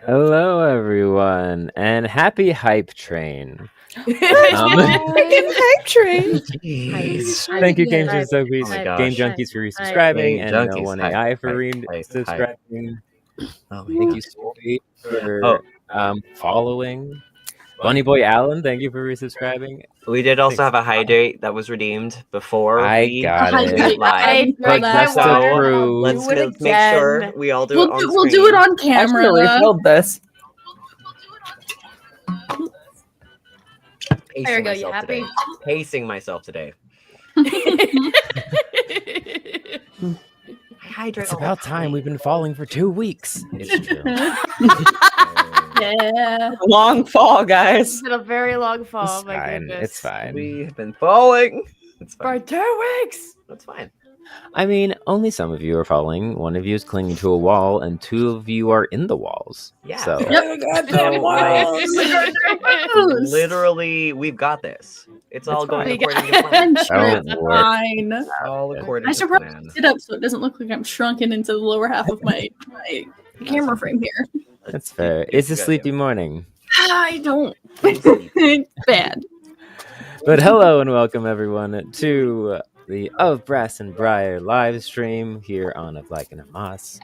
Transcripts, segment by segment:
Hello, everyone, and happy Hype Train. Freaking hype train. Jeez. Thank you, Game Hype. Junkies, Oh my Game gosh. Junkies for resubscribing, Game and Junkies, No One hype, AI for hype. resubscribing. Oh my Thank God. you, Sophie, for following. Bunny Boy Allen, thank you for resubscribing. We did also Thanks. have a hydrate that was redeemed before I we got went it. live. But just to So prove, let's do it make sure we all do it on We'll screen. do it on I should camera. have refilled this. Pacing There we go, you myself happy? today. Pacing myself today. I hydrate it's all about the time. We've been falling for 2 weeks. It's true. Yeah. Long fall, guys. It's been a very long fall. It's My fine. goodness. It's fine. We have been falling. It's For fine. 2 weeks. That's fine. I mean, only some of you are falling. One of you is clinging to a wall, and 2 of you are in the walls. Yeah. So Literally, we've got this. It's all It's going fine. according to plan. Don't worry. Fine. All according I to should plan. probably sit up so it doesn't look like I'm shrunken into the lower half of my camera frame here. That's fair. It's a Good sleepy idea. morning. I don't. It's bad. But hello and welcome everyone to the Of Brass and Briar live stream here on A Black and a Moss,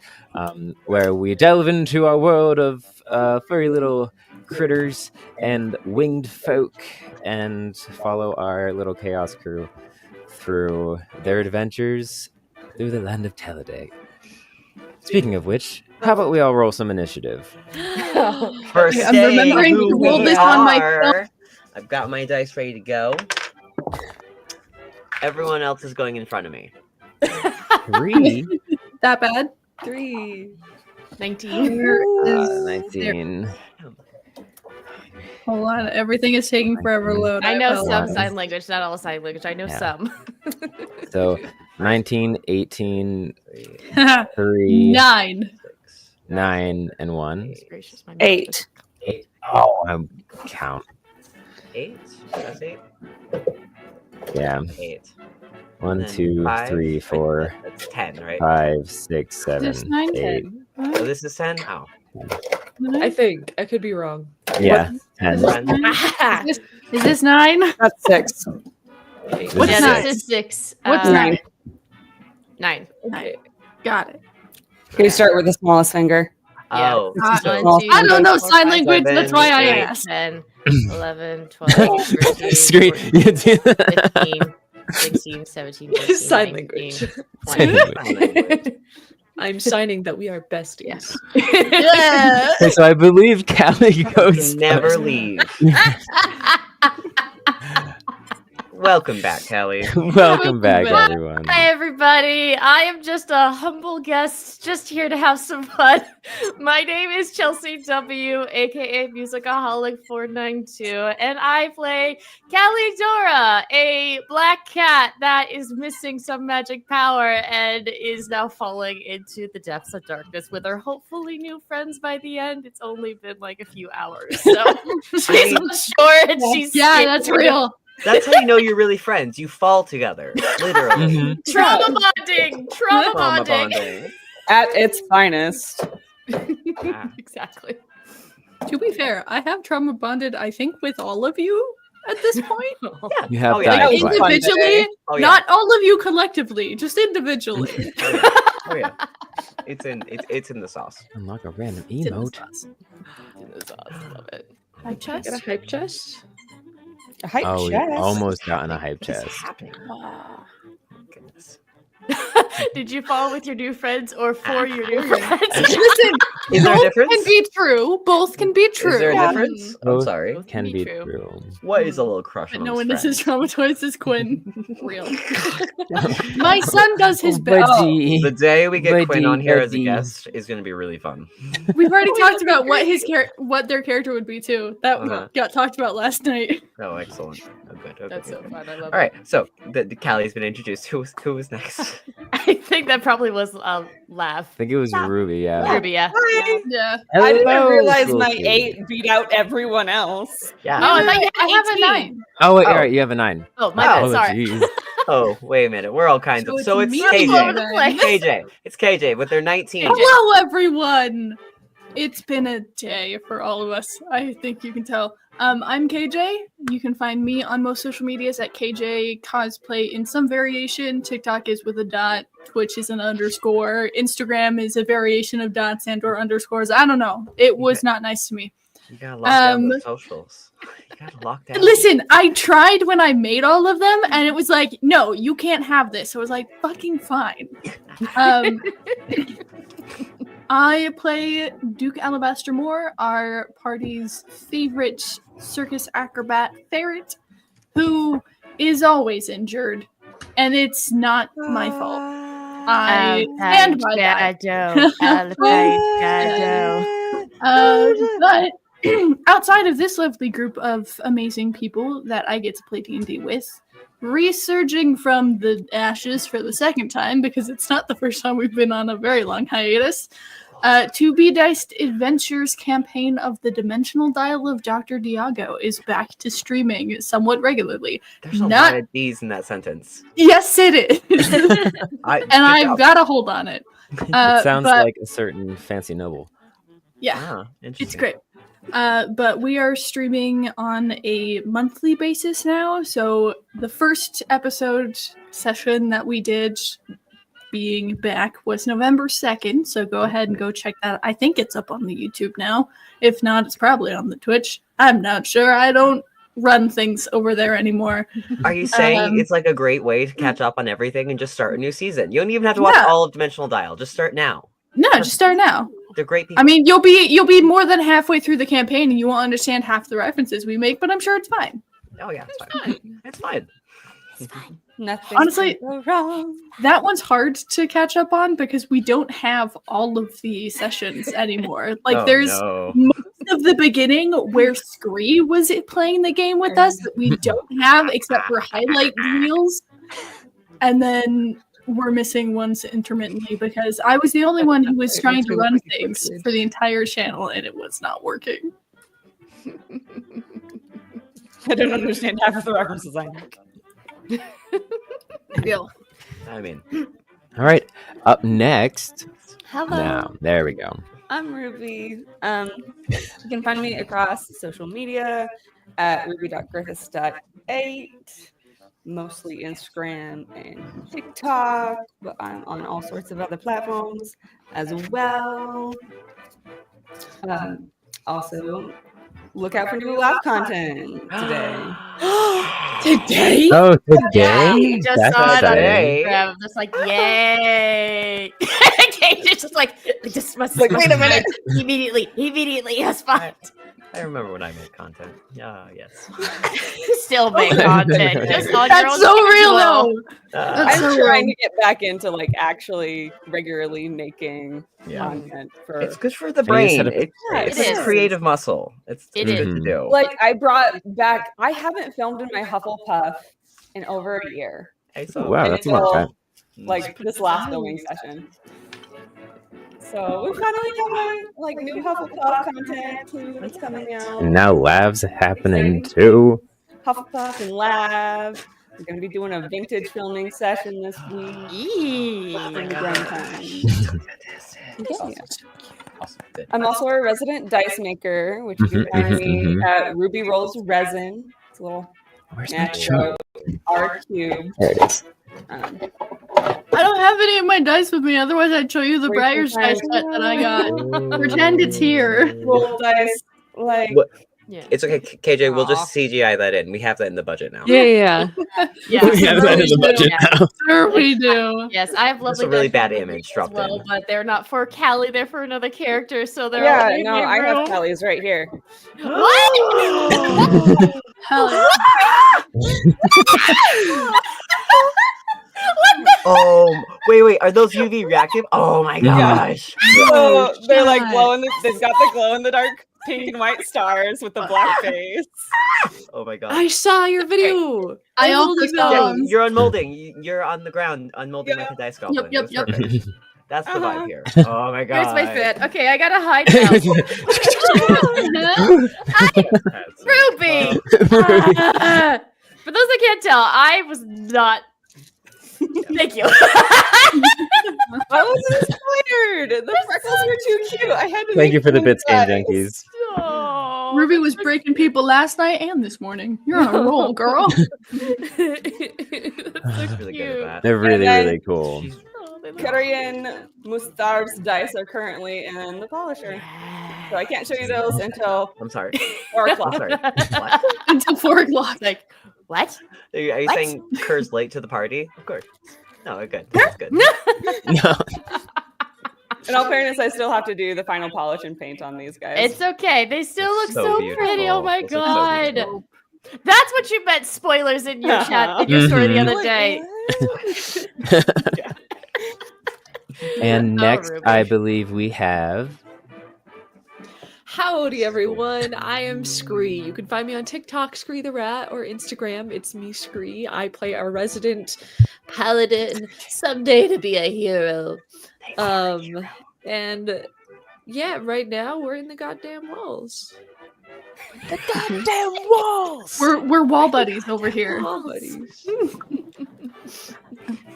where we delve into our world of furry little critters and winged folk and follow our little chaos crew through their adventures through the land of Teleday. Speaking of which, how about we all roll some initiative? For Okay, I'm remembering who to roll we this on my are, I've got my dice ready to go. Everyone else is going in front of me. 3, That bad? 19. Where is 19. Hold on, everything is taking forever to load. I know some apologize. sign language, not all sign language. I know Yeah. some. So 19, 18, 3, 9. 9, and 1. Goodness gracious, my 8. 8. Oh, I count. 8? That's 8? Yeah. 8. 1, And 2, 5, 3, 4, That's 10, right? 5, 6, 7, This 9, 8. 10. So this is 10? Oh. I think I could be wrong. Yeah, 10. Is this 9? That's 6. What's yeah, nine? this is 6. What's 9. 9. Okay. Got it. Can you start with the smallest finger? Yeah. Oh. Uh, so- One, two, I don't know three, four, sign five, language, that's why I 8, asked. 10, 11, 12, 13, Screen. 14, 15, 16, 17, 18, Sign 19, language. 20. Sign language. I'm signing that we are besties. Yeah. Okay, so I believe Callie goes. Can never leave. Welcome back, Kelly. Welcome back, back. everyone. Hi, everybody. I am just a humble guest, just here to have some fun. My name is Chelsea W, aka Musicaholic492, and I play Calidora, a black cat that is missing some magic power and is now falling into the depths of darkness with her hopefully new friends by the end. It's only been like a few hours, so she's short and she's Yeah, skinny. that's real. That's how you know you're really friends. You fall together. Literally. Mhm. Trauma bonding. Trauma Trauma bonding. bonding. At its finest. Ah. Exactly. To be fair, I have trauma bonded, I think, with all of you at this point. Yeah. You have Oh, yeah. died was twice. fun Individually, today. Oh, yeah. not all of you collectively, just individually. Oh, yeah. Oh, yeah. It's in the sauce. Unlock a random It's in the emote. sauce. Love it. Hype chest? Got a hype chest. A hype Oh, we chest. almost got in a hype What is chest. happening? Ah. Goodness. Did you fall with your new friends or for your new friends? Listen, Is there a both difference? can be true. Both can be true. Is there a Yeah. difference? I'm Both sorry. Can be be true. true. What is a little crush But on no his one is as friends? traumatized as Quinn. Real. My son does his best. Buddy. The day we get Quinn on here as a buddy. guest is going to be really fun. We've already talked about what what their character would be too. That Uh-huh. got talked about last night. Oh, excellent. Oh, good. Okay, That's so good. fun. I love All right, so the Callie's been introduced. Who was next? it. I think that probably was Laugh. I think it was Ruby, yeah. Ruby, yeah. Yeah. I didn't Hello, realize cool my kid. 8 beat out everyone else. Yeah. Oh, I thought you I have had a 18. 9. Oh, wait, Oh. all right, you have a 9. Oh, my Oh, bad. Sorry. jeez. Oh, wait a minute. We're all kinds So of. So it's it's me KJ. all over the place. KJ. It's KJ, but they're 19. Hello, everyone. It's been a day for all of us. I think you can tell. I'm KJ. You can find me on most social medias at KJ Cosplay in some variation. TikTok is with a dot. Twitch is an underscore. Instagram is a variation of dots and or underscores. I don't know. It was not nice to me. You gotta lock down the socials. You gotta lock down. Listen, I tried when I made all of them, and it was like, no, you can't have this. So I was like, fucking fine. I play Duke Alabaster Moore, our party's favorite circus acrobat ferret, who is always injured, and it's not my fault. I stand by that. But outside of this lovely group of amazing people that I get to play D&D with, resurging from the ashes for the second time, because it's not the first time we've been on a very long hiatus, To Be Diced Adventures campaign of the Dimensional Dial of Dr. Diago is back to streaming somewhat regularly. There's a lot of D's in that sentence. Yes, it is. I've got to hold on it. It sounds like a certain fancy noble. Yeah, it's great. But we are streaming on a monthly basis now. So the first episode session that we did being back was November 2nd. So go ahead and go check that. I think it's up on the YouTube now. If not, it's probably on the Twitch. I'm not sure. I don't run things over there anymore. Are you saying it's like a great way to catch up on everything and just start a new season? You don't even have to watch all of Dimensional Dial. Just start now. No, just start now. They're great people. I mean, you'll be more than halfway through the campaign and you won't understand half the references we make, but I'm sure it's fine. Oh yeah, it's fine. It's fine. It's fine. Nothing Honestly, can go wrong. That one's hard to catch up on because we don't have all of the sessions anymore. Like there's most of the beginning where Scree was playing the game with us that we don't have except for highlight reels. And then we're missing ones intermittently because I was the only one who was trying to run things for the entire channel and it was not working. I don't understand half of the references I make. I mean, all right. Up next. Hello. Now, there we go. I'm Ruby. You can find me across social media at ruby.griffiths.8, mostly Instagram and TikTok, but I'm on all sorts of other platforms as well. Also, look out for new live content today. Today? Oh, today? Yeah, you just That's saw it on exciting. Instagram. I'm just like, yay! It's just like, it just must Like, wait a minute. Immediately, yes, fine. I remember when I made content. Yeah, yes. Still make content. Just on your That's own so schedule. real though. I'm so trying real. to get back into like actually regularly making Yeah. content for It's good for the And you brain. said It's it a is. creative muscle. It's It good is. to do. like I brought back I haven't filmed in my Hufflepuff in over a year. Hey, so Wow, that's a long time. Like this last filming session. So we finally have like new Hufflepuff content too that's coming out. And now labs happening too. Hufflepuff and Lab. We're gonna be doing a vintage filming session this week. Yee. In the grand time. Yeah. Awesome. Good. I'm also a resident dice maker, which you can find me at Ruby Rolls Resin. It's a little Where's my natural chart? R cube. There it is. I don't have any of my dice with me, otherwise I'd show you the Briar's dice set that I got. Pretend it's here. Roll dice like What? Yeah. It's okay, KJ. We'll just CGI that in. We have that in the budget now. Yeah. Yeah. We have that in the budget now. Sure we do. Yes, I have That's lovely a really dice bad with me image as dropped well, in. but they're not for Callie, they're for another character, so they're yeah, all in no, my I have room. Kelly's right here. What? Hell yeah. Oh, wait. Are those UV reactive? Oh my gosh. So they're like God. they've got the glow in the dark pink and white stars with the black face. Oh my gosh. I saw your video. I also totally saw Yeah, them. you're unmolding. You're on the ground, unmolding Yep. like a dice goblin. Yep, That's yep. perfect. That's the Uh-huh. vibe here. Oh my god. Where's my fit? Okay, I gotta hide now. That's Ruby! For those that can't tell, I was not Thank you. I was inspired. The freckles were too cute. I had to. Thank you for the make bits, them Game guys. Junkies. Oh, Ruby was breaking people last night and this morning. You're on a roll, girl. That's so Really good cute. at that. They're really, then really cool. She's Oh, they look Korean Mustar's dice are currently in the polisher, so I can't show you those until I'm sorry. 4 I'm o'clock. sorry. What? Until 4 o'clock. like, what? Are you What? saying Kerr's late to the party? Of course. No, good. That's good. No. In all fairness, I still have to do the final polish and paint on these guys. It's okay. They still look So so beautiful. pretty. Oh my Those look so god. beautiful. That's what you meant, spoilers in your chat, in your story the Mhm. other day. And Oh, next, Ruby. I believe we have. Howdy, everyone. I am Scree. You can find me on TikTok, Scree the Rat, or Instagram. It's me, Scree. I play a resident paladin, someday to be a hero. And yeah, right now we're in the goddamn walls. The goddamn walls. We're wall buddies over here. Wall buddies.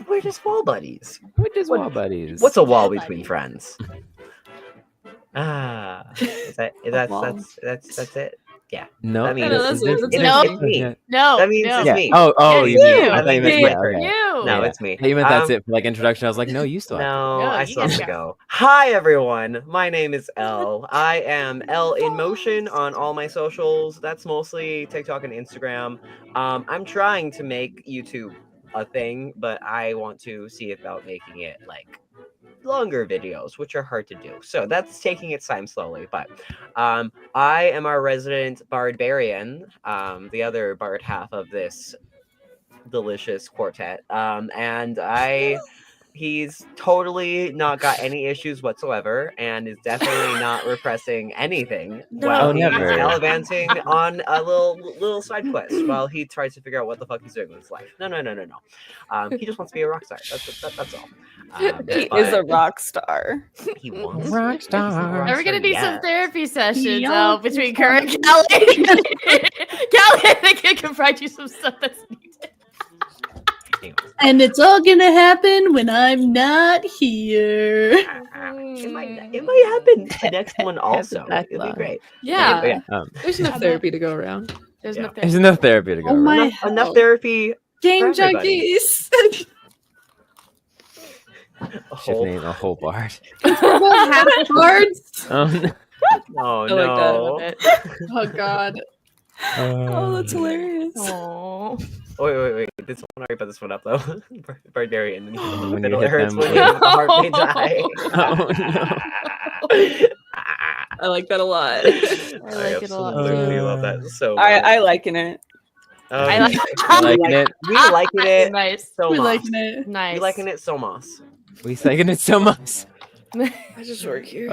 We're just wall buddies. What is What- Wall Buddies? What's a wall Wall between buddies. friends? That's wall. it. No, I mean, that's this- it. this- No. It's me. No. That means no. it's Yeah. me. Oh, Yes, you meant. you. I thought you meant You. yeah, okay. You. No, Yeah. it's me. I thought you meant that's it for like introduction. I was like, no, you still have to. No, No, I you still have gotta to go. Hi, everyone. My name is Elle. I am Elle in Motion on all my socials. That's mostly TikTok and Instagram. I'm trying to make YouTube a thing, but I want to see about making it like longer videos, which are hard to do. So that's taking its time slowly. But I am our resident barbarian, the other bard half of this delicious quartet. He's totally not got any issues whatsoever and is definitely not repressing anything No. while Oh, he's never. gallivanting on a little side quest while he tries to figure out what the fuck he's doing with his life. No. He just wants to be a rock star. That's all. He but is a rock star. he wants Rock He's a star. rock Are we gonna star, do some yes. therapy sessions Yeah. between Kerr and Callie? Callie, I think I can provide you some stuff that's needed. Anyways, And it's all gonna happen when I'm not here. it might happen the next one also. It'd be backlog. great. Yeah, Yeah. there's enough therapy to go around. There's Yeah. no There's therapy. enough therapy to go Oh around. my Enough hell. therapy. Game for everybody. junkies. Should name a whole bard. Half cards. Oh, no. Oh I like that. I love no. it. Oh god. Oh, that's hilarious. Aww. Wait. This one, already put this one up though. Barbarian. And you When the you middle hit hurts them when with- you hit the heart may die. Oh, I like that a lot. I like it a lot, absolutely too. love that so much. I liking it. I like- I liking it. We liking it Nice. so We much. liking it. Nice. We liking it so much. We liking it so much. I just work here.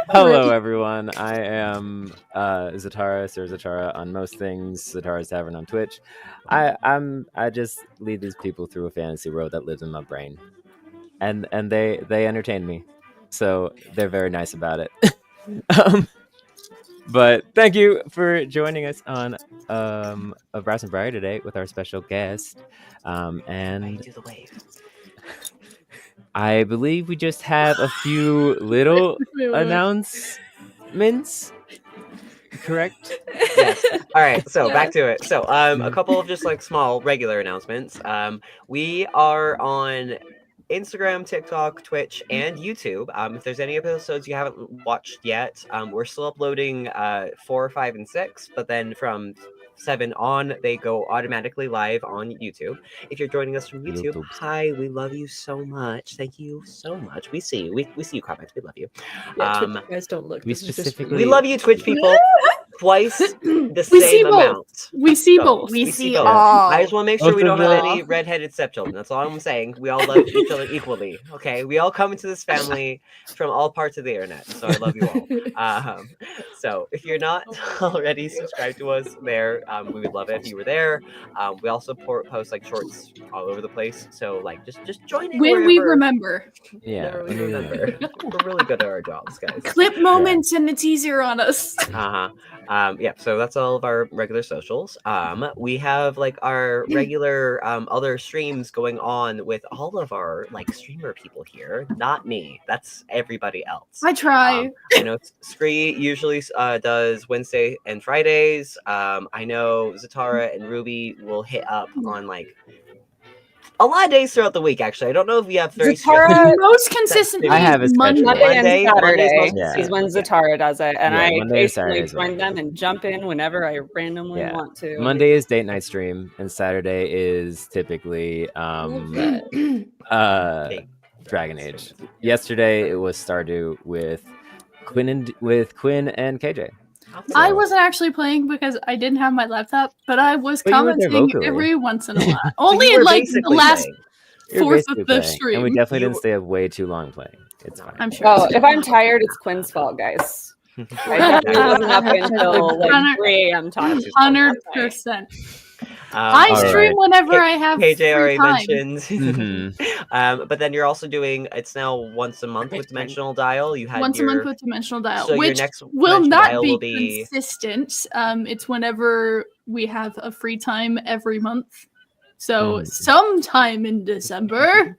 Hello, everyone. I am Zatara, Sir Zatara on most things. Zatara's Tavern on Twitch. I just lead these people through a fantasy world that lives in my brain, and they entertain me, so they're very nice about it. But thank you for joining us on a Brass and Briar today with our special guest, and Do the wave. I believe we just have a few little announcements. Correct? Yes. All right. So back to it. So a couple of just like small regular announcements. We are on Instagram, TikTok, Twitch, and YouTube. If there's any episodes you haven't watched yet, we're still uploading 4, 5, and 6. But then from 7 on, they go automatically live on YouTube. If you're joining us from YouTube, YouTube. hi, we love you so much. Thank you so much. We see you. We see you comments. We love you. Yeah, Twitch guys don't look. we This is just for specifically- We you. love you, Twitch people. Twice the We same see both. amount. We see So, both. We see both. all. I just want to make sure Both we don't of have them. any redheaded stepchildren. That's all I'm saying. We all love each other equally. Okay, we all come into this family from all parts of the internet. So I love you all. So if you're not already subscribed to us there, we would love it if you were there. We also post like shorts all over the place. So like just join in When we wherever- remember. Yeah. wherever we remember. We're really good at our jobs, guys. Clip moments and it's easier on us. Yeah, so that's all of our regular socials. We have like our regular other streams going on with all of our like streamer people here. Not me. That's everybody else. I try. I know Scree usually does Wednesday and Fridays. I know Zatara and Ruby will hit up on like a lot of days throughout the week. Actually, I don't know if we have very Zatara- Most consistently, I have a schedule. Monday and Monday's Saturday most Yeah. is when Zatara does it, and Yeah, I Monday and basically Saturday is join when- them and jump in whenever I randomly Yeah. want to. Monday is date night stream, and Saturday is typically Dragon Age. Yesterday it was Stardew with Quinn and KJ. I wasn't actually playing because I didn't have my laptop, but I was But you were there commenting vocally. every once in a while. So Only you were like the basically last playing. You're fourth basically of the playing, stream. and we definitely You- didn't stay up way too long playing. It's fine. I'm sure. Oh, if I'm tired, it's Quinn's fault, guys. I definitely wasn't up until like 3 a.m. time. 100%. I I all stream right. whenever I have KJ free already time. mentioned. Mhm. But then you're also doing it's now once a month with Dimensional Dial. You had Once your, a month with Dimensional Dial, so your which next will Dimensional not Dial be will be consistent. It's whenever we have a free time every month. So Mhm. sometime in December.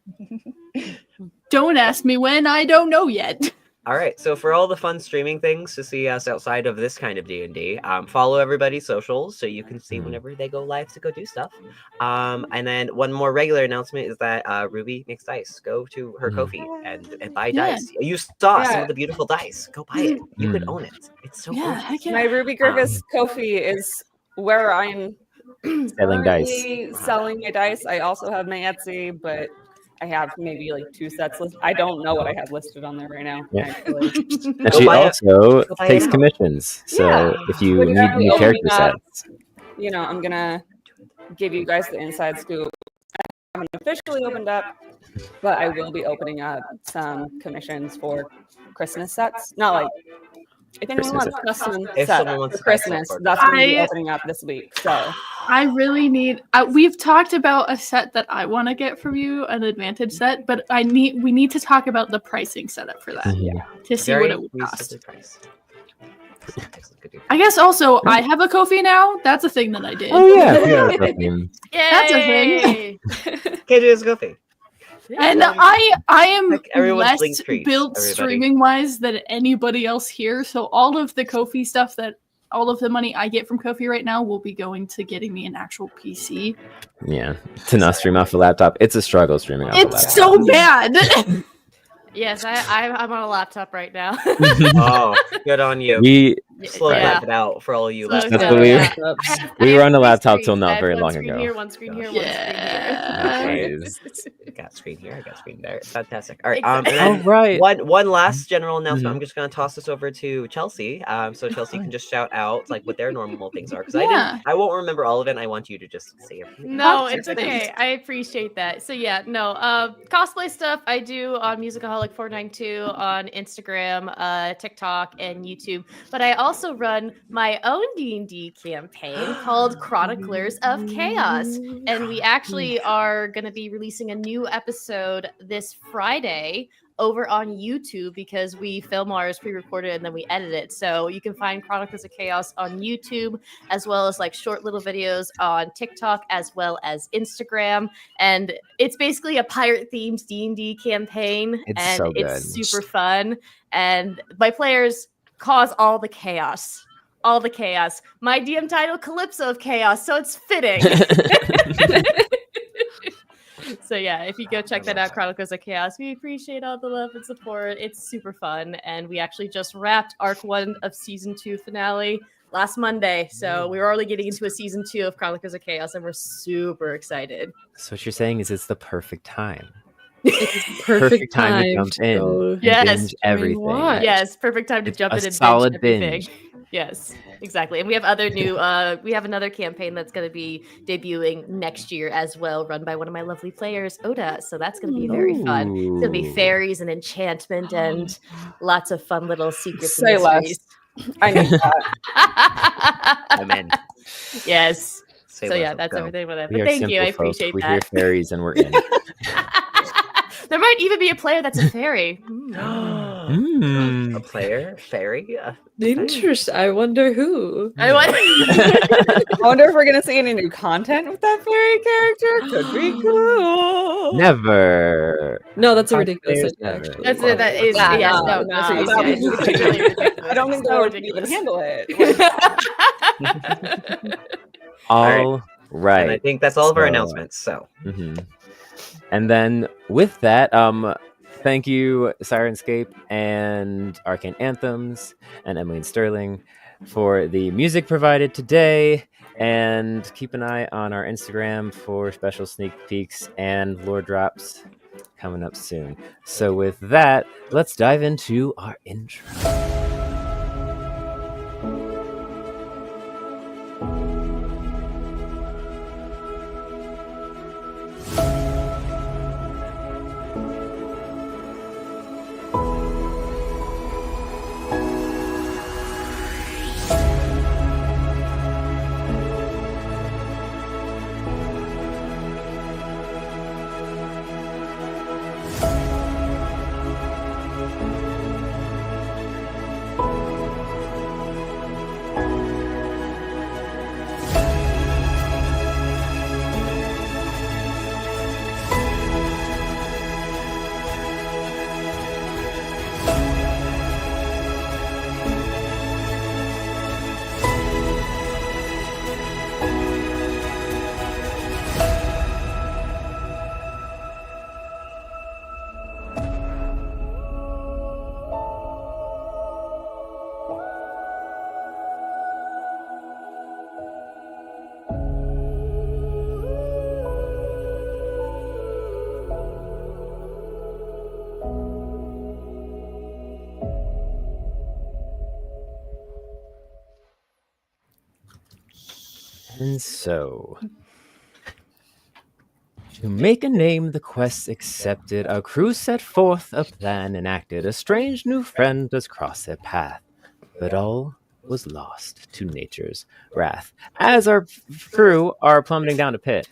Don't ask me when, I don't know yet. all right. So for all the fun streaming things to see us outside of this kind of D&D, follow everybody's socials so you can see Mhm. whenever they go live to go do stuff. And then one more regular announcement is that Ruby makes dice. Go to her Mhm. Ko-fi and buy Yeah. dice. You saw some Yeah. of the beautiful dice. Go buy it. You could Mhm. own it. It's so Yeah, gorgeous. heck yeah. My Ruby Griffiths Ko-fi is where I'm Selling dice. currently selling my dice. I also have my Etsy, but I have maybe like 2 sets listed. I don't know what I have listed on there right now. Yeah. Actually. And Go she buy it. also Go buy it takes now. commissions. So Yeah. if you But need definitely new opening character up, sets, You know, I'm gonna give you guys the inside scoop. I haven't officially opened up, but I will be opening up some commissions for Christmas sets. Not like if anyone Christmas wants custom If set someone wants for a custom Christmas, for that's going to be I- opening up this week. So I really need. We've talked about a set that I want to get from you, an advantage set, but we need to talk about the pricing setup for that Mhm. to see Very what it would cost. reasonably priced. Excellent, good deal. I guess also I have a Ko-fi now. That's a thing that I did. Oh yeah, yeah. Fucking- That's a thing. Yay! KJ is Goofy. And I am Heck, everyone's linked less treats, built everybody. streaming wise than anybody else here. So all of the Ko-fi stuff all of the money I get from Ko-fi right now will be going to getting me an actual PC. yeah. To not stream off a laptop, it's a struggle streaming off a laptop. It's so bad. Yes, I'm on a laptop right now. Oh, good on you. We Slow yeah. clap it out for all you Slow listeners. That's what we- yeah. we were on the laptop till screens. not I have very one long screen ago. Here, one screen here, one Yeah. screen here. Nice. Got screen here, I got screen there. Fantastic. All right. Exactly. And Oh then right. one last general announcement. Mhm. I'm just gonna toss this over to Chelsea. So Chelsea can just shout out like what their normal things are because Yeah. I won't remember all of it. And I want you to just say everything. No, Talk to it's your okay. face. I appreciate that. So yeah, no, cosplay stuff I do on Musicaholic492 on Instagram, TikTok, and YouTube. But I also run my own D&D campaign called Chroniclers of Chaos, and we actually are going to be releasing a new episode this Friday over on YouTube because we film ours pre-recorded and then we edit it. So you can find Chronicles of Chaos on YouTube as well as like short little videos on TikTok as well as Instagram. And it's basically a pirate themed D&D campaign It's and so it's good. super fun. And my players cause all the chaos. All the chaos. My DM title, Calypso of Chaos, so it's fitting. So yeah, if you go check that out, Chronicles of Chaos, we appreciate all the love and support. It's super fun, and we actually just wrapped Arc 1 of Season 2 finale last Monday, so we're already getting into a Season 2 of Chronicles of Chaos, and we're super excited. So what you're saying is it's the perfect time. Perfect time to jump in. go and Yes. binge everything. what? Yes, perfect time to It's jump a in and solid binge everything. binge. Yes, exactly. And we have other new we have another campaign that's going to be debuting next year as well, run by one of my lovely players, Oda. So that's going to be very fun. It's going to be Ooh. fairies and enchantment and lots of fun little secrets Say and less. mysteries. I need that. Amen. Yes. Say So less, yeah, let's that's go. everything with it. We But are thank you. I simple folk. appreciate We hear that. fairies and we're in. There might even be a player that's a fairy. Hmm. A player, fairy. Interesting. I wonder who. I want. I wonder if we're gonna see any new content with that fairy character. Could be cool. Never. No, that's a Five ridiculous players, idea, never. actually. That's it. That is Nah, yes. nah, No, nah, that's what you that said. would be It's really ridiculous. I don't think It's that so would even ridiculous. handle it. All right. And I think that's all of our So- announcements. So Mhm. And then with that, thank you, Sirenscape and Arcane Anthems and Emily and Sterling for the music provided today. And keep an eye on our Instagram for special sneak peeks and lore drops coming up soon. So with that, let's dive into our intro. And so, to make a name, the quest accepted, our crew set forth a plan enacted. A strange new friend does cross their path, but all was lost to nature's wrath. As our crew are plummeting down a pit.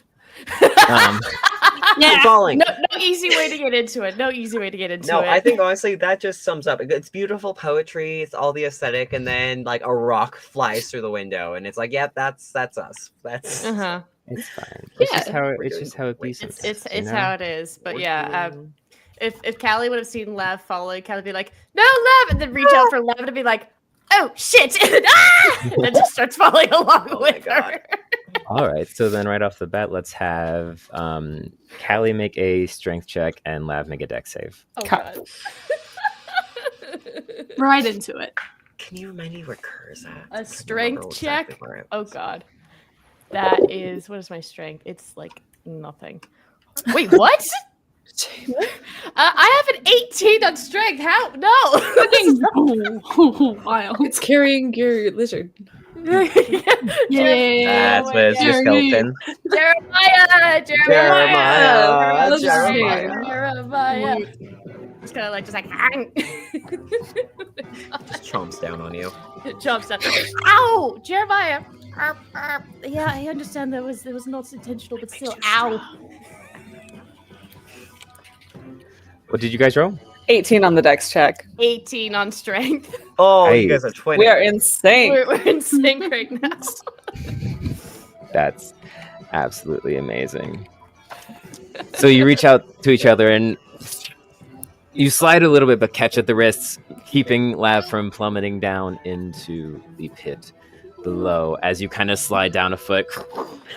keep falling. No easy way to get into it. No easy way to get into No, it. I think honestly that just sums up. It's beautiful poetry. It's all the aesthetic, and then like a rock flies through the window, and it's like, yeah, that's us. That's Uh-huh. It's fine. It's just how it, We're it's doing just how it be. It's sometimes, it's you know? how it is. But we're yeah, doing- if Callie would have seen Lav follow, Callie would be like, "No, Lav," and then reach out for Lav to be like, "Oh shit!" Ah! And then just starts falling along Oh my with God. her. All right. So then, right off the bat, let's have Callie make a strength check and Lav make a dex save. Oh Cut. god. Right into it. Can you remind me where Kerr's at? A I don't strength remember exactly check? where it Oh was. god. That is what is my strength? It's like nothing. Wait, what? I have an 18 on strength. How? No. Oh, wow. It's carrying your lizard. Yeah. That's what it's your Jeremy. skeleton. Jeremiah. Jeremiah. Just kind of like, hang. Just chomps down on you. Jumps up. Ow, Jeremiah. Yeah, I understand that was not intentional, but still, ow. What did you guys roll? 18 on the dex check. 18 on strength. Oh, you Nice. guys are twinning. We are in sync. We're in sync right now. That's absolutely amazing. So you reach out to each other and you slide a little bit, but catch at the wrists, keeping Lav from plummeting down into the pit below as you kind of slide down a foot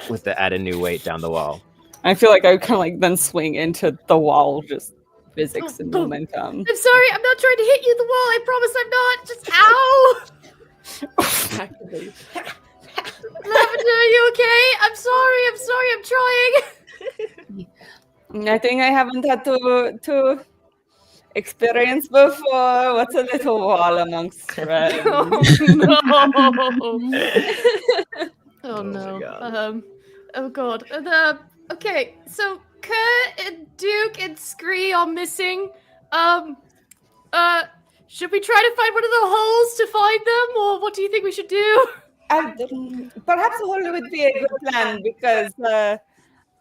with the added new weight down the wall. I feel like I would kind of like then swing into the wall, just physics and momentum. I'm sorry, I'm not trying to hit you in the wall. I promise I'm not. Just ow. Actively. Lavender, are you okay? I'm sorry, I'm trying. I think I haven't had to experience before. What's a little wall amongst friends? Oh Oh my no. God. Oh god. Okay, so Kurt and Duke and Scree are missing. Should we try to find one of the holes to find them, or what do you think we should do? Perhaps a hole would be a good plan because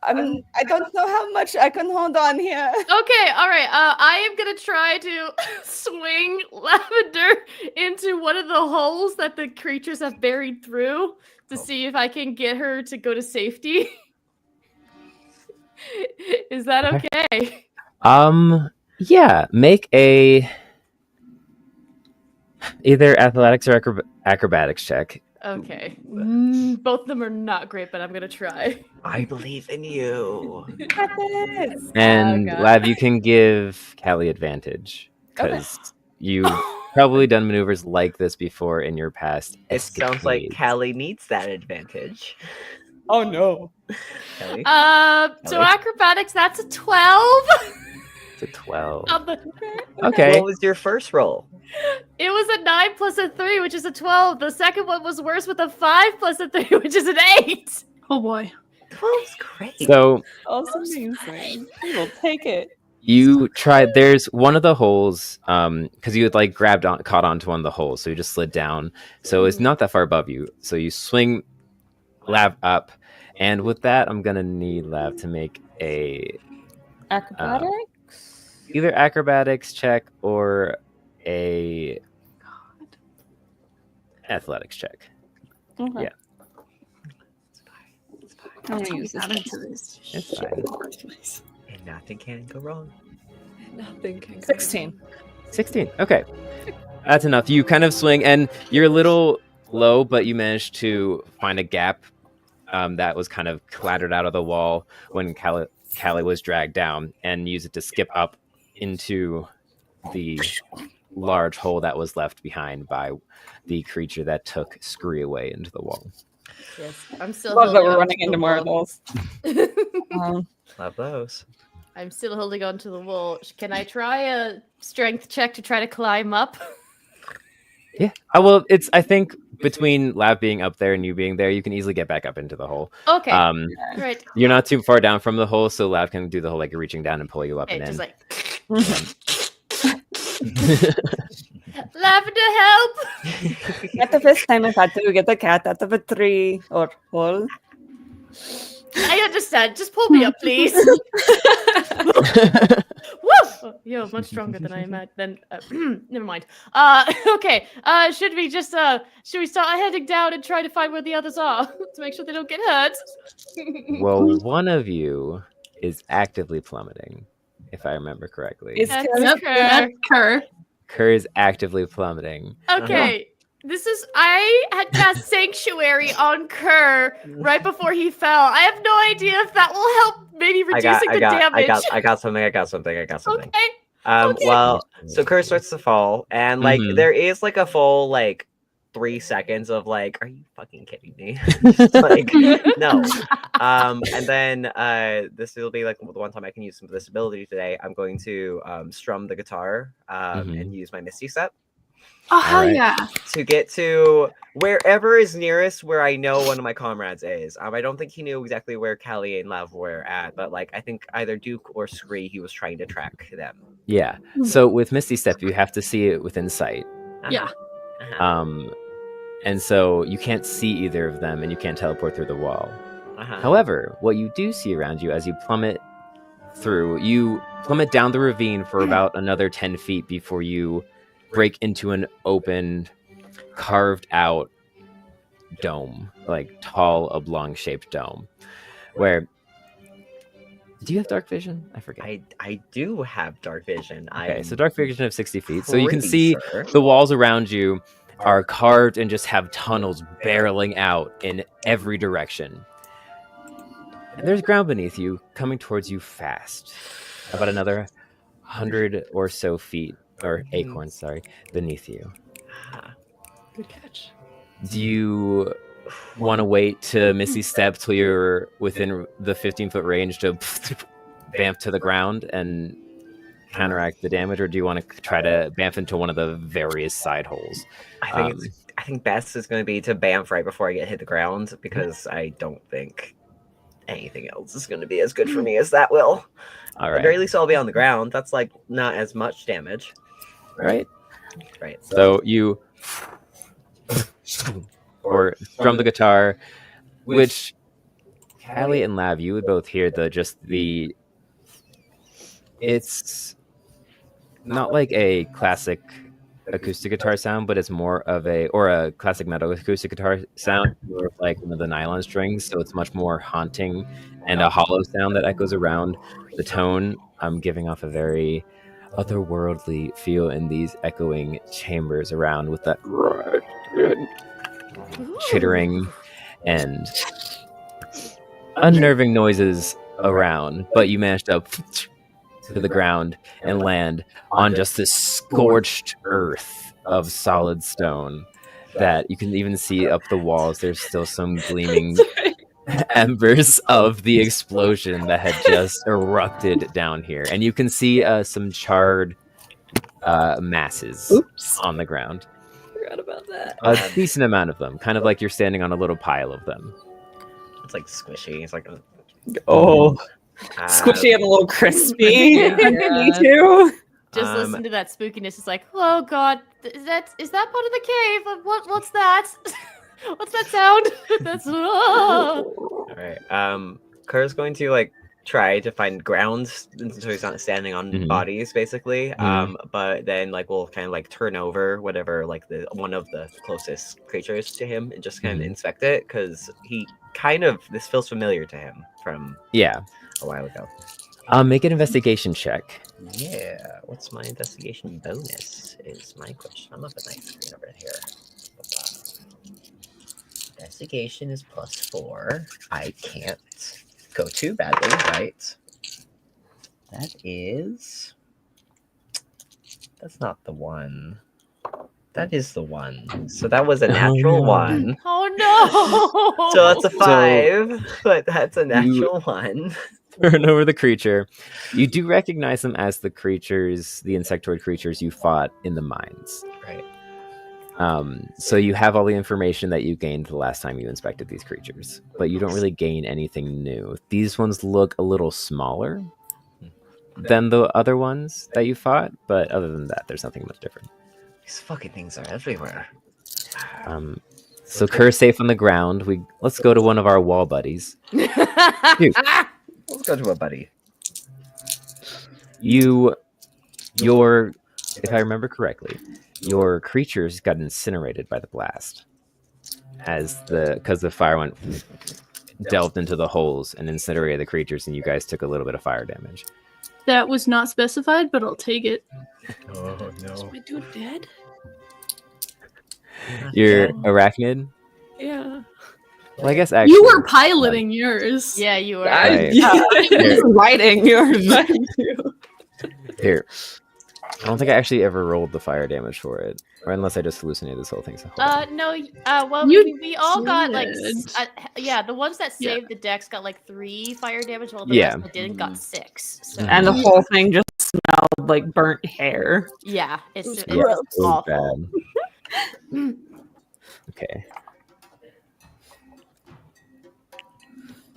I don't know how much I can hold on here. Okay, all right. I am gonna try to swing Lavender into one of the holes that the creatures have buried through to see if I can get her to go to safety. Is that okay? Yeah. Make a either athletics or acrobatics check. Okay. Both of them are not great, but I'm gonna try. I believe in you. Got this. And God. Lav, you can give Callie advantage Okay. because you've probably done maneuvers like this before in your past. It sounds like escapades. Callie needs that advantage. Oh no. Callie? So acrobatics, that's a 12. It's a 12. On the- Okay. What was your first roll? It was a 9 plus a 3, which is a 12. The second one was worse with a 5 plus a 3, which is an 8. Oh boy. 12's great. So Also amazing. We will take it. you tried. There's one of the holes, because you had like caught onto one of the holes, so you just slid down. So it's not that far above you. So you swing Lav up, and with that, I'm gonna need Lav to make a Acrobatics? either acrobatics check or a athletics check. Okay. Yeah. I'm gonna use Add this. into this. It's fine. And nothing can go wrong. Nothing can go 16. 16. Okay. That's enough. You kind of swing, and you're a little low, but you managed to find a gap that was kind of clattered out of the wall when Callie was dragged down, and use it to skip up into the large hole that was left behind by the creature that took Scree away into the wall. Yes, I'm still Love that holding we're on running to the into more of wall. those. Love those. I'm still holding on to the wall. Can I try a strength check to try to climb up? Yeah. Well, it's, I think between Lav being up there and you being there, you can easily get back up into the hole. Okay. Right. You're not too far down from the hole, so Lav can do the whole like reaching down and pull you up Okay, and just in. like Lavender, help! Not the first time I've had to get a cat out of a tree or hole. I understand. Just pull me up, please. Woo! You're much stronger than I imagined. Never mind. Okay. Should we start heading down and try to find where the others are to make sure they don't get hurt? Well, one of you is actively plummeting, if I remember correctly. Is That's Yep, Kerr. that's Kerr. Kerr is actively plummeting. Okay. I had cast Sanctuary on Kerr right before he fell. I have no idea if that will help maybe reducing the damage. I got something. Okay. Well, so Kerr starts to fall, and like Mhm. there is like a full like 3 seconds of like, are you fucking kidding me? Just, like, no. And then this will be like the one time I can use some of this ability today. I'm going to strum the guitar and use my Misty Step Oh, hell Alright. yeah. to get to wherever is nearest where I know one of my comrades is. I don't think he knew exactly where Callie and Lav were at, but like I think either Duke or Scree, he was trying to track them. Yeah. So with Misty Step, you have to see it within sight. Yeah. And so you can't see either of them, and you can't teleport through the wall. Uh-huh. However, what you do see around you as you plummet down the ravine for about another 10 feet before you break into an open, carved out dome, like tall, oblong-shaped dome. Where do you have dark vision? I forget. I do have dark vision. Okay, I'm so dark vision of 60 feet. So you can pretty see sure. the walls around you are carved and just have tunnels barreling out in every direction. And there's ground beneath you coming towards you fast. About another 100 or so feet, or acorns, sorry, beneath you. Ah, Good catch. Do you want to wait to Misty Step till you're within the 15-foot range to bamf to the ground and counteract the damage, or do you want to try to bamf into one of the various side holes? I think best is going to be to bamf right before I get hit the ground, because I don't think anything else is going to be as good for me as that will. All At right. the very least, I'll be on the ground. That's like not as much damage. Right. Right. So you or strum the guitar, which Callie and Lav, you would both hear it's not like a classic acoustic guitar sound, but it's more of a classic metal acoustic guitar sound, more of like one of the nylon strings. So it's much more haunting and a hollow sound that echoes around the tone, giving off a very otherworldly feel in these echoing chambers around with that chittering and unnerving noises around. But you managed to to the ground and land on just this scorched earth of solid stone that you can even see up the walls. There's still some gleaming embers of the explosion that had just erupted down here, and you can see some charred masses on the ground. Forgot about that. A decent amount of them, kind of like you're standing on a little pile of them. It's like squishy. It's like Squishy and a little crispy. Me Yeah. too. Just listen to that spookiness. It's like, oh god, is that part of the cave? What's that? What's that sound? That's All right. Kerr's going to like try to find grounds, so he's not standing on bodies, basically. But then like we'll kind of like turn over whatever like the one of the closest creatures to him and just kind of inspect it, because this feels familiar to him from a while ago. Make an investigation check. Yeah. What's my investigation bonus? Is my question. I'm up at my screen over here. Investigation is +4. I can't go too badly, right? That's not the one. That is the one. So that was a natural one. Oh no! So that's a 5, but that's a natural one. Turn over the creature. You do recognize them as the insectoid creatures you fought in the mines. Right. So you have all the information that you gained the last time you inspected these creatures, but you don't really gain anything new. These ones look a little smaller than the other ones that you fought, but other than that, there's nothing much different. These fucking things are everywhere. So Kerr's safe on the ground. Let's go to one of our wall buddies. Dude, Let's go to a buddy. If I remember correctly, your creatures got incinerated by the blast because the fire went delved into the holes and incinerated the creatures, and you guys took a little bit of fire damage. That was not specified, but I'll take it. Oh no. Is my dude dead? Your arachnid? Yeah. Well, I guess actually You were piloting yours. Yeah, you were. Right. You're writing yours. Here. I don't think I actually ever rolled the fire damage for it, or unless I just hallucinated this whole thing. So No. Well, You we all got like, did. the ones that Yeah. saved the decks got like 3 fire damage, while the Yeah. rest that didn't got 6. So And the whole thing just smelled like burnt hair. yeah, it's yeah, it was awful. bad. Okay.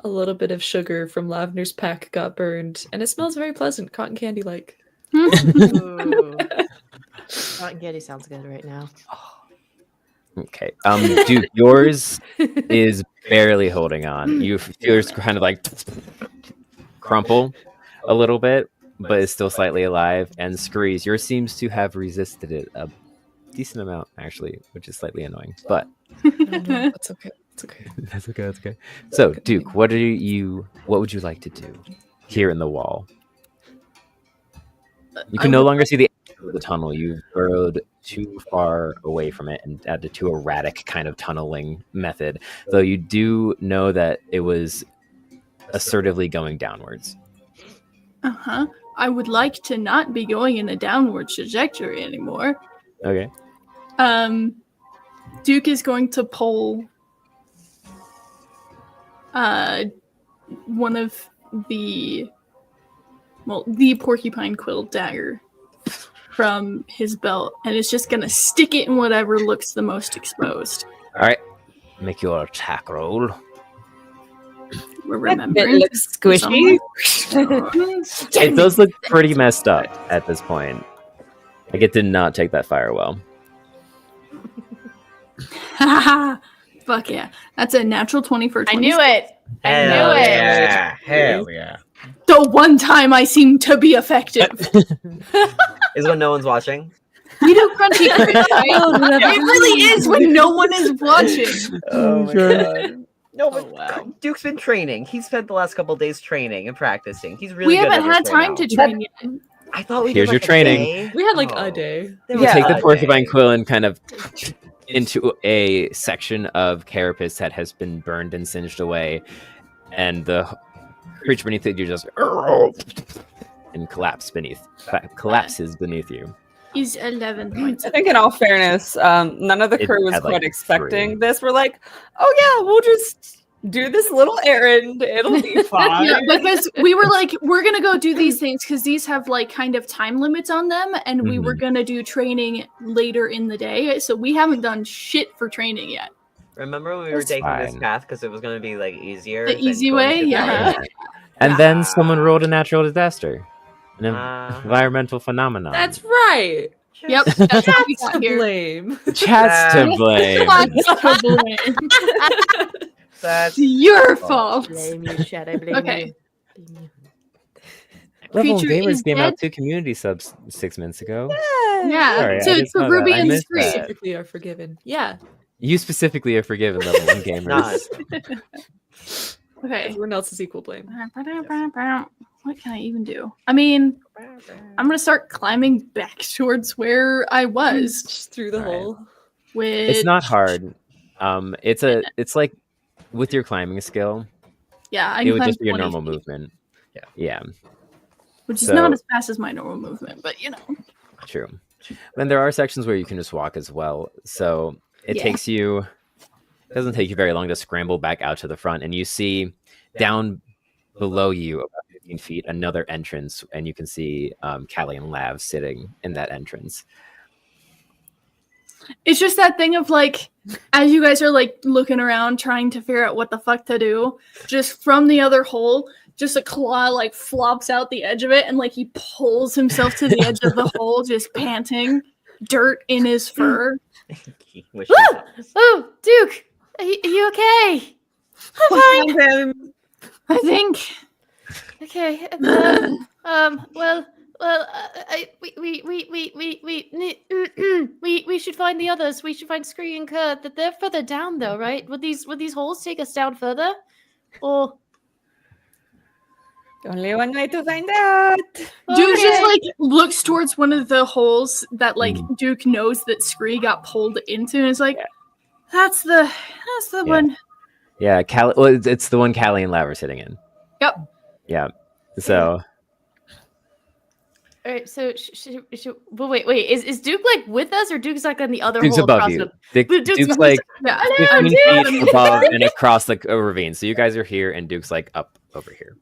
A little bit of sugar from Lavender's pack got burned, and it smells very pleasant, cotton candy like. Ooh. Cotton candy sounds good right now. Okay. Dude, yours is barely holding on. Yours kind of like crumple a little bit, but is still slightly alive. And Screeze, yours seems to have resisted it a decent amount, actually, which is slightly annoying. But That's okay. It's okay. that's okay. That's okay. So, Duke, what would you like to do here in the wall? You can no longer see the end of the tunnel. You've burrowed too far away from it and added to erratic kind of tunneling method. Though you do know that it was assertively going downwards. Uh-huh. I would like to not be going in a downward trajectory anymore. Okay. Duke is going to pull one of the porcupine quill dagger from his belt, and is just gonna stick it in whatever looks the most exposed. All right. Make your attack roll. We're It remembering. looks squishy. It does look pretty messed up at this point. Like, it did not take that fire well. Fuck yeah. That's a natural 20 for 20. I knew it. Hell knew it. yeah. Hell yeah. The one time I seem to be effective. Is when no one's watching. We do crunchy crit, right? Yeah. It really is when no one is watching. Oh my god. No, but wow. Duke's been training. He's spent the last couple days training and practicing. He's really We good haven't at had this right time to now. train yet. I thought we Here's did, your like, a training. day. We had like Oh. a day. There You was take the a porcupine day. quill and kind of into a section of carapace that has been burned and singed away, and the creature beneath it, you just and collapses beneath you. He's 11 points. I think in all fairness, none of the It crew was had, quite like, expecting 3. this. We're like, oh yeah, we'll just do this little errand. It'll be fine. Yeah, because we were like, we're gonna go do these things because these have like kind of time limits on them, and we were gonna do training later in the day. So we haven't done shit for training yet. Remember when we were It's taking this fine. path because it was going to be like easier? The than easy going way? through the Yeah. way? And then someone rolled a natural disaster, an Uh-huh. environmental phenomenon. That's right. Yep, that's how we To got here. blame. Chad's to blame. Lots to blame. That's It's your fault. Blame you, Chad. I blame Okay. you. Level Creature Gamers is came dead. out 2 community subs 6 minutes ago. Yeah, Sorry, I so just so saw that. Ruby I and missed Scree. that. Specifically are forgiven. Yeah. You specifically are forgiven, Level 1 Gamers. not. Okay. Everyone else is equal blame. What can I even do? I mean, I'm gonna start climbing back towards where I was. Just through the Alright. hole. With It's not hard. It's like with your climbing skill, yeah, I it can would climb just be your 20 normal feet, movement. Yeah. Yeah, which is So- not as fast as my normal movement, but you know. true. Then there are sections where you can just walk as well. So it Yeah. doesn't take you very long to scramble back out to the front, and you see down below you about 15 feet another entrance, and you can see Callie and Lav sitting in that entrance. It's just that thing of like, as you guys are like looking around trying to figure out what the fuck to do, just from the other hole, just a claw like flops out the edge of it, and like he pulls himself to the edge of the hole, just panting, dirt in his fur. Wish Oh, Duke, are you okay? I think. Okay. We should find the others. We should find Scree and Kerr. That they're further down, though, right? Would these holes take us down further, or Only one way to find out. Duke just Okay. like looks towards one of the holes that like Duke knows that Scree got pulled into, and is like, "That's the one." Yeah, Callie. Well, it's the one Callie and Lav are sitting in. Yep. Yeah. So All right, so but wait, is Duke like with us, or Duke's like on the other Duke's hole above across you. the- Duke's Duke's- like Yeah. 15 Duke! feet above and across like a ravine. So you guys are here, and Duke's like up over here.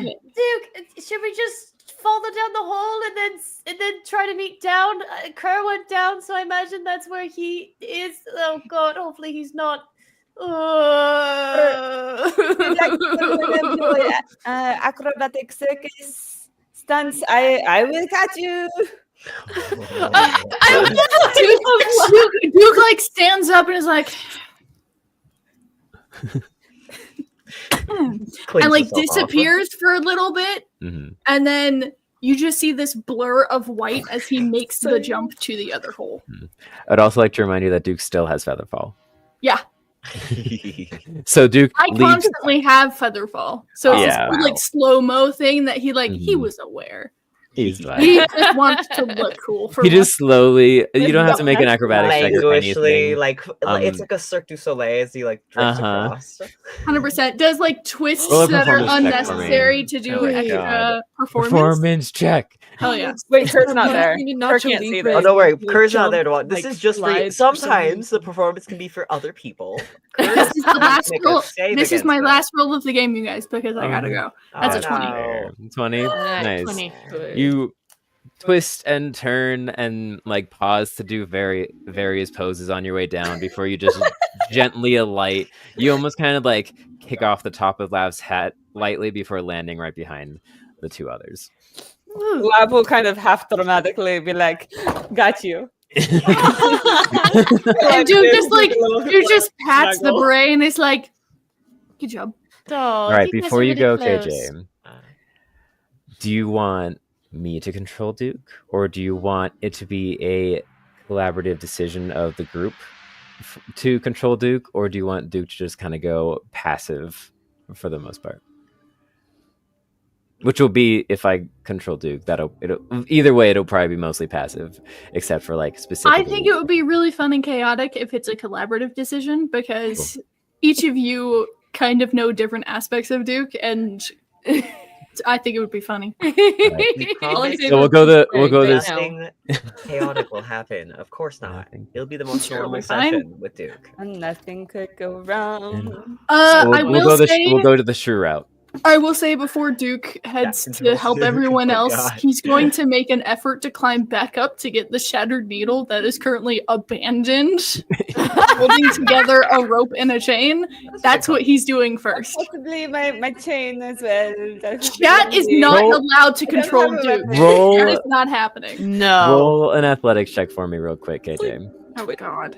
Duke, should we just follow down the hole and then try to sneak down? Kerr went down, so I imagine that's where he is. Oh God, hopefully he's not. Acrobatic circus stunts. I will catch you. Duke like stands up and is like, and like disappears for a little bit, hmm and then you just see this blur of white as he makes the jump to the other hole. I'd also like to remind you that Duke still has Featherfall. Yeah, So Duke I leaves. constantly have Featherfall, so it's Yeah. this weird, like slow-mo thing that he he Mhm. was aware. He's He like, just wants to look cool for he just slowly. You don't have to make an That's acrobatic check or languishly, anything. like it's Um, like a Cirque du Soleil as he like drifts Uh-huh. across. 100% does like twists Roll a that are performance check for me. unnecessary to do Oh my extra God. performance. Performance check. Hell yeah. Wait, Kurt's not there. Not Kerr to can't see leave this. Oh, don't worry, like, Kerr's not jump, there to watch. This like, is just for you. slides for some Sometimes the performance can be for other people. This is the last Make a roll. save This is against my it. last roll of the game, you guys, because I gotta go. That's a 20. no. 20. Nice. 20. You twist and turn and like pause to do various poses on your way down before you just gently alight. You almost kind of like kick off the top of Lav's hat lightly before landing right behind the two others. Lab will kind of half dramatically be like, "Got you." And Duke just like, Duke just pats the Snuggle. beret and is like, good job. Oh, All I right, think that's before you really go, close. KJ, do you want me to control Duke, or do you want it to be a collaborative decision of the group to control Duke, or do you want Duke to just kind of go passive for the most part? Which will be, if I control Duke, either way it'll probably be mostly passive, except for like specifically. I think it would be really fun and chaotic if it's a collaborative decision because each of you kind of know different aspects of Duke, and I think it would be funny. We promise So we'll go this. nothing chaotic will happen. Of course not. Nothing. It'll be the most Sure, normal we're fine. session with Duke. And nothing could go wrong. I We'll go to the shrew route. I will say before Duke heads control to help Duke. everyone Oh my else, God. he's going to make an effort to climb back up to get the shattered needle that is currently abandoned, holding together a rope and a chain. That's what he's doing first. Possibly my chain as well. Chat is not Roll- allowed to I don't control have a Duke. weapon. Roll- That is not happening. No. Roll an athletics check for me, real quick, KJ. Oh god.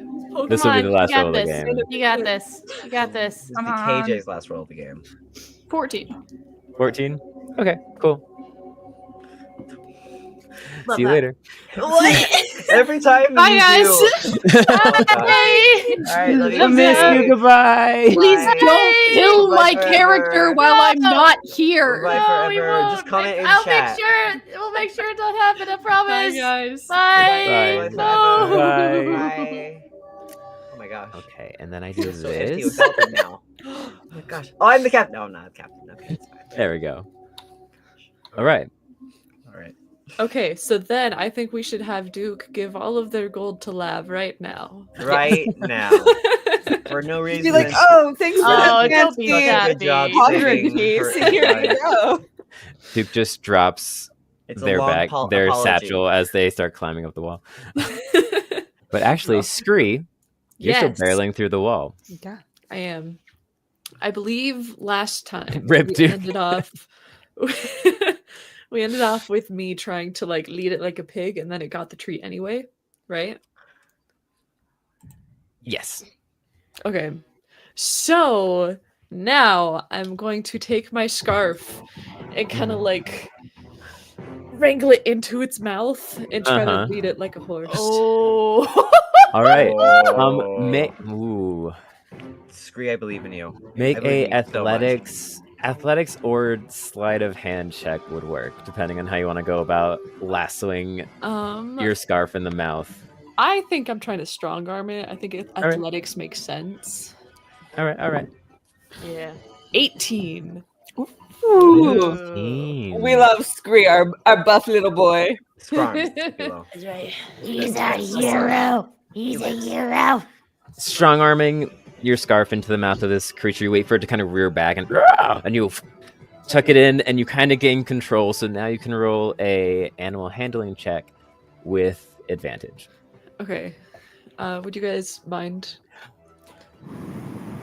This will be the last roll of the game. You got this. You got this. This is Come the on. KJ's last roll of the game. 14. 14. Okay, cool. Love See you that. later. Every time Bye, you guys. do. Oh, God. Bye. All right, love you. I miss you. Goodbye. Please Bye. don't kill Bye my forever. character while I'm not here. Bye No, we forever. won't. Just comment in I'll chat. We'll make sure it don't happen. I Bye, promise. guys. Bye. Bye. No. Bye. Bye. Oh my gosh. Okay, and then I do So empty this. without them now. Oh my gosh. Oh, I'm the captain. No, I'm not the captain. Okay, it's fine. There we go. All right. All right. Okay, so then I think we should have Duke give all of their gold to Lav right now. Right now. For no reason. Be like, oh, thanks for Oh, that don't be Such a happy. good job hundred saving piece. her Here you life. go. Duke just drops It's a their long their apology. satchel as they start climbing up the wall. But actually, Scree, you're Yes. still barreling through the wall. Yeah. I am. I believe last time Rip, we Duke. ended off we ended off with me trying to like lead it like a pig and then it got the treat anyway, right? Yes. Okay. So now I'm going to take my scarf and kind of like wrangle it into its mouth and try Uh-huh. to lead it like a horse. Oh. All right. Oh. Ooh. Scree, I believe in you. Make I believe a in you so much. athletics or sleight of hand check would work, depending on how you want to go about lassoing your scarf in the mouth. I think I'm trying to strong arm it. I think right. athletics makes sense. All right. Yeah. 18. Ooh. Team. We love Scree, our buff little boy. Scrums, if you will. He's a hero. He's a hero. Strong arming your scarf into the mouth of this creature. You wait for it to kind of rear back and you tuck it in and you kind of gain control. So now you can roll a animal handling check with advantage. Okay. Would you guys mind?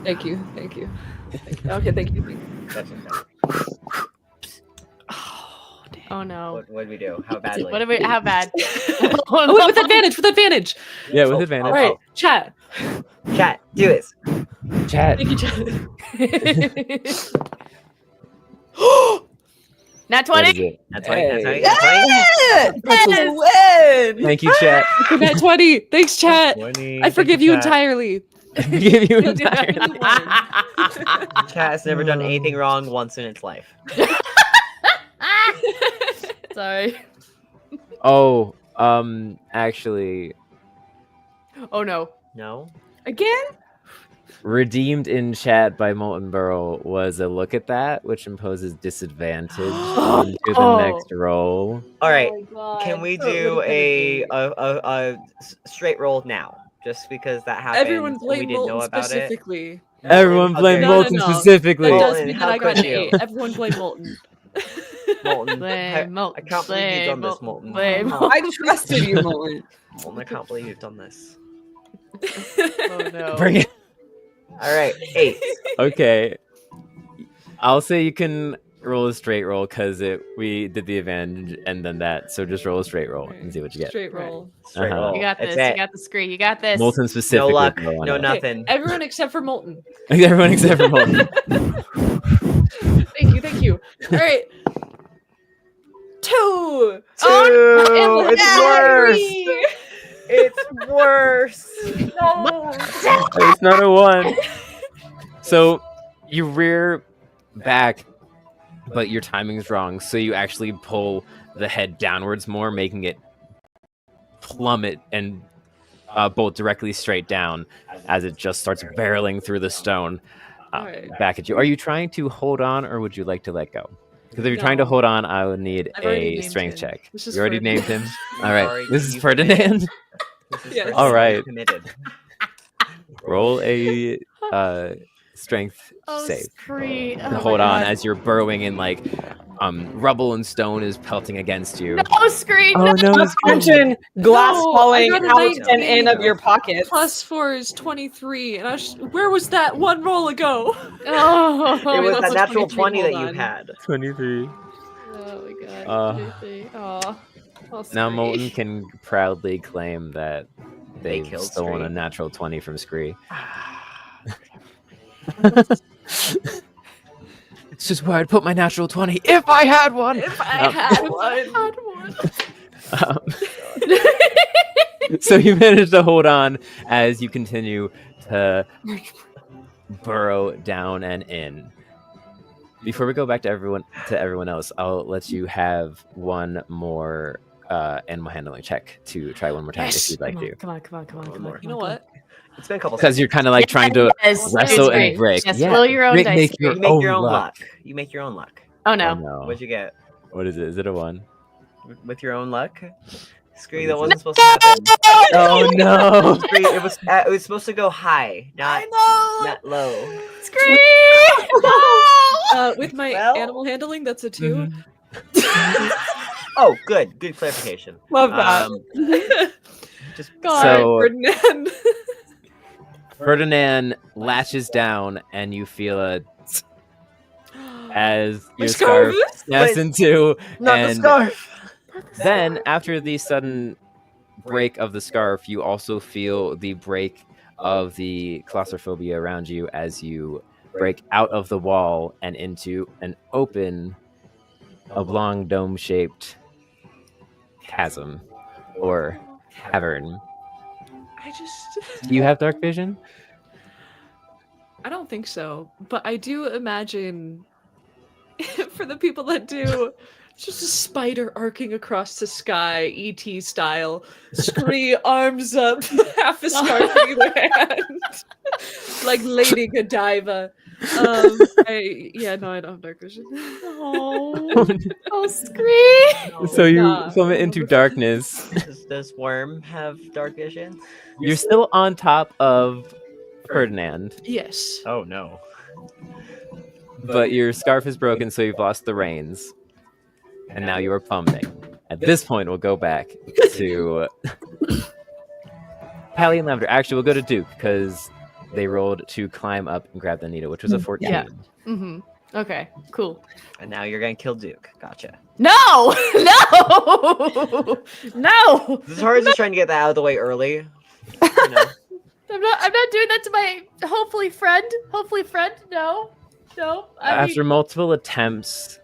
Thank you. Okay, thank you. That's okay. Oh, damn. Oh no. What did we do? How badly? How bad? Oh, wait, with advantage. Yeah, with Oh, advantage. All right, chat. Chat, do this. Chat. Thank you, chat. Nat What 20? is it? That's right. Hey. That's right. That's a win. Thank you, chat. Nat 20. Thanks, chat. 20. I forgive you Chat. entirely. Give you entirely. Chat has never done anything wrong once in its life. Sorry. Oh, actually, Oh no. No? Again? redeemed in chat by Molten Burrow was a look at that, which imposes disadvantage onto the Oh. next roll. All right. Oh my God. Can we Oh, what do a a straight roll now? Just because that happened. Everyone and we blame didn't know Molten about it. specifically. Everyone How blame dare No, no, Molten no. specifically. That does Molten, mean how that I got could an you? 8. Everyone blame Molten. Molten, Blame Molten. I can't believe you've done this, Blame Molten. Blame Oh, I trusted you, Molten. Molten, I can't believe you've done this. Oh no. Bring it. All right, 8. Okay. I'll say you can roll a straight roll because we did the advantage and then that. So just roll a straight roll and see what you get. Straight roll. Straight Uh-huh. roll. You got That's this. it. You got the screen. You got this. Molten specifically. No luck, though, I no know. nothing. Everyone except for Molten. Everyone except for Molten. Thank you. All right. 2. Two. It's worse. Three. It's worse. No. It's not a 1. So you rear back, but your timing's wrong. So you actually pull the head downwards more, making it plummet and bolt directly straight down as it just starts barreling through the stone Alright. back at you. Are you trying to hold on, or would you like to let go? Because if you're trying to No. hold on, I would need I've already a named strength him. check. This is You already named Ferdinand. him? All right. Sorry, This is you Ferdinand. This is Yes. first All right. Committed. Roll a strength Oh, save. Scree. To Oh my hold on God. as you're burrowing in like rubble and stone is pelting against you. No, Scree. Oh No. no, Not to mention glass No, falling I got a out and 19. in of your pockets. +4 is 23, and where was that one roll ago? Oh, It was that's that a natural 23, 20 that hold you on. had. 23. Oh my god. Uh, 23. Aw. Oh, Now Scree. Molten can proudly claim that They they've killed stolen a Scree. natural 20 from Scree. It's just where I'd put my natural 20 if I had one. If I had one. So you manage to hold on as you continue to burrow down and in. Before we go back to everyone else, I'll let you have one more animal handling check to try one more time if you'd like to. Come on. One more. You know what? It's been a couple Because you're kind of like trying to Yes, wrestle it's and great. break. Just roll your own dice. Make your You make your own luck. luck. You make your own luck. Oh Oh, no. no. What'd you get? What is it? Is it a 1? With your own luck? Scree, What that is wasn't supposed to happen. Oh no! Scree, it was supposed to go high, not low. Scree. With my Well- animal handling, that's a 2. Oh, good clarification. Love that. Just God, So- Ferdinand. Ferdinand latches down, and you feel a as My your scarf. scarf snaps Wait, in two, not the and scarf. then after the sudden break of the scarf, you also feel the break of the claustrophobia around you as you break out of the wall and into an open, oblong dome-shaped chasm or cavern. I just. Do you have dark vision? I don't think so, but I do imagine for the people that do, it's just a spider arcing across the sky, ET style. Scree arms up, half a scarf in either hand, like Lady Godiva. No, I don't have dark vision. Oh, Scree. So you Nah. plummet into darkness. Does Worm have dark vision? You're still on top of Ferdinand, Yes. Oh no. but your scarf is broken, so you've lost the reins. And now you are plummeting. At this point, we'll go back to Pally and Lavender. Actually, we'll go to Duke, because they rolled to climb up and grab the needle, which was a 14. Yeah. Mm-hmm. Okay, cool. And now you're gonna kill Duke. Gotcha. No! No! No! This is hard just trying to get that out of the way early. You know? I'm not doing that to my hopefully friend. Hopefully friend. No. No. After multiple attempts,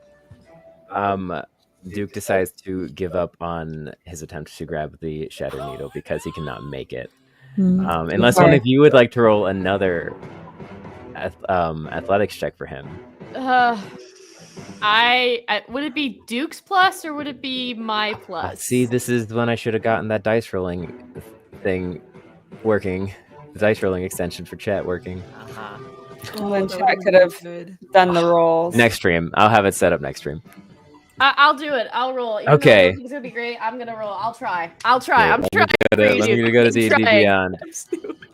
Duke decides to give up on his attempt to grab the Shatter Needle because he cannot make it. Unless one of you would like to roll another athletics check for him. I would it be Duke's plus or would it be my plus? See, this is when I should have gotten that dice rolling thing working. The dice rolling extension for chat working. Uh-huh. Well, then I could have done the rolls. Next stream. I'll have it set up next stream. I'll do it. I'll roll. Even though Okay. I don't think it's gonna be great. I'm gonna roll. I'll try. I'm trying. Let me for go to you. D&D I'm trying. Beyond.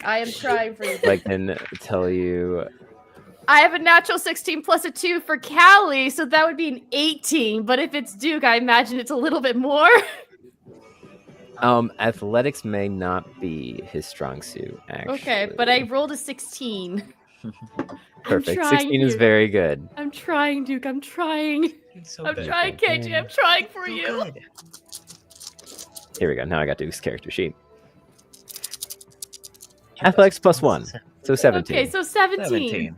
I am trying for you. If I can tell you. I have a natural 16 plus a 2 for Callie, so that would be an 18. But if it's Duke, I imagine it's a little bit more. Athletics may not be his strong suit, actually. Okay, but I rolled a 16. Perfect. trying 16 is here. very good. I'm I'm trying, Duke. I'm trying. So I'm good. trying, KJ. I'm trying for So you. good. Here we go. Now I got Duke's character sheet. Athletics +1, so 17. Okay, so 17. 17.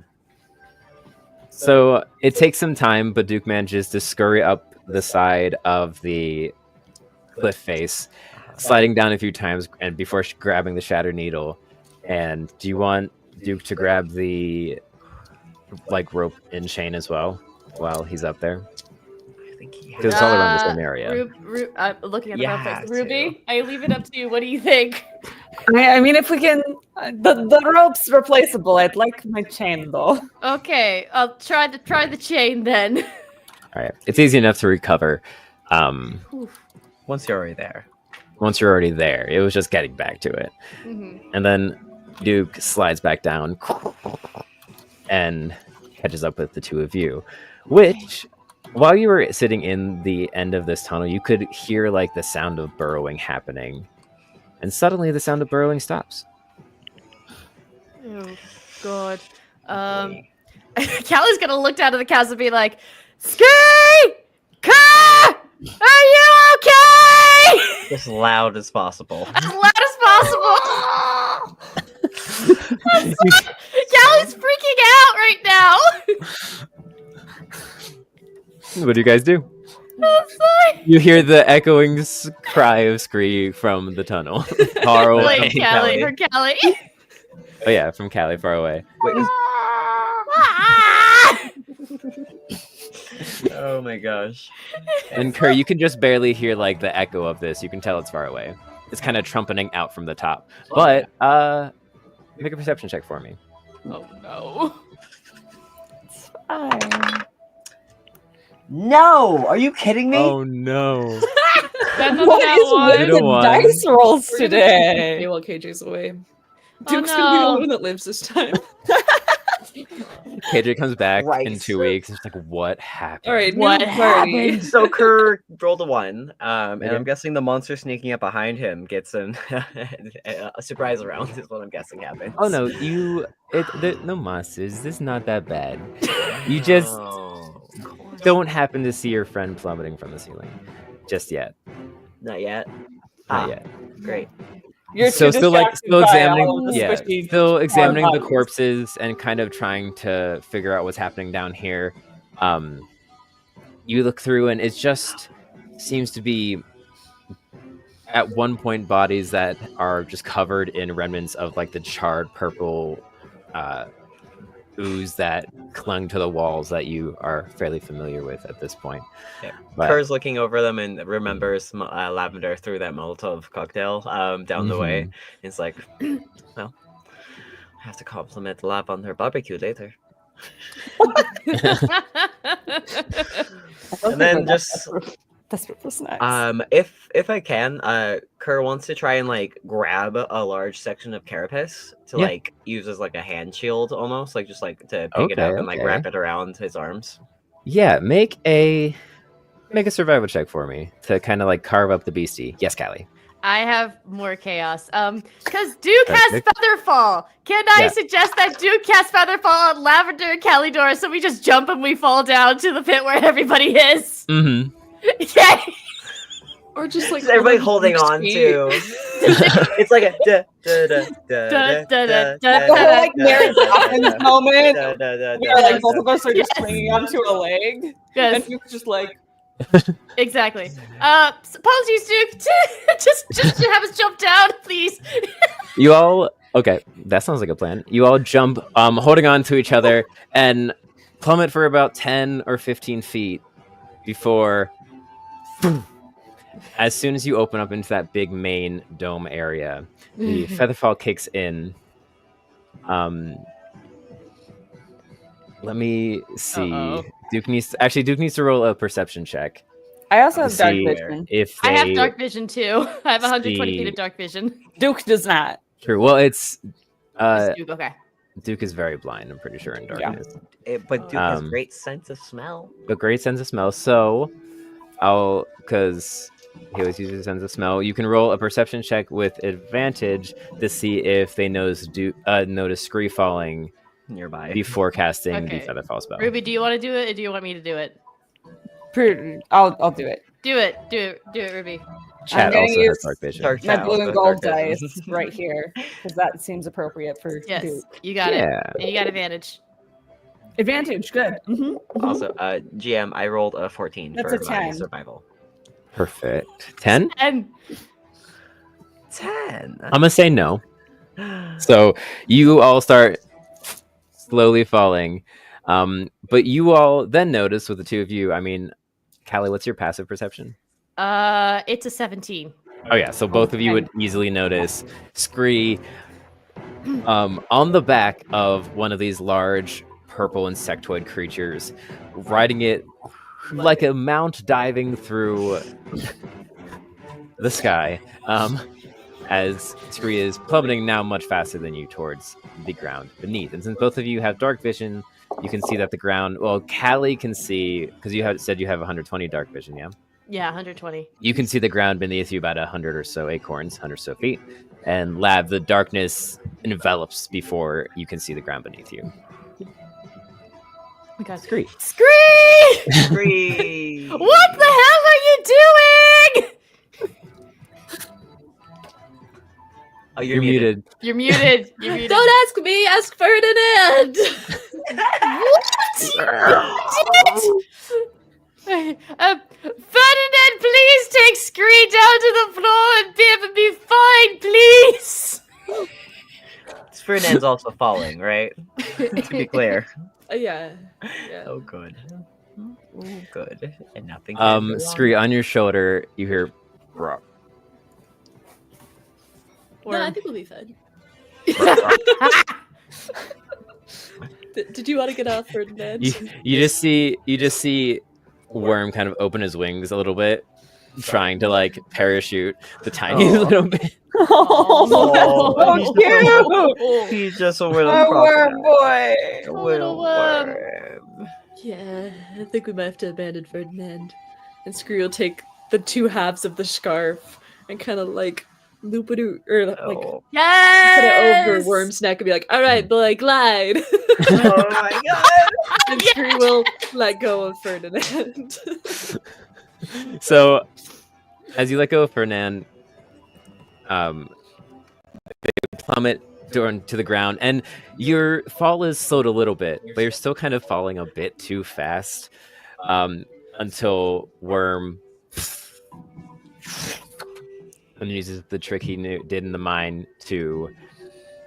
So it takes some time, but Duke manages to scurry up the side of the cliff face, sliding down a few times, and before grabbing the Shattered Needle. And do you want Duke to grab the rope and chain as well while he's up there? I think he Because it's all around the same area. I'm looking at the You wrong place. have Ruby, I leave it up to you. What do you think? I mean, if we can, the rope's replaceable. I'd like my chain though. Okay, I'll try the chain then. All right, it's easy enough to recover. Once you're already there. Once you're already there, it was just getting back to it. And then Duke slides back down and catches up with the two of you, which, while you were sitting in the end of this tunnel, you could hear like the sound of burrowing happening, and suddenly the sound of burrowing stops. Oh God. Callie's gonna look down at the cows and be like, "Ski! Ka! Are you okay?" As loud as possible. As loud as possible. Callie's freaking out right now. What do you guys do? I'm sorry. You hear the echoing cry of Scree from the tunnel. Far away. Wait, Callie, her Callie. Oh yeah, from Callie, far away. Wait, oh my gosh. And Kerr, you can just barely hear like the echo of this. You can tell it's far away. It's kind of trumpeting out from the top. But make a perception check for me. Oh no. No! Are you kidding me? Oh no. What is with the one. dice rolls Okay, today? well, KJ's away. Oh, Duke's gonna be the no. one that lives this time. KJ comes back in Right. 2 weeks. It's like, what happened? All right, What new party. happened? So Kerr rolled a 1, and Okay. I'm guessing the monster sneaking up behind him gets a surprise round is what I'm guessing happens. Oh no, no monsters. This is not that bad. You just Oh, don't happen to see your friend plummeting from the ceiling just yet. not yet. Not yet. Great. You're So too still distracted by examining, all of the yeah, squishy still examining the bodies. corpses and kind of trying to figure out what's happening down here. You look through and it just seems to be at one point bodies that are just covered in remnants of like the charred purple ooze that clung to the walls that you are fairly familiar with at this point. Yeah. But- Kerr's looking over them and remembers Lavender threw that Molotov cocktail down the way. It's like, well, I have to compliment the lab on their barbecue later. And then just Desperate for snacks. if I can, Kerr wants to try and like grab a large section of carapace to Yeah. like use as like a hand shield almost, like just like to pick it up Okay, and like okay. wrap it around his arms. Yeah, make a survival check for me to kind of like carve up the beastie. Yes, Callie. I have more chaos. Because Duke has Perfect. Featherfall. Can I Yeah. suggest that Duke cast Featherfall on Lavender and Calidora so we just jump and we fall down to the pit where everybody is? Mm-hmm. Yay! Or just like Is everybody hold on holding on to? It's like a Like Mary Poppins moment. Where like both of us are just Yes. swinging onto a leg, and Yes, Duke's just like, exactly. Apologies, Duke. just have us jump down, please. You all okay? That sounds like a plan. You all jump, holding on to each other, and plummet for about 10 or 15 feet before. As soon as you open up into that big main dome area, the featherfall kicks in. Let me see. Uh-oh. Duke needs to roll a perception check. I also to have dark see vision. If I have they- dark vision too. I have 120 feet See- of dark vision. Duke does not. True. Well, it's Duke, okay. Duke is very blind. I'm pretty sure in Yeah. darkness. But Duke has Um, great sense of smell. A great sense of smell. So, because he always uses a sense of smell, you can roll a perception check with advantage to see if they notice Scree falling nearby. before casting the Okay. Featherfall spell. Ruby, do you want to do it, or do you want me to do it? I'll do it. Do it, Ruby. Chat gonna also has use dark vision. Dark My chat blue also and has gold dark vision. dice right here because that seems appropriate for Yes, Duke. you got it. Yeah. And you got advantage. Advantage, good. Also, GM, I rolled a 14 That's for a my 10. survival. Perfect. 10? And 10. I'm gonna say no. So you all start slowly falling. But you all then notice with the two of you, I mean, Callie, what's your passive perception? it's a 17. Oh yeah, so both of you would easily notice Scree on the back of one of these large purple insectoid creatures, riding it like a mount diving through the sky, as Scree is plummeting now much faster than you towards the ground beneath. And since both of you have dark vision, you can see that the ground, well, Callie can see, because you said you have 120 dark vision, yeah? Yeah, 120. You can see the ground beneath you about 100 or so acorns, 100 or so feet. And Lab, the darkness envelops before you can see the ground beneath you. We got Scree. Scree! Scree! What the hell are you doing? Oh, You're muted. You're muted. You're muted. Don't ask me, ask Ferdinand. Ferdinand, please take Scree down to the floor and be fine, please. Ferdinand's also falling, right? To be clear. Yeah. Oh, good. Oh, good. And nothing. can go Scree, on your shoulder, you hear Brock. No, I think we'll be fine. Did you want to get off, Ferdinand? You just see Worm kind of open his wings a little bit, trying to like parachute the tiny little bit. Oh, he's just a little worm boy. A little worm. Yeah, I think we might have to abandon Ferdinand. And Scree will take the two halves of the scarf and kind of like loop it or like put Yes! it over Worm's neck and be like, "All right, boy, glide." Oh my god! And Scree will let go of Ferdinand. So, as you let go of Ferdinand, they plummet down to the ground, and your fall is slowed a little bit, but you're still kind of falling a bit too fast until Worm and uses the trick he did in the mine to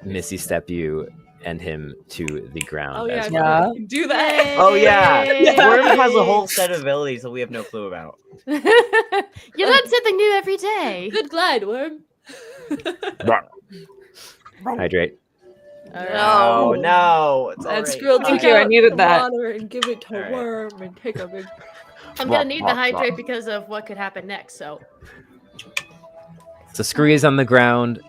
Missy step you and him to the ground. Oh yeah, as Yeah. do that. Oh yeah! Yay! Worm has a whole set of abilities that we have no clue about. You learn something new every day. Good glide, Worm. Hydrate. No, no. It's And alright. Scree will Thank take you, I out needed the that. water and give it to Alright. Worm and take a big. I'm gonna need the hydrate because of what could happen next. So So Scree is on the ground.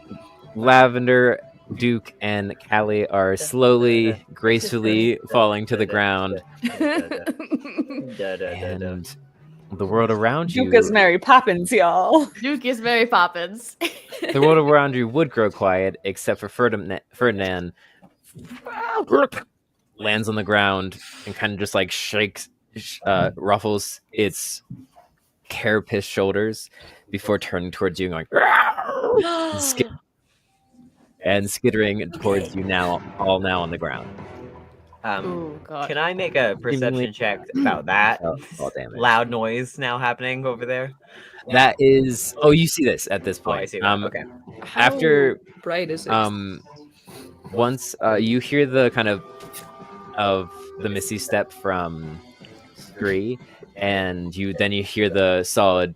Lavender, Duke, and Callie are slowly, gracefully falling to the ground. And the world around you, Duke is Mary Poppins, y'all. Duke is Mary Poppins. the world around you would grow quiet, except for Ferdinand lands on the ground and kind of just like shakes, ruffles its carapace shoulders before turning towards you and going and skittering towards you now on the ground. Oh god. Can I make a perception check about that? Oh, damn it. Loud noise now happening over there. That is. Oh, you see this at this Oh, point. I see that. Okay. After How bright is it? once you hear the kind of the Missy step from Scree, and you hear the solid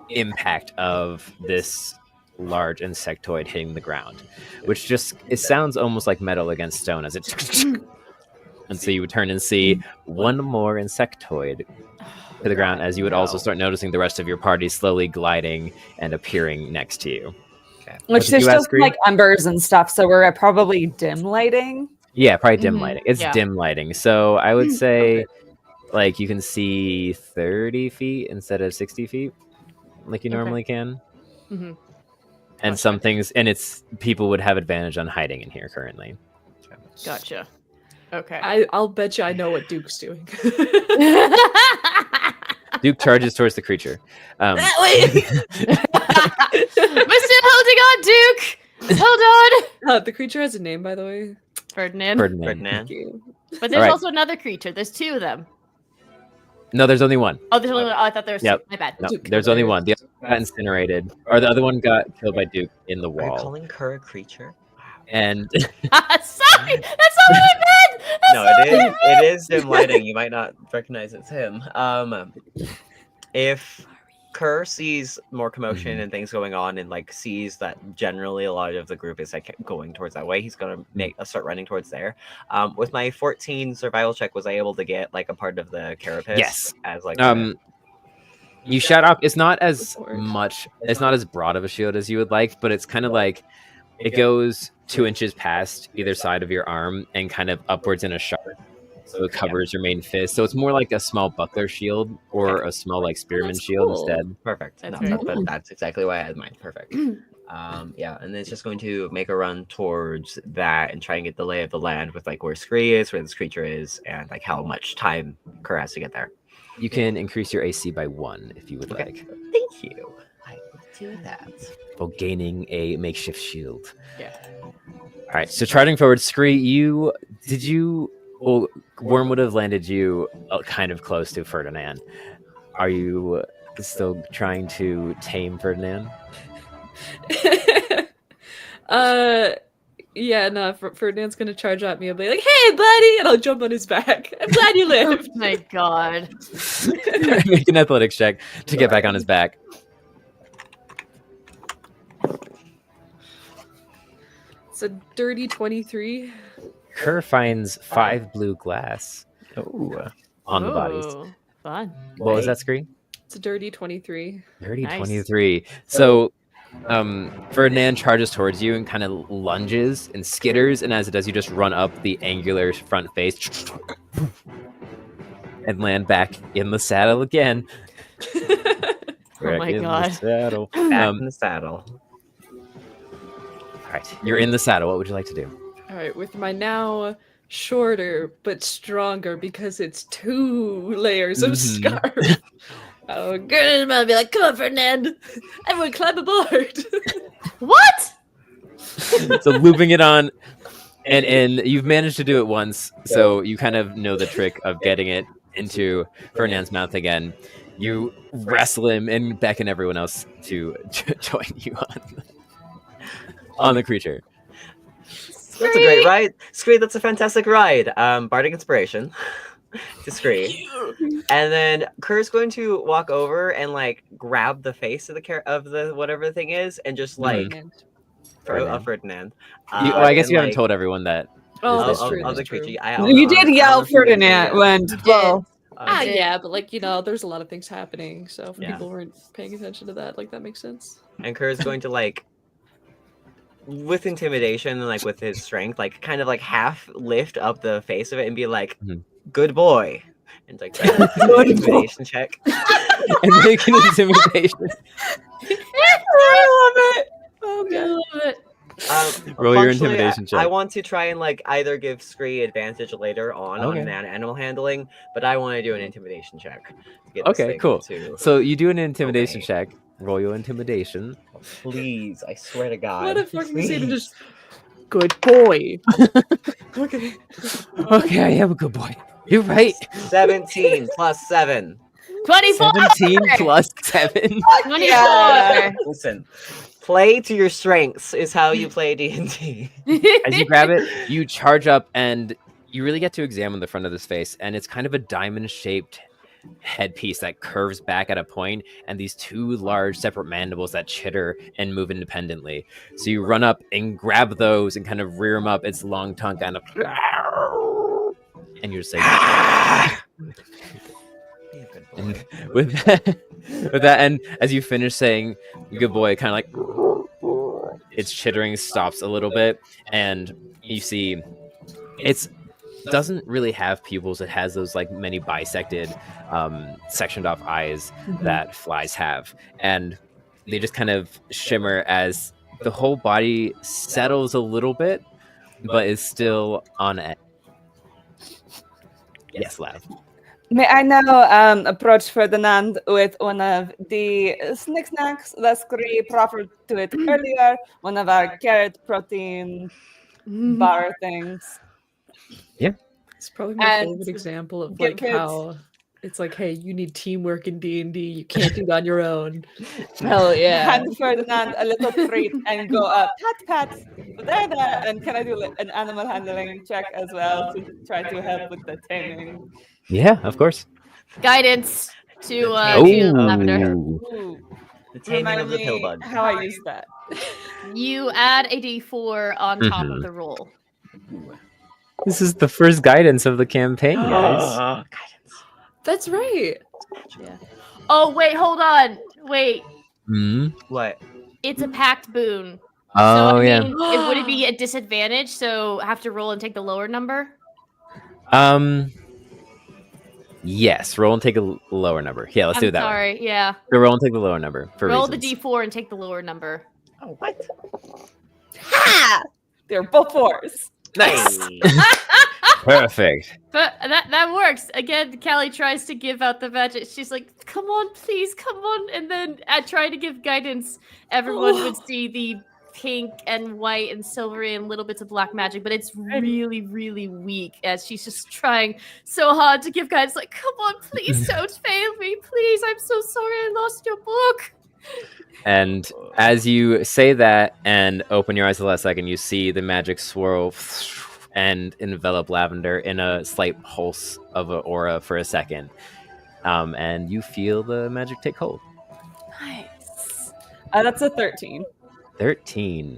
impact of this large insectoid hitting the ground, which it sounds almost like metal against stone as it. And so you would turn and see one more insectoid to the ground, as you would also start noticing the rest of your party slowly gliding and appearing next to you. Okay. Which did there's you ask, just Scree? like embers and stuff, so we're at probably dim lighting. Yeah, probably dim Mhm, lighting. It's yeah. dim lighting. So I would say like you can see 30 feet instead of 60 feet like you Okay. normally can. Mhm. And some things, and people would have advantage on hiding in here currently. Gotcha. Okay. I'll bet you I know what Duke's doing. Duke charges towards the creature. We're still holding on, Duke. Hold on. The creature has a name, by the way. Ferdinand. Ferdinand. But there's Alright. also another creature. There's two of them. No, there's only one. Oh, there's only one. Oh, I thought there was Yep. two. My bad. No, Duke there's only killer. one. The other one got incinerated, or the other one got killed by Duke in the Are you wall. calling her a creature? And Sorry, that's not what I meant. That's No, not what I meant. it is dim lighting. You might not recognize it's him. If Kerr sees more commotion and things going on, and like sees that generally a lot of the group is like going towards that way, he's gonna start running towards there. With my 14 survival check, was I able to get like a part of the carapace? Yes. As like you shout up. It's not as Support. much. It's not as broad of a shield as you would like, but it's kind of like it goes 2 inches past either side of your arm and kind of upwards in a sharp. So it covers your main fist. So it's more like a small buckler shield or a small like spearman That's shield cool. instead. perfect. That's No, very but cool. that's exactly why I had mine. Perfect. Yeah, and then it's just going to make a run towards that and try and get the lay of the land with like where Scree is, where this creature is, and like how much time Kerr has to get there. You can increase your AC by 1 if you would Okay. like, Thank you. I will do that. while gaining a makeshift shield. Yeah. All right. So charging forward, Scree, well, Worm would have landed you kind of close to Ferdinand. Are you still trying to tame Ferdinand? Yeah, no, Ferdinand's gonna charge at me and be like, "Hey, buddy!" and I'll jump on his back. I'm glad you Oh lived. my god. Make an athletics check to get back on his back. It's a dirty 23. Kerr finds 5 blue glass on the bodies. Ooh, fun. What was that, Scree? It's a dirty 23. 30, Nice. 23. So Ferdinand charges towards you and kind of lunges and skitters, and as it does, you just run up the angular front face and land back in the saddle again. Oh my In the god. saddle. Back in the saddle. All right, you're in the saddle. What would you like to do? All right, with my now shorter but stronger because it's 2 layers of scarf. Oh, good. I'm gonna be like, "Come on, Ferdinand! Everyone, climb aboard!" What? So looping it on, and you've managed to do it once, so you kind of know the trick of getting it into Ferdinand's mouth again. You wrestle him and beckon everyone else to join you on the creature. That's a great ride. Scree, that's a fantastic ride. Bardic inspiration to Scree. And then Kerr's going to walk over and like grab the face of the whatever the thing is and just like Ferdinand. I guess and, you haven't like, told everyone that. Oh, This that's is true. of the That's true. creature. You did yell Ferdinand when well, Yeah, but like, you know, there's a lot of things happening, so if Yeah. people weren't paying attention to that, like, that makes sense. And Kerr's going to like with intimidation and like with his strength, like kind of like half lift up the face of it and be like, Mhm. "Good boy," and like try to make an intimidation check. And make an intimidation. I love it. Roll your Functionally, intimidation check. I want to try and like either give Scree advantage later on Okay. animal handling, but I want to do an intimidation check. To get this Okay, thing cool. to- So you do an intimidation Okay. check. Roll your intimidation. Please, I swear to God. What if fucking say to please. just, "Good boy." Okay. Okay, I am a good boy. You're right. 17 plus 7. 24. 17 plus 7. 24. Listen, play to your strengths is how you play D&D. As you grab it, you charge up and you really get to examine the front of this face, and it's kind of a diamond-shaped headpiece that curves back at a point, and these 2 large separate mandibles that chitter and move independently. So you run up and grab those and kind of rear them up. Its long tongue kind of, and you just say, Be a good boy. and with that, and as you finish saying "good boy," kind of like its chittering stops a little bit, and you see it's doesn't really have pupils. It has those like many bisected, sectioned off eyes that flies have, and they just kind of shimmer as the whole body settles a little bit, but is still on edge. Yes, Lav. May I now approach Ferdinand with one of the snacks that Scree proffered to it earlier, one of our carrot protein bar things. It's probably my And favorite example of give like it- how it's like, hey, you need teamwork in D&D. You can't do it on your own. Hell Hand Ferdinand a little treat and go pat. There. And can I do an animal handling check as well to try to help with the taming? Yeah, of course. Guidance to taming of Lavender. Ooh. Ooh, The taming remind of the me pill bug. how I use that. You add a d4 on top of Mhm. the roll. This is the first guidance of the campaign, guys. Guidance. That's right. Yeah. Oh wait, hold on. Wait, Mm. What? it's a packed boon. Oh, so I yeah. mean, would it be a disadvantage? So have to roll and take the lower number. Yes. Roll and take a lower number. Yeah, let's do I'm it that way. sorry. Yeah. So roll and take the lower number for Roll reasons. the d4 and take the lower number. Oh, what? Ha! They're both fours. Nice. Perfect. But that works. Again, Callie tries to give out the magic. She's like, "Come on, please, come on!" And then at trying to give guidance, everyone would see the pink and white and silvery and little bits of black magic, but it's really, really weak. As she's just trying so hard to give guidance. Like, "Come on, please, don't fail me, please. I'm so sorry, I lost your book." And as you say that and open your eyes the last second, you see the magic swirl and envelop Lavender in a slight pulse of an aura for a second. And you feel the magic take hold. Nice. That's a 13. 13.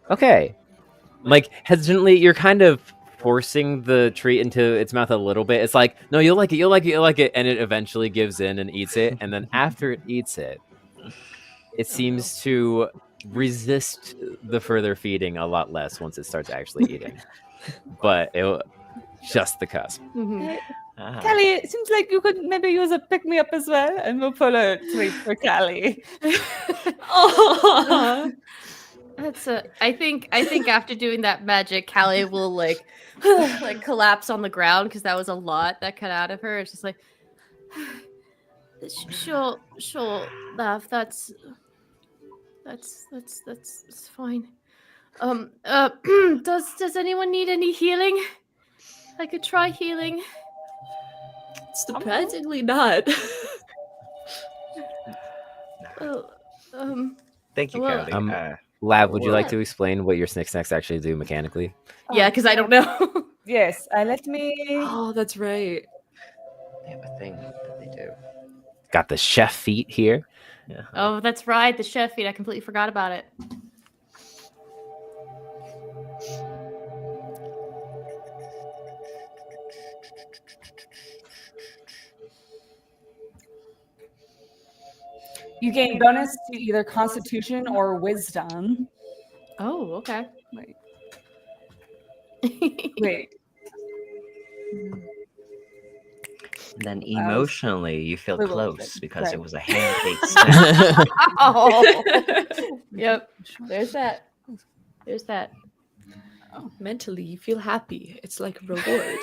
Okay. Like, hesitantly, you're kind of forcing the treat into its mouth a little bit. It's like, no, you'll like it, you'll like it, you'll like it. And it eventually gives in and eats it. And then after it eats it, it seems to resist the further feeding a lot less once it starts actually eating. But it just the cusp. Mhm. Ah. Callie, it seems like you could maybe use a pick me up as well, and we'll pull a treat for Callie. Aw. That's a. I think after doing that magic, Callie will like collapse on the ground because that was a lot that cut out of her. It's just like, sure, laugh. That's fine. Does anyone need any healing? I could try healing. Surprisingly not. Well, Thank you, well, Cody. Lav, would you like What? to explain what your snacks actually do mechanically? yeah, because I don't know. Yes, let me. Oh, that's right. They have a thing that they do. Got the chef feet here. Yeah. Oh, that's right, the chef feed. I completely forgot about it. You gain bonus to either Constitution or Wisdom. Oh, okay. Wait. Wait. Then emotionally, you feel Wait, close because right. it was a hand-baked snack. Oh. Yep. There's that. There's that. Mentally, you feel happy. It's like a reward.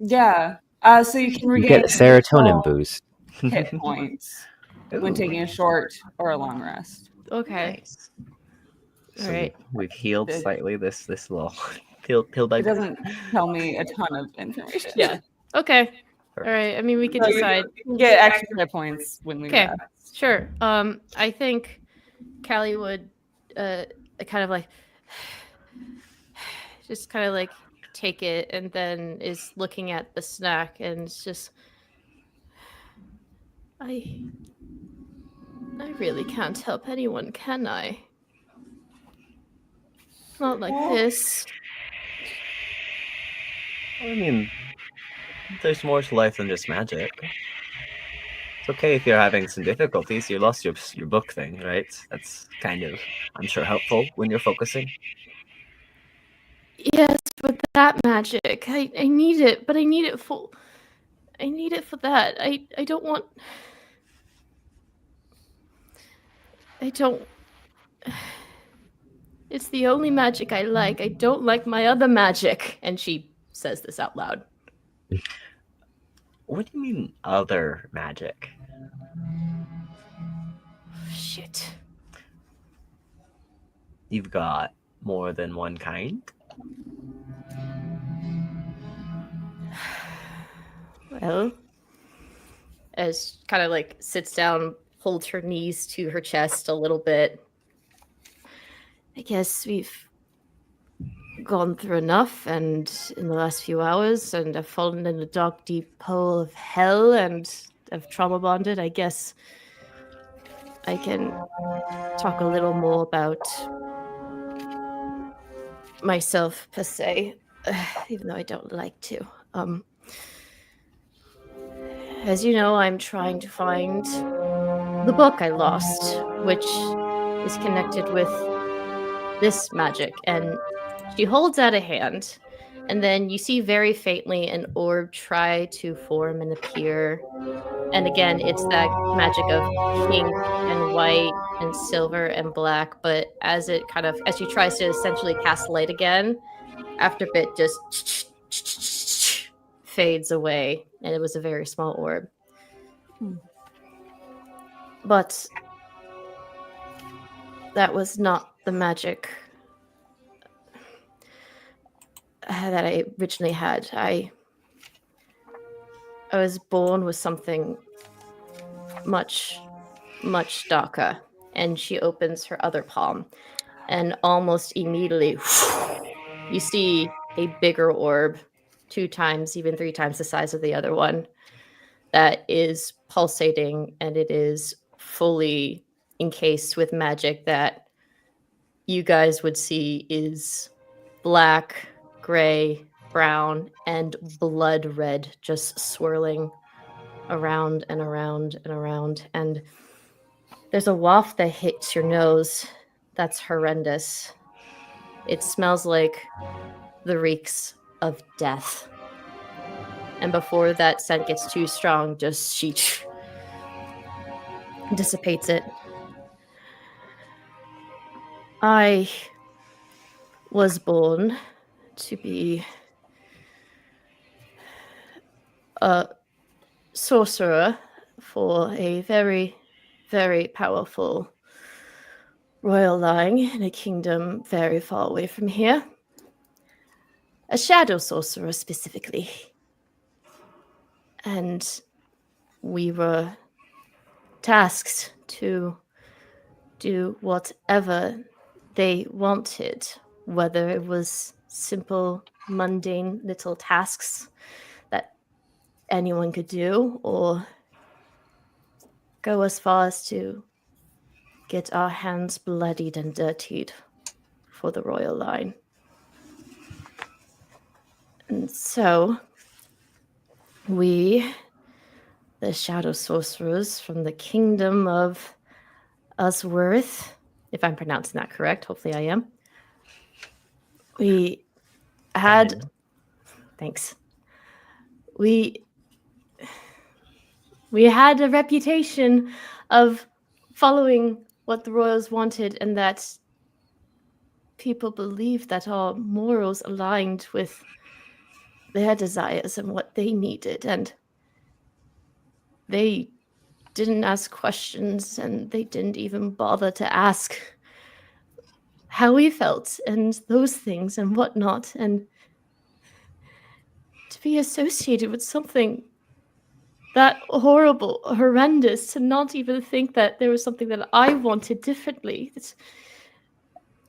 Yeah. So you can You regain get a serotonin additional boost. hit points when taking a short or a long rest. Okay. Nice. All right. We've healed Good. slightly this little pill It bug. doesn't tell me a ton of information. Yeah. Okay. All right. I mean, we can So you decide. can get extra hit points when we Okay. rest. Sure. I think Callie would kind of like just kind of like take it and then is looking at the snack and it's just I really can't help anyone, can I? Not like this. I mean, there's more to life than just magic. It's okay if you're having some difficulties. You lost your book thing, right? That's kind of, I'm sure, helpful when you're focusing. Yes, but that magic. I need it, but I need it for that. I don't want I don't It's the only magic I like. I don't like my other magic. And she says this out loud. What do you mean other magic? Shit. You've got more than one kind? Well, as kind of like sits down, holds her knees to her chest a little bit. I guess we've gone through enough, and in the last few hours, and I've fallen in a dark, deep hole of hell, and I've trauma bonded. I guess I can talk a little more about myself per se, even though I don't like to. As you know, I'm trying to find the book I lost, which is connected with this magic. And she holds out a hand, and then you see very faintly an orb try to form and appear. And again, it's that magic of pink and white and silver and black. But as she tries to essentially cast light again, after a bit just fades away. And it was a very small orb. But that was not the magic that I originally had. I was born with something much, much darker. And she opens her other palm, and almost immediately you see a bigger orb, 2 times, even 3 times the size of the other one, that is pulsating, and it is fully encased with magic that you guys would see is black, gray, brown, and blood red, just swirling around and around and around. And there's a waft that hits your nose that's horrendous. It smells like the reeks of death. And before that scent gets too strong, just she dissipates it. I was born to be a sorcerer for a very, very powerful royal line in a kingdom very far away from here. A shadow sorcerer, specifically. And we were tasked to do whatever they wanted, whether it was simple, mundane little tasks that anyone could do, or go as far as to get our hands bloodied and dirtied for the royal line. And so we, the shadow sorcerers from the kingdom of Usworth, if I'm pronouncing that correct, hopefully I am, we had... Thanks. We had a reputation of following what the royals wanted, and that people believed that our morals aligned with their desires and what they needed, and they didn't ask questions, and they didn't even bother to ask how we felt and those things and whatnot. And to be associated with something that horrible, horrendous, to not even think that there was something that I wanted differently.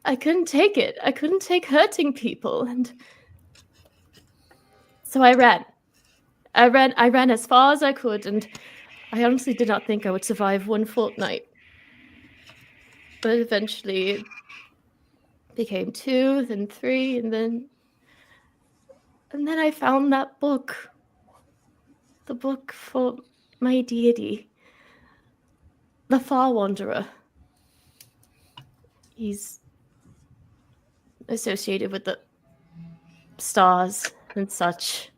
I couldn't take it. I couldn't take hurting people. And so I ran. I ran as far as I could, and I honestly did not think I would survive 1 fortnight. But eventually it became 2, then 3, and then I found that book. The book for my deity, the Far Wanderer. He's associated with the stars and such.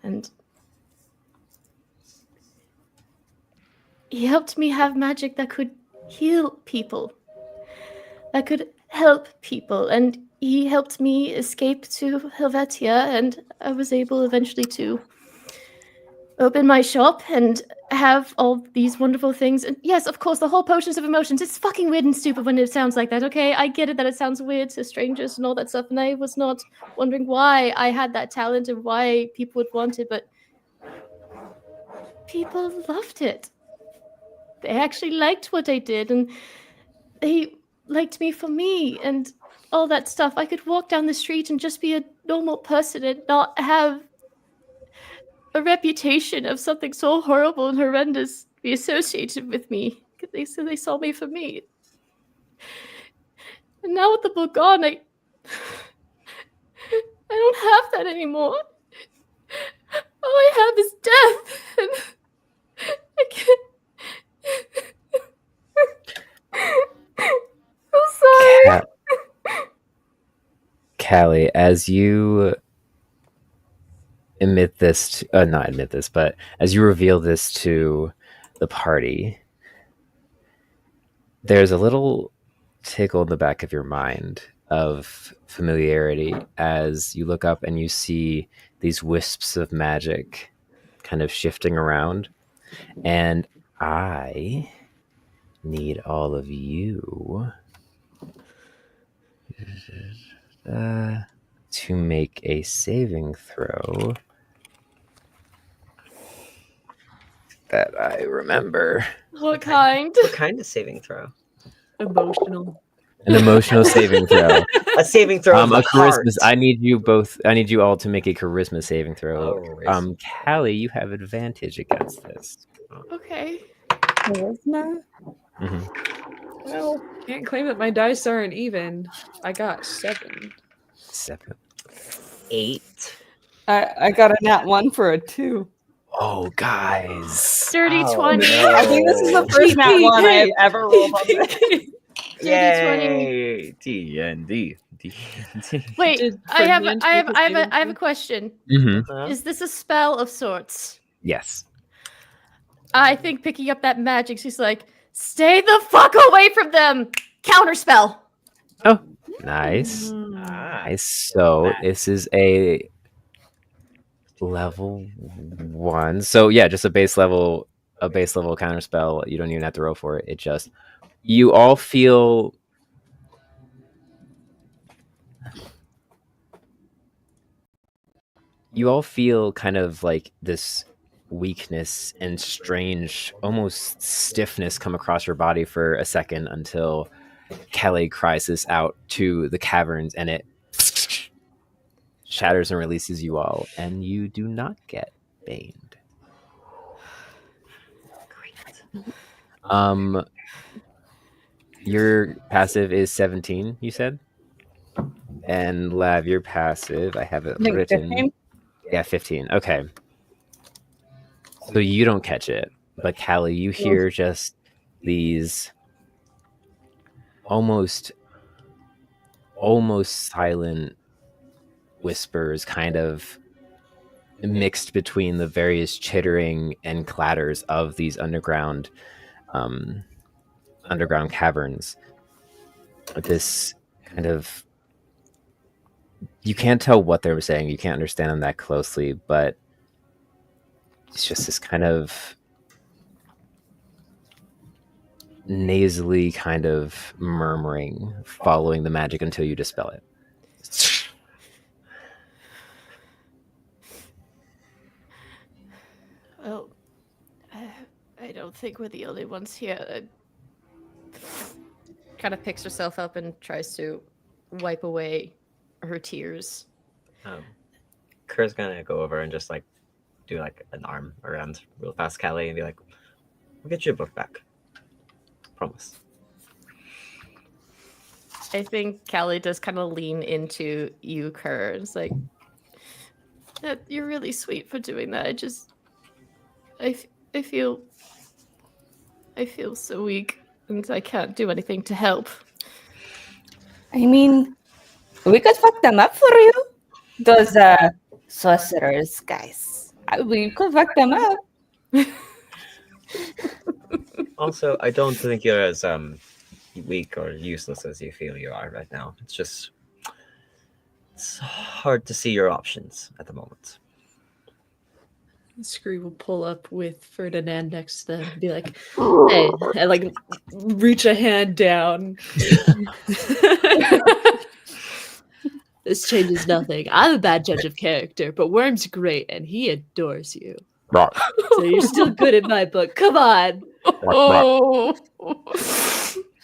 And he helped me have magic that could heal people, that could help people. And he helped me escape to Helvetia, and I was able eventually to open my shop and have all these wonderful things. And yes, of course, the whole potions of emotions. It's fucking weird and stupid when it sounds like that, okay? I get it that it sounds weird to strangers and all that stuff, and I was not wondering why I had that talent and why people would want it, but people loved it. They actually liked what I did, and they liked me for me, and all that stuff. I could walk down the street and just be a normal person and not have a reputation of something so horrible and horrendous be associated with me. They said they saw me for me. And now with the book gone, I don't have that anymore. All I have is death. And I can't. I'm sorry. Callie, as you but as you reveal this to the party, there's a little tickle in the back of your mind of familiarity as you look up and you see these wisps of magic kind of shifting around. And I need all of you to make a saving throw that I remember. What kind? What kind of saving throw? Emotional. An emotional saving throw. A saving throw. Of A the heart. charisma. I need you all to make a charisma saving throw. Oh, Callie, you have advantage against this. Okay. Charisma. Mm-hmm. Well, can't claim that my dice aren't even. I got 7. 7. 8. I got a nat 1 for a 2. Oh, guys. Dirty Oh, 20. no. I think this is the first nat 1 I have ever rolled on this. Yay! D&D. Wait, Did I have Ferdinand make a saving a throw? question. Mm-hmm. Is this a spell of sorts? Yes. I think picking up that magic, she's like, stay the fuck away from them! Counterspell! Oh, nice. Nice. So this is a level 1. So yeah, just a base level counter spell. You don't even have to roll for it. It just, you all feel kind of like this weakness and strange, almost stiffness come across your body for a second until Kelly cries this out to the caverns, and it shatters and releases you all, and you do not get baned. Your passive is 17, you said? And Lav, your passive, I have it I think written. 15. Yeah, 15. Okay. So you don't catch it, but Callie, you hear just these almost silent whispers kind of mixed between the various chittering and clatters of these underground caverns. This kind of, you can't tell what they were saying, you can't understand them that closely, but it's just this kind of nasally kind of murmuring following the magic until you dispel it. Well, I don't think we're the only ones here. Kind of picks herself up and tries to wipe away her tears. Kerr's gonna go over and just like do like an arm around real fast Callie and be like, "We'll get your book back. Promise." I think Callie does kind of lean into you, Kerr. It's like, you're really sweet for doing that. I feel so weak, and I can't do anything to help. I mean, we could fuck them up for you. Those sorcerers, guys. We could fuck them up. Also, I don't think you're as weak or useless as you feel you are right now. It's just it's hard to see your options at the moment. Scree will pull up with Ferdinand next to them and be like, hey, and like reach a hand down. This changes nothing. I'm a bad judge of character, but Worm's great and he adores you. So you're still good in my book. Come on. Oh.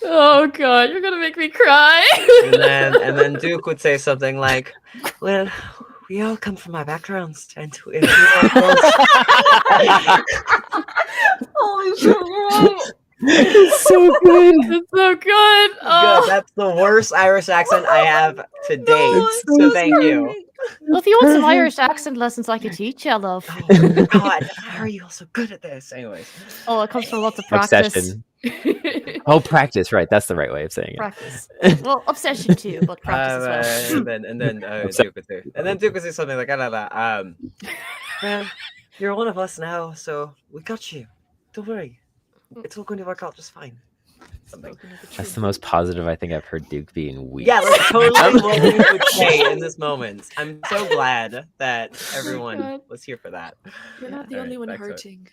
Oh god, you're gonna make me cry. And then Duke would say something like, "Well, we all come from our backgrounds, and if you are close." Holy shit, you're right. It's so good. It's so good. Oh. Good. That's the worst Irish accent I have to date. it's So so thank you. Well, if you want some Irish accent lessons, I could teach you, love. Oh God, how are you all so good at this? Anyways, Oh, it comes from lots of practice. Obsession. Oh, practice. Right. That's the right way of saying it. Practice. Well, obsession too, but practice as well. and then Duke would say, something like, "Man, you're one of us now, so we got you. Don't worry, it's all going to work out just fine." Something. That's the most positive I think I've heard Duke be in weeks. Yeah, that's totally what we would say in this moment. I'm so glad that everyone God. was here for that. You're not the All only right, one back to it. hurting.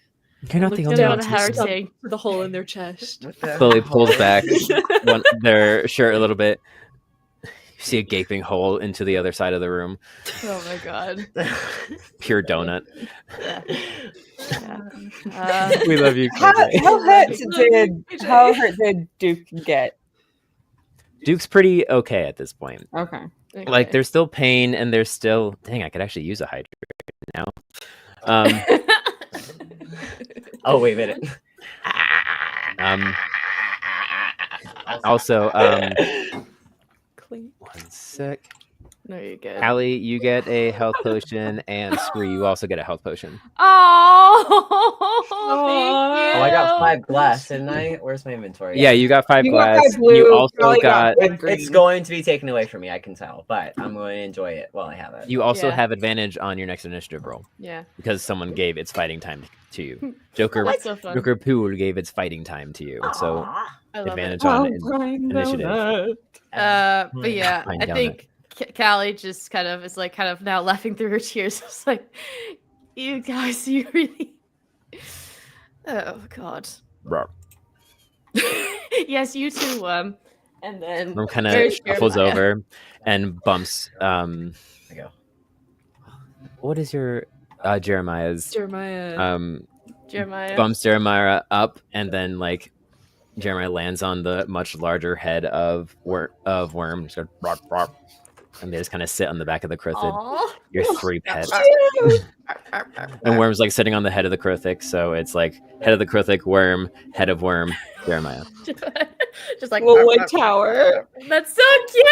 You're not the Look only down one. Don't to hurt. stop. Hurting. For the hole in their chest. What the Slowly hell? pulls back their shirt a little bit. You see a gaping hole into the other side of the room. Oh my god. Pure donut. Yeah. We love you. How KJ. hurt did Duke get? Duke's pretty okay at this point. Okay. Like there's still pain and there's still dang, I could actually use a hydrate now. Oh wait a minute. Also, Clean. one sec. No, you're good. Allie, you get a health potion, and Scree, you also get a health potion. Oh, thank you. Oh, I got 5 glass, didn't I? Where's my inventory? Yeah, you got 5 You got glass. 5 blue, You also Charlie got. got It's going to be taken away from me, I can tell, but I'm going to enjoy it while I have it. You also Yeah. have advantage on your next initiative roll Yeah. because someone gave its fighting time to you. Joker, That's so fun. Joker Pool gave its fighting time to you, so Aw. I love advantage it. on initiative. But yeah, Fine I donut. think Callie just kind of is like kind of now laughing through her tears. It's like, you guys, you really. Oh God. Rawr. Yes, you too. And then Room kind Very of shuffles Jeremiah. over and bumps. There you go. What is your Jeremiah's? Jeremiah. Jeremiah. Bumps Jeremiah up, and then like Jeremiah lands on the much larger head of Worm. Just goes, "Rawr, rawr," and they just kind of sit on the back of the Crithid. Aw. Your 3 pets. And Worm's like sitting on the head of the Crithik, so it's like head of the Crithik, Worm, head of Worm, Jeremiah. Just like Wood Tower. That's so cute.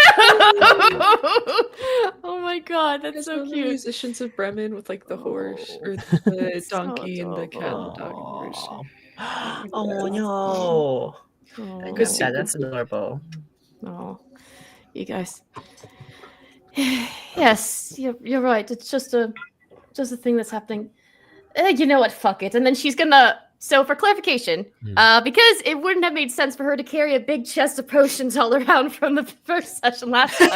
Oh my god, that's It's so one of the cute. musicians of Bremen with like the horse or the So donkey and the cat and the dog adorable. and the horse. Oh no. Oh, Good soup. That's adorable. oh, you guys. Yes, you're right. It's just a thing that's happening. You know what? Fuck it. And then she's gonna. So for clarification, because it wouldn't have made sense for her to carry a big chest of potions all around from the first session last time.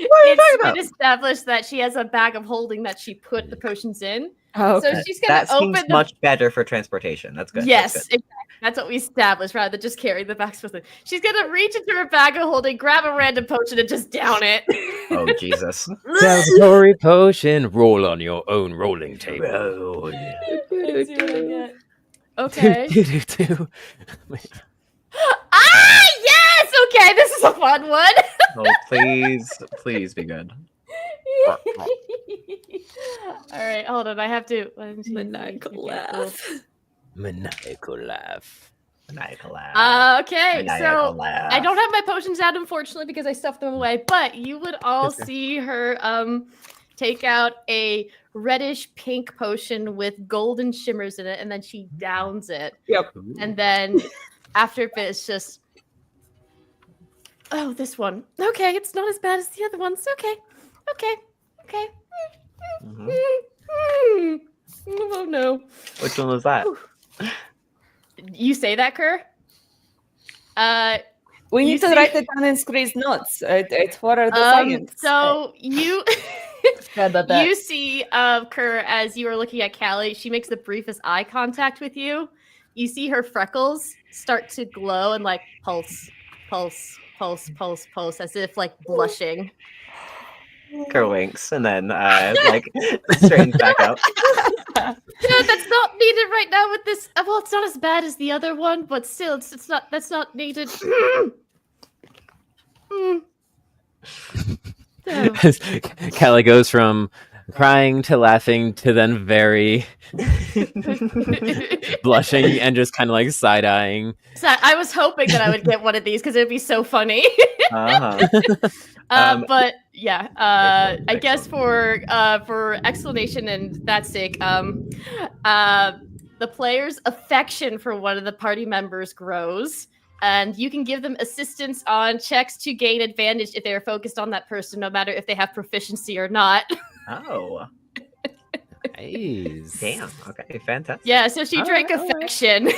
It's been established that she has a bag of holding that she put the potions in. Oh, So she's gonna That open seems the much better for transportation. That's good. Yes, That's good. exactly. That's what we established rather than just carry the bags with it. She's gonna reach into her bag of holding, grab a random potion, and just down it. Oh Jesus. Salvatory potion. Roll on your own rolling table. Roll. Okay. Do. Ah, yes. Okay, this is a fun one. Oh, please be good. All right, hold on. I have to. Maniacal laugh. Maniacal laugh. Maniacal laugh. Okay, Maniacal so laugh. I don't have my potions out, unfortunately, because I stuffed them away. But you would all Yes, sir. see her take out a reddish pink potion with golden shimmers in it, and then she downs it. Yep. And then after a bit, it's just, oh, this one. Okay, it's not as bad as the other ones. Okay. Mhm. Oh no. Which one was that? You say that, Kerr? We You need to see- write it down in Scree's notes. It's for the science. So you Forgot about that. you see Kerr as you are looking at Callie. She makes the briefest eye contact with you. You see her freckles start to glow and like pulse, pulse, pulse, pulse, pulse, as if like blushing. Kerr winks and then like straightens back up. No, that's not needed right now with this. Well, it's not as bad as the other one, but still, it's not. That's not needed. Mm. Oh. Callie goes from crying to laughing to then very blushing and just kind of like side-eyeing. So I was hoping that I would get one of these because it would be so funny. But yeah, I guess for explanation and that's sake, the player's affection for one of the party members grows, and you can give them assistance on checks to gain advantage if they are focused on that person, no matter if they have proficiency or not. Oh. Nice. Damn. Okay, fantastic. Yeah, so she drank Alright. affection. Did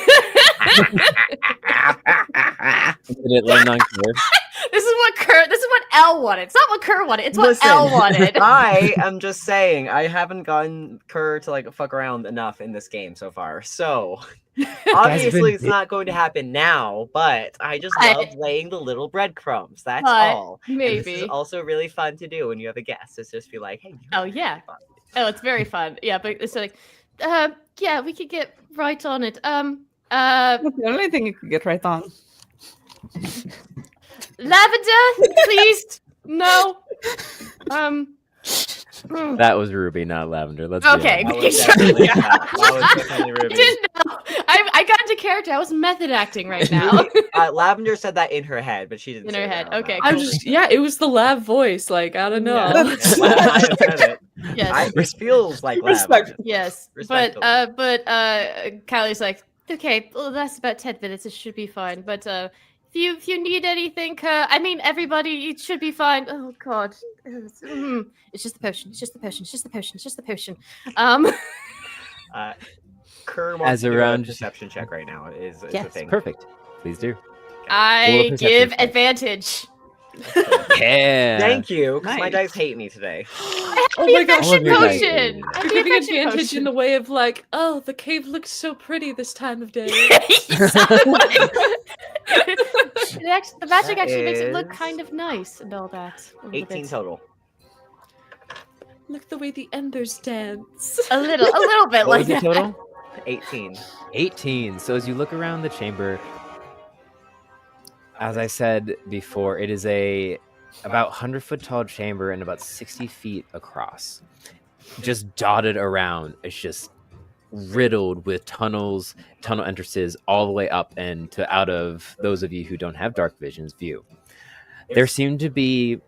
it land on Kerr? This is what L wanted. It's not what Kerr wanted. It's what Listen, L wanted. I am just saying, I haven't gotten Kerr to like fuck around enough in this game so far. So obviously it's not going to happen now, but I just love laying the little breadcrumbs. That's all. And this Maybe. is also really fun to do when you have a guest. It's just be like, hey. Oh yeah. Oh, it's very fun. Yeah, but it's like, yeah, we could get right on it. That's the only thing you could get right on. Lavender, please. No. That was Ruby, not Lavender. Let's be Okay. honest. That was definitely, that was definitely I Ruby. didn't know. I got into character. I was method acting right now. Lavender said that in her head, but she didn't In say her that head. out Okay, loud. I'm just it was the lav voice. Like I don't know. Yeah, I have said it. Yes. It feels like Lav. Respect. Yes. Respectable. But Callie's like, okay, well, that's about 10 minutes. It should be fine. But if you need anything, I mean, everybody, it should be fine. Oh God, it's just the potion. It's just the potion. It's just the potion. It's just the potion. Kerr wants As to do around- a perception check right now. Is the Yes. thing. Perfect. Please do. I perception give check. advantage. Yeah. Thank you, 'cause my Nice. dice hate me today. I have Oh the my gosh. affection All of your dice. potion. I have You're the giving affection advantage potion. in the way of like, oh, the cave looks so pretty this time of day. The magic That actually makes it look is- kind of nice and all that. a little 18 bit. total. Look the way the embers dance. A little bit What like was the that. total? 18. 18. So as you look around the chamber, as I said before, it is about 100-foot tall chamber and about 60 feet across. Just dotted around. It's just riddled with tunnel entrances all the way up and to out of those of you who don't have dark vision's view. There seem to be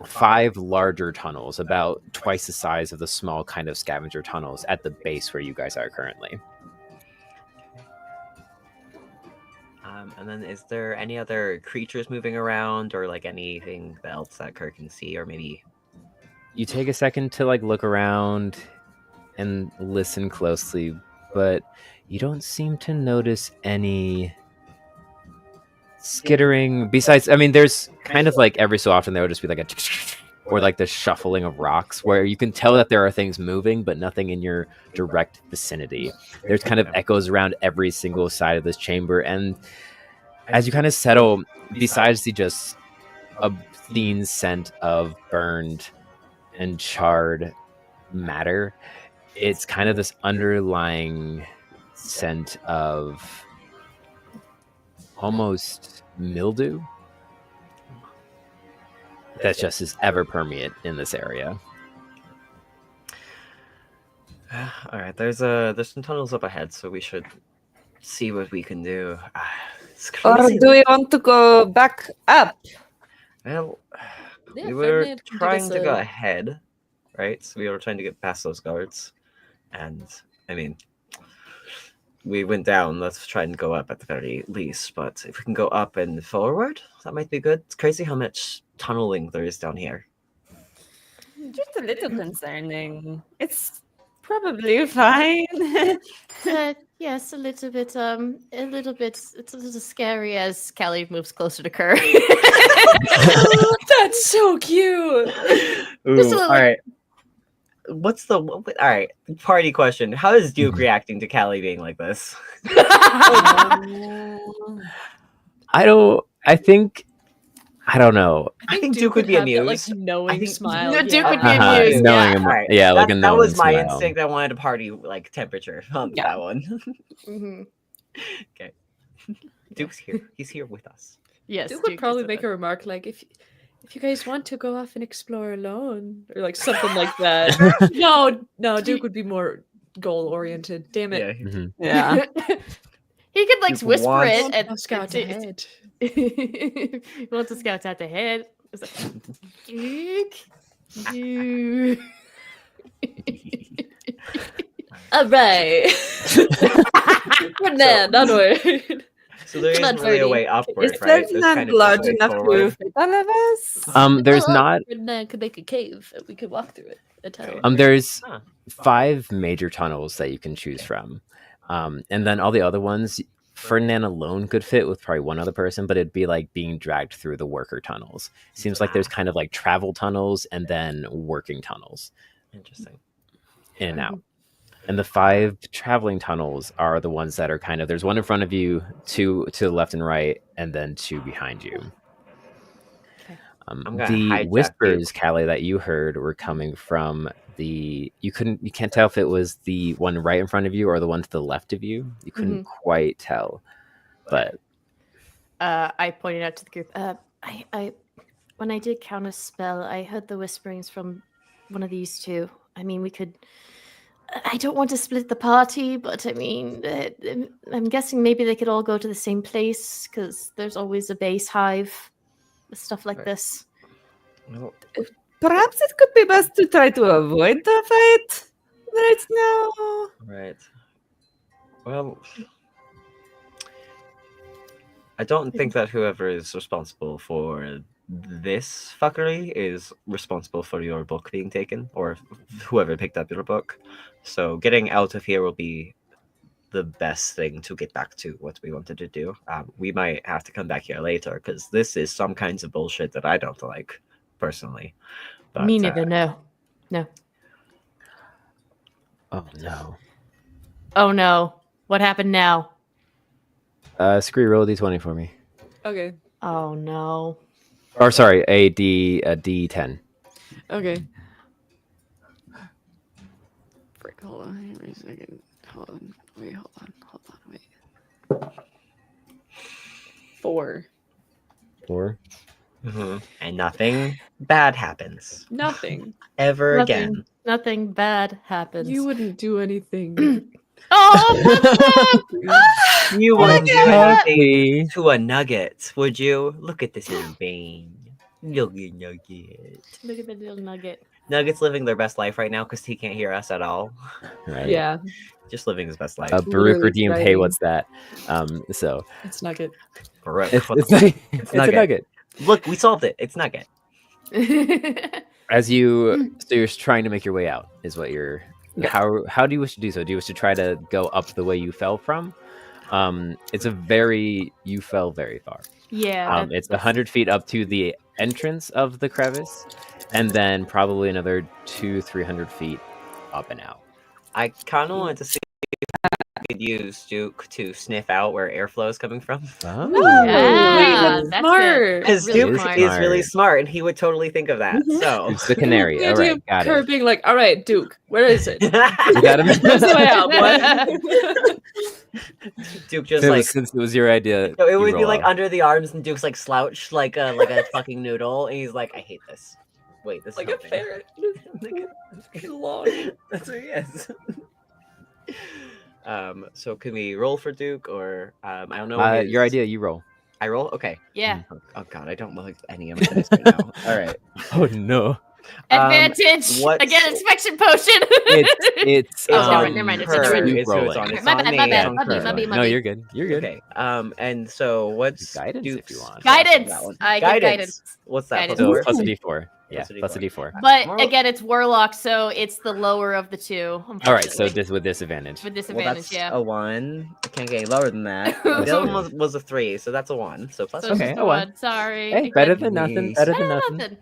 5 larger tunnels, about twice the size of the small kind of scavenger tunnels at the base where you guys are currently. And then is there any other creatures moving around or like anything else that Kerr can see or maybe... You take a second to like look around and listen closely, but you don't seem to notice any skittering. Besides, I mean, there's kind of like every so often there will just be like a or like the shuffling of rocks where you can tell that there are things moving, but nothing in your direct vicinity. There's kind of echoes around every single side of this chamber, and as you kind of settle, besides the just obscene scent of burned and charred matter, it's kind of this underlying scent of almost mildew that just is ever permeate in this area. All right, there's some tunnels up ahead, so we should see what we can do. It's Or crazy. do we want to go back up? Well, Yeah, we were Ferdinand can give trying us to go a- ahead, right? So we were trying to get past those guards, and I mean, we went down. Let's try and go up at the very least. But if we can go up and forward, that might be good. It's crazy how much tunneling there is down here. Just a little concerning. It's Probably fine. Yes, a little bit. It's a little scary as Callie moves closer to Kerr. That's so cute. Ooh, Just a little- all right. All right, party question. How is Duke reacting to Callie being like this? I don't know. I think Duke would be have that, amused. knowing I think- smile. No, Duke would be Uh-huh, amused. knowing Yeah. him, All right, yeah, like a that knowing was my smile. instinct. I wanted to party like temperature on Yeah. that one. Mhm. Duke's here. He's here with us. Yes, Duke would Duke probably is make with a remark like, if you guys want to go off and explore alone, or like something like that. No, Duke would be more goal oriented. Damn it. Mhm. Yeah. He could like Duke whisper wants- it and I'll scout it- ahead. He wants to scout out the head. It's like, Duke. Duke. All right. Nah, not worried. So there Not isn't really a dirty. way upward, Is right? that There's not kind of just large a way enough to forward. fit all of us? There's not. Could make a cave. We could walk through it. A tunnel. There's Huh. 5 major tunnels that you can choose from, and then all the other ones, Ferdinand alone could fit with probably one other person, but it'd be like being dragged through the worker tunnels. Seems like there's kind of like travel tunnels and then working tunnels, Interesting. in and out. And the 5 traveling tunnels are the ones that are kind of, there's one in front of you, 2 to the left and right, and then 2 behind you. I'm gonna The hijack whispers, Callie, that you heard were coming from you can't tell if it was the one right in front of you or the one to the left of you. You couldn't quite tell, but I pointed out to the group. I when I did counter spell, I heard the whisperings from one of these two. I mean, we could. I don't want to split the party, but I mean, I'm guessing maybe they could all go to the same place because there's always a base hive with stuff like Right. this. Well, Perhaps it could be best to try to avoid the fight right now. right. Well, I don't think that whoever is responsible for this fuckery is responsible for your book being taken, or whoever picked up your book. So getting out of here will be the best thing to get back to what we wanted to do. We might have to come back here later because this is some kinds of bullshit that I don't like personally. But, Me neither. No. oh no. Oh no! What happened now? Scree, roll a d20 for me. Okay. Oh no! Or sorry, a d10. Okay. Frick, hold on. Wait a second. Hold on. Wait. 4. 4. And nothing bad happens Nothing. ever again. Nothing bad happens. You wouldn't do anything. Oh, You my wouldn't do God. anything to a nugget, would you? Look at this little vein. Little nugget. look at the little nugget. Nugget's living their best life right now because he can't hear us at all. Right. Yeah, Just living his best life. Baruch Literally redeemed. Hey, thriving. what's that? So it's Nugget. Baruch, it's what it's, the- it's a Nugget. nugget. Look, we solved it. It's Nugget. As you, so you're trying to make your way out, is what you're. Yeah. How do you wish to do so? Do you wish to try to go up the way you fell from? You fell very far. Yeah. It's 100 feet up to the entrance of the crevice, and then probably another 200-300 feet up and out. I kind of wanted to see if I could use Duke to sniff out where airflow is coming from. Oh. Yeah, that's that's smart. Because really Duke smart. is really smart, and he would totally think of that. So It's the canary. The All idea right, of got Kerr it. being like, all right, Duke, where is it? You got him. That's the way out, boy. Duke just Since, like since it was your idea, so it you would be roll like off. under the arms, and Duke's like slouched like a fucking noodle, and he's like, I hate this. Wait, this Like is a helping. ferret. It's long. That's what he is. So can we roll for Duke, or I don't know. Your idea, you roll. I roll. Okay. Yeah. Oh god, I don't know any of this right now. All right. Oh no! Advantage. what's- Again, inspection potion. It's Oh, on never mind, it's her a you is who it's rolling. on. It's My on bad, me. my bad, It's on my bad, her. my bad. No, you're good. You're good. Okay. And so what's Guidance if Duke's you want. Guidance. That one. I get guidance. What's that? Guidance. So Plus plus four? a d4. Yeah, plus a d4. But again, it's warlock, so it's the lower of the two. All right, so unfortunately. with disadvantage. With Well, disadvantage, that's yeah. a 1. I can't get any lower than that. The other one was a 3, so that's a 1. So plus So Okay, it's just a a one. 1. Sorry. Hey, better Again, than nothing. Nice. Better better than than nothing. nothing.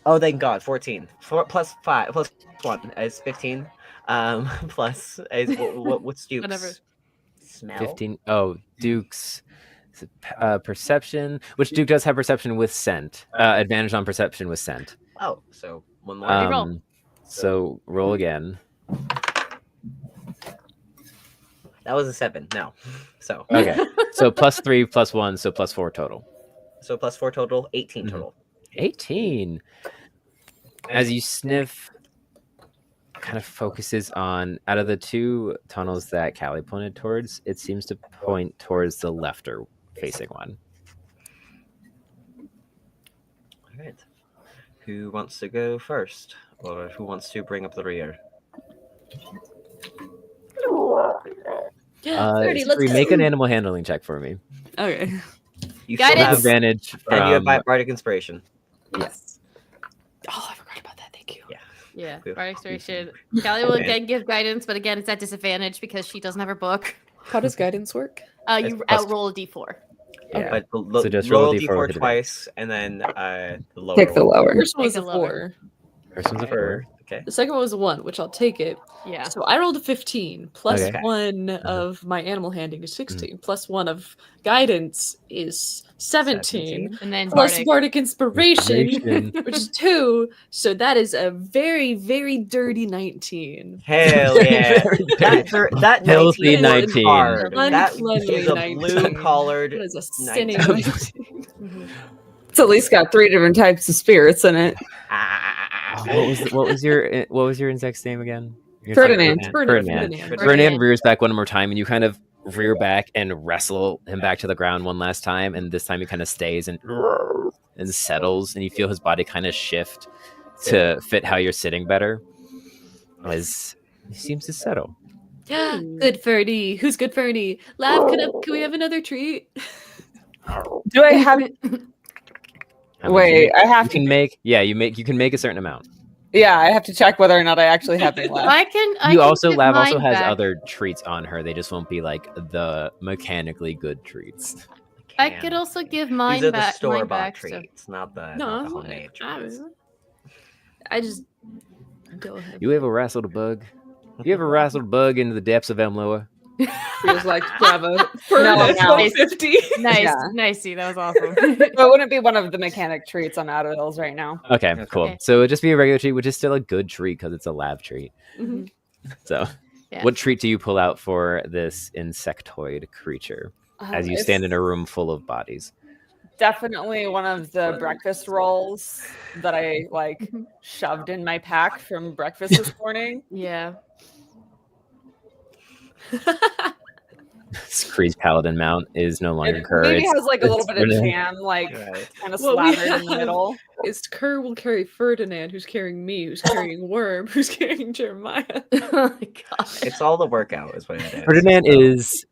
Oh, thank God, 14. 4 plus 5 plus 1 is 15. Plus is what's Duke's Whatever. smell? 15. Oh, Duke's perception. Which Duke does have perception with scent. Advantage on perception with scent. Oh, so one more. Reroll. So roll again. That was a 7. No. So Okay. So plus 3 plus 1, so plus 4 total. so plus 4 total, 18 Mhm. total. 18. As you sniff, kind of focuses on, out of the two tunnels that Callie pointed towards, it seems to point towards the lefter facing one. All right. Who wants to go first, or who wants to bring up the rear? Alrighty, let's Spree, go. make an animal handling check for me. Okay. You Guidance. still have, Advantage and you have from... bardic inspiration. Yes. Oh, I forgot about that. Thank you. Yeah, Cool. Bardic Inspiration. Callie will again give guidance, but again, it's at disadvantage because she doesn't have her book. How does guidance work? You It's plus- outroll a d4. Yeah. But So just roll roll a d4 d4 with twice, and then the lower Pick the one. lower. First one was Take a the lower. 4. First one's a 4. Okay. The second one was a 1, which I'll take it. Yeah. So I rolled a 15. Plus Okay. 1 of my animal handling is 16. Plus 1 of guidance is 17. And then Plus Bardic. bardic inspiration, Inspiration. which is 2. So that is a very, very dirty 19. Hell yeah! that Healthy 19 was 19. hard. That Uncleanly is a 19. blue-collared. That is a sinning 19. 19. Mhm. It's at least got 3 different types of spirits in it. What was your insect's name again? Your Ferdinand. insect- Ferdinand. Ferdinand rears back one more time, and you kind of rear back and wrestle him back to the ground one last time, and this time he kind of stays and settles, and you feel his body kind of shift to fit how you're sitting better. As he seems to settle. Good Ferdy. Who's good Ferdy? Lav, can we have another treat? Do I have? How much Wait, I have you to. can make. Yeah, you can make a certain amount. Yeah, I have to check whether or not I actually have any left. I can. Lav also mine has back. other treats on her. They just won't be like the mechanically good treats. I could also give mine These are the back. Mine store-bought back. So. treats, not the No, homemade treats. I just go ahead. You ever wrestled a bug? You ever wrestled a bug into the depths of Emloa? Feels like Java. No, no. 50. Nice, Yeah. nicey. That was awesome. It wouldn't be one of the mechanic treats on Outer Hills right now. Okay, cool. Okay. So it'd just be a regular treat, which is still a good treat because it's a lab treat. Mhm. So, Yeah. what treat do you pull out for this insectoid creature as you It's stand in a room full of bodies? definitely one of the breakfast rolls that I shoved in my pack from breakfast this morning. Yeah. Scree's paladin mount is no longer It courage. maybe has like a little bit of Ferdinand. jam, Right. kind of What we slathered in the have- middle. Is Kerr will carry Ferdinand, who's carrying me, who's carrying Worm, who's carrying Jeremiah. Oh my god. It's all the workout, is what it is. Ferdinand So,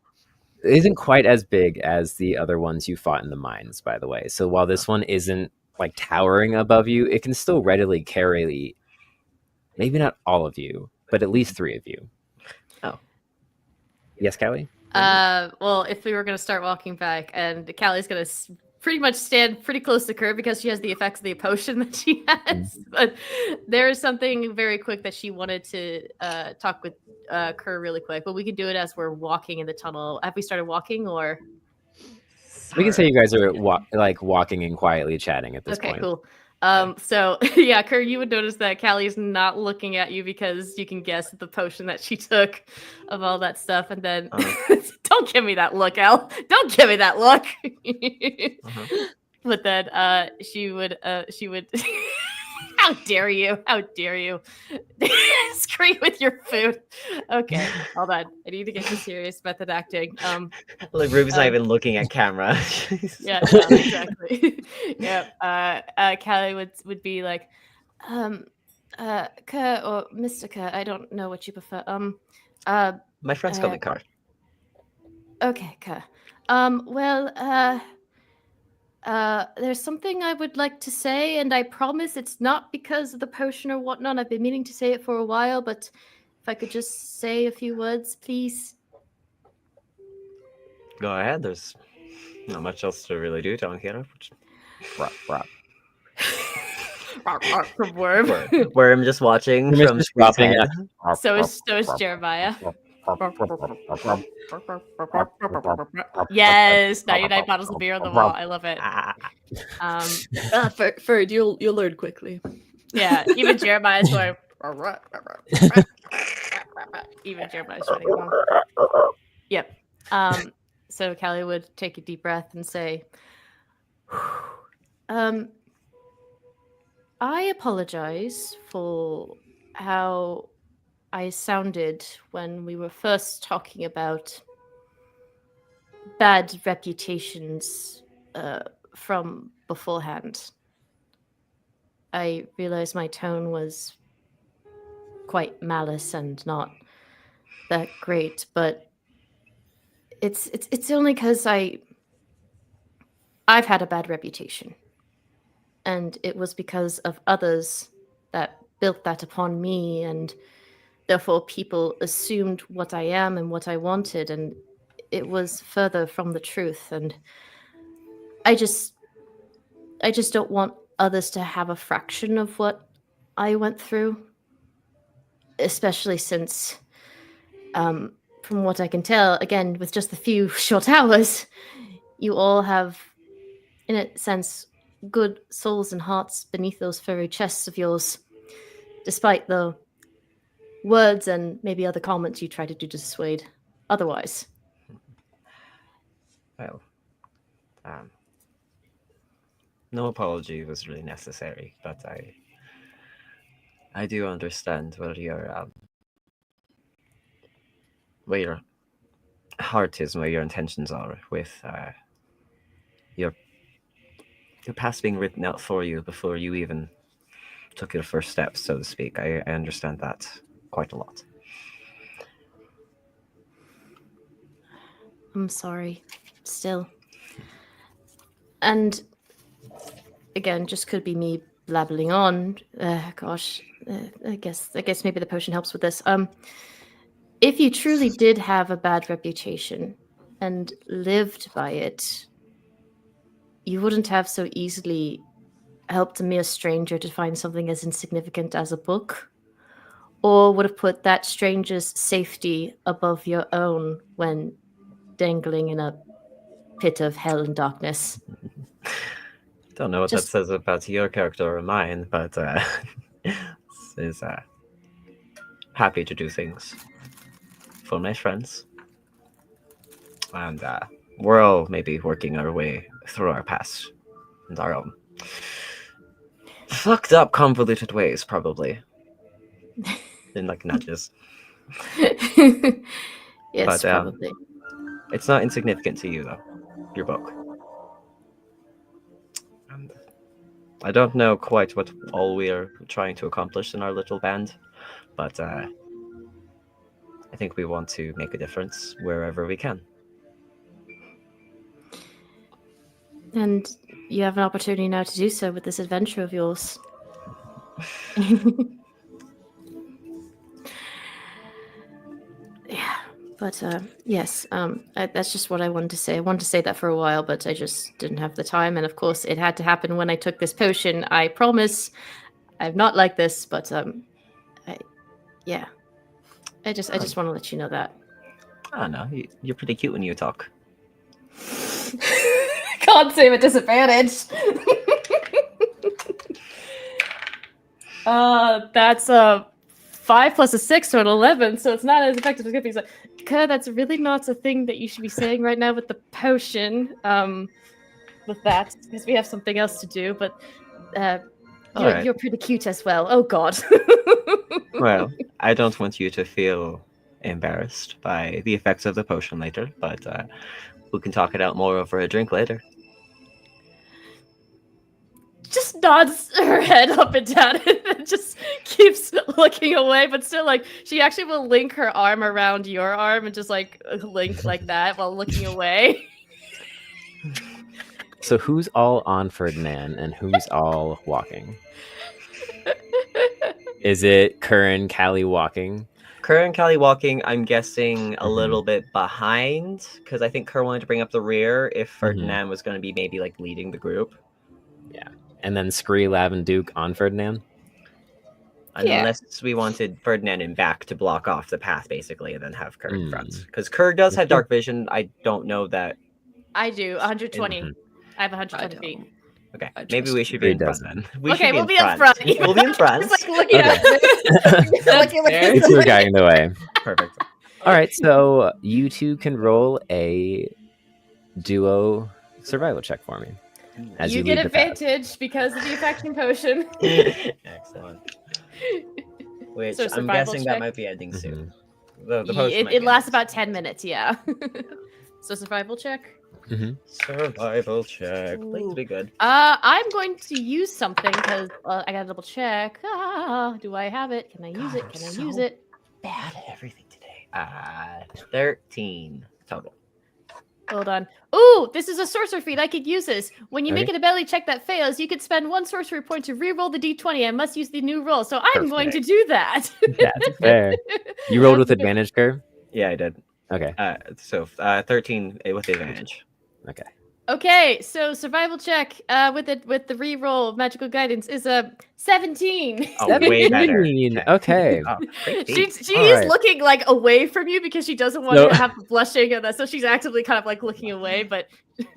isn't quite as big as the other ones you fought in the mines, by the way. So while this one isn't like towering above you, it can still readily carry maybe not all of you, but at least 3 of you. Oh. Yes, Callie? Well, if we were going to start walking back, and Callie's going to pretty much stand pretty close to Kerr because she has the effects of the potion that she has. But there is something very quick that she wanted to talk with Kerr really quick. But we can do it as we're walking in the tunnel. Have we started walking, or? We can say you guys are walking and quietly chatting at this Okay, point. cool. So yeah, Kerr, you would notice that Callie's not looking at you because you can guess the potion that she took of all that stuff, and then don't give me that look, Elle. Don't give me that look. But then she would how dare you? How dare you? Scream with your food. Okay, hold on. I need to get to serious method acting. like Ruby's not even looking at camera. Yeah, no, exactly. Yeah. Callie would be like, Kerr or Mr. Kerr, I don't know what you prefer. My friends call me Car. Okay, Kerr. Well, there's something I would like to say, and I promise it's not because of the potion or whatnot. I've been meaning to say it for a while, but if I could just say a few words, please. Go ahead. There's not much else to really do down here. Worm. Where I'm just watching You're from just Sweet's dropping head. it. So is Jeremiah. Yes, 99 bottles of beer on the wall. I love it. Ferd, you'll learn quickly. Yeah, even Jeremiah's going. Even Jeremiah's running along. Yep. So Callie would take a deep breath and say, I apologize for how I sounded when we were first talking about bad reputations from beforehand. I realized my tone was quite malice and not that great, but it's only because I've had a bad reputation, and it was because of others that built that upon me, and therefore people assumed what I am and what I wanted, and it was further from the truth. And I just don't want others to have a fraction of what I went through, especially since, from what I can tell, again, with just a few short hours, you all have, in a sense, good souls and hearts beneath those furry chests of yours, despite the words and maybe other comments you try to do to dissuade otherwise. Well, no apology was really necessary, but I do understand where your heart is and where your intentions are with your past being written out for you before you even took your first steps, so to speak. I understand that quite a lot. I'm sorry, still. And again, just could be me blabbling on. I guess maybe the potion helps with this. If you truly did have a bad reputation and lived by it, you wouldn't have so easily helped a mere stranger to find something as insignificant as a book, or would have put that stranger's safety above your own when dangling in a pit of hell and darkness. Don't know what that says about your character or mine, but is happy to do things for my friends. And we're all maybe working our way through our past and our own fucked up, convoluted ways, probably. In like nudges. Yes, but, probably. It's not insignificant to you, though. Your book. And I don't know quite what all we're trying to accomplish in our little band, but I think we want to make a difference wherever we can. And you have an opportunity now to do so with this adventure of yours. Yeah, but yes, that's just what I wanted to say. I wanted to say that for a while, but I just didn't have the time. And of course, it had to happen when I took this potion. I promise I'm not like this, but I just want to let you know that. I don't know. You're pretty cute when you talk. Can't save at disadvantage. That's a 5 plus a 6, so an 11. So it's not as effective as good things. Like, that's really not a thing that you should be saying right now with the potion. With that, because we have something else to do. But you're pretty cute as well. Oh God. Well, I don't want you to feel embarrassed by the effects of the potion later, but we can talk it out more over a drink later. Just nods her head up and down and just keeps looking away, but still, like, she actually will link her arm around your arm and just, like, link like that while looking away. So who's all on Ferdinand and who's all walking? Is it Kerr and Callie walking? Kerr and Callie walking, I'm guessing a Mhm. little bit behind, because I think Kerr wanted to bring up the rear if Mm-hmm. Ferdinand was going to be maybe like leading the group. And then Scree, Lav, and Duke on Ferdinand? Yeah. Unless we wanted Ferdinand in back to block off the path, basically, and then have Kerr in front. Mm. Because Kerr does have Okay. dark vision. I don't know that. I do 120. Mhm. I have I 120 feet. don't. Okay, I maybe trust we you. should be in Scree front doesn't. then. We Okay, should we'll be in front. We'll be in front. Just like looking Okay. at this. That's Looking with fair. this- You two are guiding the way. Perfect. All right, so you two can roll a duo survival check for me. As you you get lead the path. advantage because of the affection potion. Excellent. Which So I'm survival guessing check? that might be ending soon. Mhm. The potion might It be lasts ending about 10 minutes, yeah. So survival check. soon. Survival check. Please Ooh. be good. I'm going to use something because I gotta double check. Do I have it? Can I use God, it? I'm Can I so use it? Bad at everything today. 13 total. Hold on. Ooh, this is a sorcerer feat. I could use this. When you make Okay. an ability check that fails, you could spend 1 sorcery point to re-roll the d20. I must use the new roll, so I'm going to Perfect. do that. That's fair. You rolled with That's good. advantage, Kerr? Yeah, I did. Okay. 13 with advantage. Okay. Okay, so survival check with the re-roll of magical guidance is a 17. Oh, way better. 17. Okay. Oh, great She feat. she All is right. looking like away from you because she doesn't want No. to have blushing and that, so she's actively kind of like looking away, but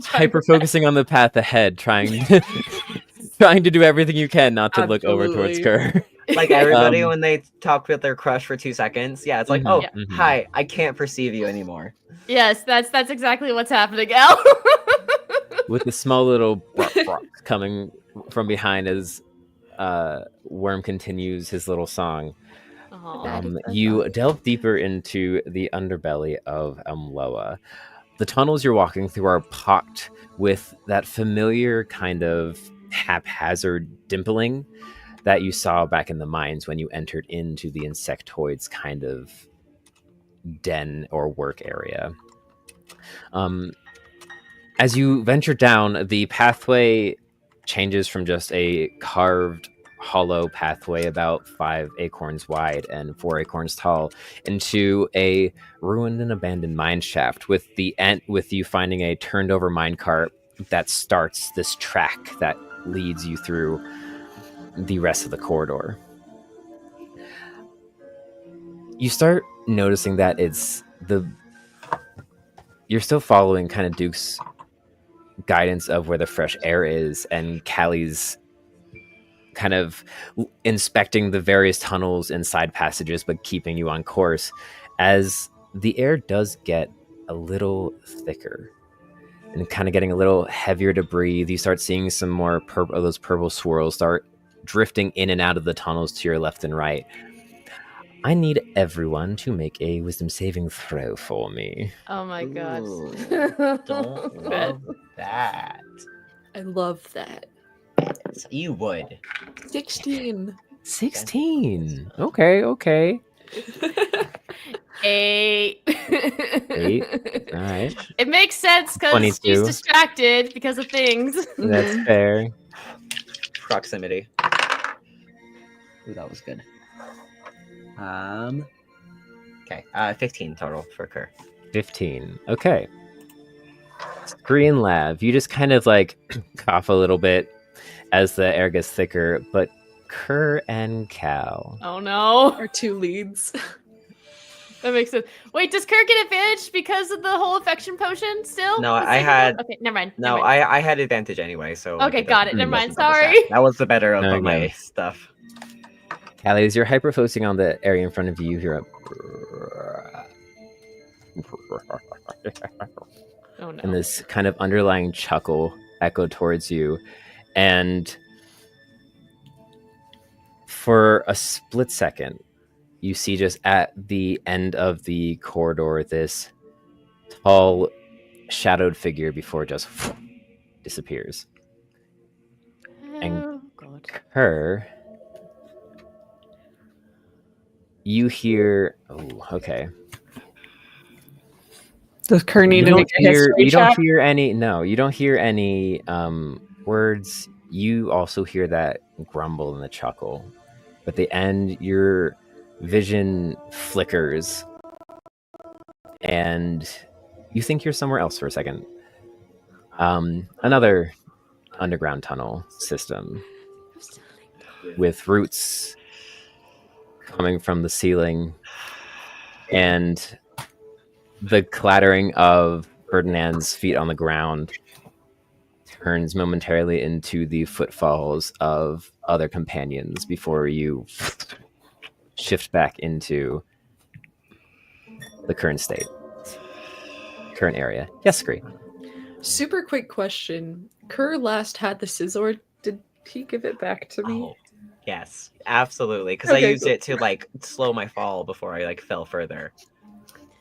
Hyper focusing on the path ahead, trying to do everything you can not to look over towards Absolutely. Kerr. Like everybody Um, when they talk with their crush for 2 seconds. Yeah, it's like, Mhm, oh, mhm. hi, I can't perceive you anymore. Yes, that's exactly what's happening, Al. With the small little bark coming from behind as Worm continues his little song. Aw. You delve deeper into the underbelly of Umloa. The tunnels you're walking through are pocked with that familiar kind of haphazard dimpling that you saw back in the mines when you entered into the insectoids kind of den or work area. As you venture down, the pathway changes from just a carved hollow pathway about 5 acorns wide and 4 acorns tall into a ruined and abandoned mine shaft with you finding a turned over minecart that starts this track that leads you through the rest of the corridor. You start noticing that you're still following kind of Duke's guidance of where the fresh air is, and Callie's kind of inspecting the various tunnels and side passages, but keeping you on course. As the air does get a little thicker and kind of getting a little heavier to breathe, you start seeing some more of those purple swirls start drifting in and out of the tunnels to your left and right. I need everyone to make a wisdom saving throw for me. Oh my god. Ooh, don't love that. I love that. You would. 16. 16. Okay. 8. 8. All right. It makes sense because 22. she's distracted because of things. That's fair. Proximity. Ooh, that was good. Okay. 15 total for Kerr. 15. Okay. Green Lav, you just kind of like cough a little bit as the air gets thicker, but Kerr and Cal. Oh no. Our 2 leads. That makes sense. Wait, does Kirk get advantage because of the whole affection potion still? No, The I second had- one? Okay, never mind. No, never mind. I had advantage anyway, so. like, Okay, got it. Never mind. doesn't double Sorry. stack. That was the better of No, my no. stuff. Callie, as you're hyper focusing on the area in front of you, you're Oh no. and this kind of underlying chuckle echo towards you, and for a split second you see just at the end of the corridor this tall shadowed figure before it just disappears. and- Oh god. Her, you hear, oh, okay, Does Kerr need You to don't make a hear. history You don't check? hear any. No, you don't hear any words. You also hear that grumble and the chuckle. At the end, your vision flickers, and you think you're somewhere else for a second. Another underground tunnel system with roots coming from the ceiling, and the clattering of Ferdinand's feet on the ground turns momentarily into the footfalls of other companions before you shift back into the current state, current area. Yes, Scree. Super quick question. Kerr last had the scissor. Did he give it back to me? Oh, yes, absolutely. Because I Okay, used cool. it to like slow my fall before I like fell further.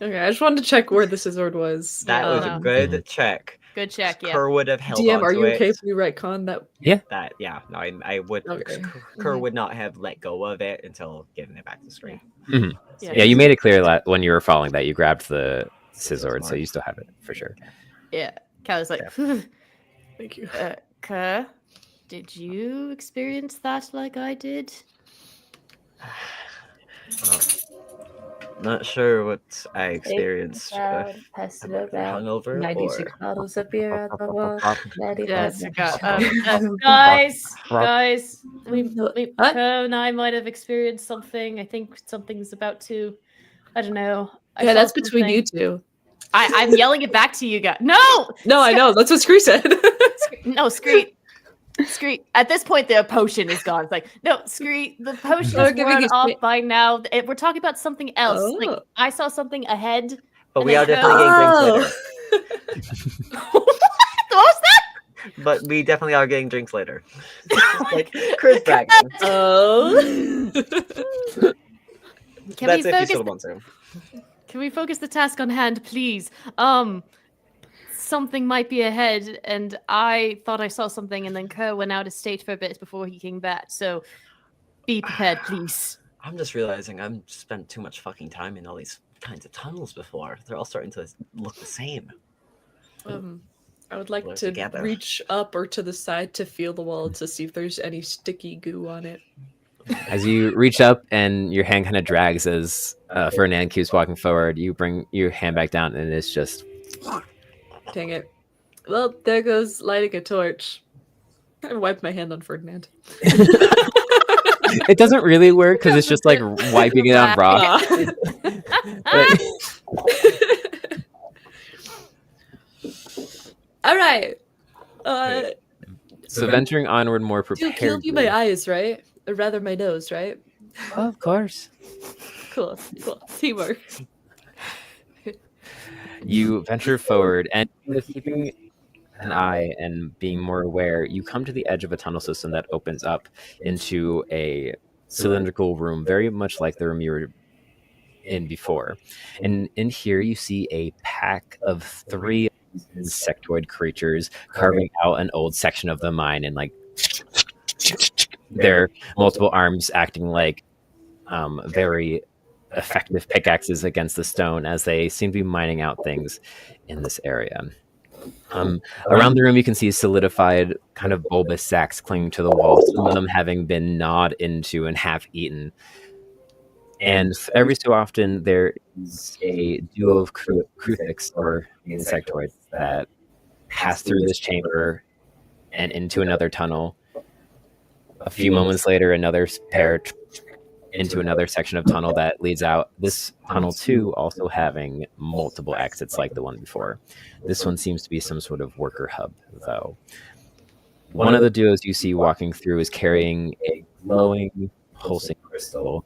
Okay, I just wanted to check where the scissor was. That was a good check. Good check, yeah. Kerr would have held DM, on are to you it. okay if we retcon that? That no, I would. Okay. Kerr would not have let go of it until giving it back to Scree. Mm-hmm. Yeah. Yeah, you made it clear when you were falling that you grabbed the scissor, so you still have it for sure. Yeah. Cal was like, Thank you. Kerr, did you experience that like I did? Well, not sure what I experienced. Pass it about. Hungover 96 or bottles of beer at the wall. Yes, Guys. guys, we What? Kerr and I might have experienced something. I think something's about to, I don't know. I Yeah, saw that's between something. you two. I'm yelling it back to you guys. No! No, I know. That's what Scree said. No, Scree. At this point, the potion is gone. It's like, no, Scree, the potion is worn off by now. We're talking about something else. Oh. Like, I saw something ahead. But and we then are definitely getting drinks later. What was that? But we definitely are getting drinks later. Like Chris back. Oh. That's if you still want to. Can we focus the task on hand, please? Something might be ahead, and I thought I saw something, and then Kerr went out of state for a bit before he came back. So, be prepared, please. I'm just realizing I've spent too much fucking time in all these kinds of tunnels before. They're all starting to look the same. I would like to reach up or to the side to feel the wall to see if there's any sticky goo on it. As you reach up and your hand kind of drags as Ferdinand keeps walking forward, you bring your hand back down and it's just... Dang it. Well, there goes lighting a torch. I wiped my hand on Ferdinand. It doesn't really work because it's just like wiping it on rock. But... All right. So venturing onward more prepared. You killed you my eyes, right? Or rather my nose, right? Oh, of course. Cool. Teamwork. You venture forward, and with keeping an eye and being more aware, you come to the edge of a tunnel system that opens up into a cylindrical room, very much like the room you were in before. And in here, you see a pack of 3 insectoid creatures carving out an old section of the mine, and like their multiple arms acting like very effective pickaxes against the stone as they seem to be mining out things in this area. Around the room, you can see solidified kind of bulbous sacks clinging to the walls, some of them having been gnawed into and half eaten. And every so often, there is a duo of Kruthix, or insectoids, that pass through this chamber and into another tunnel. A few moments later, another pair into another section of tunnel that leads out. This tunnel, too, also having multiple exits like the one before. This one seems to be some sort of worker hub, though. One of the duos you see walking through is carrying a glowing, pulsing crystal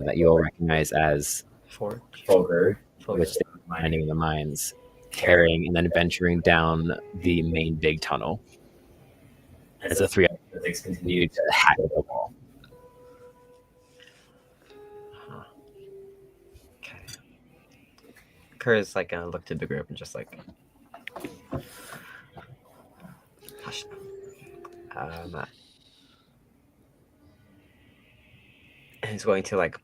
that you all recognize as Fulgur, which they were mining in the mines, carrying and then venturing down the main big tunnel as the 3 other things continue to hack at the wall. Kerr's like gonna look to the group and just like, hush. And he's going to like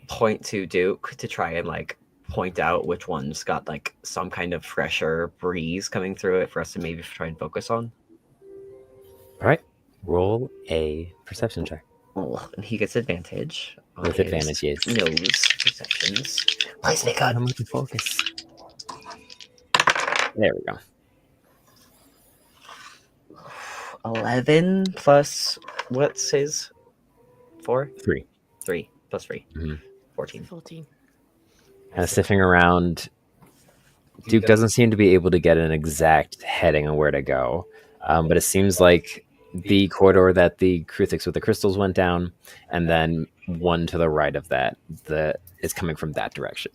point to Duke to try and like point out which one's got like some kind of fresher breeze coming through it for us to maybe try and focus on. All right. Roll a perception check. Oh, and he gets advantage. on With his advantage, yes. Nose perceptions. Please make God, a I'm looking focus. There we go. 11 plus what's his? 4? 3. 3 plus 3. Mhm. 14. 14. Kind of sniffing around. Duke doesn't seem to be able to get an exact heading on where to go, but it seems like the corridor that the Crucifix with the crystals went down, and then one to the right of that, is coming from that direction.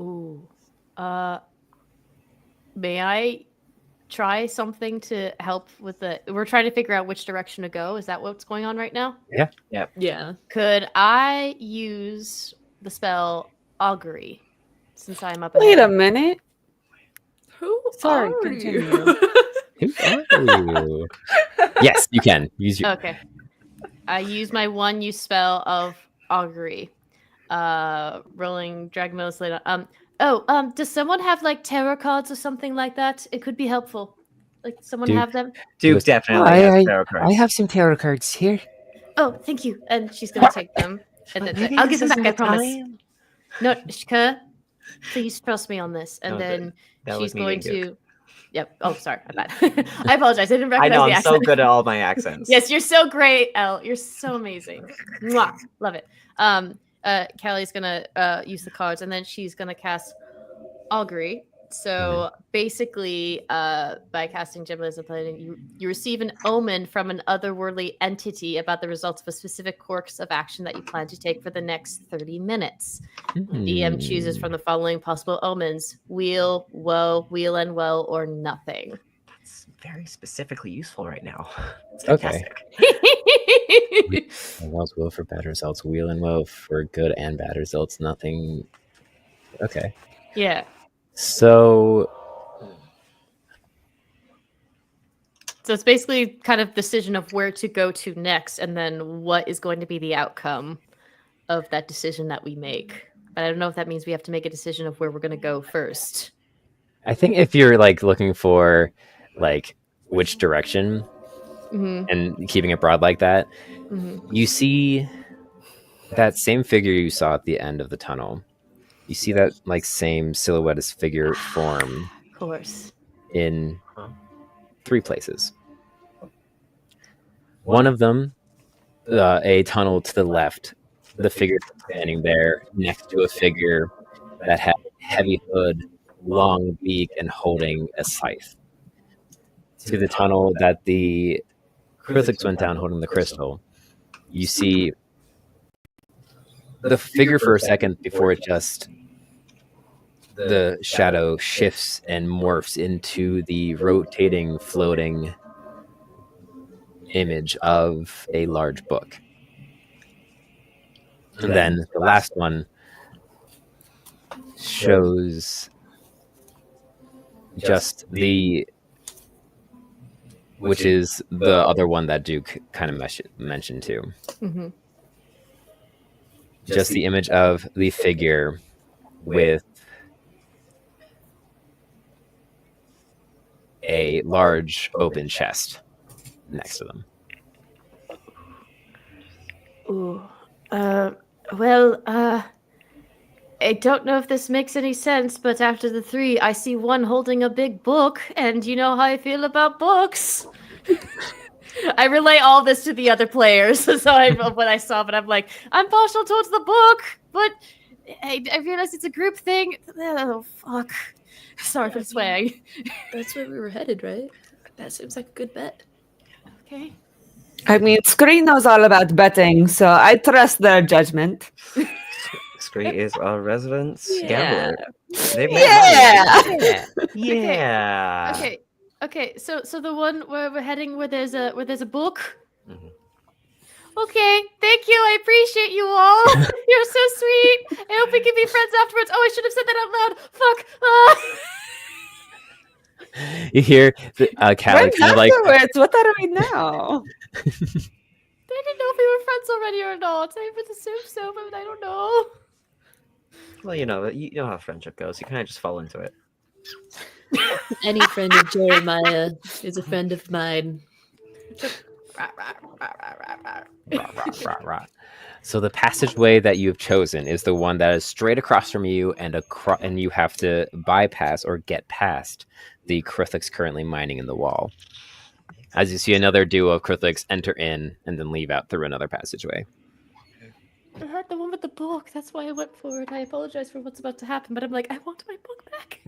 Ooh. May I try something to help with the... We're trying to figure out which direction to go. Is that what's going on right now? Yeah. Could I use the spell Augury since I'm up Wait a ahead? minute. Who Sorry, are continue. you? Who are you? Yes, you can. Use your... Okay. I use my one-use spell of Augury. Rolling Dragon Mail later. Does someone have like tarot cards or something like that? It could be helpful. Like someone Duke. have them? Duke definitely has tarot cards. I have some tarot cards here. Oh, thank you. And she's gonna take them. And then I'll give them back, I promise. No, Shka, please trust me on this. And No, then that was she's me going being to... Yep. Oh, sorry. I'm bad. I apologize. I didn't I recognize know, the I'm accent. so good at all my accents. Yes, you're so great, Elle. You're so amazing. Mwah. Love it. Callie's gonna use the cards, and then she's gonna cast Augury. So basically, by casting Gemini's Planet, you receive an omen from an otherworldly entity about the results of a specific course of action that you plan to take for the next 30 minutes. DM chooses from the following possible omens: wheel, woe, wheel and woe, or nothing. That's very specifically useful right now. It's Okay. fantastic. Woes will for bad results, wheel and woe for good and bad results. Nothing. Okay. Yeah. So it's basically kind of decision of where to go to next, and then what is going to be the outcome of that decision that we make. But I don't know if that means we have to make a decision of where we're going to go first. I think if you're like looking for like which direction and keeping it broad like that, you see that same figure you saw at the end of the tunnel. You see that like same silhouetted figure form Of course. in 3 places. One of them, a tunnel to the left, the figure standing there next to a figure that had a heavy hood, long beak, and holding a scythe. To the tunnel that the Crucifix went down holding the crystal, you see the figure for a second before it just... the shadow shifts and morphs into the rotating, floating image of a large book. And then the last one shows just which is the other one that Duke kind of mentioned too. Just the image of the figure with a large open chest next to them. Ooh. I don't know if this makes any sense, but after the 3, I see one holding a big book, and you know how I feel about books. I relay all this to the other players, so what I saw, but I'm like, I'm partial towards the book, but I realize it's a group thing. Oh, fuck. Sorry for the swag. That's where we were headed, right? That seems like a good bet. Okay. I mean, Scree knows all about betting, so I trust their judgment. Scree is a resident Yeah. gambler. They've made Yeah. money. Yeah. Okay. So the one where we're heading, where there's a book. Mhm. Okay, thank you. I appreciate you all. You're so sweet. I hope we can be friends afterwards. Oh, I should have said that out loud. Fuck. You hear Callie Friends kind of like... afterwards, what are we now? I didn't know if we were friends already or not. I would assume so, but I don't know. Well, you know how friendship goes. You kind of just fall into it. Any friend of Jeremiah is a friend of mine. Rah, rah, rah, rah. So the passageway that you have chosen is the one that is straight across from you, and you have to bypass or get past the Krithix currently mining in the wall. As you see another duo of Krithix enter in and then leave out through another passageway. I heard the one with the book. That's why I went for it. I apologize for what's about to happen, but I'm like, I want my book back.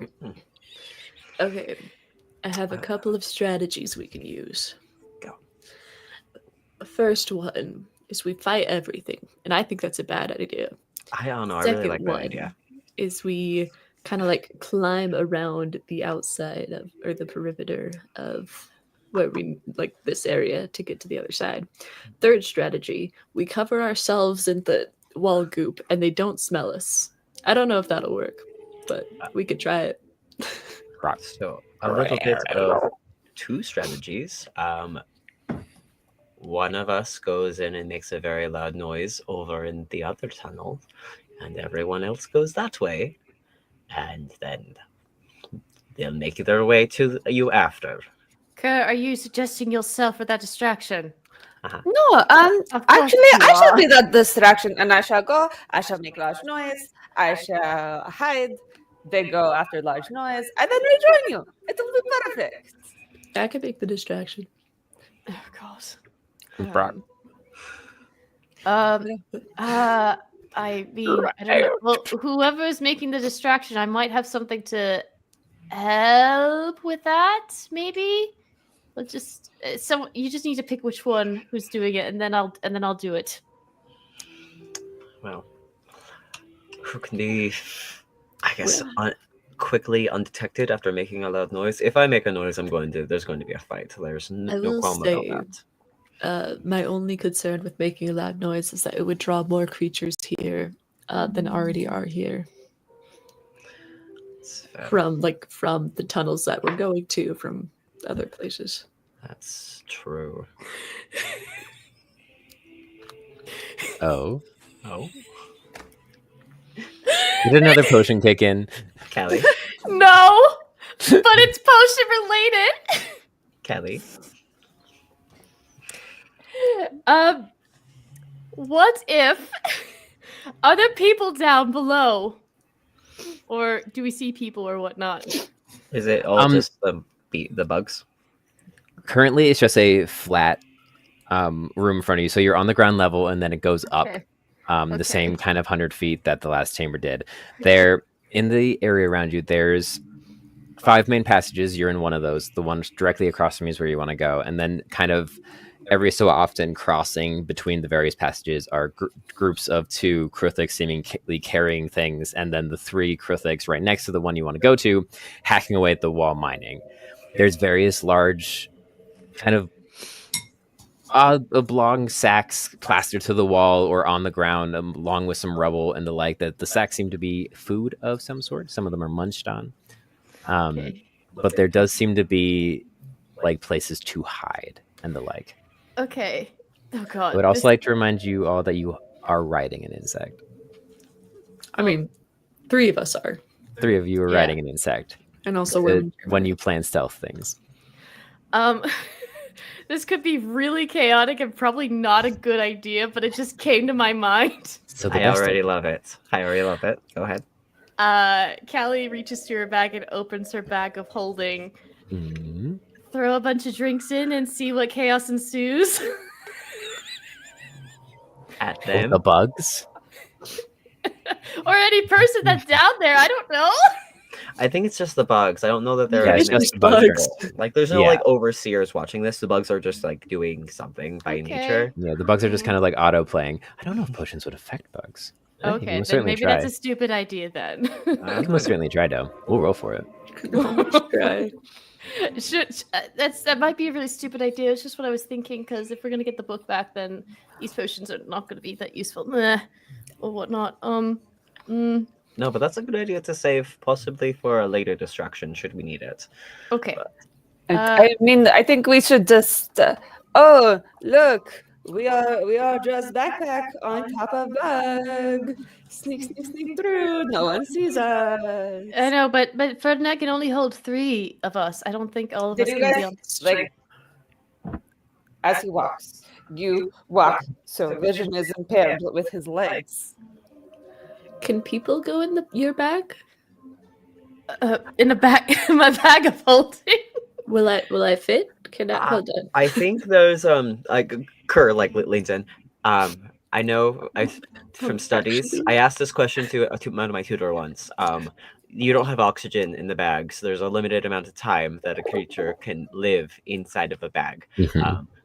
Okay, I have a couple of strategies we can use. Go. The first one is we fight everything, and I think that's a bad idea. I don't know. I really like that idea. Is we kind of like climb around the outside of, or the perimeter of where we like this area to get to the other side. Third strategy, we cover ourselves in the wall goop and they don't smell us. I don't know if that'll work, but we could try it. So a little bit of two strategies. One of us goes in and makes a very loud noise over in the other tunnel, and everyone else goes that way, and then they'll make their way to you after. Kerr, are you suggesting yourself for that distraction? No, Of course actually, you I shall are. be that distraction, and I shall go. I shall make large noise. I shall hide. They go after large noise, and then rejoin you. It will be perfect. I can make the distraction. Oh, God. Brock. I mean, I don't know. Well, whoever's making the distraction, I might have something to help with that. Maybe. Let's just you just need to pick which one who's doing it, and then I'll do it. Well, who can be, I guess, quickly undetected after making a loud noise? If I make a noise, there's going to be a fight. There's no problem about that. My only concern with making a loud noise is that it would draw more creatures here than already are here. From the tunnels that we're going to from other places. That's true. Oh. Did another potion kick in? Callie? No, but it's potion related. Callie? What if are there people down below, or do we see people or whatnot? Is it all just the bugs? Currently, it's just a flat room in front of you. So you're on the ground level, and then it goes up the same kind of 100 feet that the last chamber did. There, in the area around you, there's 5 main passages. You're in one of those. The one directly across from you is where you want to go. And then kind of every so often crossing between the various passages are groups of 2 Krithix seemingly carrying things, and then the 3 Krithix right next to the one you want to go to, hacking away at the wall mining. There's various large kind of oblong sacks plastered to the wall or on the ground, along with some rubble and the like. That the sacks seem to be food of some sort. Some of them are munched on. But there does seem to be like places to hide and the like. Okay. Oh God. I would also like to remind you all that you are riding an insect. I mean, 3 of us are. 3 of you are riding an insect. And also when you plan stealth things. This could be really chaotic and probably not a good idea, but it just came to my mind. So I already love it. Go ahead. Callie reaches to her bag and opens her bag of holding. Mm-hmm. Throw a bunch of drinks in and see what chaos ensues. At them. The bugs. Or any person that's down there. I don't know. I think it's just the bugs. I don't know that they're it's just the bugs. Like there's no like overseers watching this. The bugs are just like doing something by nature. Yeah, the bugs are just kind of like auto playing. I don't know if potions would affect bugs. Okay, then maybe that's a stupid idea then. You can most certainly try though. We'll roll for it. Try. That might be a really stupid idea. It's just what I was thinking, because if we're gonna get the book back, then these potions are not gonna be that useful, or whatnot. No, but that's a good idea to save, possibly for a later distraction should we need it. Okay. I mean, I think we should just. Oh, look! We are just backpack on top of bug. Sneak through. No one sees us. I know, but Ferdinand can only hold 3 of us. I don't think all of Did us you can guys be on. like as he walks? You walk so vision is impaired with his legs. Can people go in your bag? In my bag of holding. Will I fit? Can I hold on? I think there's like Kerr like leans in. I know from studies. I asked this question to one of my tutor once. You don't have oxygen in the bag, so there's a limited amount of time that a creature can live inside of a bag.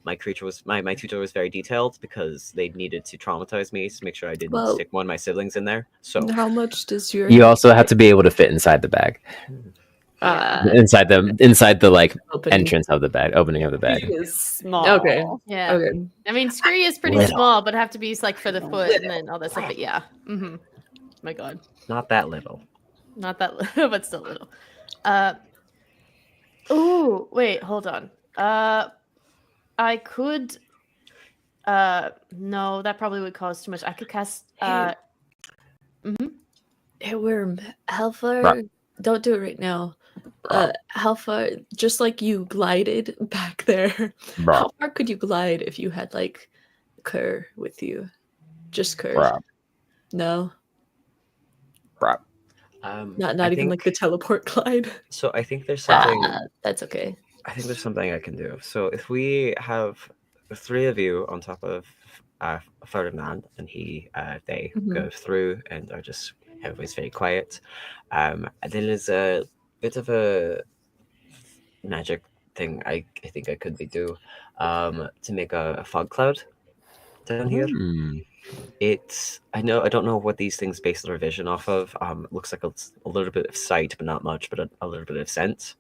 My tutor was very detailed because they needed to traumatize me to make sure I didn't stick one of my siblings in there. So How much does your You also have to be able to fit inside the bag, inside the like opening? entrance of the bag, opening of the bag. He is small. Okay. Yeah. Okay. I mean, scree is pretty Little. small, but have to be like for the foot and then all that stuff. But yeah. My God. not that little. Not that little, but still little. Oh, wait, hold on. I could. No, that probably would cause too much. I could cast. Hey, Worm, how far? Right. Don't do it right now. How far? Just like you glided back there. Bruh. How far could you glide if you had like Kerr with you? Just Kerr. Bruh. No, not I even like the think- teleport glide. So I think there's something. That's okay. I think there's something I can do. So if we have the 3 of you on top of Ferdinand, and they go through and are just everybody's very quiet. And then there's a bit of a magic thing I think I could do to make a fog cloud down here. I don't know what these things base their vision off of. It looks like it's a little bit of sight, but not much, but a little bit of sense.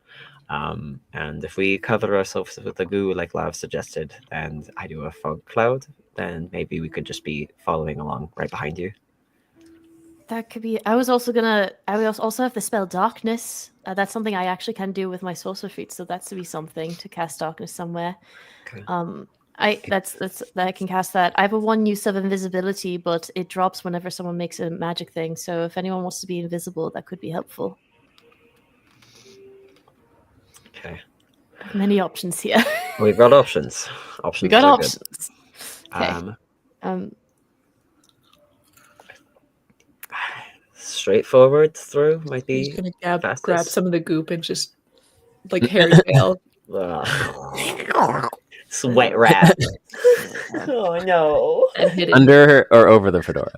And if we cover ourselves with the goo like Lav suggested, and I do a fog cloud, then maybe we could just be following along right behind you. That could be. I was also have the spell darkness. That's something I actually can do with my sorcerer feat. So that's to be something to cast darkness somewhere. Okay. I can cast that. I have a 1 use of invisibility, but it drops whenever someone makes a magic thing. So if anyone wants to be invisible, that could be helpful. Okay. Many options here. We've got options. We got are good. options. Okay. Straightforward through might He's be gonna grab fastest. some of the goop and just like Harry tail. Sweat rat. Oh no. And hit it Under or over the fedora?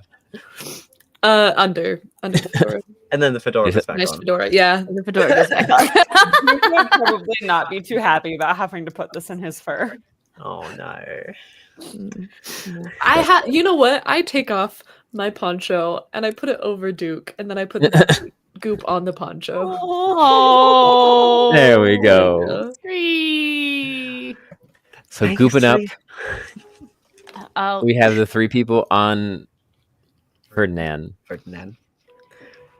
under the fedora. And then the fedora goes back Nice on. fedora, yeah. The fedora goes back on. He would probably not be too happy about having to put this in his fur. Oh no. You know what? I take off my poncho and I put it over Duke, and then I put the goop on the poncho. Oh, There we go. Scree. So gooping up, I'll we have the 3 people on Ferdinand.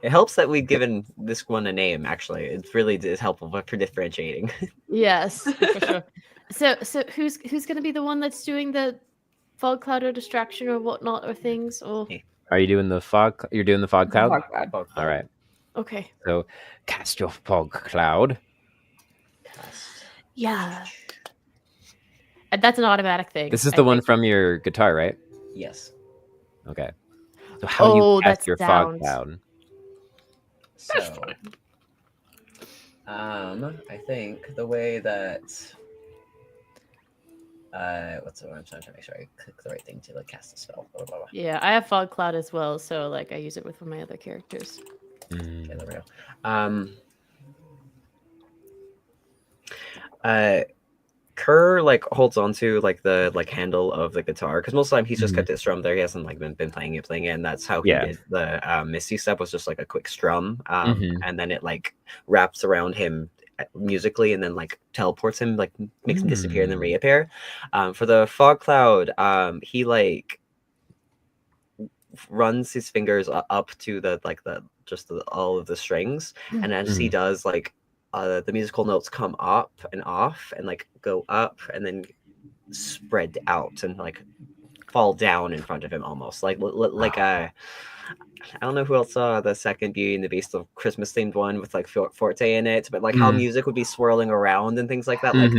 It helps that we've given this one a name, actually. It really is helpful for differentiating. Yes, for sure. So who's going to be the one that's doing the fog cloud or distraction or whatnot or things? Or Are you doing the fog? You're doing the fog cloud? Fog cloud. All right. okay, So cast your fog cloud. yeah, and that's an automatic thing. This is I the one think. from your guitar, right? Yes. Okay. So how do you Oh, cast that's your fog sounds. cloud? So, I think the way that what's the word? I'm trying to make sure I click the right thing to like cast a spell. Blah, blah, blah. Yeah, I have fog cloud as well, so like I use it with my other characters. Okay, there we go. Kerr like holds onto like the handle of the guitar because most of the time he's just kept it strummed there. He hasn't like been playing it, and that's how he did the Misty Step was just like a quick strum, and then it like wraps around him musically and then like teleports him, like makes him disappear and then reappear. For the fog cloud, he like runs his fingers up to all of the strings, and as he does, like the musical notes come up and off and like go up and then spread out and like fall down in front of him, almost like a. I don't know who else saw the second Beauty and the Beast of Christmas themed one with like Forte in it, but like how music would be swirling around and things like that. Like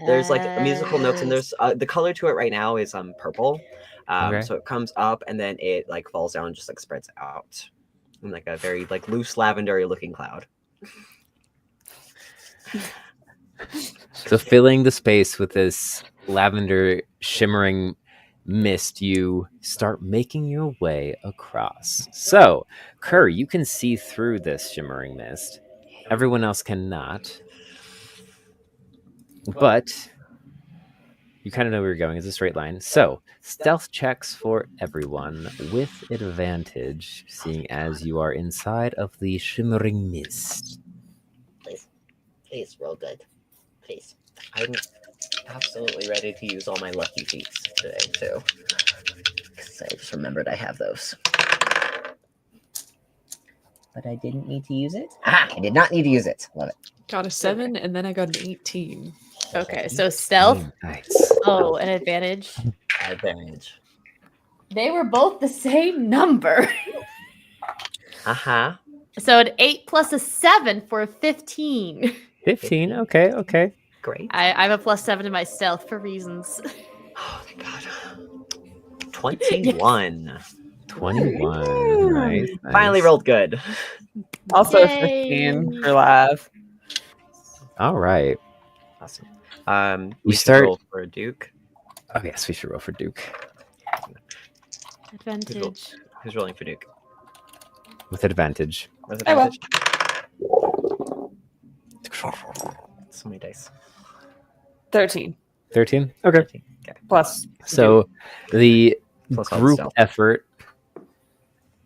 there's like musical notes, and there's the color to it right now is purple. So it comes up and then it like falls down and just like spreads out in like a very like loose lavender looking cloud. So filling the space with this lavender shimmering mist, you start making your way across. So, Kerr, you can see through this shimmering mist. Everyone else cannot. But you kind of know where you're going. It's a straight line. So, stealth checks for everyone with advantage, seeing as you are inside of the shimmering mist. Please roll good. Please. I'm absolutely ready to use all my lucky feats today, too. Because I just remembered I have those. But I didn't need to use it. I did not need to use it. Love it. Got a 7, and then I got an 18. Okay, so stealth. Nice. Oh, an advantage. Advantage. They were both the same number. Uh-huh. So an 8 plus a 7 for a 15. 15. Okay. Great. I have a +7 to my stealth for reasons. Oh, thank God. 21. 21. Nice. Finally rolled good. Also Yay. 15 for live. All right. Awesome. We should start- roll for a Duke. Oh, yes, we should roll for Duke. Advantage. Who's rolling for Duke? With advantage. Where's I will. advantage? So many dice. 13 13? Okay. Okay. plus. So the Plus all the group stealth. effort,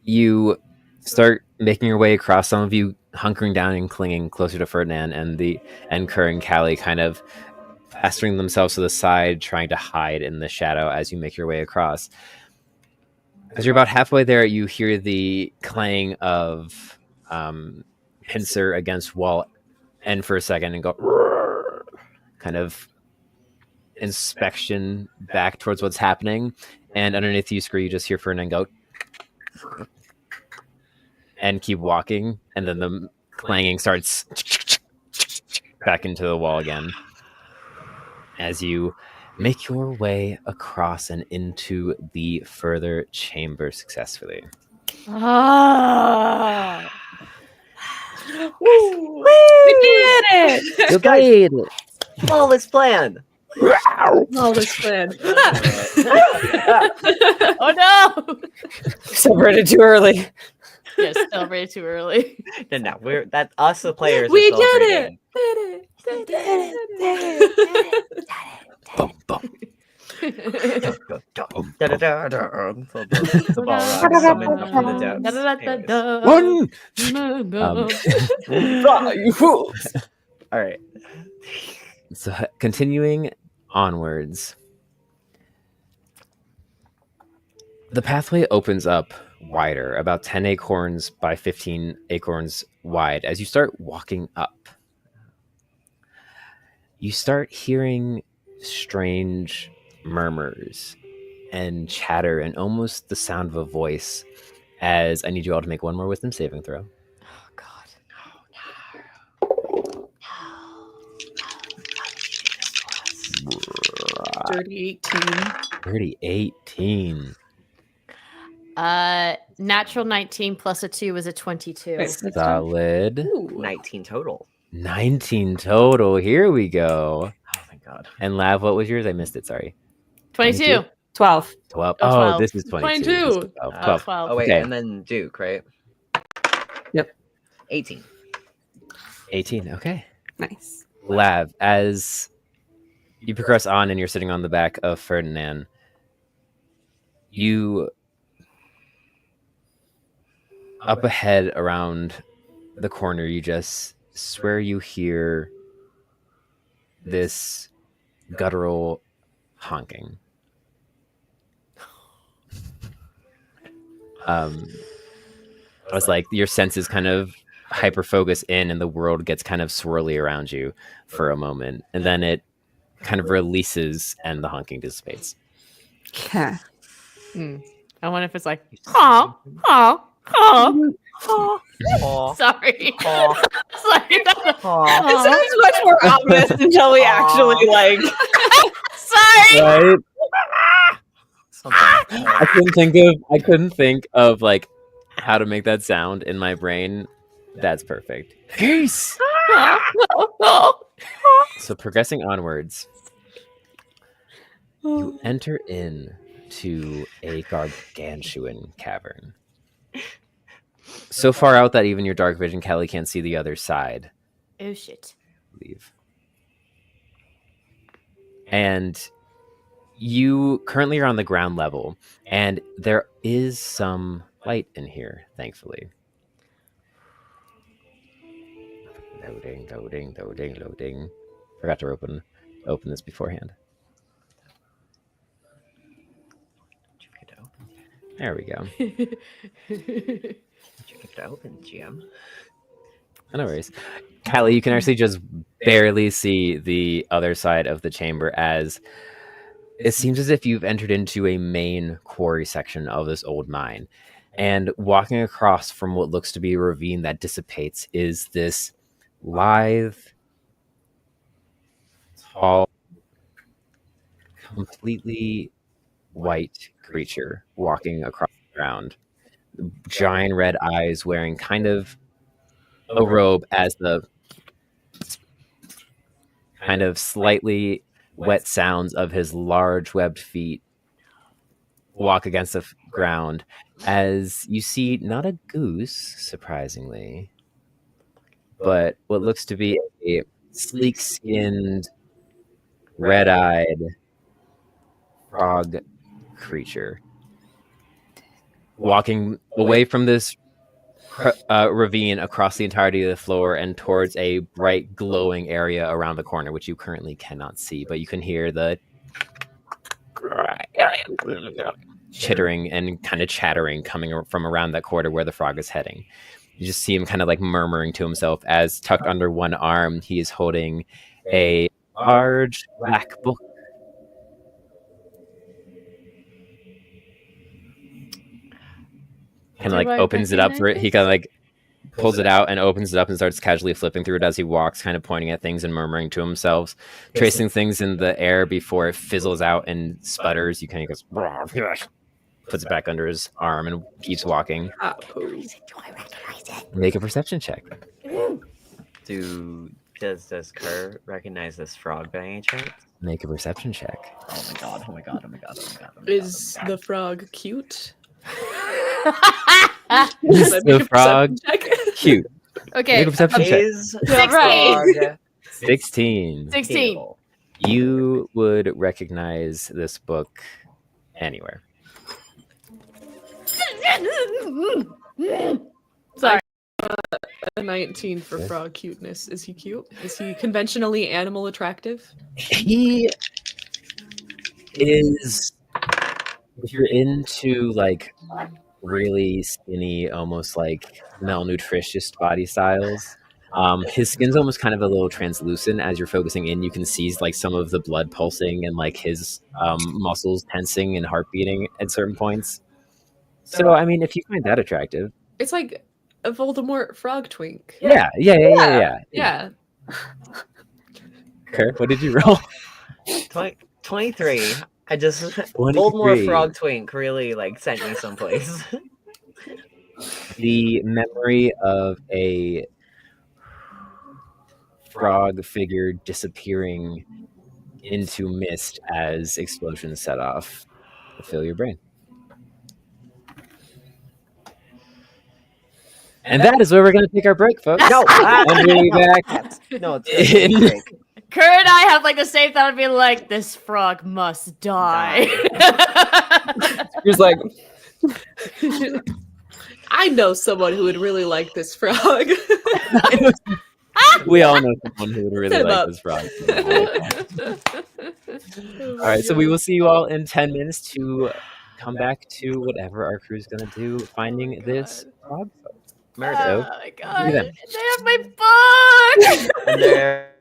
you start making your way across, some of you hunkering down and clinging closer to Ferdinand, and Kerr and Callie kind of pasturing themselves to the side, trying to hide in the shadow as you make your way across. As you're about halfway there, you hear the clang of pincer against wall end for a second and go kind of inspection back towards what's happening. And underneath you, Scree, you just hear Ferdinand go and keep walking. And then the clanging starts back into the wall again as you make your way across and into the further chamber successfully. Ah. Woo! We did it! You played! Flawless plan. All this plan. Oh no! Celebrated too early. Yes, celebrated too early. No, we're that us the players. We are did celebrating. Boom, boom. The ball rock summoned from the depths. One! You fools! All right. So continuing onwards, the pathway opens up wider, about 10 acorns by 15 acorns wide. As you start walking up, you start hearing strange murmurs and chatter and almost the sound of a voice, as I need you all to make one more wisdom saving throw. Oh god. Dirty 18. Dirty 18. Natural 19 plus a 2 is a 22. Solid. Ooh. 19 total. 19 total. Here we go. Oh my God. And Lav, what was yours? I missed it. Sorry. 22. 12. 12. Oh, Oh, 12. this is 22. 22. This is 12. 12. 12. Oh wait, Okay. and then Duke, right? Yep. 18. 18. Okay. Nice. Lav, as you progress on and you're sitting on the back of Ferdinand, you up ahead around the corner, you just swear you hear this guttural honking. I was like, your senses kind of hyper focus in, and the world gets kind of swirly around you for a moment, and then it kind of releases, and the honking dissipates. Yeah. I wonder if it's like, oh. Aw. Sorry. Aw. Sorry. It sounds much more ominous until we actually like. Sorry. Right? Something. I couldn't think of like how to make that sound in my brain. That's perfect. Geese. So progressing onwards, you enter in to a gargantuan cavern. So far out that even your dark vision, Kelly, can't see the other side. Oh shit. Leave. And you currently are on the ground level, and there is some light in here, thankfully. Loading. Forgot to open this beforehand. There we go. Did you get it open, Jim? No worries. Callie, you can actually just barely see the other side of the chamber, as it seems as if you've entered into a main quarry section of this old mine. And walking across from what looks to be a ravine that dissipates is this lithe, tall, completely white creature walking across the ground. Giant red eyes, wearing kind of a robe as the kind of slightly wet sounds of his large webbed feet walk against the ground, as you see not a goose, surprisingly, but what looks to be a sleek-skinned, red-eyed frog creature walking away from this ravine across the entirety of the floor and towards a bright glowing area around the corner, which you currently cannot see, but you can hear the chittering and kind of chattering coming from around that corner where the frog is heading. You just see him kind of like murmuring to himself, as tucked under one arm he is holding a large black book. Kind of like opens it up for it. He kind of like pulls it out and opens it up and starts casually flipping through it as he walks, kind of pointing at things and murmuring to himself, tracing things in the air before it fizzles out and sputters. You kind of goes, puts it back under his arm and keeps walking. Make a perception check. Does Kerr recognize this frog by any chance? Make a perception check. Oh my god. Is the frog cute? Is the frog cute? Okay. Make a perception check. Is the 16. frog 16. 16. cute? You would recognize this book anywhere. Sorry. A 19 for frog cuteness. Is he cute? Is he conventionally animal attractive? He is, if you're into like really skinny, almost like malnutritious body styles, his skin's almost kind of a little translucent. As you're focusing in, you can see like some of the blood pulsing and like his muscles tensing and heart beating at certain points. So, I mean, if you find that attractive. It's like a Voldemort frog twink. Yeah. Yeah. Kirk, what did you roll? 23. I just 23. Voldemort frog twink really like sent me someplace. The memory of a frog figure disappearing into mist as explosions set off will fill your brain. And that is where we're going to take our break, folks. No, And we'll be back. no, it's break. Kurt and I have like the same thought of being like, this frog must die. He's like, I know someone who would really like this frog. We all know someone who would really Set him like up. this frog. All right, so we will see you all in 10 minutes to come back to whatever our crew is going to do, finding this frog. Murder. Oh my god. Look at They have my book! And there.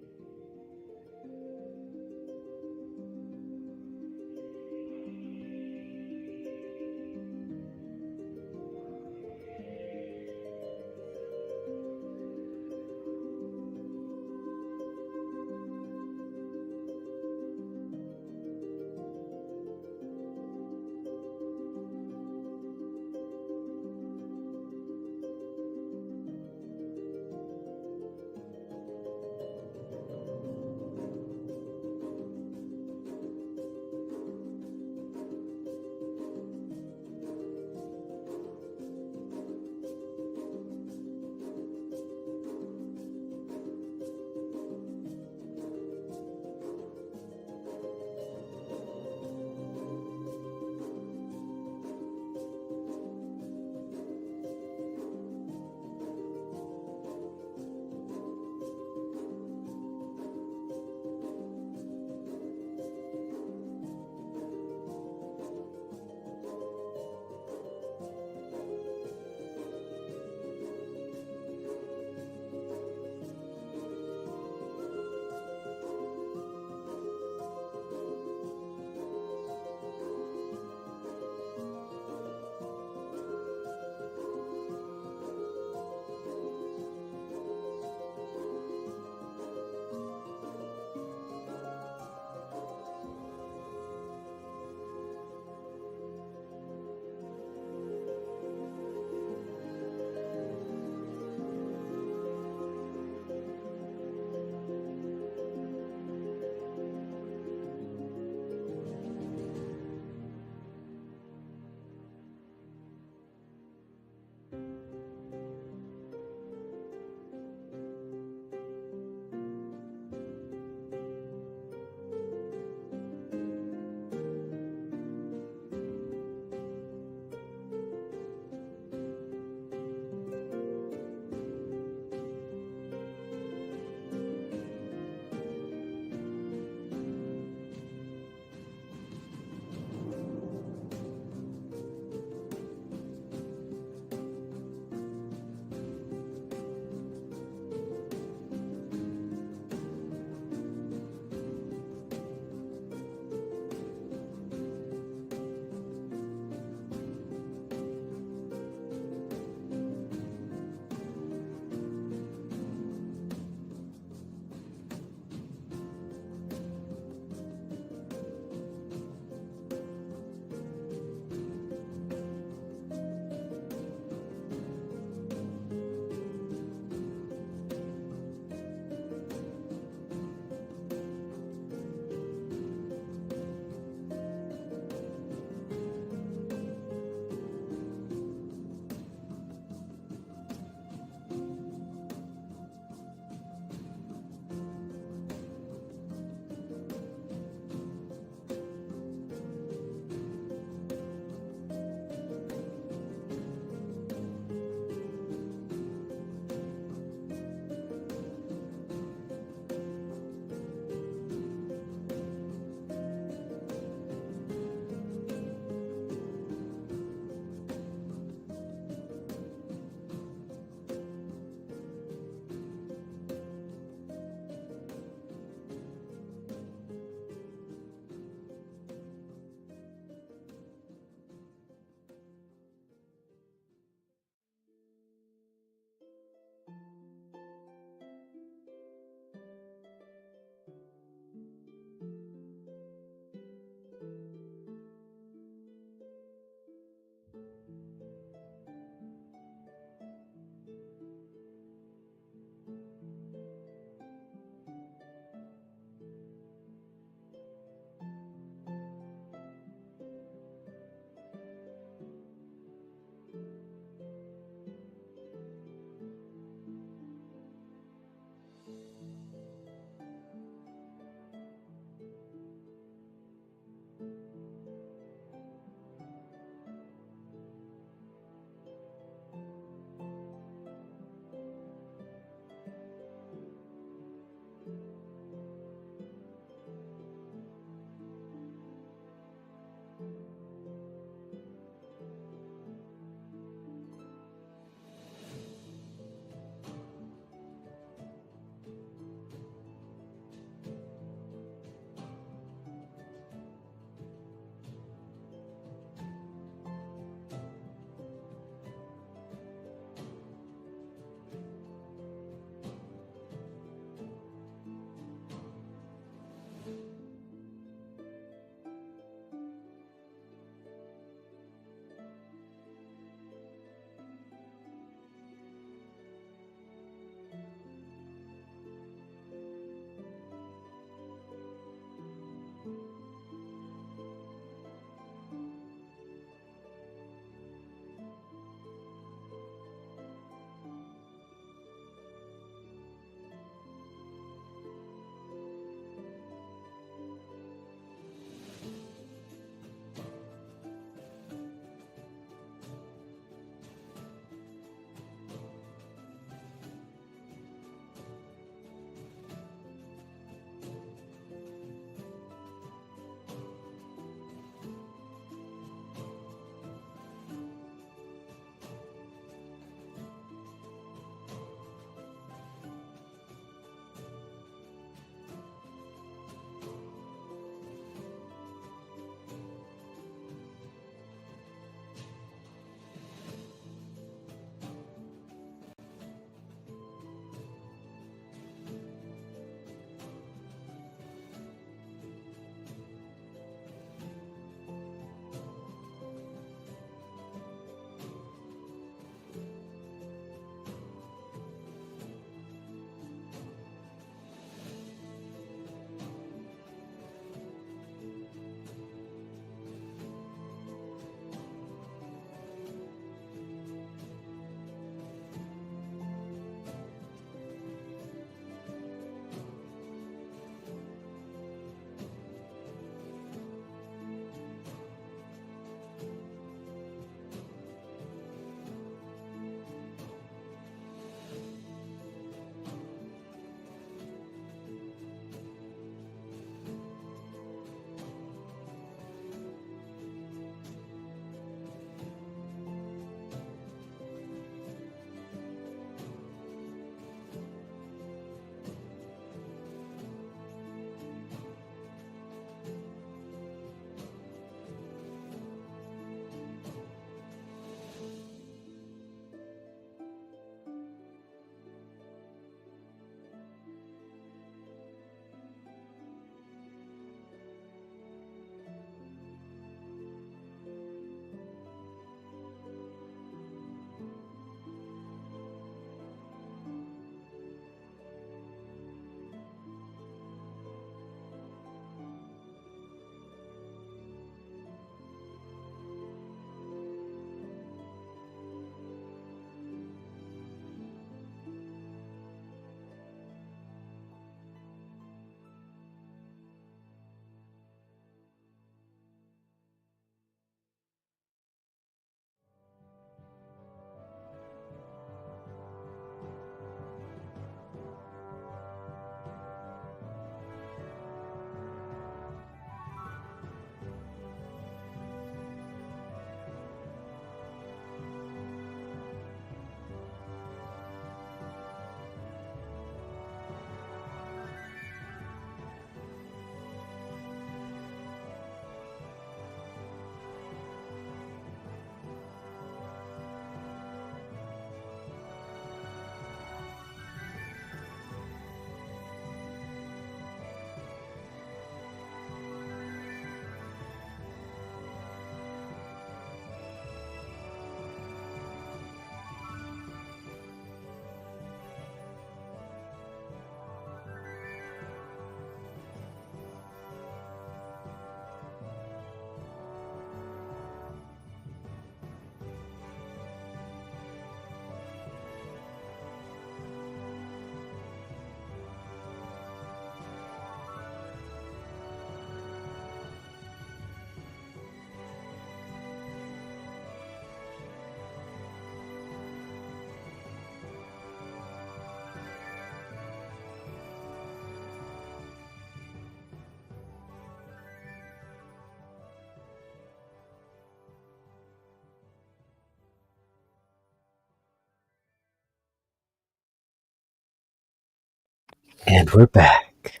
And we're back.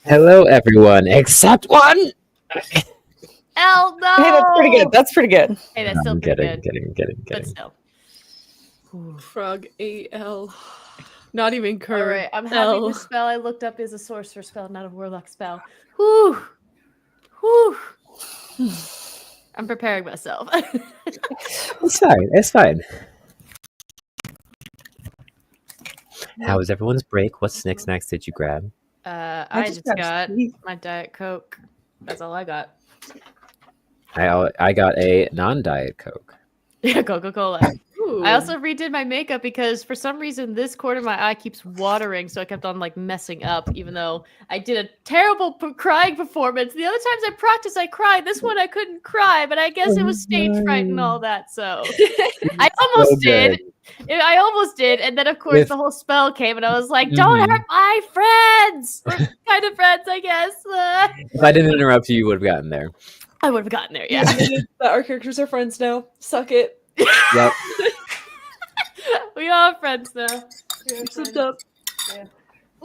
Hello, everyone, except one. L, no. Hey, that's pretty good. That's pretty good. Hey, that's still I'm pretty kidding, good. kidding. But still. Frog AL. Not even All curve. right, I'm happy L. the spell I looked up is a sorcerer spell, not a warlock spell. Whew. Whew. I'm preparing myself. It's fine. It's fine. How was everyone's break? What snacks did you grab? I just got my Diet Coke. That's all I got. I got a non-diet Coke. Yeah, Coca-Cola. I also redid my makeup because for some reason this corner of my eye keeps watering, so I kept on like messing up, even though I did a terrible crying performance. The other times I practiced, I cried. This one I couldn't cry, but I guess it was stage fright and all that. So I almost did. I almost did, and then of course the whole spell came, and I was like, "Don't hurt my friends." We're kind of friends, I guess. If I didn't interrupt you, you would have gotten there. I would have gotten there. Yeah. That our characters are friends now. Suck it. Yep. We are friends now. What's up? Yeah.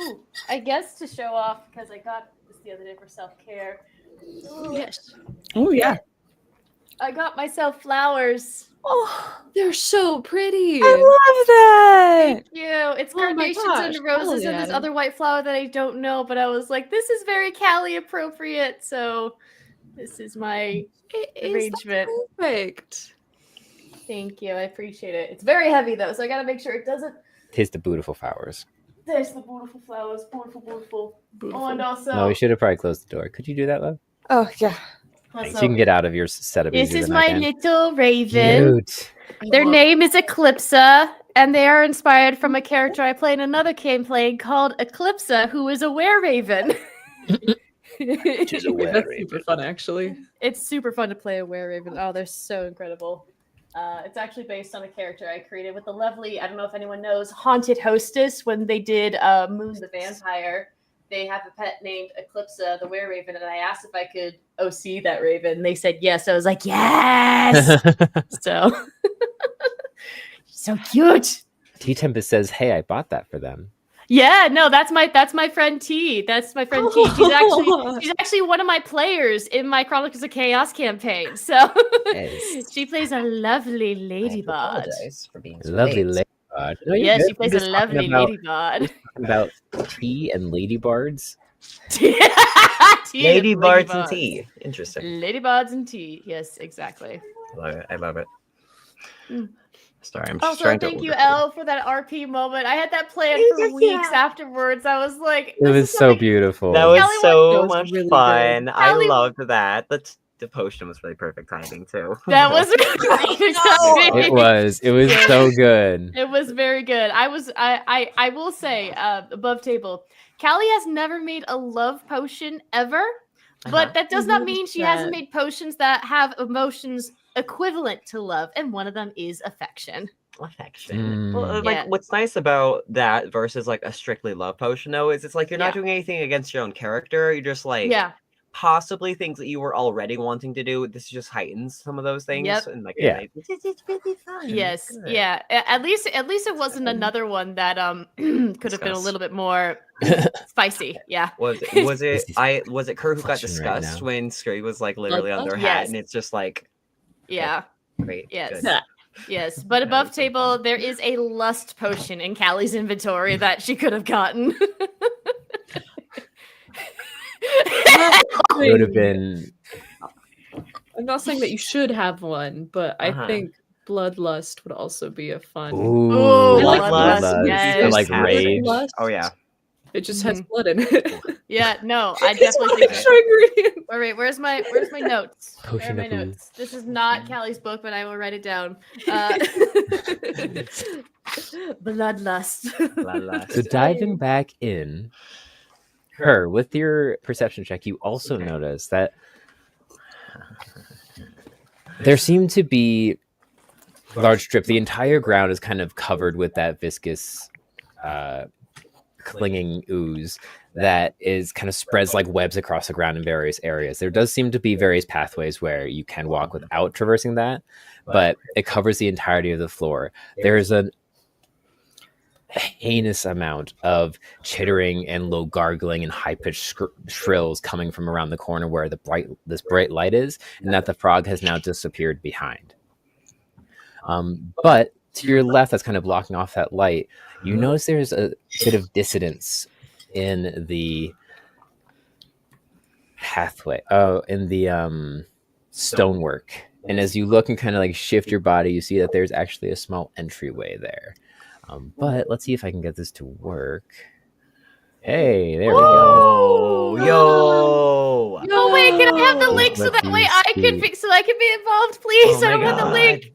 Ooh, I guess to show off because I got this the other day for self-care. Yes. Oh yeah. I got myself flowers. Oh, they're so pretty. I love that. Thank you. It's Oh my carnations gosh, and roses and this Adam. other white flower that I don't know, but I was like, this is very Callie appropriate. So this is my arrangement. Perfect. Thank you. I appreciate it. It's very heavy though, so I gotta make sure it doesn't. Taste the beautiful flowers. There's the beautiful flowers. Beautiful. Oh, and also. No, we should have probably closed the door. Could you do that, love? Oh yeah. Thanks. You can get out of your setup. This easier is than I my can. little raven. Cute. Their name is Eclipsa, and they are inspired from a character I play in another game playing called Eclipsa, who is a were-raven. She's a That's super fun, actually. It's super fun to play a were-raven. Oh, they're so incredible. It's actually based on a character I created with the lovely, I don't know if anyone knows, Haunted Hostess. When they did Moon the Vampire, they have a pet named Eclipsa, the were-raven, and I asked if I could OC that raven. They said yes. I was like, yes! So, so cute. T Tempest says, "Hey, I bought that for them." Yeah, no, that's my friend T. That's my friend T. She's actually one of my players in my Chronicles of Chaos campaign. So Yes. she plays a lovely ladybard. For being so Lovely late. ladybard. No, you're Yeah, good. she plays We're a just lovely talking about- ladybard. About tea and ladybards. Lady Bards and tea. Interesting. Ladybards and tea. Yes, exactly. Love it. I love it. Mm. Sorry, I'm just Also, trying to. thank you, order food. Elle, for that RP moment. I had that planned for weeks afterwards. I was like, It was so beautiful. That was Kelly so that was much really fun. good. I Kelly- loved that. The potion was really perfect timing too. That was It was. It was so good. It was very good. I will say, above table, Callie has never made a love potion ever, but that does not mean she hasn't made potions that have emotions equivalent to love, and one of them is affection. affection. Well, Mm. like Yeah. what's nice about that versus like a strictly love potion though is it's like you're not Yeah. doing anything against your own character. You're just like Yeah. possibly things that you were already wanting to do. This just heightens some of those things. Yep. And like Yeah. it's really fun. Yes. Good. Yeah. At least it wasn't another one that could have been a Discuss. little bit more spicy. Yeah. Was This was it Kurt who got flushing right discussed now. when Scree was like literally on their Yes. hat and it's just like Yeah. great. Yes. good. Yes. But above was so table, there is a lust potion in Callie's inventory that she could have gotten. It would have been. I'm not saying that you should have one, but I Uh-huh. think bloodlust would also be a fun. Ooh, Ooh, bloodlust, bloodlust. yes. Or, like Yes. rage. Bloodlust, Oh yeah. It just has blood in it. Yeah, no, I It's definitely one think extra ingredient. All right, where's my notes? Where are Potion my of booze. notes? This is not Callie's book, but I will write it down. Bloodlust. Bloodlust. So diving back in, her with your perception check, you also notice that there seem to be large strip. The entire ground is kind of covered with that viscous, clinging ooze that is kind of spreads like webs across the ground in various areas. There does seem to be various pathways where you can walk without traversing that, but it covers the entirety of the floor. There's heinous amount of chittering and low gargling and high-pitched shrills coming from around the corner where this bright light is, and that the frog has now disappeared behind. But to your left, that's kind of blocking off that light, you notice there's a bit of dissonance in the pathway, in the stonework. And as you look and kind of like shift your body, you see that there's actually a small entryway there. But let's see if I can get this to work. Hey, there we go. Yo. Oh wait, can I have the link so Let that me way I can see. so I can be involved, please? Oh my I want the link.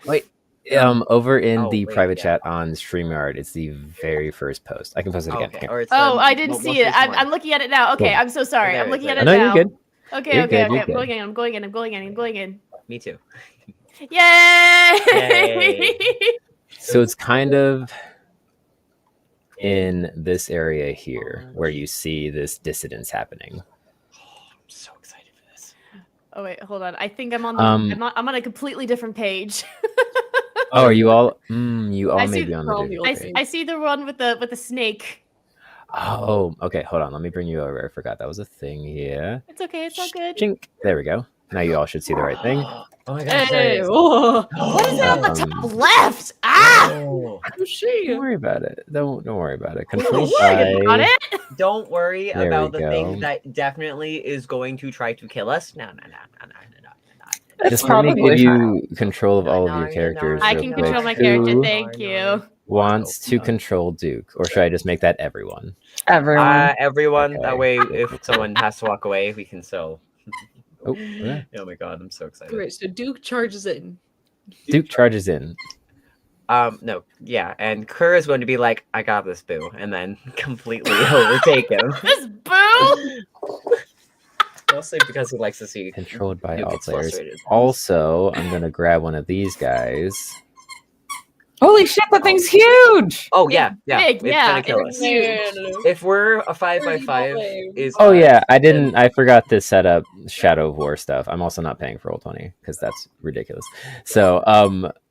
Wait, over in Oh, the wait, private yeah. chat on StreamYard, it's the very first post. I can post it again. Okay. Here. Or it's Oh, the I didn't most see it. recent one. I'm looking at it now. Okay, Cool. I'm so sorry. there I'm it looking is, at there it No, now. you're good. Okay, You're okay, good, you're okay. good. I'm going in. Me too. Yay! Yay. So it's kind of in this area here where you see this dissidence happening. I'm so excited for this. Oh wait, hold on. I think I'm on the I'm on a completely different page. Oh, are you all? You all I may see be on we're the on the different old page. I see the one with the snake. Oh, okay. Hold on. Let me bring you over. I forgot that was a thing here. It's okay. It's all good. Chink. There we go. Now you all should see the right thing. Oh my gosh. there Hey, it is. whoa. What is that on the Um, top left? Ah! Oh. Who's she? Don't worry about it. Don't worry about it. Don't Controlled worry about by. it. Don't worry There about we the thing go. that definitely is going to try to kill us. No. Just let me give probably you control of all of your No, characters. I real can quick. control my character. Who Thank you. wants to control Duke, or should I just make that everyone? Everyone. Everyone. Okay. That way, if someone has to walk away, we can so. Oh, okay. Oh my god, I'm so excited. Great. So Duke charges in. Duke charges in. No, yeah, and Kerr is going to be like, "I got this, boo," and then completely overtake him. This boo. Mostly because he likes to see Controlled by Duke all gets players. frustrated. Also, I'm gonna grab one of these guys. Holy shit, that thing's huge! Oh yeah, yeah, Big, it's yeah, gonna kill it's us. huge. If we're a 5x5, is Oh yeah, I then- didn't. I forgot to set up Shadow of War stuff. I'm also not paying for Roll20 because that's ridiculous. So,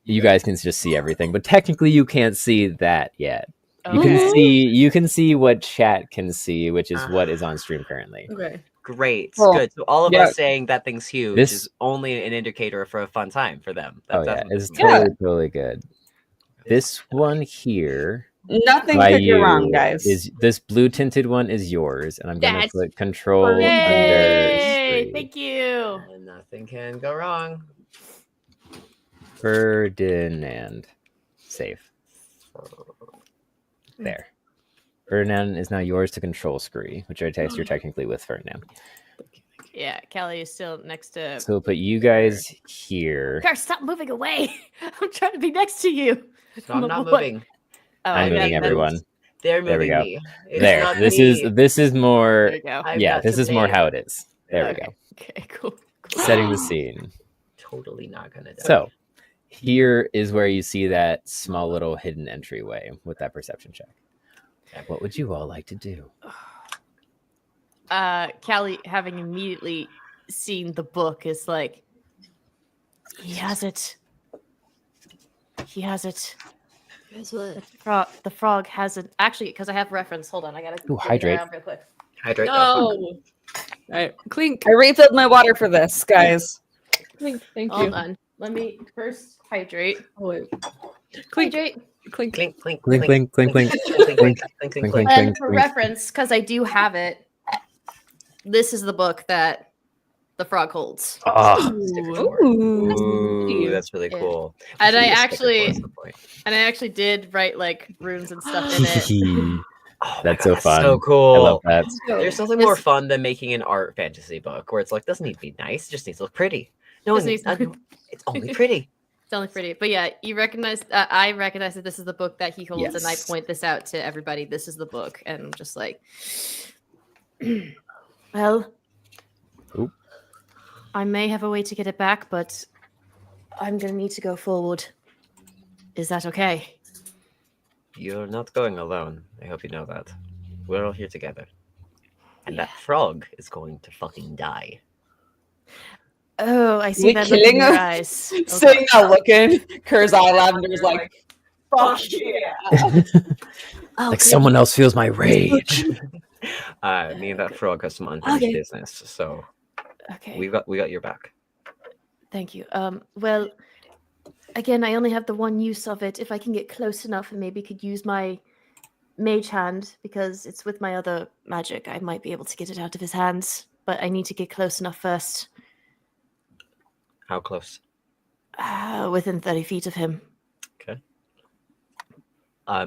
you guys can just see everything, but technically you can't see that yet. You can see what chat can see, which is what is on stream currently. Okay. Great, Cool. good. So all of Yeah. us saying that thing's huge This- is only an indicator for a fun time for them. Oh yeah, what it's this means. totally good. This one here Nothing by could go wrong, you guys. is this blue tinted one is yours, and I'm gonna That's put control under Yay! Spree. Thank you. And nothing can go wrong. Ferdinand. Save. There. Ferdinand is now yours to control Scree, which I text you're technically with Ferdinand. Yeah, Callie is still next to. So we'll put you guys here. Car, stop moving away. I'm trying to be next to you. No, I'm not What? moving. Oh, I'm okay, moving then- everyone. They're There we moving go. me. It's There. not This me. is There more you go. I've yeah, got this to is more save. how it is. There Okay. we go. Okay, cool. Setting the scene. Totally not gonna die. So here is where you see that small little hidden entryway with that perception check. What would you all like to do? Callie, having immediately seen the book, is like, he has it. He has it. The frog has it. Actually, because I have reference. Hold on, I gotta Ooh, dig it hydrate. around real quick. Hydrate. No. All right. Clink. I refilled my water for this, guys. Clink. Thank Hold you. on. Let me first hydrate. Oh, wait. Clink. Hydrate. Clink. Clink, clink, Clink, clink, clink, clink, clink, clink, clink, clink, clink. And for reference, because I do have it, this is the book that the frog holds. Oh, Ooh, that's really Yeah. cool. And I Just stick it actually- towards the point. And I actually did write like runes and stuff in it. Oh my That's God, so fun. So cool. I love that. There's something more fun than making an art fantasy book where it's like doesn't need to be nice, it just needs to look pretty. No, Just it's, needs- it's only pretty. It's only pretty. But yeah, you recognize, I recognize that this is the book that he holds, and I Yes. point this out to everybody. This is the book. And I'm just like, well, Oop. I may have a way to get it back, but I'm going to need to go forward. Is that okay? You're not going alone. I hope you know that. We're all here together. And that frog is going to fucking die. Oh, I see We that look in killing your him? eyes. Okay. Sitting there looking, Kerr's eye lavender's like, Fuck yeah. Like someone else feels my rage. Me and that frog have some unfinished business, so Okay. we got your back. Thank you. Well, again, I only have the one use of it. If I can get close enough and maybe could use my mage hand, because it's with my other magic, I might be able to get it out of his hands. But I need to get close enough first. How close? Within 30 feet of him. Okay.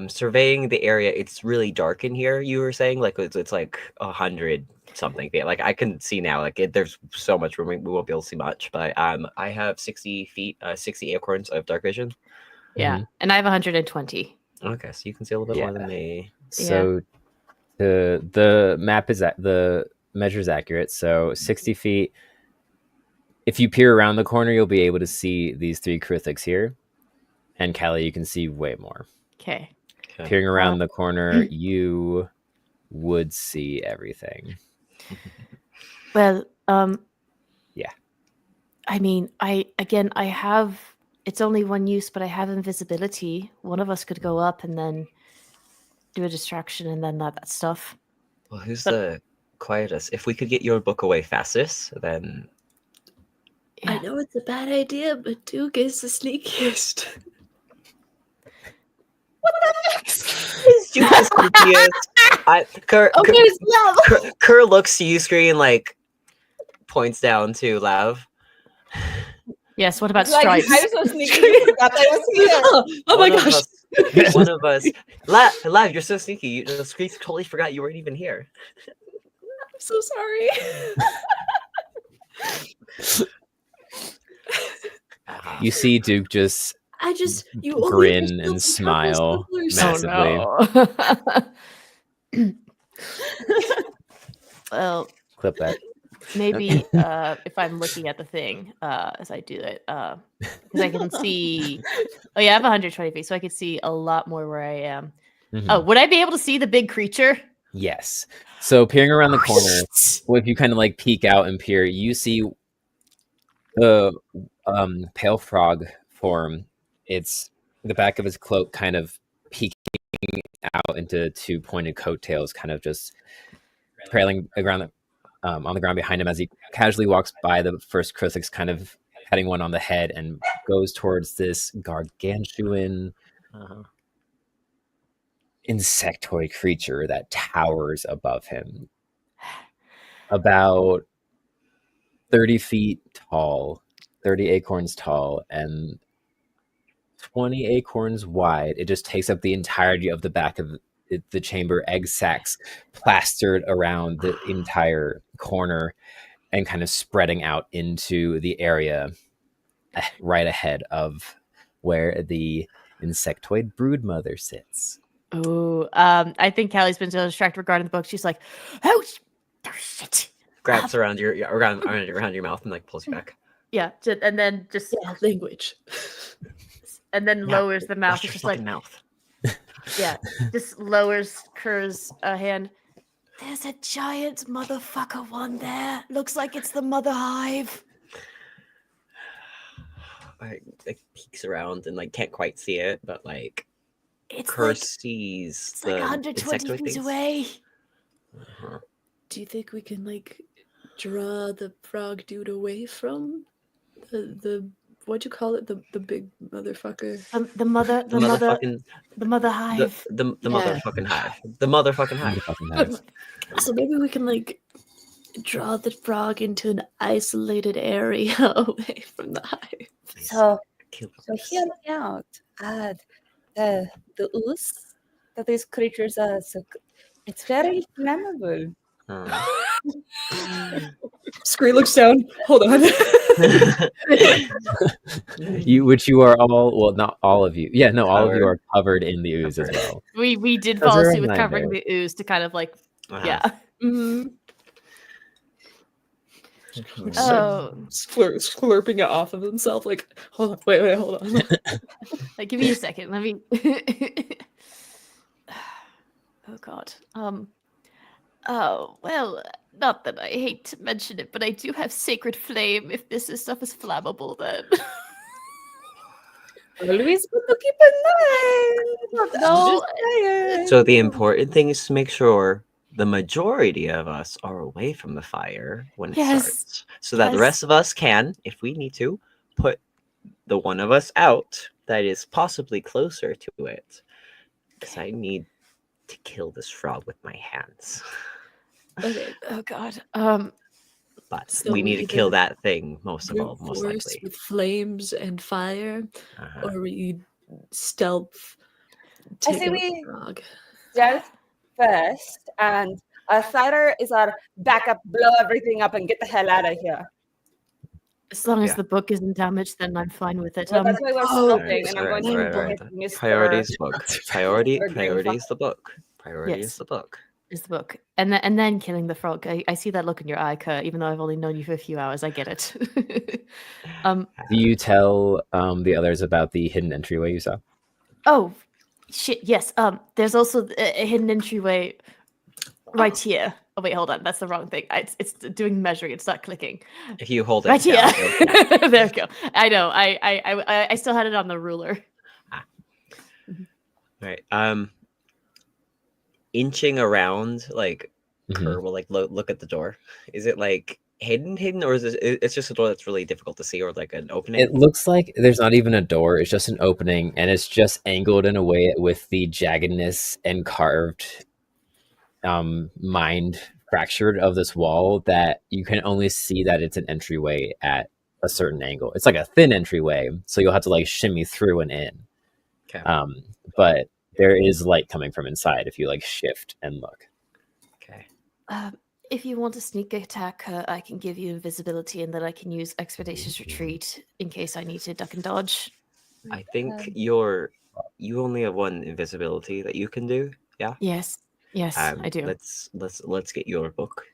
Surveying the area, it's really dark in here. You were saying like it's like 100 something feet. Like I can see now, like there's so much room. We won't be able to see much, but I have 60 feet, 60 acorns of dark vision. Yeah, and I have 120. Okay, so you can see a little bit more than me. So the map is the measure is accurate. So 60 feet. If you peer around the corner, you'll be able to see these 3 Krithix here. And Callie, you can see way more. Okay. Peering around the corner, you would see everything. Well, yeah. I mean, I have. It's only one use, but I have invisibility. One of us could go up and then do a distraction, and then that stuff. Well, who's the quietest? If we could get your book away fastest, then. Yeah. I know it's a bad idea, but Duke is the sneakiest. What the heck? Is Duke the sneakiest? Kerr looks to you, screen, like points down to Lav. Yes, what about Stripes? I was so sneaky, you forgot that I was here. Oh my gosh. One of us. Lav, you're so sneaky. The screen totally forgot you weren't even here. I'm so sorry. You see Duke just grin and smile massively. Oh, no. Well, clip that. Maybe if I'm looking at the thing as I do it, because I can see. Oh yeah, I have 120 feet, so I can see a lot more where I am. Mm-hmm. Oh, would I be able to see the big creature? Yes. So peering around the corner, well, if you kind of like peek out and peer, you see the pale frog form. It's the back of his cloak kind of peeking out into 2 pointed coattails, kind of just trailing around on the ground behind him as he casually walks by the first Krithix, kind of patting one on the head, and goes towards this gargantuan insectoid creature that towers above him. About 30 feet tall, 30 acorns tall, and 20 acorns wide. It just takes up the entirety of the back of the chamber, egg sacs plastered around the entire corner and kind of spreading out into the area right ahead of where the insectoid broodmother sits. Oh, I think Callie's been so distracted regarding the book. She's like, oh shit. Grabs around your mouth and like pulls you back. Yeah, and then just language. And then lowers the mouth. It's just like mouth. Yeah, just lowers Kerr's hand. There's a giant motherfucker one there. Looks like it's the mother hive. I peeks around and like can't quite see it, but like Kerr sees it's like 120 feet away. Do you think we can like draw the frog dude away from the what'd you call it? The big motherfucker. The mother hive. The motherfucking hive. The motherfucking hive. So maybe we can like draw the frog into an isolated area away from the hive. So hear me out. The ooze that these creatures are, so it's very flammable. Scree looks down. Hold on. You are all, well, not all of you. Yeah, no, all of you are covered in the ooze as well. We did follow suit with covering the ooze to kind of like, yeah. Mm-hmm. Oh, slurping it off of himself. Like, hold on, wait, hold on. Like, give me a second. Let me. Oh God. Oh well. Not that I hate to mention it, but I do have sacred flame. If this stuff is flammable, then. Always good to keep in mind. No, So the important thing is to make sure the majority of us are away from the fire when it Yes, starts, so that the yes. rest of us can, if we need to, put the one of us out that is possibly closer to it. Because I need to kill this frog with my hands. Okay. Oh God. But So we need to either kill that thing most brute most force likely. with flames and fire, Uh-huh. or we stealth I take say out the we frog. stealth first, and Cider is our backup. Blow everything up and get the hell out of here. As long as Yeah. the book isn't damaged, then I'm fine with it. Well, that's why we're oh, stealthing, and I'm Alright, going to alright. hit Mr. Priorities book. Priority Mr. priority Greenfox. is the book. Priority is Yes. the book. Is the book, and then killing the frog. I see that look in your eye, Kurt. Even though I've only known you for a few hours, I get it. Do you tell the others about the hidden entryway you saw? Oh, shit. Yes. There's also a hidden entryway right here. Oh wait, hold on. That's the wrong thing. It's doing measuring. It's not clicking. If you hold it Right down, here. it'll count. There we go. I know. I still had it on the ruler. Right. Inching around, like Mhm. Kerr will like look at the door. Is it like hidden, or is it's just a door that's really difficult to see, or like an opening? It looks like there's not even a door. It's just an opening, and it's just angled in a way with the jaggedness and carved mind fractured of this wall that you can only see that it's an entryway at a certain angle. It's like a thin entryway, so you'll have to like shimmy through and in. Okay. But there is light coming from inside if you like shift and look. Okay. If you want a sneak attack, I can give you invisibility, and then I can use expeditious retreat in case I need to duck and dodge. I think Um, you only have one invisibility that you can do. Yeah. Yes. Yes, I do. Let's get your book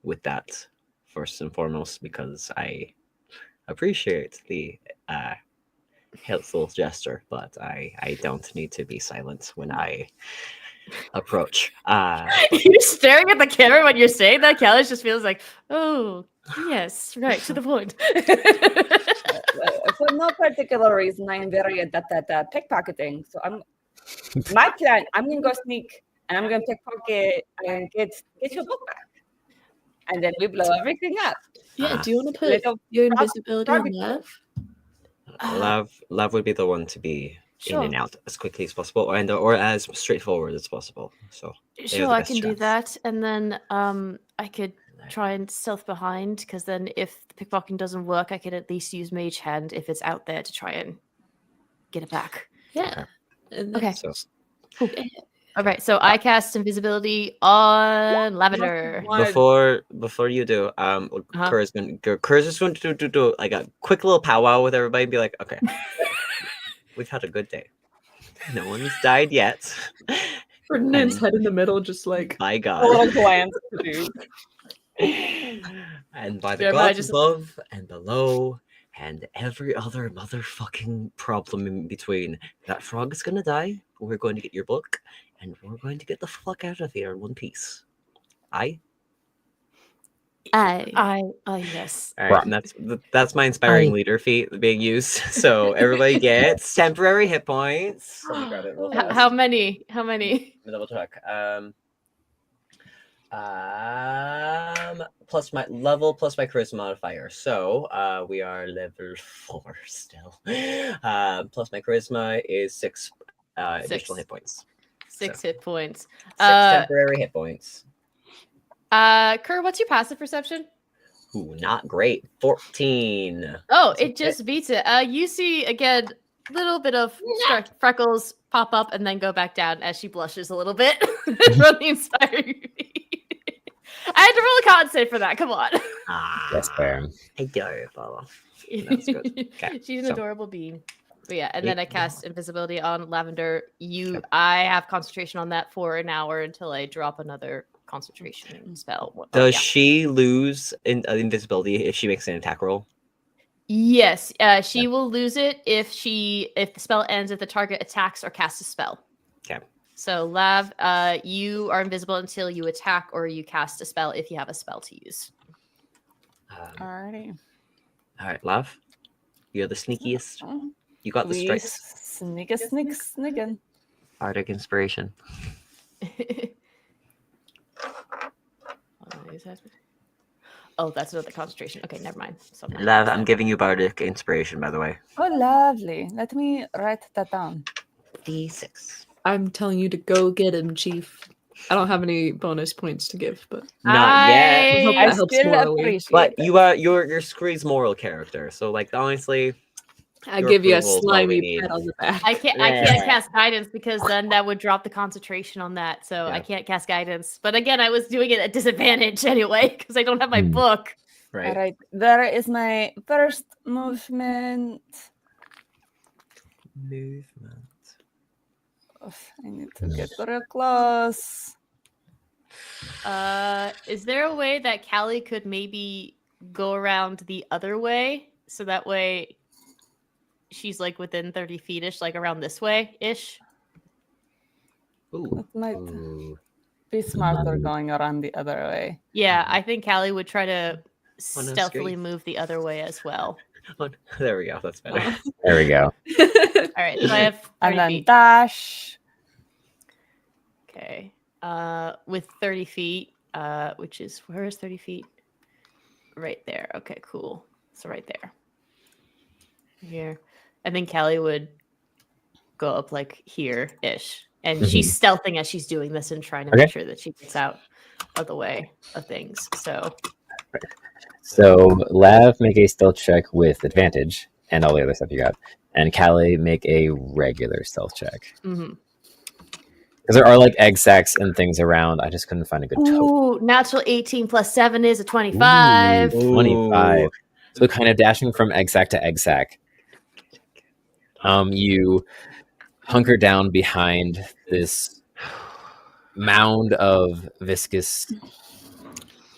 with that first and foremost, because I appreciate the helpful gesture, but I don't need to be silent when I approach. You're staring at the camera when you're saying that. Callis just feels like, oh, yes, right, to the point. For no particular reason, I am very adept at pickpocketing. So my plan. I'm gonna go sneak, and I'm gonna pickpocket and get your book back, and then we blow everything up. Yeah, do you want to put Little your frog- invisibility on froggy Lav? Lav would be the one to be in Sure. and out as quickly as possible, or as straightforward as possible. So they have Sure, the I best can do chance. that, and then I could try and stealth behind, because then if the pickpocketing doesn't work, I could at least use Mage Hand if it's out there to try and get it back. Yeah. And Okay. So All right, so I cast invisibility on Lavender. before you do, Uh-huh. Kerr's just going to do like a quick little powwow with everybody and be like, okay, we've had a good day. No one's died yet. Ferdinand's head in the middle, just like By A God. little glance, dude. And by the Jeremiah gods just- above and below and every other motherfucking problem in between, that frog is gonna die. We're going to get your book, and we're going to get the fuck out of here in one piece. Yes. All right, and that's my inspiring leader feat being used. So everybody gets temporary hit points. Let me grab it real fast. How many? How many? Let me double check. Plus my level plus my charisma modifier. So we are level 4 still. Plus my charisma is 6 additional hit points. 6 hit points. 6 temporary hit points. Kerr, what's your passive perception? Ooh, not great. 14. Oh, That's it just beats it. You see again, little bit of freckles pop up and then go back down as she blushes a little bit from the inspiring. I had to roll a con save for that. Come on. That's fair. Adorable. That's good. Okay, She's an so- adorable being. But yeah, and then I cast invisibility on Lavender. I have concentration on that for an hour until I drop another concentration spell. Does she lose invisibility if she makes an attack roll? Yes, she will lose it if the spell ends if the target attacks or casts a spell. Okay. So Lav, you are invisible until you attack or you cast a spell if you have a spell to use. Alrighty. All right, Lav, you're the sneakiest. You got the We stripes. sniggin. Bardic inspiration. Oh, that's another concentration. Okay, never mind. So Love, I'm giving you bardic inspiration, by the way. Oh, lovely. Let me write that down. D6. I'm telling you to go get him, Chief. I don't have any bonus points to give, but Not yet. I hope I that helps still morally. appreciate But it. you are you're Scree's moral character, so like honestly, I your give you a approval is all we slimy need. pat on the back. I can't cast guidance because then that would drop the concentration on that. So I Yeah. can't cast guidance. But again, I was doing it at disadvantage anyway because I don't have my book. Right. All right, there is my first movement. Movement. Oof, I need to get real close. Is there a way that Callie could maybe go around the other way so that way she's like within 30 feet ish, like around this way ish? Ooh. That might Ooh. be smarter going around the other way. Yeah, I think Callie would try to Oh, no, stealthily Screech. move the other way as well. Oh, there we go. That's better. There we go. All right, so I have 30 And then feet. dash. Okay. With 30 feet, which is where is 30 feet? Right there. Okay, cool. So right there. Here. I think Callie would go up like here-ish. And she's stealthing as she's doing this and trying to make sure that she gets out of the way of things. So Lav, make a stealth check with advantage and all the other stuff you got. And Callie, make a regular stealth check. Mhm. Because there are like egg sacs and things around. I just couldn't find a good total. Ooh, natural 18 plus 7 is a 25. Ooh, 25. So kind of dashing from egg sac to egg sac. You hunker down behind this mound of viscous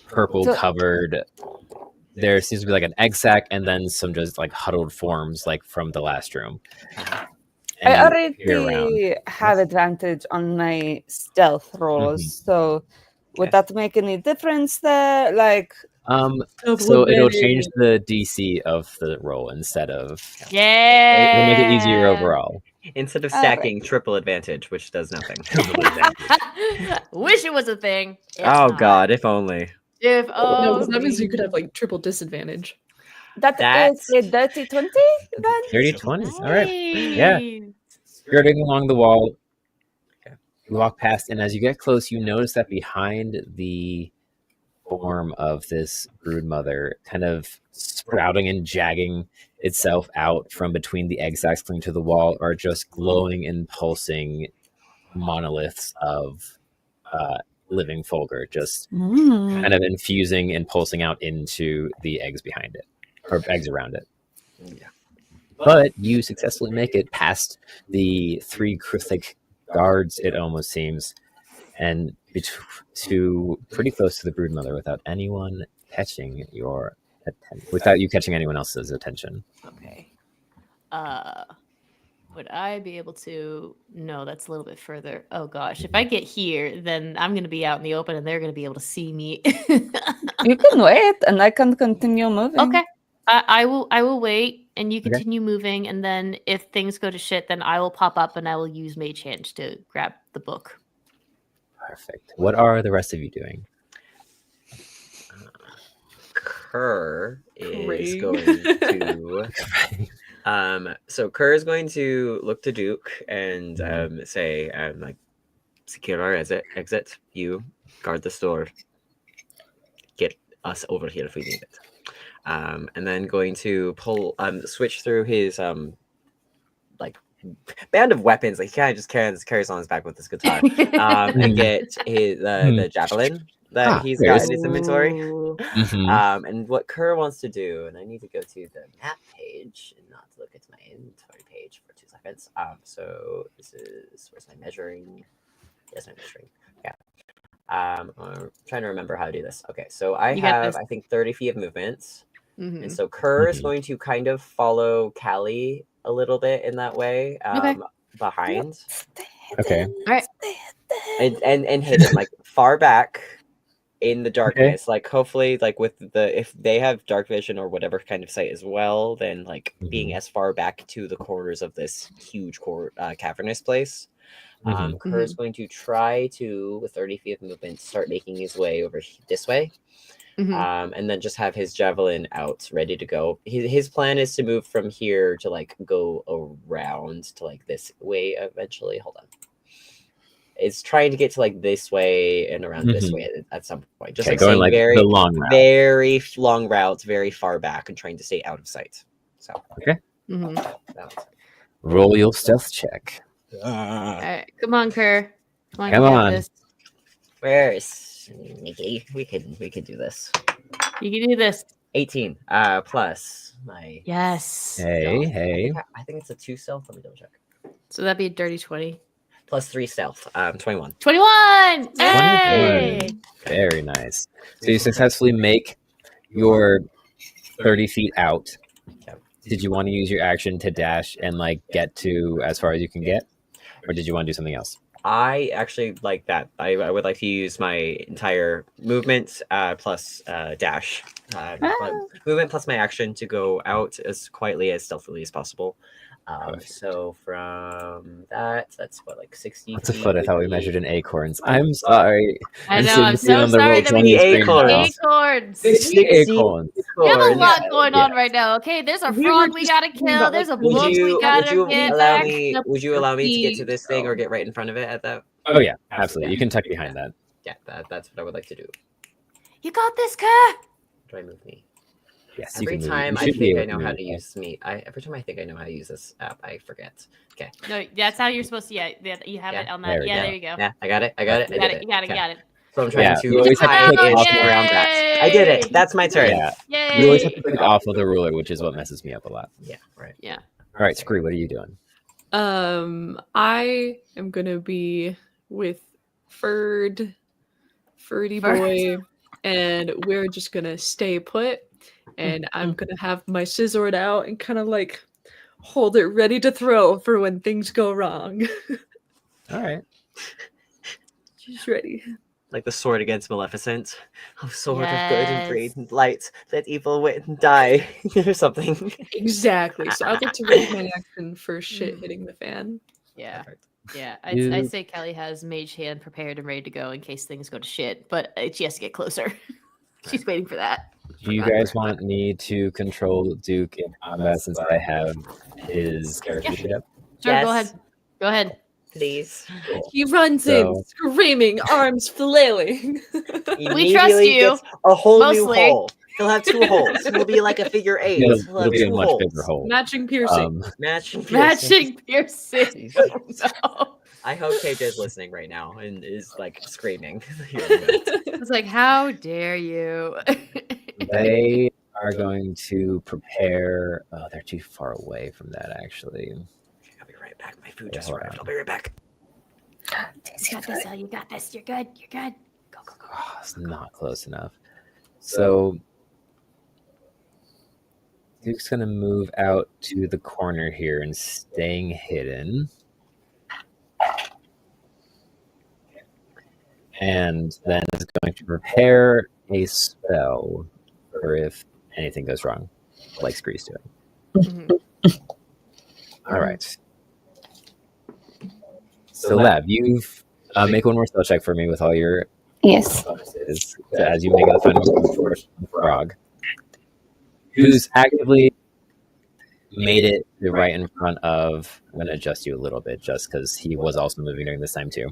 purple covered. There seems to be like an egg sac and then some just like huddled forms like from the last room. And I you peer around. already have advantage on my stealth rolls, so would that make any difference there? Like, So it'll change the DC of the roll instead of Yeah. it'll make it easier overall. Instead of stacking, triple advantage, which does nothing. Wish it was a thing. It's Oh not. god, if only. If No, because that means you could have like triple disadvantage. That's a dirty 20 then? 30-20. All right. Yeah. Skirting along the wall, you walk past, and as you get close, you notice that behind the form of this brood mother, kind of sprouting and jagging itself out from between the egg sacs clinging to the wall, are just glowing and pulsing monoliths of living fulgur, just kind of infusing and pulsing out into the eggs behind it, or eggs around it. Yeah. But you successfully make it past the three Krithik guards, it almost seems, and to pretty close to the broodmother without anyone catching your attention, without you catching anyone else's attention. Okay. Would I be able to? No, that's a little bit further. Oh gosh, if I get here, then I'm going to be out in the open, and they're going to be able to see me. You can wait, and I can continue moving. Okay. I will wait, and you continue moving, and then if things go to shit, then I will pop up and I will use Mage Hand to grab the book. Perfect. What are the rest of you doing? Kerr is Craig. going to so Kerr is going to look to Duke and say like, secure our exit, you guard the store, get us over here if we need it, and then going to pull switch through his like band of weapons, like he kind of just carries on his back with his guitar, and get his the javelin that he's got in his inventory. And what Kerr wants to do, and I need to go to the map page and not look at my inventory page for 2 seconds. So this is, where's my measuring? Yes, my measuring. Yeah. I'm trying to remember how to do this. Okay, so I have, I think, 30 feet of movement. And so Kerr is going to kind of follow Callie a little bit in that way, behind. Okay. All right. And hidden, like far back in the darkness. Like hopefully, like with if they have dark vision or whatever kind of sight as well, then like being as far back to the corners of this huge cavernous place. Kerr is going to try to, with 30 feet of movement, start making his way over this way. And then just have his javelin out, ready to go. His plan is to move from here to like go around to like this way eventually. Hold on. It's trying to get to like this way and around this way at some point. Just like going saying like very the long route. very long routes, very far back, and trying to stay out of sight. So okay. That's Roll your stealth check. All right, come on, Kerr. Come you got on. this. Where is Nikki? We could do this. You can do this. 18 plus my Yes. Hey. I think it's a 2 stealth. Let me double check. So that'd be a dirty 20. Plus 3 stealth. 21. 21! Hey! Very nice. So you successfully make your 30 feet out. Yep. Did you want to use your action to dash and like get to as far as you can get? Or did you want to do something else? I actually like that. I would like to use my entire movement plus dash. Movement plus my action to go out as quietly as stealthily as possible. So from that's what, like 60 What's a feet? foot? I thought we measured in acorns. I'm sorry. I know, I'm so sorry that we need acorns. Acorns. 60 acorns. We have a lot going on right now, okay? There's a frog we gotta kill. There's a book we gotta get back. Would you allow me to get to this thing or get right in front of it at that? Oh yeah, absolutely. You can tuck behind that. Yeah, that's what I would like to do. You got this, Kerr. Do I move me? Yes, Every you can time move. I You should be think I able to know how move. to use me. Every time I think I know how to use this app, I forget. Okay. No, that's how you're supposed to. Yeah, you have it on that. There you go. Yeah, I got it. I got it. You got it. So I'm trying to you always have to click off around that. I did it. That's my turn. Yeah. Yay! You always have to click off of the ruler, which is what messes me up a lot. Yeah. Right. Yeah. All right, Screw, what are you doing? I am gonna be with Ferdy boy, and we're just gonna stay put. And I'm gonna have my scissor out and kind of like hold it ready to throw for when things go wrong. All right. She's ready. Like the sword against Maleficent. Oh, sword of good and radiant light, let evil wit die, or something. Exactly. So I'd like to ready my action for shit hitting the fan. Yeah. Perfect. Yeah. I'd say Kelly has Mage Hand prepared and ready to go in case things go to shit, but she has to get closer. She's waiting for that. Do you guys want me to control Duke in combat since I have his character sheet up? Sure, Yes. Go ahead. Please. He runs in, screaming, arms flailing. We trust you, Gets a whole mostly. new hole. He'll have 2 holes. He'll be like a figure 8. It'll, He'll have it'll be a 2 much holes. bigger hole. Matching piercing. Matching Piercing. No. I hope KJ is listening right now and is like screaming. It's like, how dare you? They are going to prepare. Oh, they're too far away from that, actually. I'll be right back. My food just arrived. I'll be right back. You got this, you got this. You're good. Go. Oh, it's not close enough. So Duke's going to move out to the corner here and staying hidden. And then is going to prepare a spell for if anything goes wrong, like Scree's doing. All right. So, Lab, you've make one more spell check for me with all your bonuses as you make the final move towards the frog, who's actively made it right in front of. I'm going to adjust you a little bit just because he was also moving during this time too.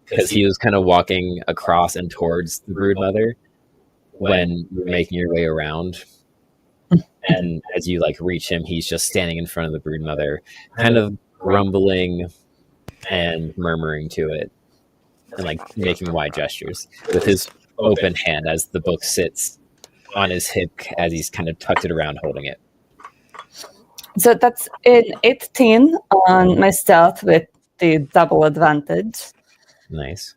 Because he was kind of walking across and towards the broodmother when you're making your way around. And as you like reach him, he's just standing in front of the broodmother, kind of grumbling and murmuring to it and like making wide gestures with his open hand as the book sits on his hip as he's kind of tucked it around holding it. So that's an 18 on my stealth with the double advantage. Nice.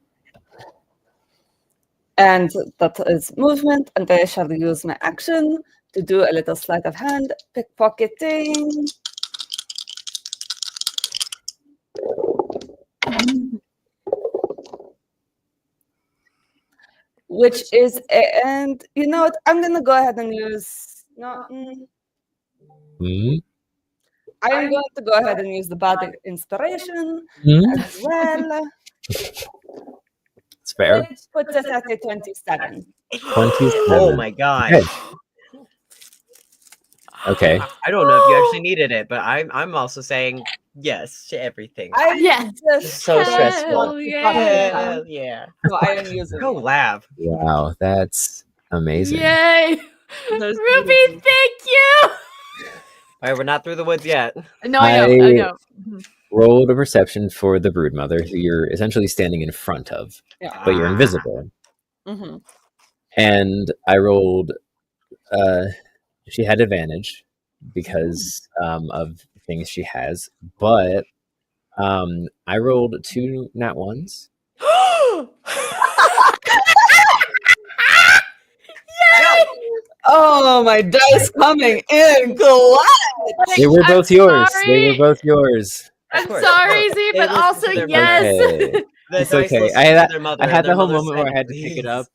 And that is movement, and I shall use my action to do a little sleight of hand, pickpocketing. which is and you know what? I'm gonna go ahead and use Hmm? I am going to go ahead and use the body inspiration Hmm? as well. It's fair. Which puts us at a 27. 27. Oh my gosh. Okay. I don't know if you actually needed it, but I'm also saying yes to everything. I Yeah. just So don't stressful. want to fuck this up. Hell yeah. So I am using Go it. laugh. Wow, that's amazing. Yay! There's Ruby, reason. thank you! All right, we're not through the woods yet. No, I know. Rolled a perception for the broodmother, who you're essentially standing in front of, Yeah. but you're invisible. Mm-hmm. And I rolled. She had advantage because of things she has, but I rolled 2 nat ones. Oh, my dice coming in clutch. They were I'm both yours. They sorry. were both yours. I'm course. sorry, Look, Z, they but listen also to their yes. Okay. The It's dice okay. listen I to had, their mother. I had and their the whole mother moment where I said, had to pick it "Please." up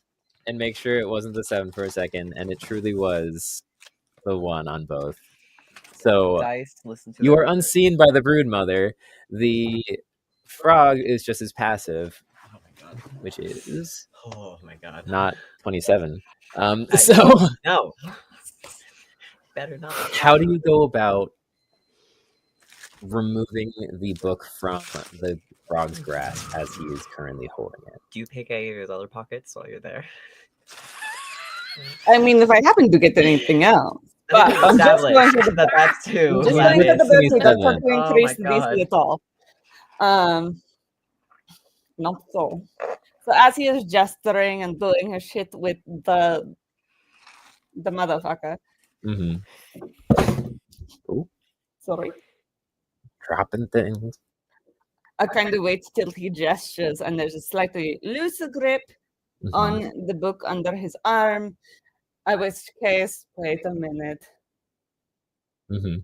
and make sure it wasn't the 7 for a second, and it truly was the 1 on both. So Dice listen to you their are mother. unseen by the broodmother. The frog is just as passive, Oh my god. which is Oh my god. not 27. I- So No. Better not. how do you go about removing the book from the frog's grasp as he is currently holding it? Do you pick any of his other pockets while you're there? I mean, if I happen to get anything else. But I'm just going for the that that's I'm too. just Yeah, going for the that's book without 27. trying to Oh increase my this God. at all. Not so. So as he is gesturing and doing his shit with the motherfucker. Mm-hmm. Sorry. Dropping things. I kind of wait till he gestures and there's a slightly looser grip Mhm. on the book under his arm. I which case, wait a minute. Mhm.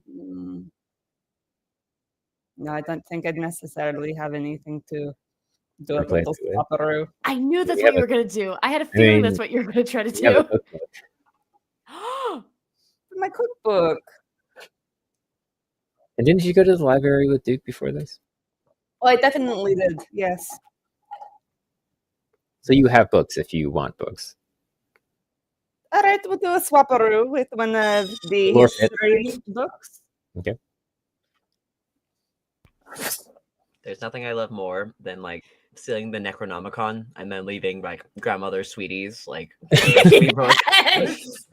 No, I don't think I'd necessarily have anything to do a Replace little it with. swapperoo. I knew that's We what have you a- were gonna do. I had a feeling that's mean, what you were gonna try to We have a do. cookbook. My cookbook. And didn't you go to the library with Duke before this? Oh, I definitely did. Yes. So you have books if you want books. All right, we'll do a swapperoo with one of the Lore fit. history books. Okay. There's nothing I love more than like stealing the Necronomicon and then leaving like grandmother's sweeties like. Yes!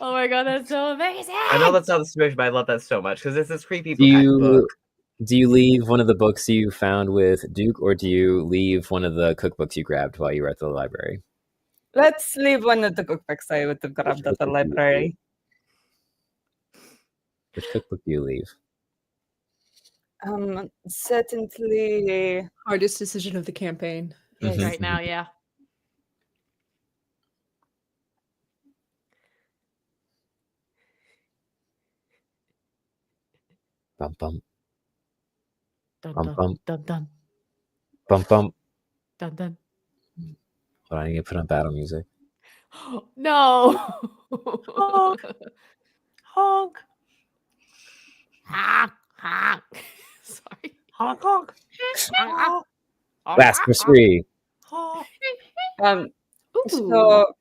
Oh my god, that's so amazing! I know that's not the situation, but I love that so much because it's this creepy Do book. you leave one of the books you found with Duke, or do you leave one of the cookbooks you grabbed while you were at the library? Let's leave one of the cookbooks I would have grabbed at the library. Which cookbook do you leave? Certainly. Hardest decision of the campaign. Yes, Mhm. right now, yeah. Bum bum Dun bum dun bum dun dun bum bum. dun dun. Hold on, I need to put on battle music. No. Honk. Honk. Honk, honk. Sorry. Honk honk. Honk. Last for 3. Honk. So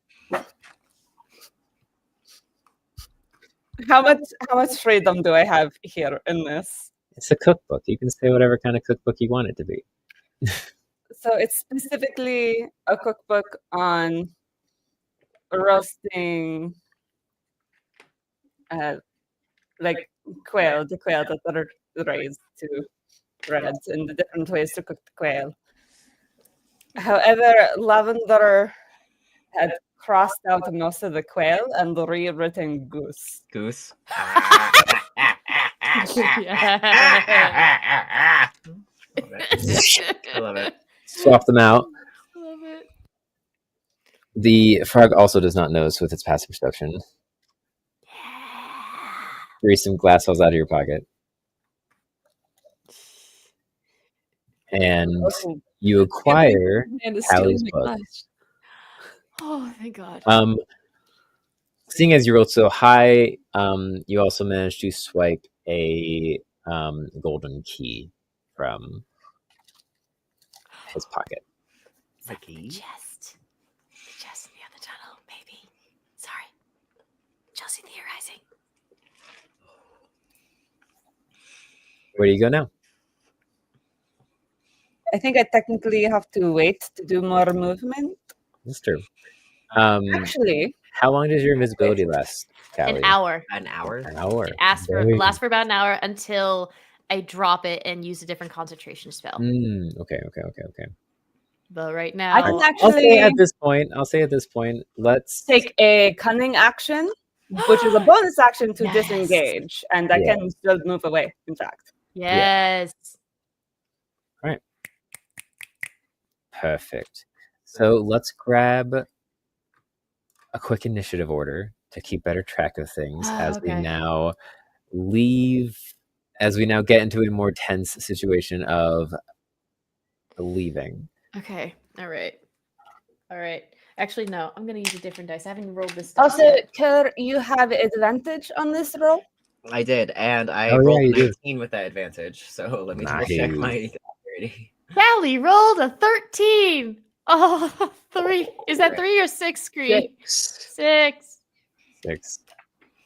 how much freedom do I have here in this? It's a cookbook. You can say whatever kind of cookbook you want it to be. So it's specifically a cookbook on roasting like quail, the quail that are raised to reds and the different ways to cook the quail. However, Lavender had crossed out most of the quail and rewritten goose. Goose. I love it. Swap them out. Love it. The frog also does not notice with its passive perception. Grease some glass falls out of your pocket. And Okay. you acquire And it's Hallie's stealing my book. glass. Oh, thank God. Seeing as you rolled so high, you also managed to swipe a golden key from his pocket. The key? Chest. The chest in the other tunnel, maybe. Sorry. Chelsea theorizing. Where do you go now? I think I technically have to wait to do more movement. That's true. Actually, How long does your invisibility last, Callie? An hour. An hour? An hour. It lasts for about an hour until I drop it and use a different concentration spell. Okay. But right I now, can I'll say actually at this point, let's take a cunning action, which is a bonus action to Yes. disengage, and I Yeah. can still move away, in fact. yes. perfect. So let's grab a quick initiative order to keep better track of things as we Okay. now get into a more tense situation of leaving. Okay. All right. Actually, no. I'm gonna use a different dice. I haven't rolled this dice Also, yet. Kerr, you have advantage on this roll. I did, and I Oh, yeah, rolled you a do. 19 with that advantage. So let me double check my dexterity. Callie rolled a 13. Oh, 3. Is that 3 or 6, Scree? 6. 6. 6.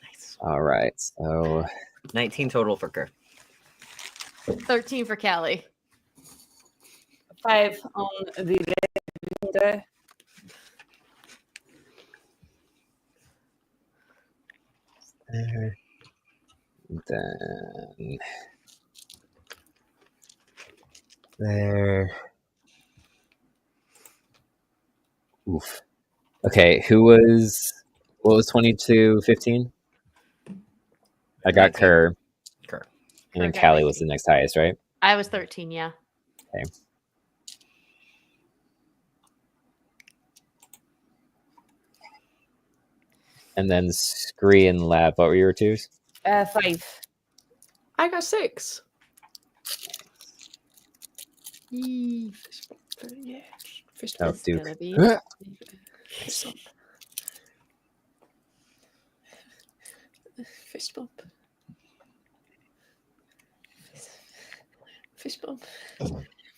Nice. All right. So 19 total for Kerr. 13 for Callie. 5 on the remainder. there. Then there. Oof. Okay, what was 22-15? I got 19. Kerr, Kerr. and then Kerr got Callie was the next highest, right? I was 13, yeah. Okay. And then Scree and Lab, what were your twos? 5. I got 6. Yee. Yeah. Fist Oh, bump. It's Duke. gonna be. Fist bump. Fist bump. Fist bump.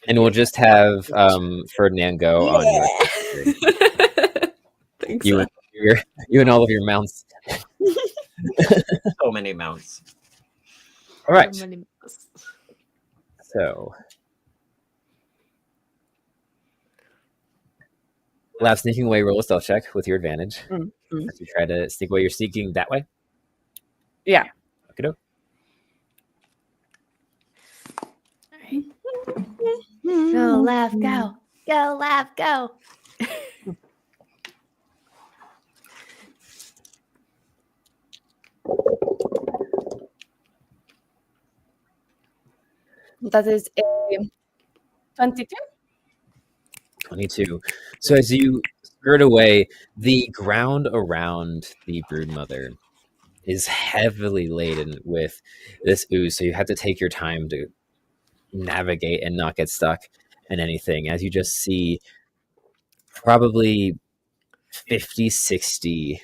And we'll just have Ferdinand go on your Thanks. you and all of your mounts. So many mounts. All right. So many- So Lab sneaking away, roll a stealth check with your advantage. Mhm. As you try to sneak away, you're sneaking that way? Yeah. Okay. Go, laugh, go. Go, laugh, go. That is a 22. 22. So as you skirt away, the ground around the broodmother is heavily laden with this ooze. So you have to take your time to navigate and not get stuck in anything. As you just see probably 50, 60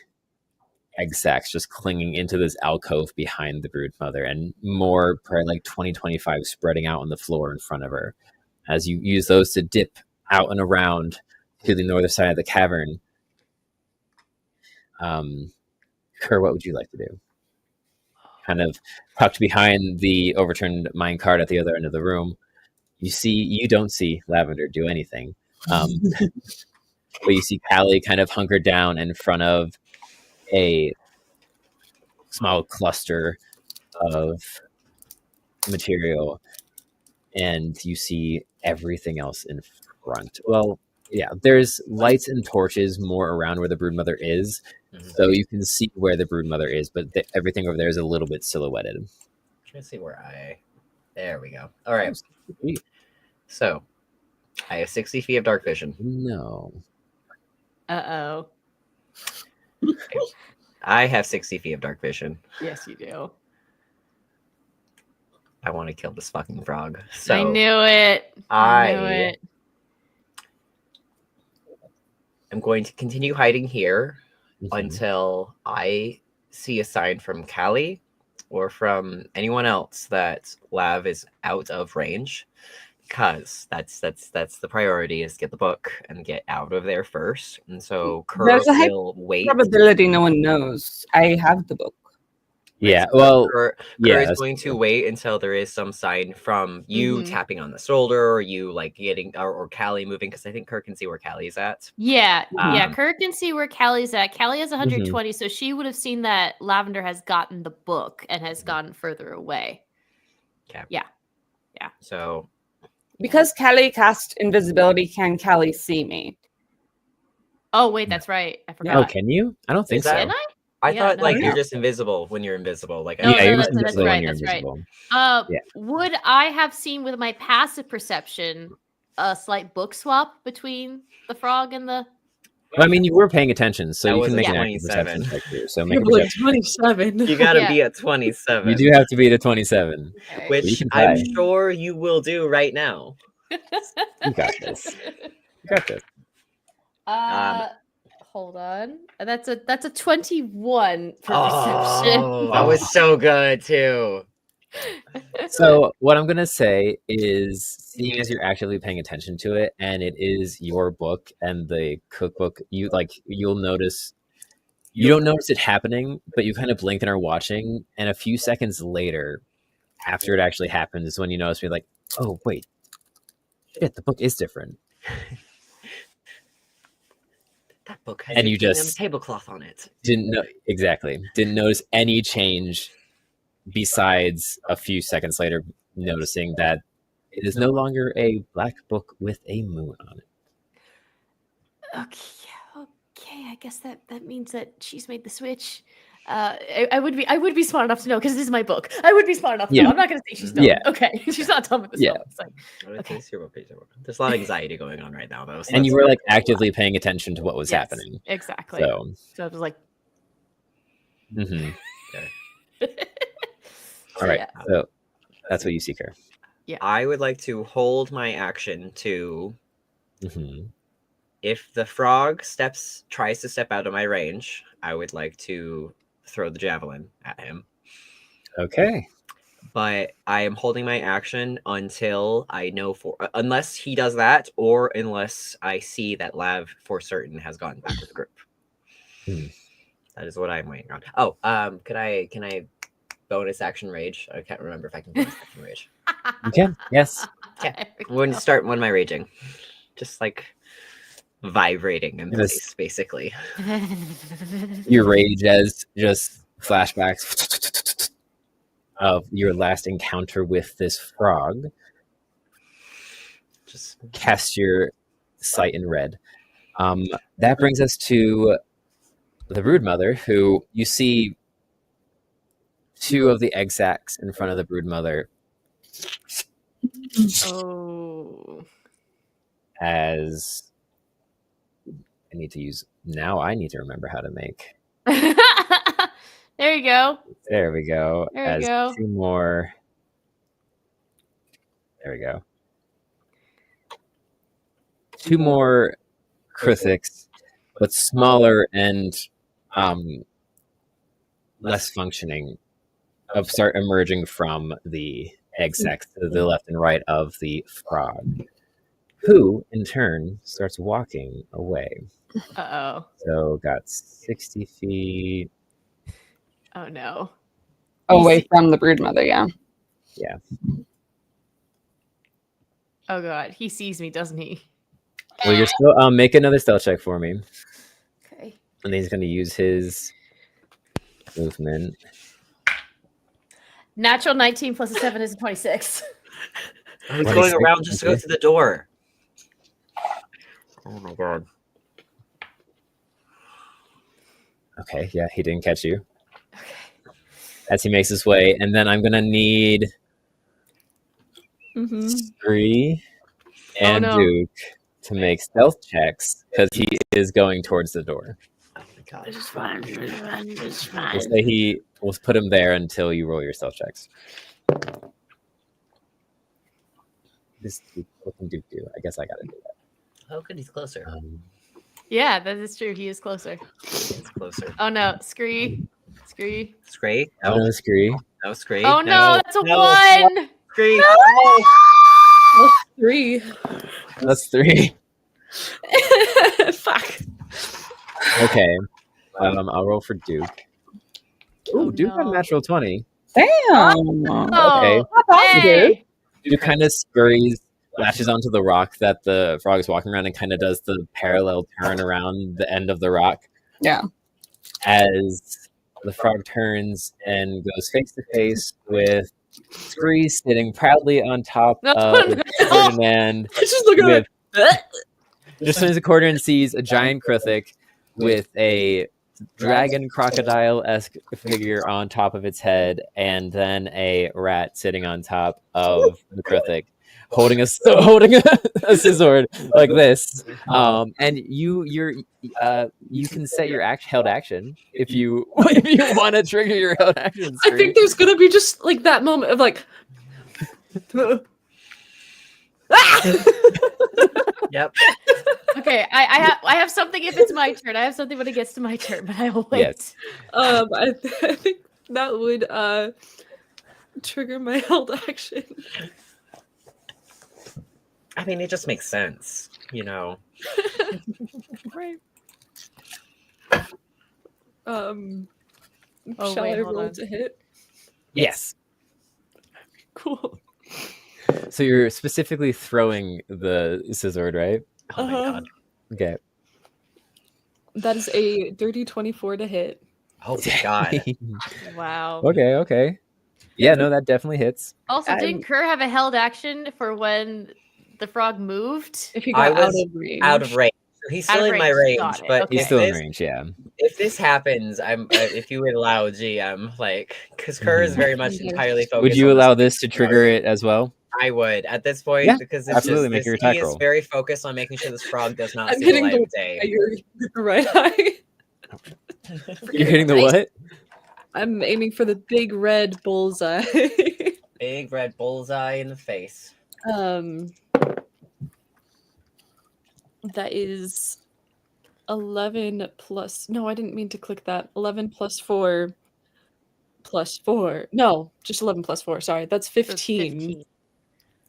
egg sacs just clinging into this alcove behind the broodmother, and more, probably like 20, 25 spreading out on the floor in front of her. As you use those to dip out and around to the northern side of the cavern. Kerr, what would you like to do? Kind of tucked behind the overturned minecart at the other end of the room. You don't see Lavender do anything. But you see Callie kind of hunkered down in front of a small cluster of material, and you see everything else in front. Well, yeah, there's lights and torches more around where the broodmother is, so you can see where the broodmother is, but everything over there is a little bit silhouetted. I'm trying to see where there we go. All right. So I have 60 feet of dark vision. No. Uh-oh. I have 60 feet of dark vision. Yes, you do. I want to kill this fucking frog. So I knew it. I knew it. am going to continue hiding here Mhm. until I see a sign from Callie or from anyone else that Lav is out of range. Because that's the priority, is get the book and get out of there first. And so Kerr There's a high will wait. probability no one knows. I have the book. Yeah, well, Kerr yeah, is that's going to true. wait until there is some sign from you Mhm. tapping on the shoulder, or you like getting, or Callie moving, because I think Kerr can see where Callie's at. Yeah, yeah. Um, Kirk can see where Callie's at. Callie has Mm-hmm. 120, so she would have seen that Lavender has gotten the book and has gone further away. Okay. Yeah. So Because Callie cast invisibility, can Callie see me? Oh wait, that's right. I Oh, forgot. can you? I don't think Is that- so. Can I? I Yeah, thought no, like no. you're just invisible when you're invisible. Like No, Yeah, you're that's, just invisible when right. you're That's right. invisible. Yeah. Would I have seen with my passive perception a slight book swap between the frog and the? Well, I mean, you were paying attention, so That you was can a make an active 27. perception check too. So make a You're like perception. 27. you gotta Yeah. be at 27. You do have to beat a 27. Okay. Well, you which can I'm try. sure you will do right now. You got this. You got this. Hold on. That's a 21 for perception. Oh, that was so good too. So what I'm gonna say is, seeing as you're actively paying attention to it, and it is your book and the cookbook, you'll notice. You don't notice it happening, but you kind of blink and are watching, and a few seconds later, after it actually happens, is when you notice, you're like, oh wait, shit, the book is different. That book has And a you king and just- a tablecloth on it. Didn't notice any change besides a few seconds later noticing that it is no longer a black book with a moon on it. Okay. I guess that means that she's made the switch. I would be smart enough to know because this is my book. I would be smart enough to know. Yeah. I'm not going to say she's dumb. Yeah. Okay, she's not dumb with this Yeah. film. It's like, okay. There's a lot of anxiety going on right now, though. So And you that's- were like actively paying attention to what was Yes, happening. exactly. So, So I was like, mhm. so All right. yeah. So that's what you seek her. I would like to hold my action to, Mhm. if the frog tries to step out of my range, I would like to throw the javelin at him. Okay. But I am holding my action until I know unless he does that, or unless I see that Lav for certain has gone back with the group. Hmm. That is what I'm waiting on. Oh, can I bonus action rage? I can't remember if I can bonus action rage. You can. Yes. Yeah. There we When go. when am I raging? Just like vibrating in Yes. place, basically. Your rage as just flashbacks of your last encounter with this frog. Just Cast your sight in red. That brings us to the brood mother, who you see two of the egg sacs in front of the brood mother Oh. as I need to remember how to make. There you go. There we go. There we As go. two more. There we go. Two more Krithix, but smaller and less functioning, start emerging from the egg sacs to the left and right of the frog, who in turn starts walking away. Uh-oh. So got 60 feet. Oh no. Away from the broodmother, yeah. Yeah. Oh god, he sees me, doesn't he? Well, you're still make another stealth check for me. Okay. And then he's gonna use his movement. Natural 19 plus a 7 is a 26. Oh, he's 26, going around just to go okay. to the door. Oh my god. Okay, yeah, he didn't catch you. Okay. As he makes his way, and then I'm gonna need Mm-hmm. Spree and no. Duke to make stealth checks because he is going towards the door. Oh my god. It's fine. It's fine. We'll say we'll put him there until you roll your stealth checks. What can Duke do? I guess I gotta do that. Oh, good, he's closer. Yeah, that is true. He is closer. It's closer. Oh no, Scree. Scree. Scree? Oh, no, Scree. No, Scree. Oh no, that's a no. 1! Scree. Plus 3. That's 3. Fuck. Okay. I'll roll for Duke. Ooh, Oh, Duke got a no. natural 20. Damn. Oh, Okay. hey! Duke kind of scurries, latches onto the rock that the frog is walking around and kind of does the parallel turn around the end of the rock. Yeah. As the frog turns and goes face to face with Scree sitting proudly on top No, of no. Ferdinand. Just look at With, just turns the corner and sees a giant Krithik with a dragon crocodile-esque figure on top of its head, and then a rat sitting on top of the Krithik, holding a scissor like this. And you can set your held action if you want to trigger your held action. I think there's gonna be just like that moment of like Yep. Okay, I have something if it's my turn. I have something when it gets to my turn, but I will wait. Yes. I think that would trigger my held action. I mean, it just makes sense, you know. Right. Oh, Shall wait, I hold roll on. to hit? Yes. Cool. So you're specifically throwing the scissor, right? Oh my god. Okay. That is a dirty 24 to hit. Oh my god. Wow. Okay. Yeah, no, that definitely hits. Also, didn't Kerr have a held action for when the frog moved? If you I got out was of range. Out of range. So he's Out still of in my range, range, got it, but okay. He's still in range, yeah. if this happens, I'm if you would allow GM, like, because Kerr is very much entirely focused. Would you on allow this to trigger it as well? I would at this point, Yeah, because it's absolutely, just make this, your attack he roll. is very focused on making sure this frog does not I'm see the hitting light the of day. the right eye. You're hitting the what? I'm aiming for the big red bullseye. Big red bullseye in the face. That is 11 plus. No, I didn't mean to click that. 11 plus 4 plus 4. No, just 11 plus 4. Sorry, that's 15.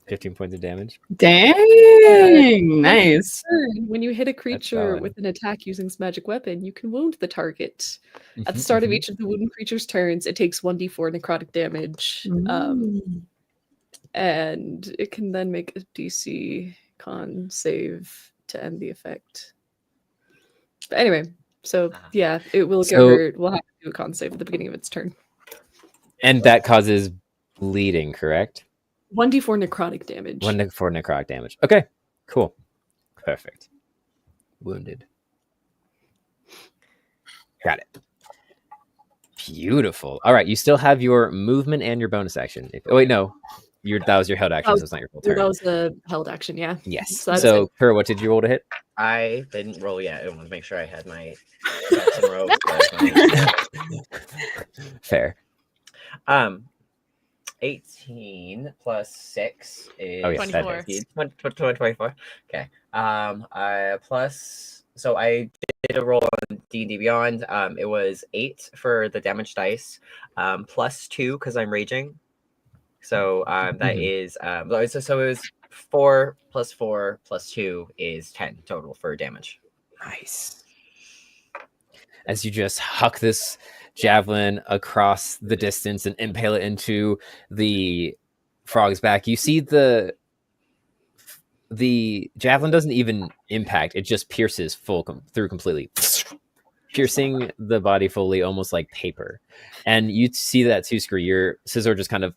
15 points of damage. Dang. Nice. When you hit a creature solid. with an attack using this magic weapon, you can wound the target. At the Mhm, start of mhm. each of the wounded creature's turns, it takes 1d4 necrotic damage. And it can then make a DC con save to end the effect. But anyway, so yeah, it will get So- hurt. We'll have to do a con save at the beginning of its turn. And that causes bleeding, correct? 1d4 necrotic damage. 1 for necrotic damage. Okay, cool. Perfect. Wounded. Got it. Beautiful. All right, you still have your movement and your bonus action. Oh, wait, no. That was your held action, Oh, so it's not your full turn. That was a held action, yeah. Yes. So that's So, Kerr, what did you roll to hit? I didn't roll yet. I wanted to make sure I had my ducks in a row. before Fair. I went. 18 plus 6 is Oh, yes, that 24. hits. 24. Okay. I plus, so I did a roll on D&D Beyond. It was 8 for the damage dice, plus 2 because I'm raging. So that is so it was 4 plus 4 plus 2 is 10 total for damage. Nice. As you just huck this javelin across the distance and impale it into the frog's back, you see the javelin doesn't even impact; it just pierces through completely, piercing the body fully, almost like paper. And you see that too, Scree. Your scissor just kind of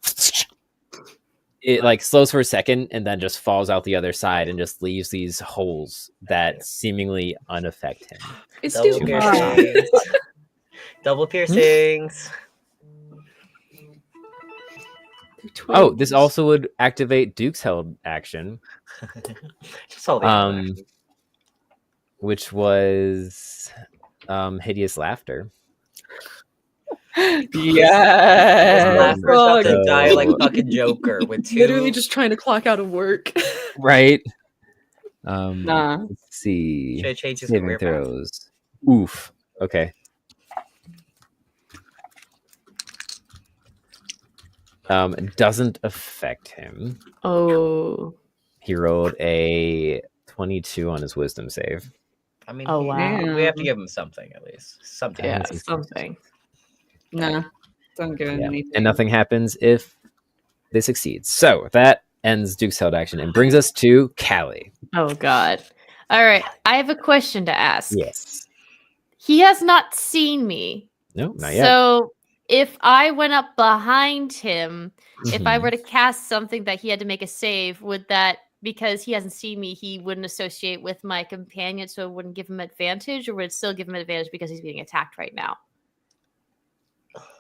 it like slows for a second and then just falls out the other side and just leaves these holes that seemingly unaffect him. It's Double still piercings. Double piercings. Oh, this also would activate Duke's held action, Just all the which was hideous laughter. Yes. Laughter's about to So- die like fucking Joker with two. literally just trying to clock out of work. Right. Nah. Let's see. Should I change his Saving career path? throws. Oof. Okay. Doesn't affect him. Oh. He rolled a 22 on his wisdom save. I mean, Oh, wow. we have to give him something at least. Something. Yeah, He's- something. Nah. Don't give him Yeah. anything. And nothing happens if they succeed. So that ends Duke's held action and brings us to Callie. Oh, God. All right. I have a question to ask. Yes. He has not seen me. No, not yet. So if I went up behind him, if I Mhm. were to cast something that he had to make a save, would that, because he hasn't seen me, he wouldn't associate with my companion, so it wouldn't give him advantage, or would it still give him advantage because he's being attacked right now?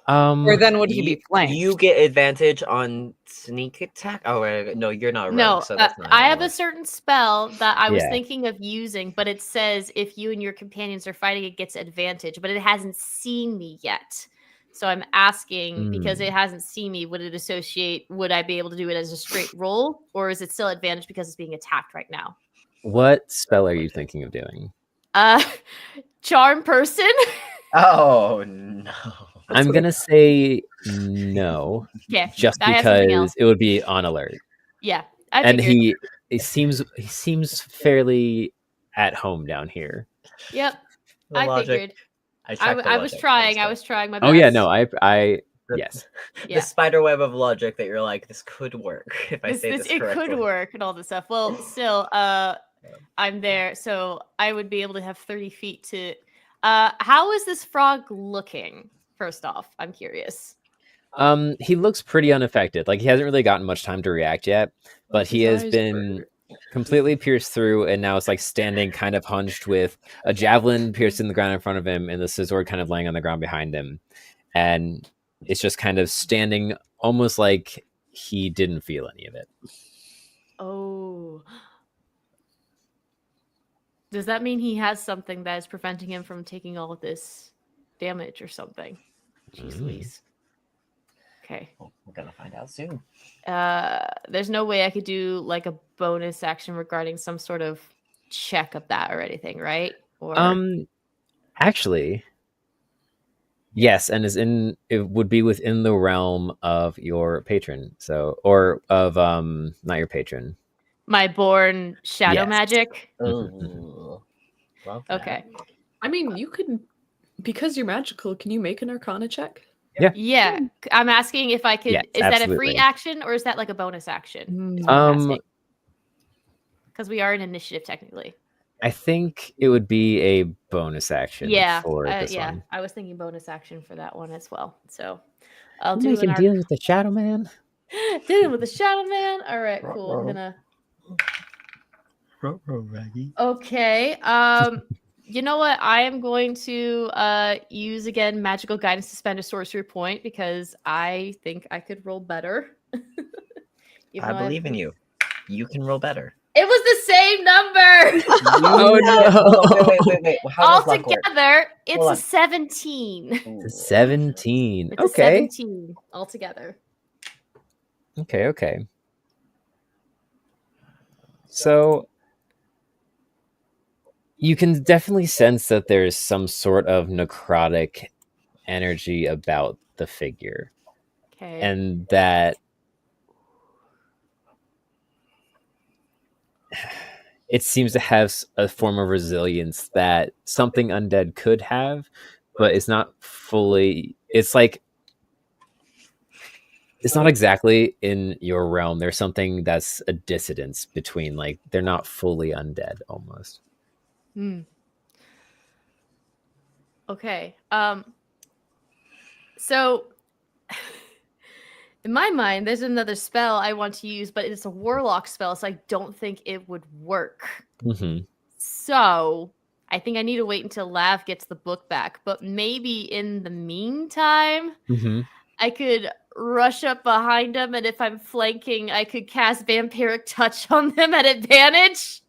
Or then would he be flanked? You get advantage on sneak attack. Oh wait, no, you're not a rogue, No, so that's not. I how it have a works. certain spell that I was Yeah. thinking of using, but it says if you and your companions are fighting, it gets advantage, but it hasn't seen me yet. So I'm asking, because it hasn't seen me, would I be able to do it as a straight roll, or is it still advantage because it's being attacked right now? What spell are you thinking of doing? Charm person? Oh no. I'm gonna say no, Yeah, just I have something else. because it would be on alert. Yeah, I And figured. he seems fairly at home down here. Yep, The I logic. figured. I checked the I was logic. trying. I was trying my best. Oh yeah, no, I The- yes. Yeah. The spider web of logic that you're like, this could work if I say this It correctly. could work and all this stuff. Well, still, I'm there, so I would be able to have 30 feet to. How is this frog looking? First off, I'm curious. He looks pretty unaffected. Like he hasn't really gotten much time to react yet, but he His has eyes been burn. completely pierced through, and now it's like standing kind of hunched with a javelin pierced in the ground in front of him, and the scissor kind of laying on the ground behind him, and it's just kind of standing, almost like he didn't feel any of it. Oh. Does that mean he has something that is preventing him from taking all of this damage or something? Jeez Mm. Louise. Okay. Oh, we're gonna find out soon. There's no way I could do like a bonus action regarding some sort of check of that or anything, right? Or Actually, yes, and it would be within the realm of your patron, so or of not your patron. my born shadow Yes. magic. Oh, love that. Okay. I mean, you could, because you're magical, can you make an Arcana check? Yeah. I'm asking if I could. Yes, is that a absolutely. free action or is that like a bonus action? Because we are in initiative technically. I think it would be a bonus action Yeah. for this yeah. one. I was thinking bonus action for that one as well. So I'll We're do making an deals with the Shadow Man. dealing with the shadow man. All right, cool. I'm gonna. Okay. You know what? I am going to use again magical guidance to spend a sorcery point because I think I could roll better. I believe in you. You can roll better. It was the same number. Oh no! Wait. How does luck work? Altogether, it's Hold a on. 17. Ooh. 17. It's a Okay. 17 altogether. Okay. So you can definitely sense that there's some sort of necrotic energy about the figure, Okay. and that it seems to have a form of resilience that something undead could have, but it's not fully. It's like it's not exactly in your realm. There's something that's a dissonance between, like, they're not fully undead almost. Okay. So in my mind, there's another spell I want to use, but it's a warlock spell, so I don't think it would work. Mm-hmm. So I think I need to wait until Lav gets the book back. But maybe in the meantime, Mm-hmm. I could rush up behind him, and if I'm flanking, I could cast Vampiric Touch on them at advantage.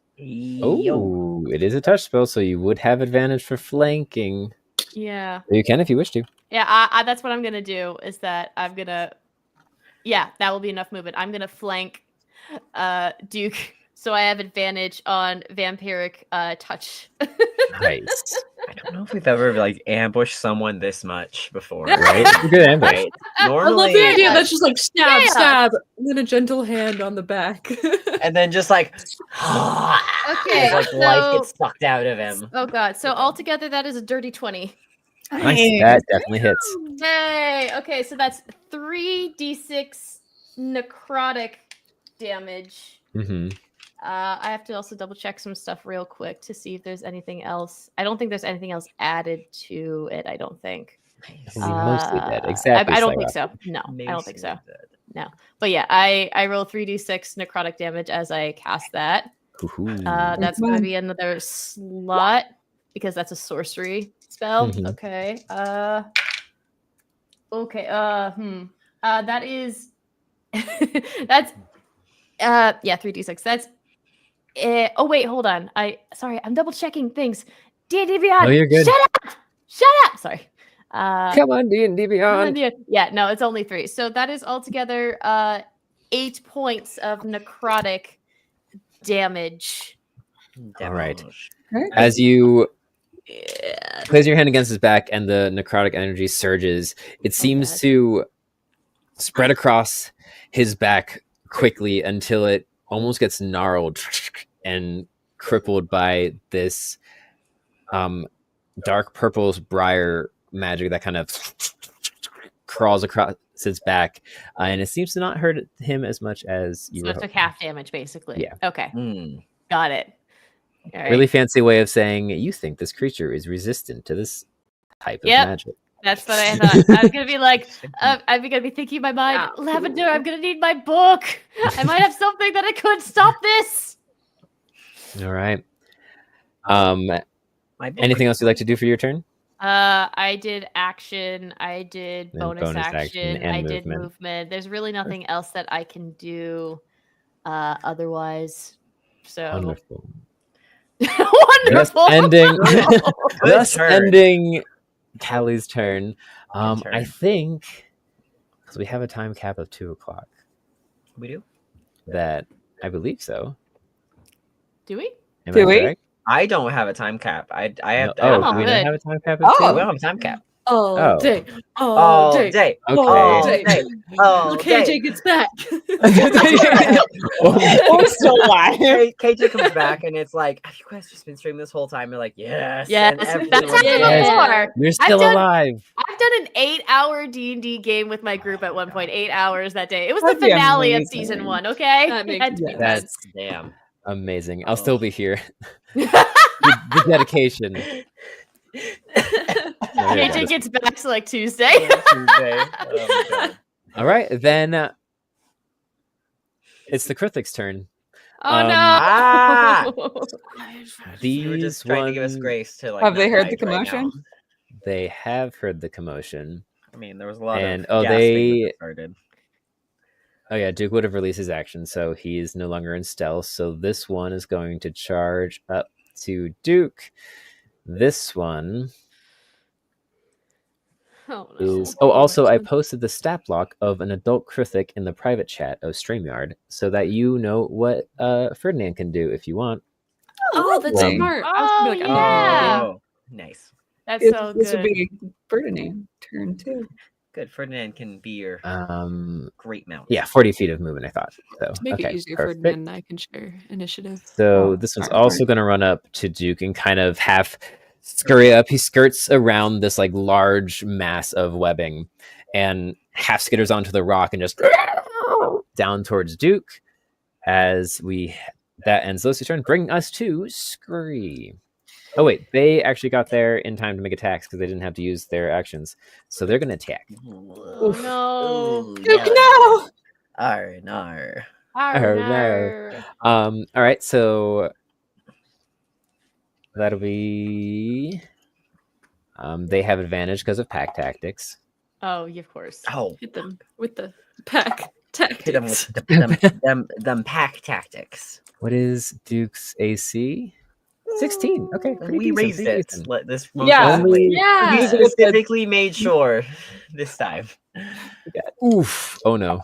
Oh, it is a touch spell, so you would have advantage for flanking. Yeah. You can if you wish to. Yeah, I that's what I'm gonna do. Is that I'm gonna, yeah, that will be enough movement. I'm gonna flank, Duke so I have advantage on vampiric touch. Nice. I don't know if we've ever like ambushed someone this much before. Right? It's a good ambush. Right? I love Normally, the idea that's just like stab, Chaos. stab, and then a gentle hand on the back. and then just like, Okay, like life so gets sucked out of him. oh god, so altogether that is a dirty 20. Nice. That definitely hits. Yay! Okay, so that's 3d6 necrotic damage. Mm-hmm. I have to also double check some stuff real quick to see if there's anything else. I don't think there's anything else added to it. I don't think. Mostly dead. Exactly. I don't think so. No, I don't think so. No, but yeah, I roll 3d6 necrotic damage as I cast that. That's going to be another slot because that's a sorcery spell. Mhm. Okay. Okay. That is. That's. Yeah, 3d6. That's. Oh wait, hold on. Sorry, I'm double checking things. D&D Beyond. Oh, you're good. Shut up. Sorry. Come on, D&D Beyond. Yeah, no, it's only 3. So that is altogether 8 points of necrotic damage. All right. As you place your hand against his back and the necrotic energy surges, it seems to spread across his back quickly until it almost gets gnarled and crippled by this dark purplish briar magic that kind of crawls across his back, and it seems to not hurt him as much as you So were it's like hoping. half damage, basically. Yeah. Okay. Mm. Got it. All right. Really fancy way of saying you think this creature is resistant to this type of Yep. magic. That's what I thought. I was gonna be like, I'm gonna be thinking in my mind, Lavender, I'm gonna need my book. I might have something that I could stop this. All right. My Anything else you'd like to do for your turn? I did action. I did And bonus, bonus action action. and I did movement. movement. There's really nothing else that I can do otherwise. So Wonderful. wonderful. Thus ending, Good thus turn. ending Callie's turn. I turn. think because we have a time cap of 2:00. We do. That I believe so. Do we? Am Do I we? correct? I don't have a time cap. I have. No. Oh, Oh, do we good. not have a time cap of Oh. we 2? don't have a time cap. All Oh. day. All All day. day. Okay. All day. day. All Look, day. KJ gets back. Oh, still alive. KJ comes back and it's like, have you guys just been streaming this whole time? You're like, yes. Yes, And everyone that's happened Yes. before. You're still done- alive. I've done an 8-hour D&D game with my group at one point. 8 hours that day. It was That'd the be finale of amazing. season 1. Okay, That makes Had to be sense. done. That's Damn. amazing. I'll still be here. The dedication. KJ gets back to like Tuesday. Tuesday. Oh my God. All right, then it's the Krithik's turn. Oh Um, no! Ah! You were These just trying to give us ones, grace to like. Have they not heard the fight right now. commotion? they have heard the commotion. I mean, there was a lot And, of. gasping they- that started. Oh yeah, Duke would have released his action, so he is no longer in stealth. So this one is going to charge up to Duke. This one Oh, no. is. Oh, also, I posted the stat block of an adult Krithik in the private chat of StreamYard, so that you know what Ferdinand can do if you want. Oh, that's Well, smart. I was gonna be like, Oh, yeah. Oh, nice. That's This, so this would good. be Ferdinand turn too. Good. Ferdinand can be your great mount. Yeah, 40 feet of movement. I thought so. to make Okay, it easier perfect. for Ferdinand and I can share initiative. So Oh, this one's alright, also going to run up to Duke and kind of half scurry up. He skirts around this like large mass of webbing and half skitters onto the rock and just down towards Duke. As that ends Lucy's turn, bringing us to Scree. Oh wait, they actually got there in time to make attacks because they didn't have to use their actions, so they're going to attack. Oh no! No. Arr, nar. Arr, All right, so that'll be. They have advantage because of pack tactics. Oh, yeah, of course. Oh, Hit them with the pack hit them tactics. with them pack tactics. What is Duke's AC? 16. Okay, pretty We decent, raised pretty it. decent. Let this Yeah. Only- Yeah. We specifically made sure this time. Oof. Oh no.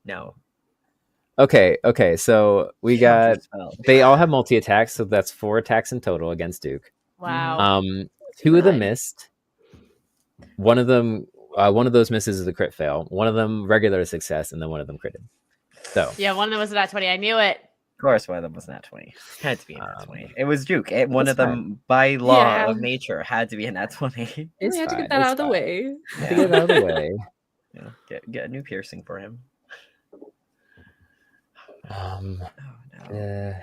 No. Okay. So we got. Counterspell. They all have multi attacks, so that's 4 attacks in total against Duke. Wow. 2 of them missed. One of those misses is a crit fail. One of them regular success, and then one of them critted. So Yeah, one of them was not 20. I knew it. Of course, one of them was nat 20. Had to be a nat 20. It was Duke. One of that's them, by law Yeah. of nature, had to be a nat 20. it's we had to fine, get that it's out of the fine. way. To get it out of the way. Yeah, get a new piercing for him. Um, Oh no.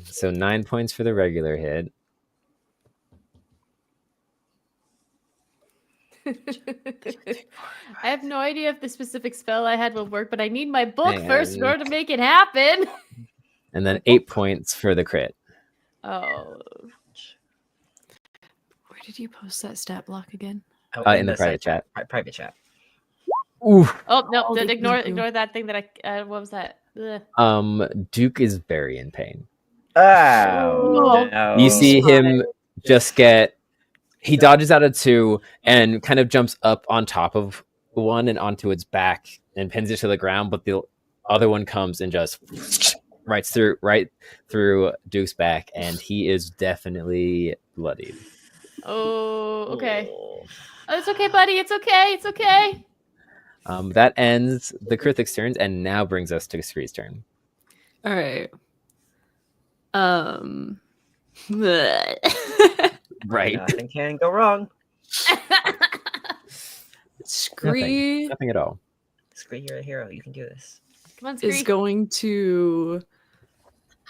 so 9 points for the regular hit. I have no idea if the specific spell I had will work, but I need my book Hang first in on. order to make it happen. And then 8 points for the crit. Oh, Where did you post that stat block again? In the private chat. Private chat. Ooh. oh no! Oh, Then thank ignore you. that thing that I. What was that? Ugh. Duke is very in pain. Oh, no. You see him just get. He dodges out of 2 and kind of jumps up on top of one and onto its back and pins it to the ground, but the other one comes and just right through Duke's back, and he is definitely bloodied. Oh, okay. Oh. Oh, it's okay, buddy. It's okay. It's okay. That ends the Krithik's turns and now brings us to Scree's turn. All right. Right. Nothing can go wrong. Scree Nothing at all. Screw, you're a hero. You can do this. Come on, is Scree. going to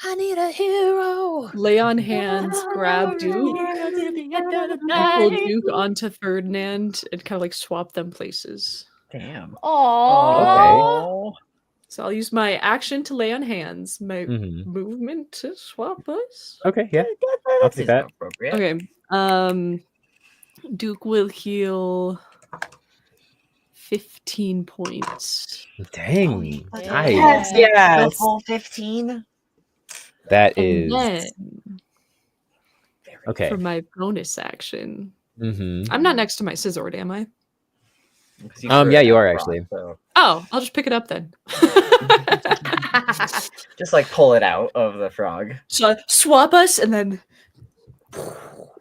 I need a hero. lay on hands, grab Duke, pull Duke onto Ferdinand, and kind of like swap them places. Damn. Aww. Oh. So I'll use my action to lay on hands, my Mhm. movement to swap us. Okay, yeah. I'll That's take that. appropriate. Okay. Duke will heal 15 points. Dang. Yeah. Nice. The full 15? That And is then okay. for my bonus action, Mm-hmm. I'm not next to my scissor, am I? Yeah, you are actually. So Oh, I'll just pick it up then. just like pull it out of the frog. So swap us and then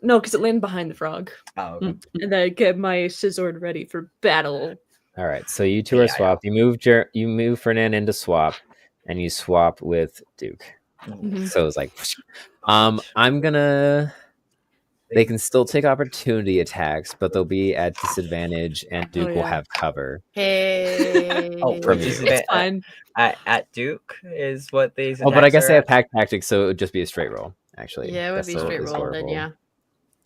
no, because it landed behind the frog. Oh, okay. And then I get my scissor ready for battle. All right, so you two are Yeah. swapped. You move Fernand into swap, and you swap with Duke. Mhm. So it's like, I'm gonna. They can still take opportunity attacks, but they'll be at disadvantage, and Duke will yeah. have cover. Hey. Oh, From which you. is It's fine. at Duke is what these. Oh, but I attacks guess are they have at. pack tactics, so it would just be a straight roll. Actually, Yeah, it would That's be so- straight it's roll then, horrible. yeah.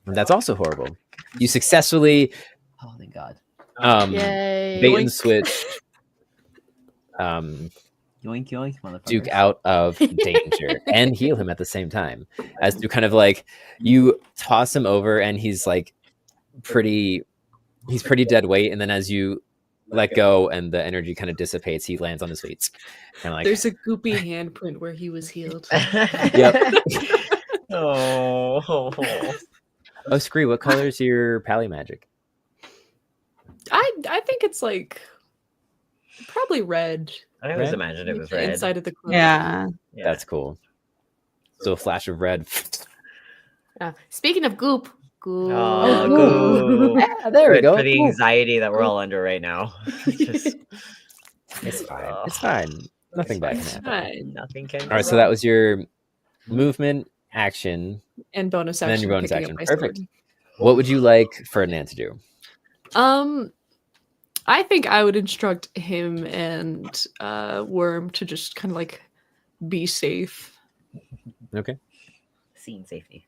And that's also horrible. You successfully Oh, thank God. Yay. bait and Yoink. switch Yoink yoink, motherfucker. Duke out of danger and heal him at the same time. As you kind of like you toss him over and he's like pretty dead weight, and then as you let go and the energy kind of dissipates, he lands on his feet. Kind of like There's a goopy handprint where he was healed. Yep. Oh. Oh, Scree, what color is your pally magic? I think it's like probably red. I always Red? imagined it like was the red. inside of the cloak. Yeah. Yeah. That's cool. So a flash of red. Speaking of goop. Goop. Oh, Ooh. goop. Yeah, there we Good go. for the Cool. anxiety that we're all under right now. Just, It's fine. Ugh. It's fine. Nothing bad can It's happen. fine. nothing can. All right, so that was your movement action. And bonus And action. then your bonus picking action. up my Perfect. sword. What would you like Ferdinand to do? I think I would instruct him and Worm to just kind of like be safe. Okay. Scene safety.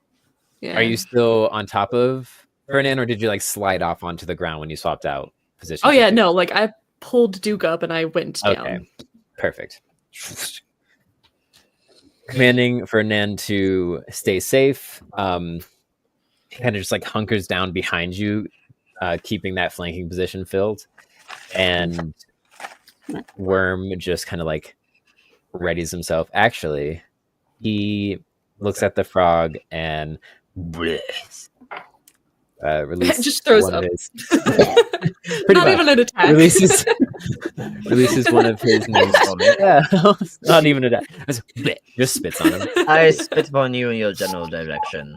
Yeah. Are you still on top of Ferdinand, or did you like slide off onto the ground when you swapped out positions? Oh yeah, with Duke? no, like I pulled Duke up and I went down. Okay. Perfect. Commanding Ferdinand to stay safe. Kind of just like hunkers down behind you, keeping that flanking position filled. And Worm just kind of like readies himself. Actually, he looks at the frog and releases Just throws one of up. his- Pretty Not much. even an attack. releases releases one of his most yeah, not even a just spits on him. I spit upon you in your general direction.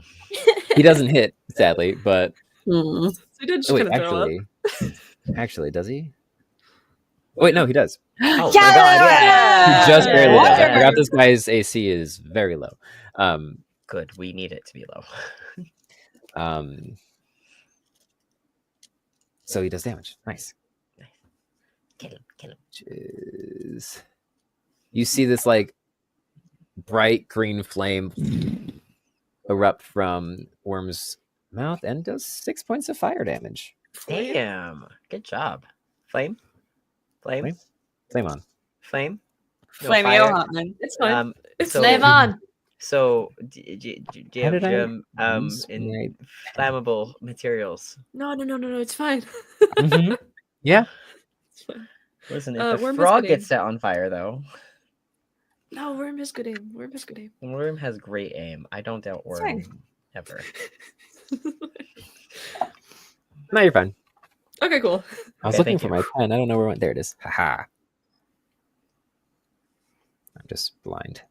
He doesn't hit, sadly, but Hmm. So he did just oh, wait, kind of throw up. actually, does he? Oh, wait, no, he does. Oh my god, yeah! He just barely does. I Wonder. forgot this guy's AC is very low. Good, we need it to be low. So he does damage. Nice. Kill him, kill him. Jeez. You see this like bright green flame erupt from Worm's mouth and does 6 points of fire damage. Damn, good job. Flame? Flame? Flame on. Flame? No Flame fire? Hotman. It's fine. So, Flame on. So, do you How have did I in flammable materials? No, it's fine. Mhm. Yeah. It's fine. Listen, if the Worm is frog good gets aim. set on fire, though, No, Worm has good aim. Worm has good aim. Worm has great aim. I don't doubt Worm fine. ever. No, you're fine. Okay, cool. I was Okay, looking thank for you. my pen. I don't know where it went. There it is. Haha. I'm just blind.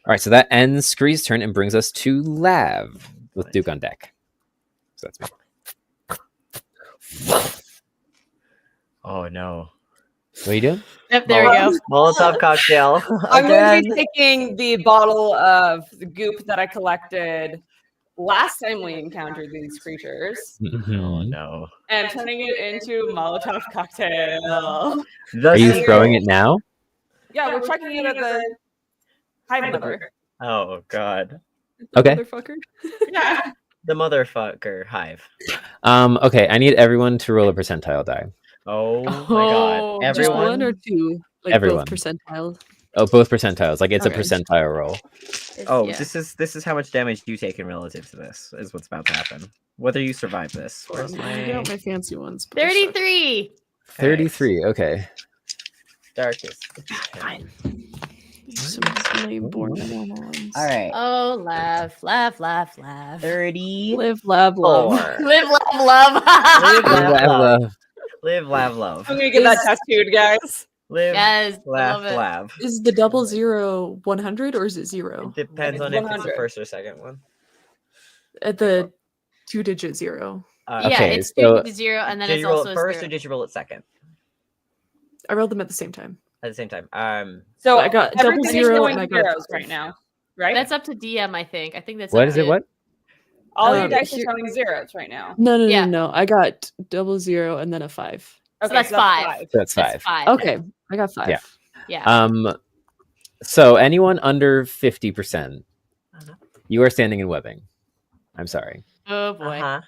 All right, so that ends Scree's turn and brings us to Lav with Duke on deck. So that's me. Oh no. What are you doing? Yep, there we go. Molotov cocktail. I'm going to Again. be taking the bottle of the goop that I collected last time we encountered these creatures Oh Mhm. no. and turning it into Molotov cocktail. The Are you Yes. throwing it now? Yeah, we're checking it at the hive mother. Oh god. Okay. Motherfucker. Yeah. The motherfucker hive. Okay, I need everyone to roll a percentile die. Oh my Oh, god. just Everyone. one or two? Like Everyone. both percentiles. Oh, both percentiles. Like it's a Okay. percentile roll. Oh, Yeah. this is how much damage you take in relative to this is what's about to happen. Whether you survive this. Where's I my got my fancy ones. but they suck. 33. 33. Okay. darkest? Fine. Some lame born morons. All right. Oh, laugh, laugh, laugh, laugh. 30. Live, love, love. Live, love, love. Live, laugh, Lav, love. lav. Live, laugh, love. I'm gonna get that tattooed, guys. Live, Yes, I laugh, love it. laugh. Is the 000 100 or is it 0? It depends It's on if it's the 100. first or second one. At the 2-digit 0. Yeah, Okay, it's so- 0, and then Did it's you roll also it a first 0. or did you roll it second? I rolled them at the same time. At the same time. So I got double everything is zero showing and I got zeros 5. right now, right? That's up to DM, I think. I think that's What up is it? to- What? all your dice are here- showing zeros right now. No, Yeah. no. I got 000 and then a 5. So that's 5. That's That's 5. 5. Okay, I got 5. Yeah. Yeah. So anyone under 50%, Uh-huh. you are standing in webbing. I'm sorry. Oh boy. Uh-huh.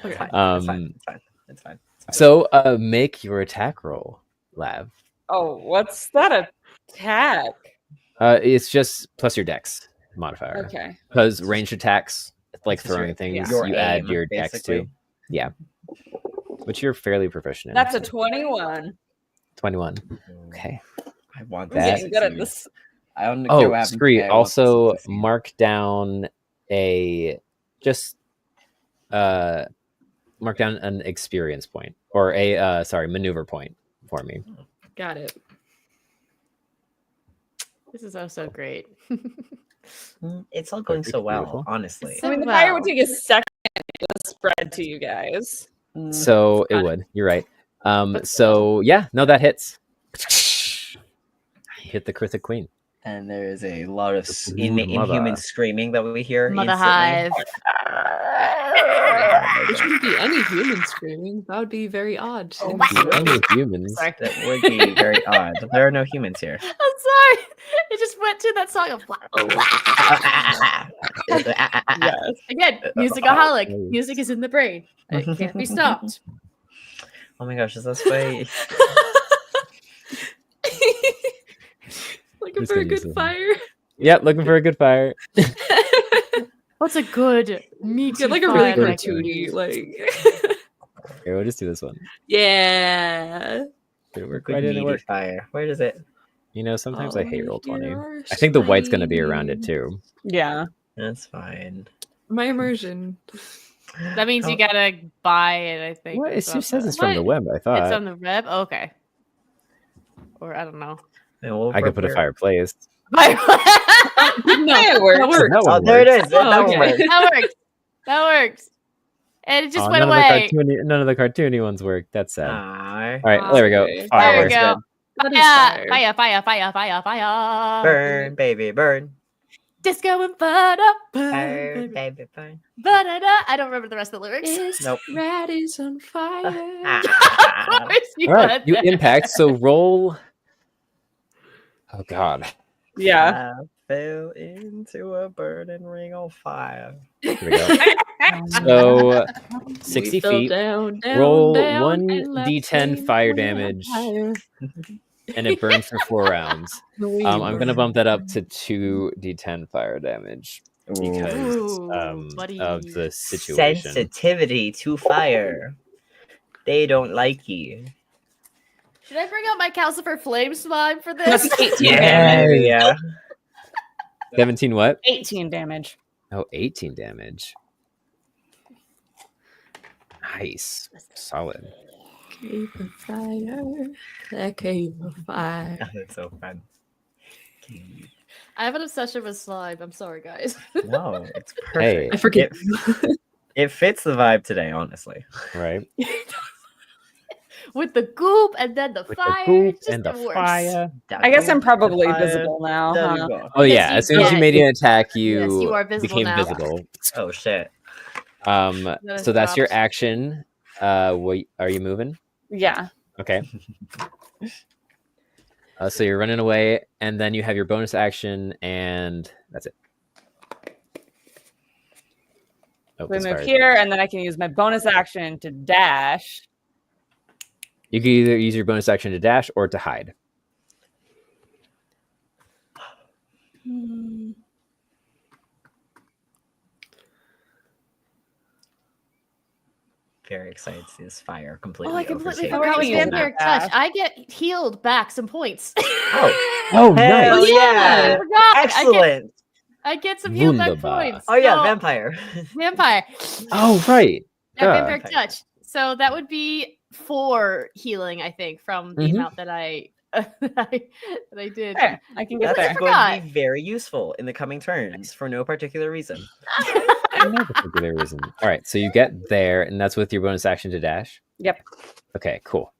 Okay. It's fine. Um, It's fine. It's fine. It's fine. It's fine. So make your attack roll, Lav. Oh, what's that attack? It's just plus your dex modifier. Okay. Because ranged attacks, like This is throwing your- things, your you add aim, your dex basically. to. Yeah. Which you're fairly proficient in. That's a 21. 21. Okay. I want I'm That- getting good at this. I don't care Oh, what happens. Scree, I want this to also succeed. mark down a just mark down an experience point or a maneuver point for me. Got it. This is also great. It's all going so well, Beautiful. honestly. So- I mean, the fire Wow. would take a second to spread to you guys. So it would. You're right. So yeah, no, that hits. Hit the Crithic Queen. And there is a lot of Blue mother. inhuman screaming that we hear. Mother instantly. Hive. There shouldn't be any human screaming. That would be very odd. Oh, in wow. this world. Only humans. Sorry. That would be very odd. There are no humans here. I'm sorry. It just went to that song of Yes. again, musicaholic. Music is in the brain. It can't be stopped. Oh my gosh, is this way? Looking Just for a gonna use good it. fire. Yep, looking for a good fire. What's a good meaty Get like a really fire? cartoony, like. Okay, we'll just do this one. Yeah. Did it work? Good Why didn't it meaty work? fire. Where is it? You know, sometimes I All hate I roll 20. hear are I think the white's gonna be around it screaming. too. Yeah. That's fine. My immersion. That means you gotta buy it, I think. What? It so- says it's from the What? web. I thought. It's on the web? Oh, okay. or I don't know. And we'll I could put a prepare. fireplace. No, It works. that works. That one Oh, there it works. is. That one okay. works. That works. That works. And it just Oh, went away. None of the cartoony ones work. That's sad. Aye. All right, there we go. Okay. Fire. There we Fire's go. good. That is Fire, fire. fire, fire, fire, fire, fire. Burn, baby, burn. Disco and butter. Burn, baby, burn. Ba-da-da. I don't remember the rest of the lyrics. This Nope. rat is on fire. Of course you All right, went you there. impact. So roll. Oh God. Yeah. I fell into a burning ring on fire. Here we go. So 60 We fell feet. down, down, Roll down, one and left d10 me fire on damage, fire. and it burns for 4 rounds. I'm gonna bump that up to 2d10 fire damage because Ooh, buddy. of the situation. Sensitivity to fire. They don't like you. Should I bring out my Calcifer Flame Slime for That's this? 18 damage. Yeah. 17 what? 18 damage. Oh, 18 damage. Nice. Solid. Cave of fire. That cave of fire. That's so fun. I have an obsession with slime. I'm sorry, guys. No, it's Hey. perfect. I forget. It fits the vibe today, honestly. Right? With the goop and then the With fire. the goop just and the it works. fire. I guess I'm probably Fire. visible now, There you huh? go. Oh, Yes, yeah. you As soon as you get- made an attack, Yes, you are visible became now. visible. Oh shit. is So that's your dropped. action. What are you moving? Yeah. Okay. So you're running away, and then you have your bonus action, and that's it. Oh, We this move fire- here, and then I can use my bonus action to dash. You can either use your bonus action to dash or to hide. Very excited to see this fire completely. Oh, I completely overtake forgot Already with this using Vampiric that Touch. dash. I get healed back some points. Oh, Oh, hell nice. yeah! I forgot. Excellent. I get some healed back Wunderbar. points. Oh yeah, So- vampire. Vampire. Oh, right. Yeah, Duh. Vampiric Touch. So that would be 4 healing, I think, from the Mhm. amount that I that I did. There, I can get That's I there. going to forgot. be very useful in the coming turns for no particular reason. For no particular reason. All right, so you get there, and that's with your bonus action to dash. Yep. Okay, cool.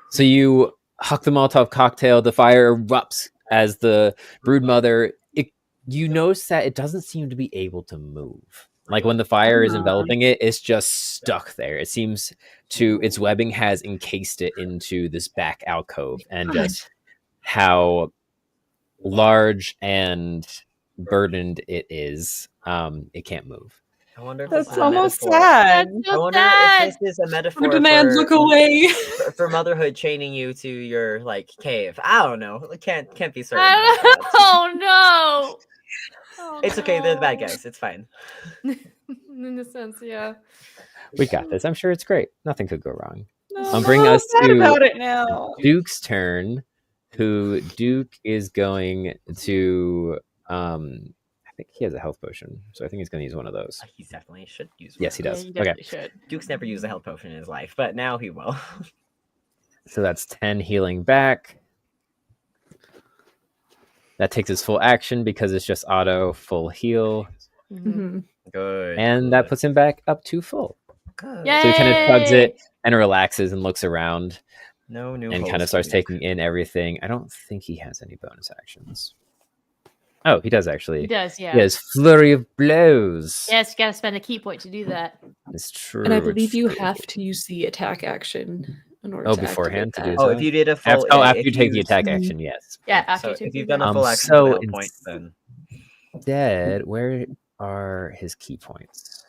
So you huck the Molotov cocktail. The fire erupts as the brood mother. You notice that it doesn't seem to be able to move. Like when the fire is enveloping it, it's just stuck there. It seems to its webbing has encased it into this back alcove, and just how large and burdened it is, it can't move. I wonder if That's this is a almost metaphor. sad. That's I so wonder sad. if this is a metaphor Ferdinand, look away. for motherhood chaining you to your like cave. I don't know. I can't be certain. I about don't- that. oh no. Oh, It's okay. They're the bad no. guys. It's fine. In a sense, yeah. We got this. I'm sure it's great. Nothing could go wrong. No, Bring I'm us sad to- about it now. Duke's turn. Duke is going to I think he has a health potion, so I think he's going to use one of those. He definitely should use one. Yes, he does. Yeah, you Okay, definitely should. Duke's never used a health potion in his life, but now he will. so that's 10 healing back. That takes his full action because it's just auto full heal, Mhm. Good. and that puts him back up to full. Good. Yay! So he kind of tugs it and relaxes and looks around No new and holes kind of for starts Duke. taking in everything. I don't think he has any bonus actions. Oh, he does actually. He does, yeah. He has flurry of blows. Yes, you gotta spend a key point to do that. It's true. And I believe it's you true. have to use the attack action in order Oh, to beforehand to activate do that. Oh, if you did a full. After if you take the you- attack action, yes. Yeah, after So you take if the you've done a attack. full action so for health points, then Dead. Where are his key points?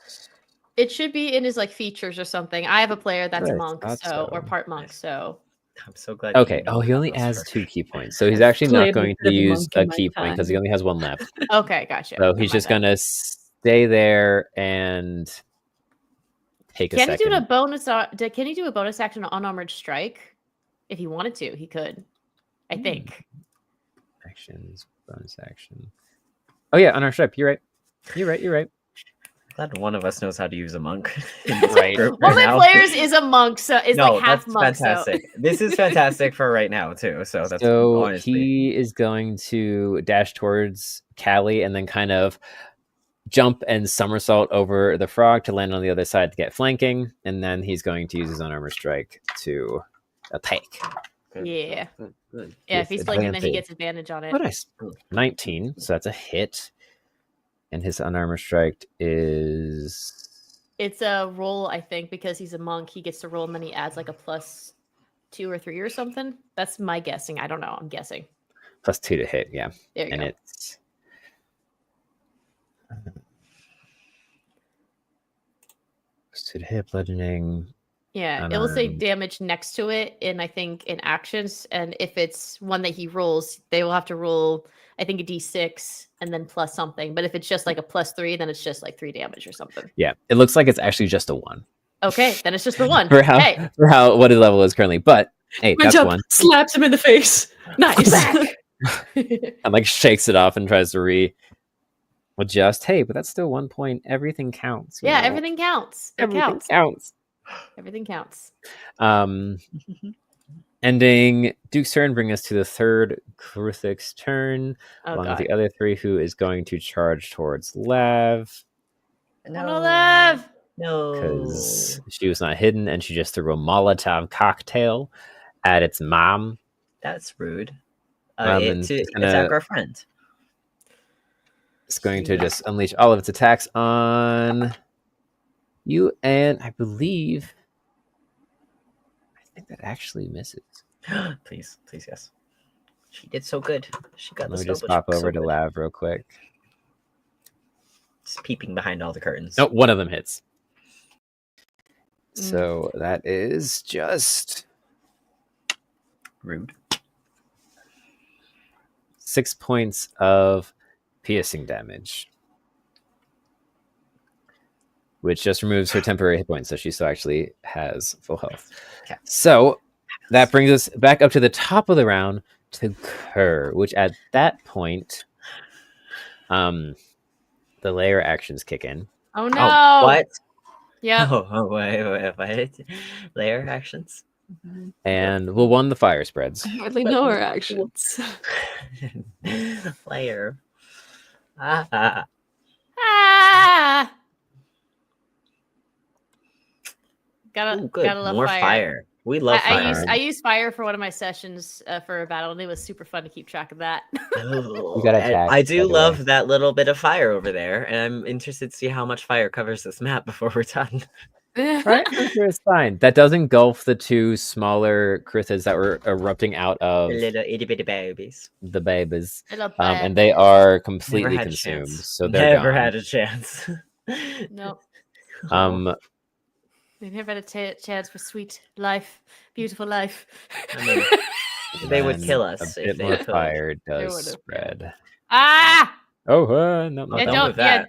It should be in his like features or something. I have a player that's a Right, monk, thought so or so. part monk, Nice. so I'm so glad. Okay. you know Oh, he about only those has first. 2 key points, so he's actually not Played going with to the use monk a in my key point because he time. only has 1 left. okay, gotcha. So he's My just bad. gonna stay there and take a Can he second. do a bonus? Can he do a bonus action on unarmored strike? If he wanted to, he could. I think. Actions, bonus action. Oh yeah, on our strip. You're right. You're right. Glad one of us knows how to use a monk. In this Right. group One of my now. players is a monk, so is No, like half that's monk. fantastic. This is fantastic for right now too. So that's So honestly. he is going to dash towards Callie and then kind of jump and somersault over the frog to land on the other side to get flanking, and then he's going to use his unarmored strike to attack. Good, Yeah. good, good. Yeah, With if he's flanking, then he advantage. gets advantage on it. Oh, nice. 19, so that's a hit. And his unarmored strike is It's a roll, I think, because he's a monk. He gets to roll, and then he adds like a +2 or 3 or something. That's my guessing. I don't know. I'm guessing. +2 to hit, yeah. There you And go. it's +2 to hit, bludgeoning. Yeah, it will say unarmed. damage next to it, and I think in actions, and if it's one that he rolls, they will have to roll, I think, a d6 and then plus something. But if it's just like a +3, then it's just like 3 damage or something. Yeah, it looks like it's actually just a 1. Okay, then it's just the 1. For how Hey, what his level is currently, but hey, Runs that's up, 1. slaps him in the face. Nice. And like shakes it off and tries to adjust. Hey, but that's still 1 point. Everything counts. you yeah, know? everything counts. It Everything counts. counts. Everything counts. Ending Duke's turn, bring us to the third Kruthik's turn, Oh along god. with the other 3, who is going to charge towards Lav No, love. No. because she was not hidden and she just threw a Molotov cocktail at its mom. That's rude. And To it's gonna- attack our friend. It's going to just unleash all of its attacks on you, and I think that actually misses. Please, yes. She did so good. She got Let the me just spell, but pop she was over so to good. Lav real quick. Just peeping behind all the curtains. No, one of them hits. Mm. So that is just Rude. 6 points of piercing damage, which just removes her temporary hit points, so she still actually has full health. Okay. So that brings us back up to the top of the round to Kerr, which at that point, the layer actions kick in. Oh no. Oh, what? Yep. Oh, wait, what? Layer actions? And well, one, the fire spreads. I hardly know her actions. Layer. Ah. Ah! Gotta Ooh, good. gotta love More fire. fire. We love fire. I used fire for one of my sessions for a battle, and it was super fun to keep track of that. Ooh, got and attacked, I by do the love way. that little bit of fire over there, and I'm interested to see how much fire covers this map before we're done. Right, I'm sure it's fine. That does engulf the 2 smaller Krithas that were erupting out of The little itty bitty babies. the babies, Little and bad they bitch. are completely Never had a consumed, chance. so they're Never gone. had a chance. Nope. They never had a chance for sweet life, beautiful life. I mean, they would And kill a us bit if they more could. fire They does would've, yeah. spread. Ah! Oh, no, Oh, Yeah, don't don't move that.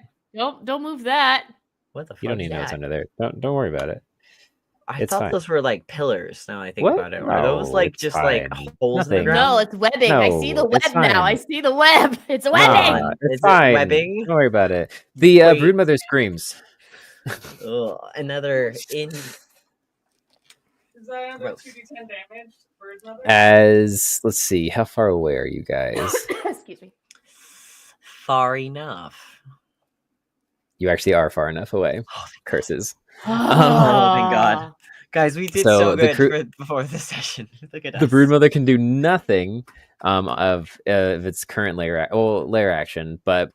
don't move that. What the fuck? You don't even know what's under there. Don't worry about it. I It's thought fine. those were like pillars. Now I think What? about it. Are those No, like it's just like fine. holes in the Nothing. ground? No, it's webbing. I see the No, it's web now. I fine. see the web. It's Come webbing. on. It's Is it fine. webbing? Don't worry about it. The Wait. broodmother screams. Ugh, another in. Is that another Gross. 2d10 damage? Bird mother? As let's see, how far away are you guys? Excuse me. Far enough. You actually are far enough away. Oh, Curses. Oh, thank God. Guys, we did So so the good before the session. Look at us. The broodmother can do nothing of its current layer action, but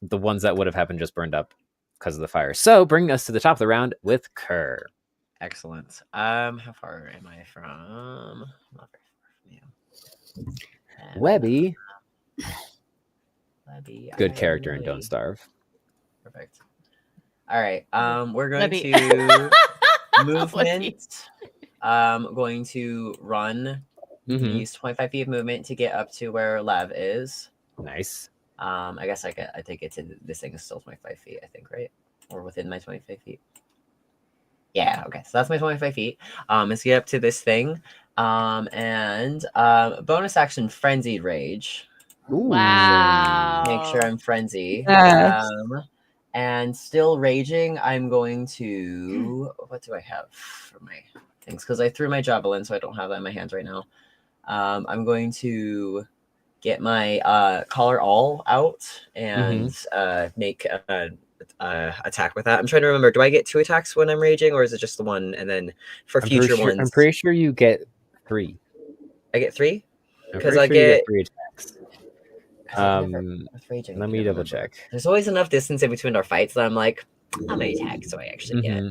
the ones that would have happened just burned up because of the fire. So bring us to the top of the round with Kerr. Excellent. How far am I from? I'm not very far from you. Webby, Webby, good I character and really- don't starve. Perfect. All right. We're going Webby. to Webby. movement. Going to run. Mhm. Use 25 feet of movement to get up to where Lev is. Nice. I guess I take it to this thing is still 25 feet, I think, right? Or within my 25 feet. Yeah, okay. So that's my 25 feet. Let's get up to this thing. And bonus action frenzied rage. Wow. Make sure I'm frenzy. Yes. And still raging, I'm going to. What do I have for my things? Because I threw my javelin, so I don't have that in my hands right now. I'm going to get my collar all out and make attack with that. I'm trying to remember. Do I get 2 attacks when I'm raging, or is it just the one? And then for future ones, I'm pretty sure you get 3. I get 3 because I get 3 attacks. Let me double check. There's always enough distance in between our fights that I'm like, how many attacks do I actually get?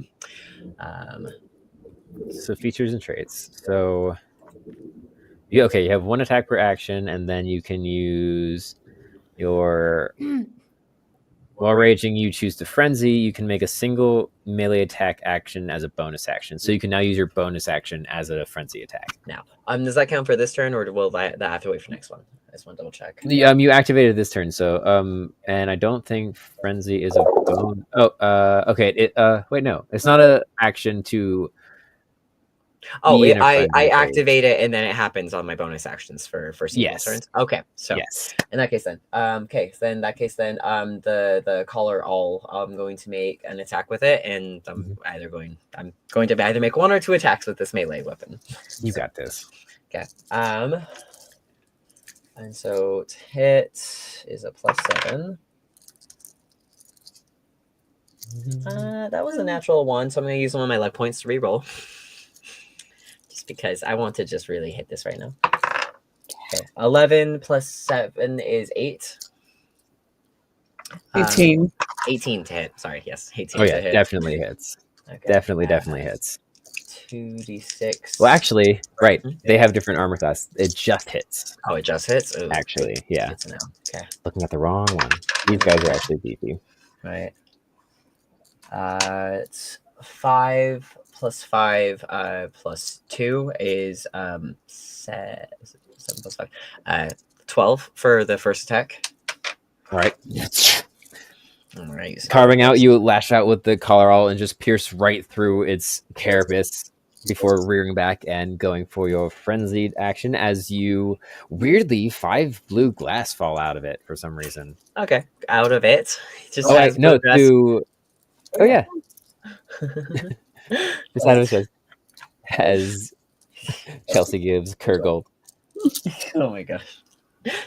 So features and traits. So you have 1 attack per action, and then you can use your while raging, you choose to frenzy. You can make a single melee attack action as a bonus action. So you can now use your bonus action as a frenzy attack. Now, does that count for this turn, or will that have to wait for next one? I just want to double check. You activated this turn, so and I don't think frenzy is a bone. Oh, okay. Wait, no, it's not an action to. Oh, I activate it, and then it happens on my bonus actions for single turns. Okay, so in that case, then, the collar all, I'm going to make an attack with it, and I'm going to either make 1 or 2 attacks with this melee weapon. You got this. Okay. And so to hit is a +7. That was a natural 1, so I'm going to use one of my luck points to reroll. Because I want to just really hit this right now. Okay. 11 + 7 is 8. 18. 18 to hit. Sorry, yes. 18 to hit. Definitely hits. Okay. Definitely hits. 2d6. Well, actually, right. They have different armor class. It just hits. Oh, it just hits? Ooh, actually, yeah. Good to know. Okay. Looking at the wrong one. These guys are actually beefy. Right. It's 5 + 5 + 2 is 7 + 5. 12 for the first attack. All right. All right. Carving out, you lash out with the collar all and just pierce right through its carapace before rearing back and going for your frenzied action as you weirdly 5 blue glass fall out of it for some reason. Okay, out of it. Just Oh yeah. Just out of his chest. As Chelsea gives Kurgle. Oh my gosh.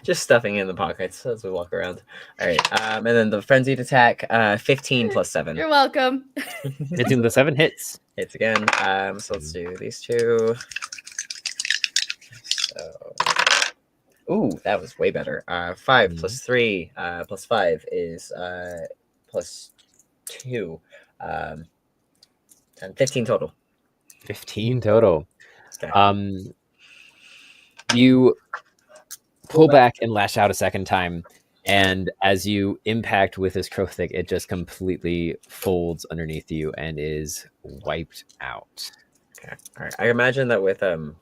Just stuffing in the pockets as we walk around. All right. And then the frenzied attack, 15 + 7. You're welcome. 15 + 7 hits. Hits again. So let's do these 2. So, ooh, that was way better. 5 + 3 + 5 is +2. And 15 total. 15 total. Okay. You pull back and lash out a second time, and as you impact with this Krothic, it just completely folds underneath you and is wiped out. Okay. All right. I imagine that with the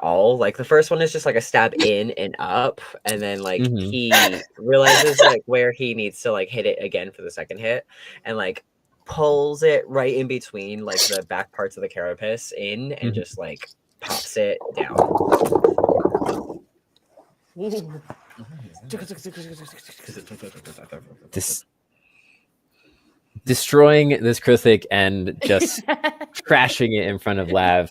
all, like the first one is just like a stab in and up, and then like he realizes like where he needs to like hit it again for the second hit, and like pulls it right in between like the back parts of the carapace in, and just like pops it down. Destroying this Krothic and just trashing it in front of Lav.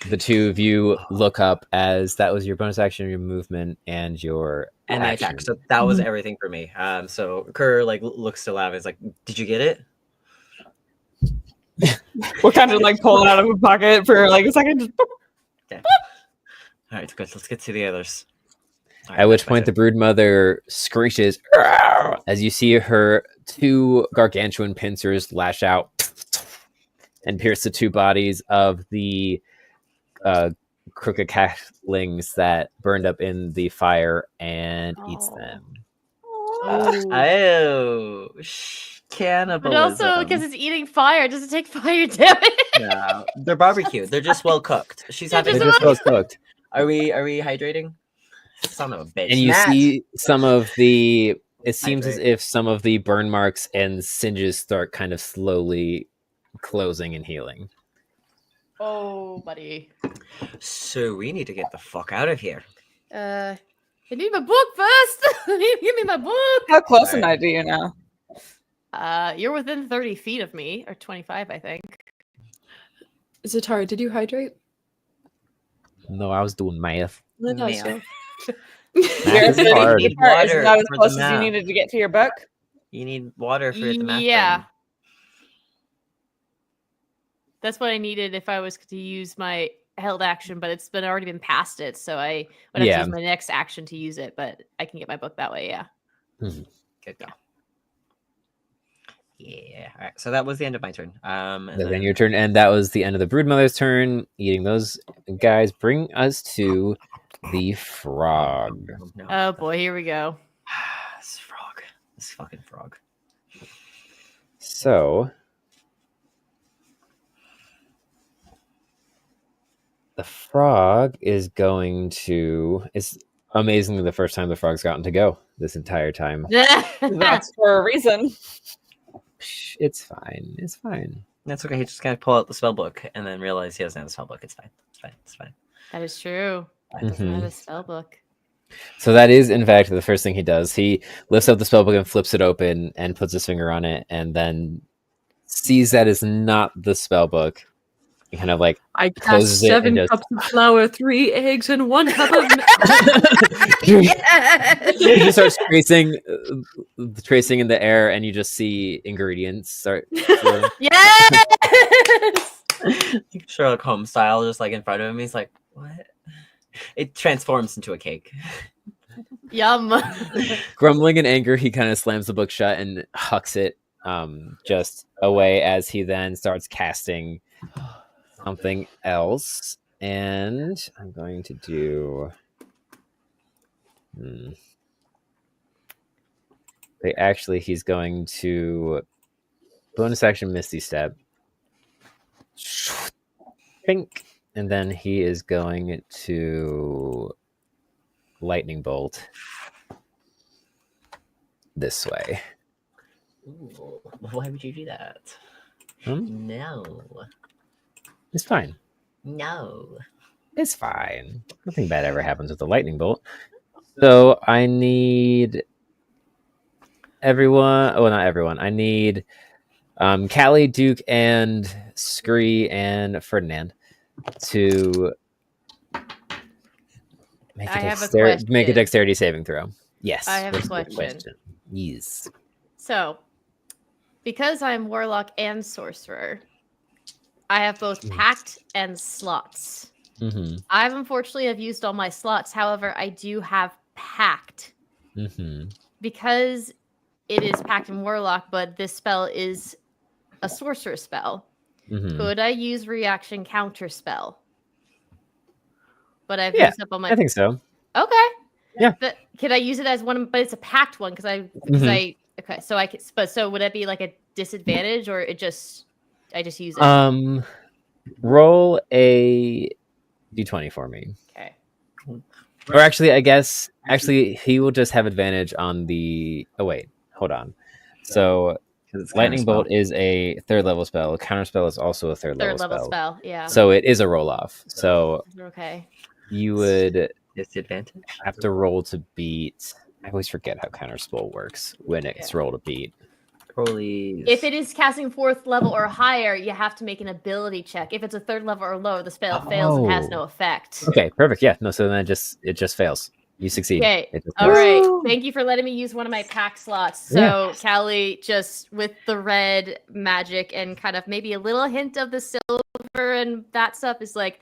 The two of you look up as that was your bonus action, your movement, and your action. Attack. So that was everything for me. So Kerr like looks to Lav and is like, "Did you get it?" We're kind of like pulling out of a pocket for like a second. Just Okay. All right, good. Let's get to the others. Right, at which point the broodmother screeches as you see her 2 gargantuan pincers lash out and pierce the 2 bodies of the crooked catlings that burned up in the fire and eats them. Cannibalism. But also because it's eating fire, does it take fire damage? No, they're barbecued. They're just well cooked. They're just well cooked. Are we hydrating? Son of a bitch. And you see some of the. It seems as if some of the burn marks and singes start kind of slowly closing and healing. Oh, buddy. So we need to get the fuck out of here. I need my book first. Give me my book. How close Sorry. am I to you now? You're within 30 feet of me, or 25, I think. Zatara, did you hydrate? No, I was doing math. I thought Yeah. so. Math Your is 30 hard. feet part is Water not as for the close as you math. needed to get to your book. You need water for the math. Yeah. brain. That's what I needed if I was to use my held action, but it's been already been past it, so I would have to Yeah. use my next action to use it, but I can get my book that way, yeah. Good go. Yeah. All right. So that was the end of my turn. And Then your turn, and that was the end of the Broodmother's turn. Eating those guys bring us to the frog. Oh, no. Oh boy, here we go. This frog. This fucking frog. So the frog is going to. It's amazingly the first time the frog's gotten to go this entire time. That's for a reason. Psh, it's fine. It's fine. That's okay. He just gotta pull out the spell book and then realize he doesn't have the spell book. It's fine. It's fine. It's fine. That is true. It doesn't have Mhm. a spell book. So that is, in fact, the first thing he does. He lifts up the spellbook and flips it open and puts his finger on it, and then sees that is not the spellbook. He kind of like I Closes cast it 7 and cups of flour, 3 eggs, and 1 cup of milk. he just starts tracing in the air, and you just see ingredients start. flowing. Yes! Sherlock Holmes style, just like in front of him. He's like, what? It transforms into a cake. Yum. Grumbling in anger, he kind of slams the book shut and hucks it just away as he then starts casting something else. And I'm going to do. He's going to bonus action Misty Step. Pink. And then he is going to Lightning Bolt this way. Ooh, why would you do that? No. It's fine. No. It's fine. Nothing bad ever happens with the lightning bolt. So I need everyone. Oh, not everyone. I need Callie, Duke, and Scree and Ferdinand to make I have a make a question. dexterity saving throw. Yes. I have a that's question. Yes. So, because I'm warlock and sorcerer, I have both pact and slots. Mm-hmm. I've unfortunately have used all my slots. However, I do have pact Mm-hmm. because it is pact and warlock, but this spell is a sorcerer spell. Mm-hmm. Could I use reaction counter spell? But I've Yeah, used up all my. I think so. Okay. Yeah. But can I use it as one? But it's a pact one because I okay. So I can. But so would it be like a disadvantage or I just use it? Roll a d20 for me. Okay. Or actually, I guess he will just have advantage on the. Oh wait, hold on. So lightning bolt is a 3rd level spell. Counter spell is also a 3rd Third level level spell. Yeah. So it is a roll off. So Okay. you would Disadvantage. have to roll to beat. I always forget how counter spell works when it's roll to beat. Rollies. If it is casting 4th level or higher, you have to make an ability check. If it's a 3rd level or lower, the spell fails and has no effect. Okay, perfect. Yeah, no. So then it just fails. You succeed. Okay. It just All fails. right. Thank you for letting me use one of my pack slots. So Callie, just with the red magic and kind of maybe a little hint of the silver and that stuff, is like,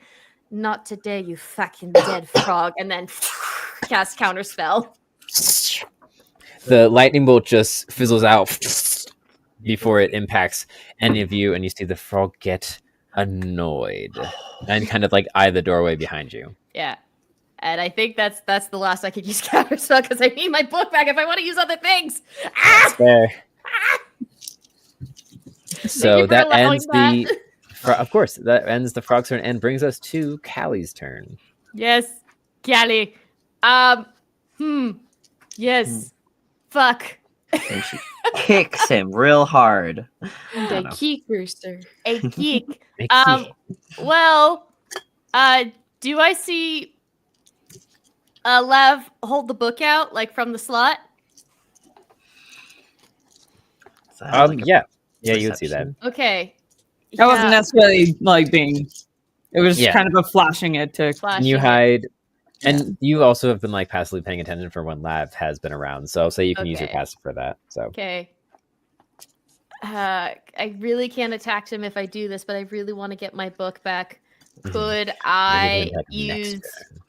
not today, you fucking dead frog, and then cast counter spell. The lightning bolt just fizzles out before it impacts any of you, and you see the frog get annoyed and kind of like eye the doorway behind you. Yeah. And I think that's the last I could use counter spell because I need my book back if I want to use other things. Ah! There. Thank So you for that allowing ends the. Of course, that ends the frog's turn and brings us to Callie's turn. Yes, Callie. Yes. Fuck. And she kicks him real hard. The key cursor. A geek. Mickey. Well, do I see Lav, hold the book out, like from the slot. So I have, like, a Yeah, you would see that. perception. Okay. I wasn't necessarily like being. It was Yeah. kind of a flashing it to. And you flashing it. hide, and you also have been like passively paying attention for when Lav has been around. So I'll say you can use your Okay. passive for that. So Okay. I really can't attack him if I do this, but I really want to get my book back. Mhm. Could Maybe I attack next use turn.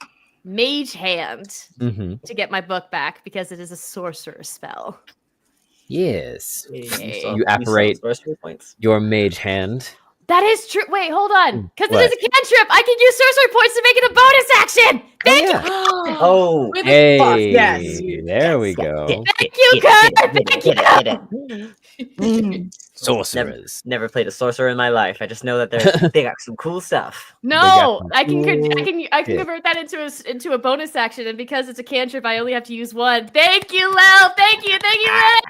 Mage Hand Mhm. to get my book back because it is a sorcerer spell? Yes, Okay. You apparate- sorcery points. your mage hand. That is true. Wait, hold on. Because it What? is a cantrip. I can use sorcery points to make it a bonus action. Thank yeah. Oh, With Hey, fuck, yes. there we go. Thank you, Kurt. Sorcerers. Never played a sorcerer in my life. I just know that they got some cool stuff. No, some I can shit. convert that into a bonus action, and because it's a cantrip, I only have to use one. Thank you, Lel. Thank you, Lel.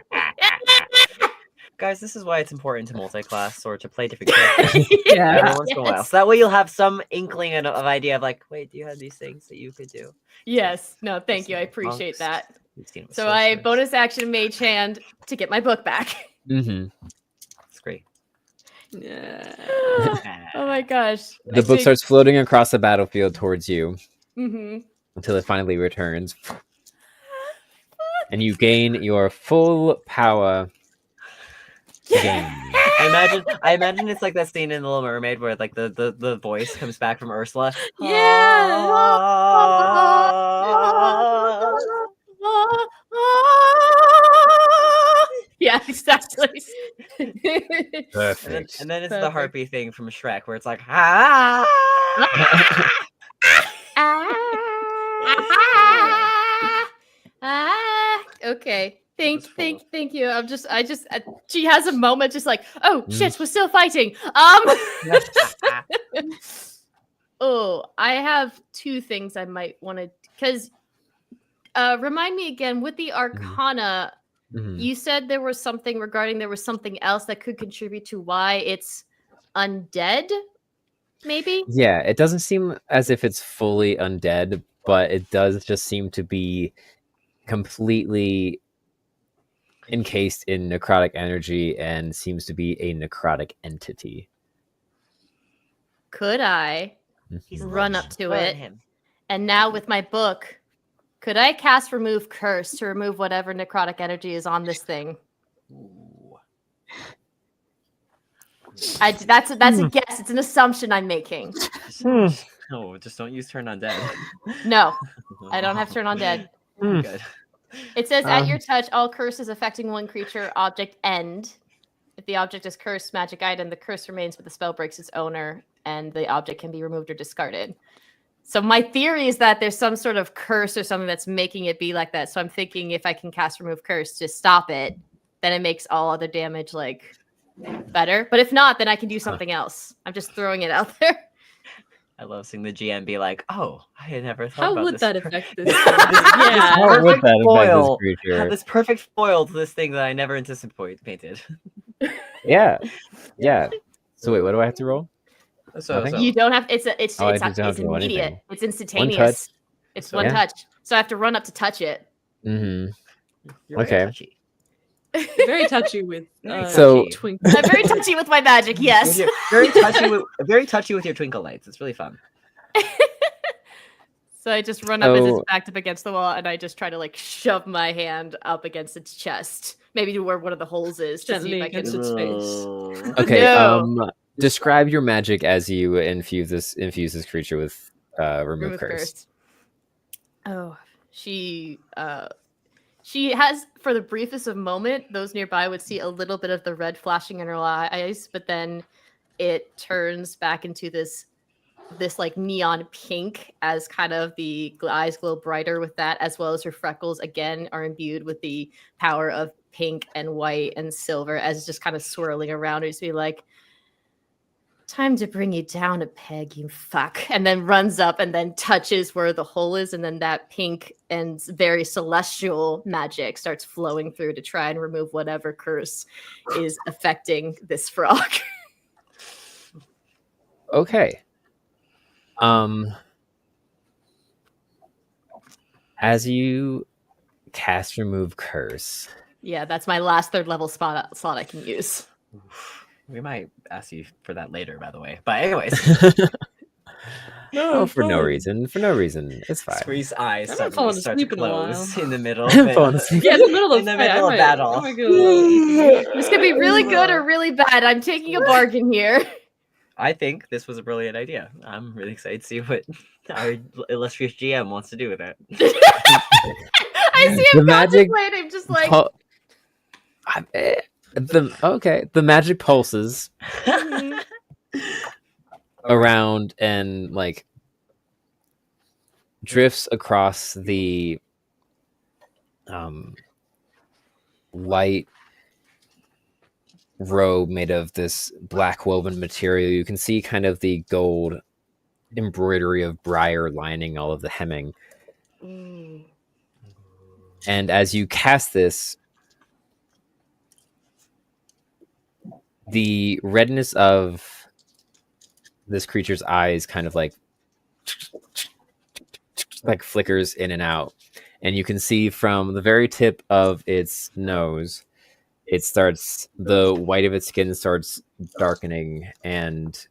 Guys, this is why it's important to multi-class or to play different characters Yeah. every once in a while. So that way you'll have some inkling of idea of like, wait, do you have these things that you could do? Yes. No, thank you. I We've seen appreciate monks, that. we've seen with So I sorcerers. bonus action Mage Hand to get my book back. Mm-hmm. It's great. Yeah. Oh my gosh. The book starts floating across the battlefield towards you Mm-hmm. until it finally returns, and you gain your full power again. I imagine it's like that scene in The Little Mermaid where like the voice comes back from Ursula. Yeah, exactly. Perfect. And then it's the Perfect. harpy thing from Shrek where it's like Okay. Just full. Thank you. She has a moment just like, oh shit, we're still fighting. Oh, I have two things I might want to, because remind me again with the Arcana. Mhm. You said there was something else that could contribute to why it's undead, maybe? Yeah, it doesn't seem as if it's fully undead, but it does just seem to be completely encased in necrotic energy and seems to be a necrotic entity. Could I He's run lich. up to Burn it? him. And now with my book, could I cast Remove Curse to remove whatever necrotic energy is on this thing? Ooh. That's a guess. It's an assumption I'm making. No, just don't use turn on dead. No, I don't have turn on dead. Good. It says at your touch, all curses affecting one creature object end. If the object is cursed magic item, the curse remains, but the spell breaks its owner, and the object can be removed or discarded. So my theory is that there's some sort of curse or something that's making it be like that. So I'm thinking if I can cast Remove Curse to stop it, then it makes all other damage like better. But if not, then I can do something else. I'm just throwing it out there. I love seeing the GM be like, "Oh, I had never thought How about would this. that affect this? How would perfect that affect foil. this Have creature? this perfect foil to this thing that I never anticipated." Yeah. So wait, what do I have to roll? Nothing? You don't have it's I just don't have to roll immediate. anything. It's instantaneous. It's So- one Yeah. touch. So I have to run up to touch it. Mm-hmm. You're Okay. very touchy. Very touchy with So- twinkle. I'm very touchy with my magic, yes. Very touchy with your twinkle lights. It's really fun. So I just run up as it's So- backed up against the wall, and I just try to like shove my hand up against its chest, maybe to where one of the holes is, to see Gently if I can. against its face. Okay. No. Describe your magic as you infuse this creature with remove curse. Oh, she has, for the briefest of moment, those nearby would see a little bit of the red flashing in her eyes, but then it turns back into this like neon pink as kind of the eyes glow brighter with that, as well as her freckles again are imbued with the power of pink and white and silver as it's just kind of swirling around her to be like, time to bring you down a peg, you fuck. And then runs up and then touches where the hole is. And then that pink and very celestial magic starts flowing through to try and remove whatever curse is affecting this frog. Okay. As you cast remove curse, Yeah, that's my last 3rd level slot I can use. We might ask you for that later, by the way. But anyways, oh, for no reason. For no reason. It's fine. Squeeze's eyes I'm not suddenly falling start to asleep in a while. close in the middle of it. Falling asleep. Yeah, in the middle of In the fight, middle I of battle. I might go a little This could be really good or really bad. I'm taking a bargain here. I think this was a brilliant idea. I'm really excited to see what our illustrious GM wants to do with it. I see The him magic contemplating, just like the magic pulses around and like drifts across the light robe made of this black woven material. You can see kind of the gold embroidery of Briar lining all of the hemming. And as you cast this, the redness of this creature's eyes kind of like flickers in and out. And you can see from the very tip of its nose, the white of its skin starts darkening and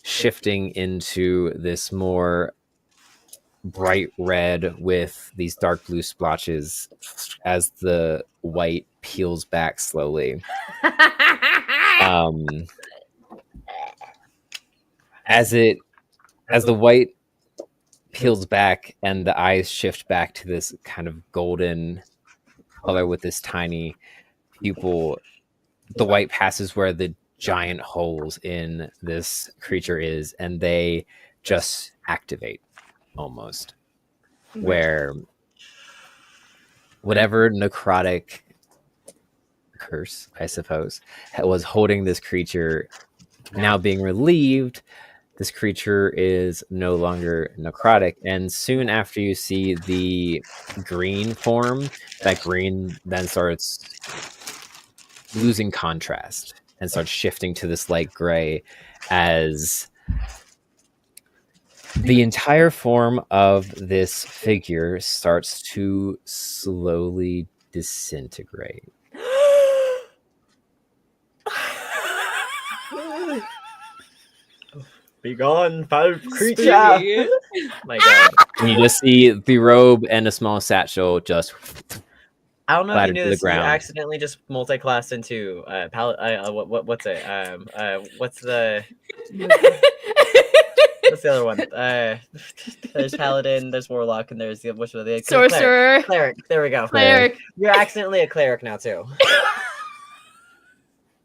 shifting into this more bright red with these dark blue splotches as the white peels back slowly. As the white peels back and the eyes shift back to this kind of golden color with this tiny pupil, the white passes where the giant holes in this creature is, and they just activate almost. Where whatever necrotic curse, I suppose, was holding this creature now being relieved, this creature is no longer necrotic. And soon after you see the green form, that green then starts losing contrast and starts shifting to this light gray as the entire form of this figure starts to slowly disintegrate. Be gone, foul creature! My God. And you just see the robe and a small satchel just I don't know if you flattered knew to the this. You ground. accidentally just multi-classed into what's it? What's the what's the other one? There's paladin, there's warlock, and there's the which one? The Sorcerer. Cleric. There we go. Cleric. You're accidentally a cleric now too.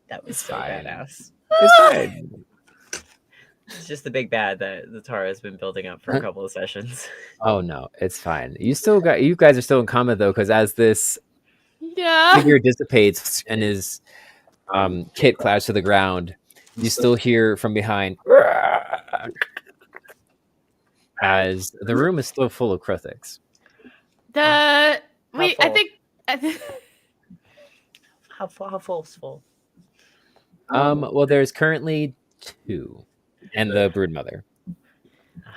That was It's so fine. badass. It's fine. It's just the big bad that the Tara has been building up for a couple of sessions. Oh no, it's fine. You guys are still in combat though, because as this Yeah. figure dissipates and his kit clouds to the ground, you still hear from behind as the room is still full of Kruthiks. I full? think How full? Well, there's currently 2, and the broodmother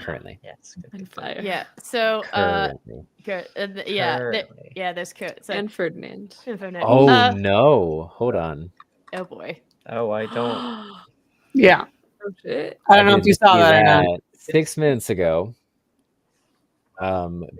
currently. Yes. And fire. yeah. So Currently. there's Kurt. So And Ferdinand. Oh no! Hold on. Oh boy. Oh, I don't. Yeah. Oh shit. I don't know if you didn't saw see that or not. 6 minutes ago,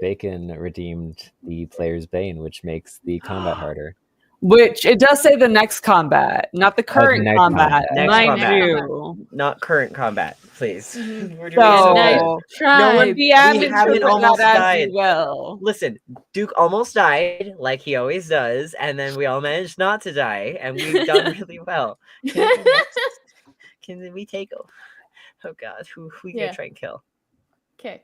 Bacon redeemed the player's Bane, which makes the combat harder. Which it does say the next combat, not the current next combat. combat. Next Mind combat. you. Not current combat, please. We're doing So, Nice try. no one DM We haven't interpret almost that as died. you will. Listen, Duke almost died, like he always does, and then we all managed not to die, and we've done really well. Can we take? Oh God, who we gonna Yeah. try and kill? Okay.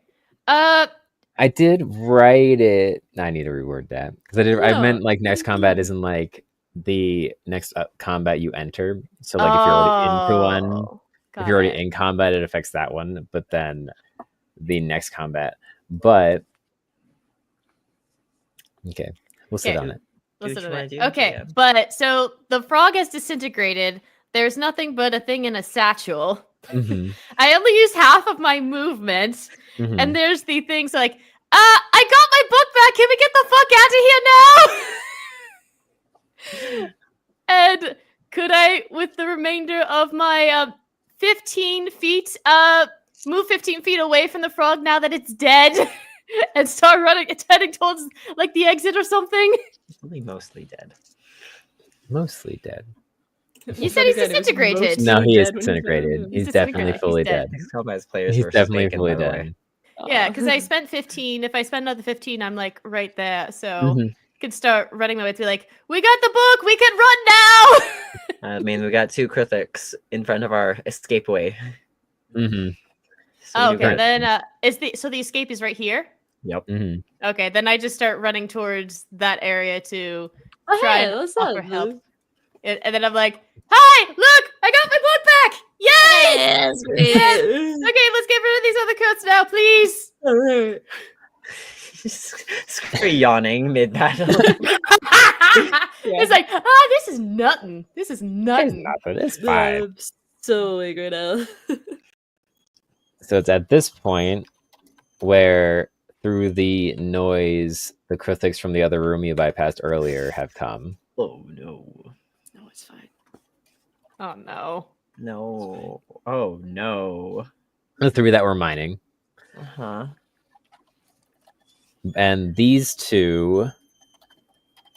I did write it. I need to reword that because I No. meant like next combat isn't like the next combat you enter. So like if you're already into one, if you're already in combat, it affects that one. But then the next combat. But okay, we'll sit Okay. on it. Listen Dude, to you wanna it. do? Okay, Yeah. but so the frog has disintegrated. There's nothing but a thing in a satchel. Mhm, I only used half of my movement, mhm. and there's the things like I got my book back. Can we get the fuck out of here now? And could I, with the remainder of my 15 feet, move 15 feet away from the frog now that it's dead, and start running, heading towards like the exit or something? He's only mostly dead. Mostly dead. You said he's disintegrated. No, he is dead when disintegrated. He's He's definitely disintegrated. fully He's dead. dead. These Combat players He's were definitely mistaken, fully by the way. dead. Yeah, because I spent 15. If I spend another 15, I'm like right there. So Mhm. could start running my way to be like, we got the book. We can run now. I mean, we got 2 Krithix in front of our escape way. Mm-hmm. So we do Okay, good. then the escape is right here. Yep. Mm-hmm. Okay, then I just start running towards that area to Oh, try hey, and what's offer up? help. And then I'm like, "Hi, look! I got my book back! Yay! Yes, Yes! Okay, let's get rid of these other coats now, please." Alright. Screw yawning mid battle. It's like, this is nothing. This is It's nothing. nothing. It's fine. I'm so angry now. So it's at this point where, through the noise, the Krithix from the other room you bypassed earlier have come. Oh no. No, it's fine. Oh no. No. Oh no. The 3 that were mining. Uh-huh. And these 2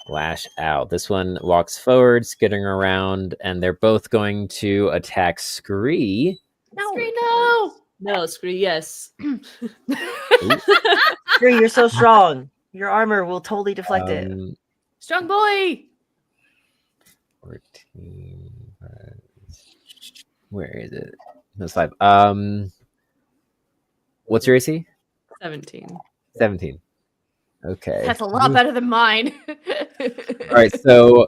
lash out. This one walks forward, skidding around, and they're both going to attack Scree. Scree, no! No, screw yes. Screw, you're so strong. Your armor will totally deflect it. Strong boy! 14. Where is it? That's 5. What's your AC? 17. 17. Okay. That's a lot better than mine. All right, so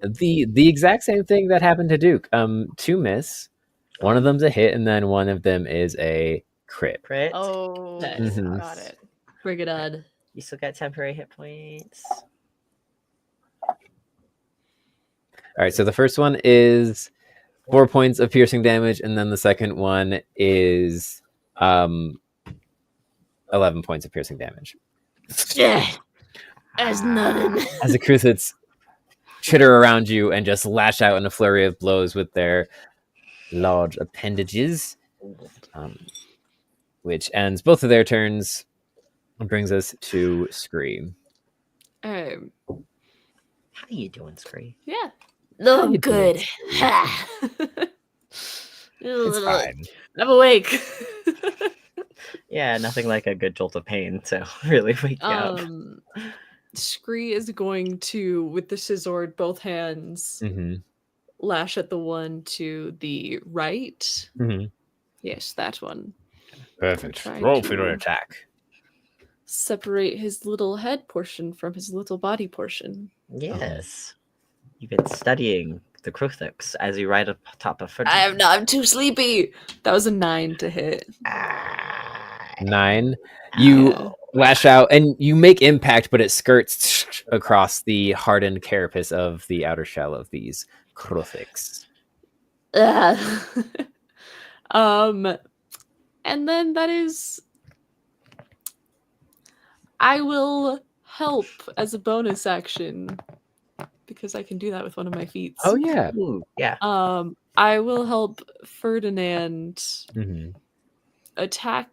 the exact same thing that happened to Duke. 2 miss. One of them's a hit, and then one of them is a crit. Crit. Oh, Mhm. got it. Bring it on. You still got temporary hit points. All right, so the first one is 4 points of piercing damage, and then the second one is 11 points of piercing damage. Yeah. That's nothing. As the Krithits chitter around you and just lash out in a flurry of blows with their large appendages, which ends both of their turns and brings us to Scream. How you doing, Scree? Yeah. Look good. Ha. It's fine. I'm awake. Yeah, nothing like a good jolt of pain to really wake you up. Scree is going to, with the scissor, both hands, Mm-hmm. lash at the one to the right. Mm-hmm. Yes, that one. Perfect. Try Roll to- for your attack. Separate his little head portion from his little body portion. Yes. You've been studying the Krithix as you ride atop a foot. I'm too sleepy. That was a 9 to hit. 9. You lash out and you make impact, but it skirts across the hardened carapace of the outer shell of these Krithix. And then that is, I will help as a bonus action because I can do that with one of my feats. Oh yeah. Ooh, yeah. I will help Ferdinand Mm-hmm. attack.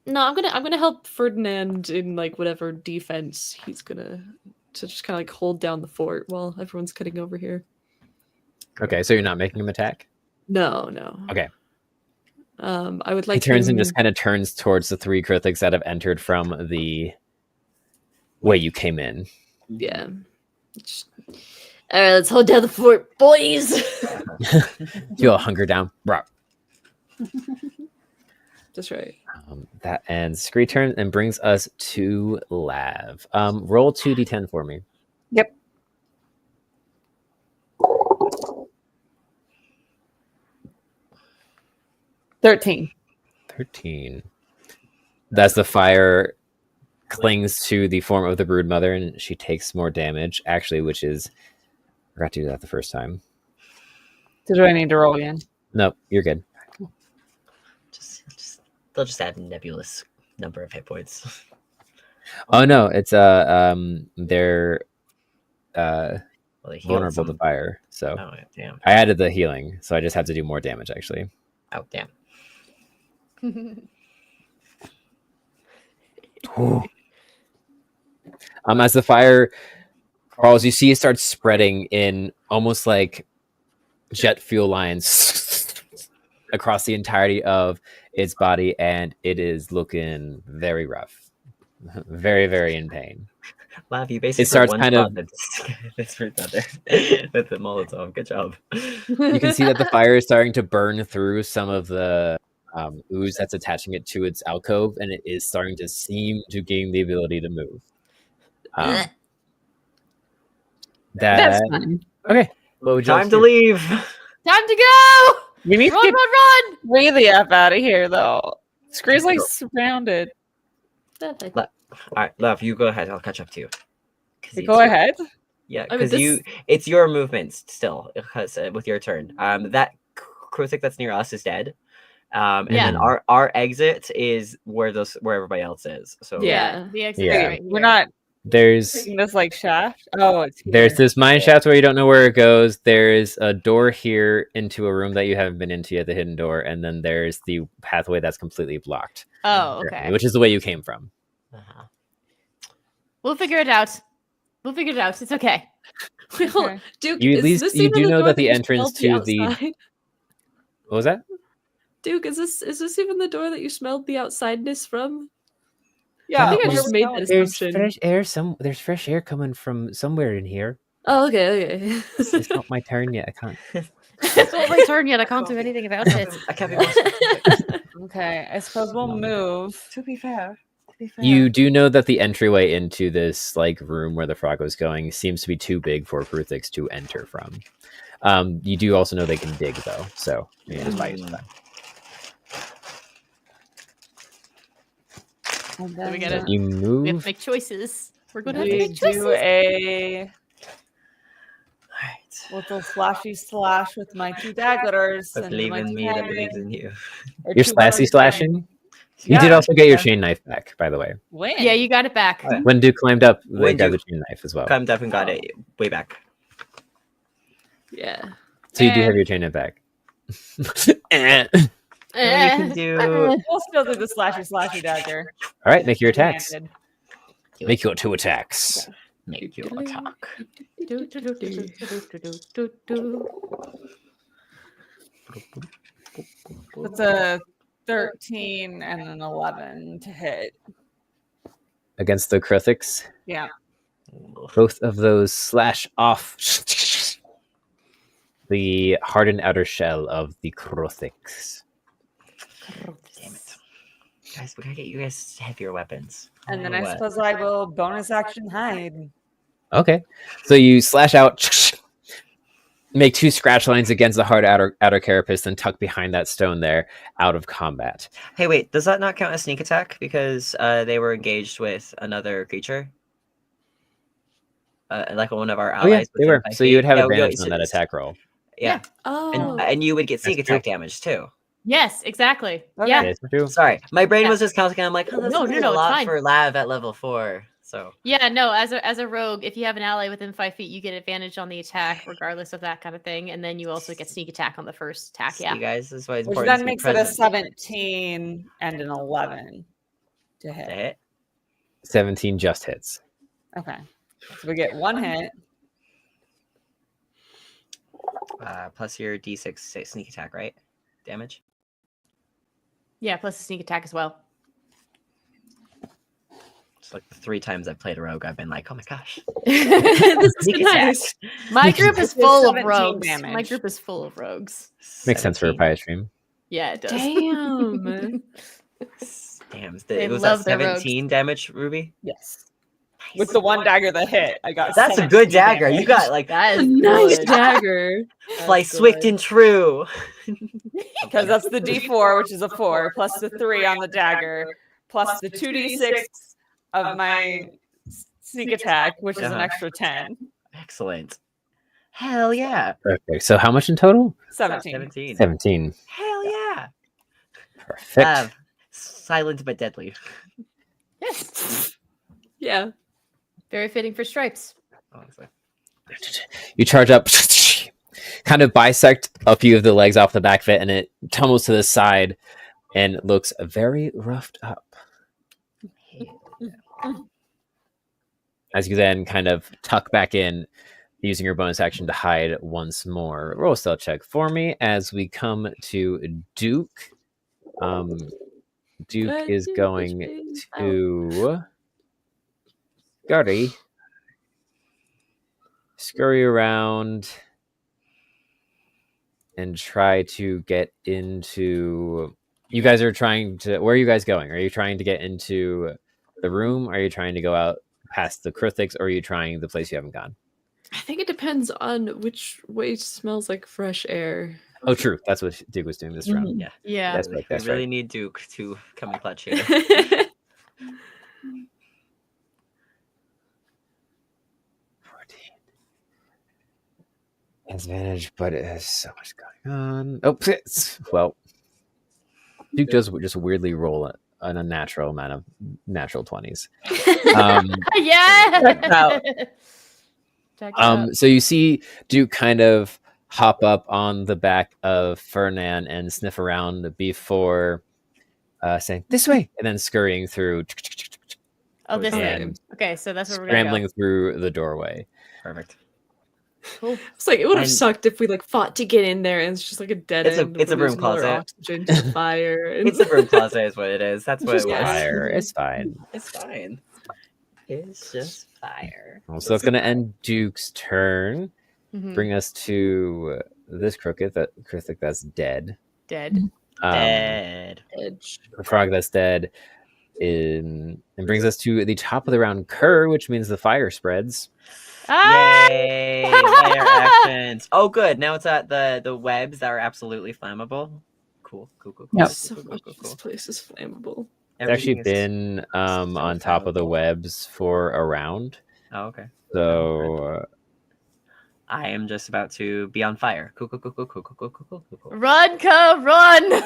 No, I'm gonna help Ferdinand in like whatever defense he's gonna to just kind of like hold down the fort while everyone's cutting over here. Okay, so you're not making him attack? No. Okay. I would like He turns and him- just kind of turns towards the 3 Krithix that have entered from the way you came in. Yeah. All right, let's hold down the fort, boys. You'll hunker down. Bro. That's right. That ends Scree turn and brings us to Lav. Roll 2d10 for me. Yep. $13. 13. That's the fire clings to the form of the brood mother and she takes more damage, actually, which is... I forgot to do that the first time. Do I need to roll again? Nope, you're good. Just They'll just add a nebulous number of hit points. Oh no, it's they're Well, they healed vulnerable some. to fire. So Oh damn! I added the healing, so I just have to do more damage actually. Oh damn! As the fire crawls, you see it starts spreading in almost like jet fuel lines across the entirety of its body, and it is looking very rough, very, very in pain. Lav, you basically starts one kind shot of- this fruit thunder with the Molotov. Good job. You can see that the fire is starting to burn through some of the ooze that's attaching it to its alcove, and it is starting to seem to gain the ability to move. That's fine. Okay. What would you like Time to do? leave. Time to go! We need Run, to run, get run! way the F out of here, though. Scree's like surrounded. All right, Love, you go ahead. I'll catch up to you. 'Cause Go it's- ahead. Yeah, I mean, because it's your movements still. Because with your turn, that Kruthik that's near us is dead. And Yeah. then our exit is where everybody else is. So Yeah. The exit Yeah. right We're here. not There's taking this like shaft. Oh, it's There's here. this mine shaft where you don't know where it goes. There's a door here into a room that you haven't been into yet, the hidden door, and then there's the pathway that's completely blocked. Oh, currently, okay. which is the way you came from. Uh-huh. We'll figure it out. It's okay. Okay. Duke, You at is least- this you even do the know door that the you entrance smelled to the- outside? What was that? Duke, is this even the door that you smelled the outsideness from? Yeah, I think I where just we made going? that There's assumption. fresh air. There's fresh air coming from somewhere in here. Oh, okay. It's not my turn yet. I can't. It's not my turn yet. I can't do anything about it. I can't be more specific. Okay, I suppose we'll move. To be fair. You do know that the entryway into this like room where the frog was going seems to be too big for Kruthix to enter from. You do also know they can dig though, so you just buy some time. And So we then gotta- You We have move. to make choices. We're going to have to we make choices. do a Alright. little slashy slash with my two daggers. But and believe my in two me that daggers, believes in you. or You're two slashy weapons slashing. You Yeah. did also get your chain knife back, by the way. When? Yeah, you got it back. Oh, yeah. When Duke climbed up, they When got the Duke- chain knife as well. Climbed up and got it way back. Yeah. So you do have And- your chain knife back. And you can do We'll still do the slashy dagger. All right, make your attacks. Two-handed. Make your 2 attacks. make your attack. It's a 13 and an 11 to hit. Against the Kruthix. Yeah. Both of those slash off the hardened outer shell of the Kruthix. Damn it. Guys, we gotta get you guys heavier weapons. And then Or I what? suppose I will bonus action hide. Okay. So you slash out, make 2 scratch lines against the hard outer carapace, then tuck behind that stone there, out of combat. Hey, wait, does that not count as sneak attack because they were engaged with another creature? Like one of our allies. Oh yeah, they within were. 5 So you would feet? have Yeah, advantage so- on that attack roll. Yeah, Oh. and you would get sneak That's attack true. damage too. Yes, exactly. Okay. Yeah. Yes, true. Sorry, my brain Yeah. was just counting. I'm like, oh, that's No, really no, a it's lot fine. for Lav at level 4. So Yeah, no, as a rogue, if you have an ally within 5 feet, you get advantage on the attack, regardless of that kind of thing. And then you also get sneak attack on the first attack. see, Yeah. guys, this is why it's Which important then to be makes it a present 17 and an 11 to to hit. hit. 17 just hits. Okay. So we get 1 hit. Plus your D6 sneak attack, right? Damage. Yeah, plus a sneak attack as well. It's like the 3 times I've played a rogue, I've been like, oh my gosh. This is Sneak attack. nice. My group is This is full of 17 rogues. My damage. group is full of rogues. Makes sense for a 17. pie stream. Yeah, it does. Damn. Damn, They was that love their rogues. 17 damage, Ruby? Yes. With the 1 dagger that hit, I got That's a 17 good dagger. You damage. got like That is Nice good. dagger. fly That's swift good. and true. Because that's the D4, which is a 4, plus the 3 on the dagger, plus the 2d6 of my sneak attack, which is an Uh-huh. extra 10. Excellent. Hell yeah. Perfect. So how much in total? 17. 17. 17. Hell yeah. Perfect. Lav, Silent but deadly. Yes. Yeah. Very fitting for stripes. Honestly. You charge up, kind of bisect a few of the legs off the back of it, and it tumbles to the side and looks very roughed up. As you then kind of tuck back in, using your bonus action to hide once more. Roll a stealth check for me as we come to Duke. Duke is going to scurry around and try to get into. You guys are trying to. Where are you guys going? Are you trying to get into the room? Are you trying to go out past the Cryptics, or are you trying the place you haven't gone? I think it depends on which way smells like fresh air. Oh, true. That's what Duke was doing this round. Yeah. Yeah. That's right. That's we really right. need Duke to come in clutch here. 14. Advantage, but it has so much going on. Oh, well, Duke does just weirdly roll an unnatural amount of natural 20s. Yeah. Check out. Check out. So you see Duke kind of hop up on the back of Fernand and sniff around before saying this way, and then scurrying through. Oh, this and way. Okay, so that's where we're gonna scrambling through the doorway. Perfect. go. It's like it would have And- sucked if we like fought to get in there and it's just like a dead It's a- end. it's a where there's broom no more closet. Oxygen to the fire. And... It's a broom closet, is what it is. That's what it Just was. Fire. It's fine. It's fine. It's just fire. Well, so that's going to end Duke's turn. Mhm. Bring us to this cricket that's dead. Dead. Dead. edge. The frog that's dead. And brings us to the top of the round, Kerr, which means the fire spreads. Ah! Yay! Fire actions. Oh, good. Now it's at the webs that are absolutely flammable. Cool. Yep. So much of this place is flammable. It's actually Everything is- been on top of the webs for a round. Oh, okay. So I am just about to be on fire. Cool. Run, Cub, run!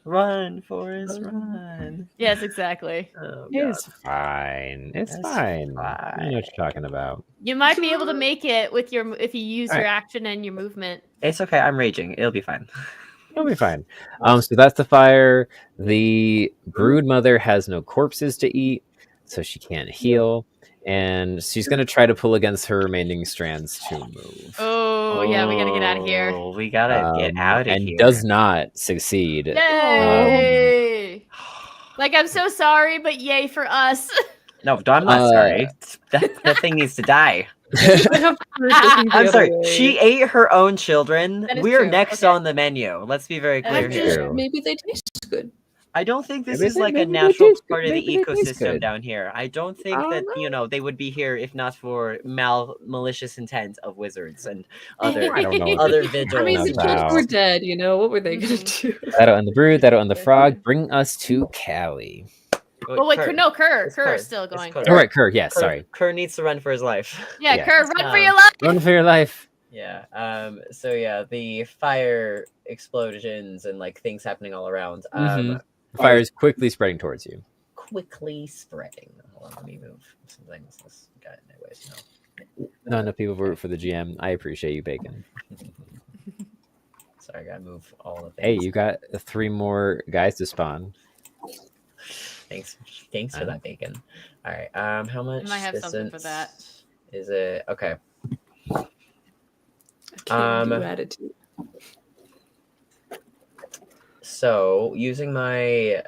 Run, Forrest, run. Yes, exactly. Oh, God. it's fine. It's That's fine. I fine. know what you're talking about. You might be able to make it with your if you use your Alright. action and your movement. It's okay. I'm raging. It'll be fine. It'll be fine. So that's the fire. The brood mother has no corpses to eat, so she can't heal. And she's going to try to pull against her remaining strands to move. Oh, yeah, we gotta get out of here. Oh, we gotta get out of and here. does not succeed. Yay! Like, I'm so sorry, but yay for us. No, I'm not sorry. That thing needs to die. I'm sorry. She ate her own children. That is We're true. next Okay. on the menu. Let's be very That clear is here. true. Maybe they taste good. I don't think this Maybe is they- like a maybe they natural taste part good. of the Maybe they taste ecosystem good. down here. I don't think I that don't know. they would be here if not for malicious intent of wizards and other I don't know. other I vigils. mean, the Wow. kids were dead. You know what were they gonna do? That'll end the brood. That'll end the frog. Bring us to Callie. Oh, wait, Kerr. no, Kerr. It's Kerr Kerr. is still It's going. Kerr. All right, Kerr. Yes, Kerr- sorry. Kerr needs to run for his life. Yeah, Yeah. Kerr, run for your life! Run for your life. Yeah. So yeah, the fire explosions and like things happening all around. Mhm. The fire is quickly spreading towards you. Quickly spreading. Hold on, let me move some things. This guy in my way. No. Not enough people vote for the GM. I appreciate you, Bacon. Sorry, I gotta move all the Hey, things. you got 3 more guys to spawn. Thanks for that, Bacon. All right. How much? might have something for distance that. Is it okay? Can do attitude. So using my,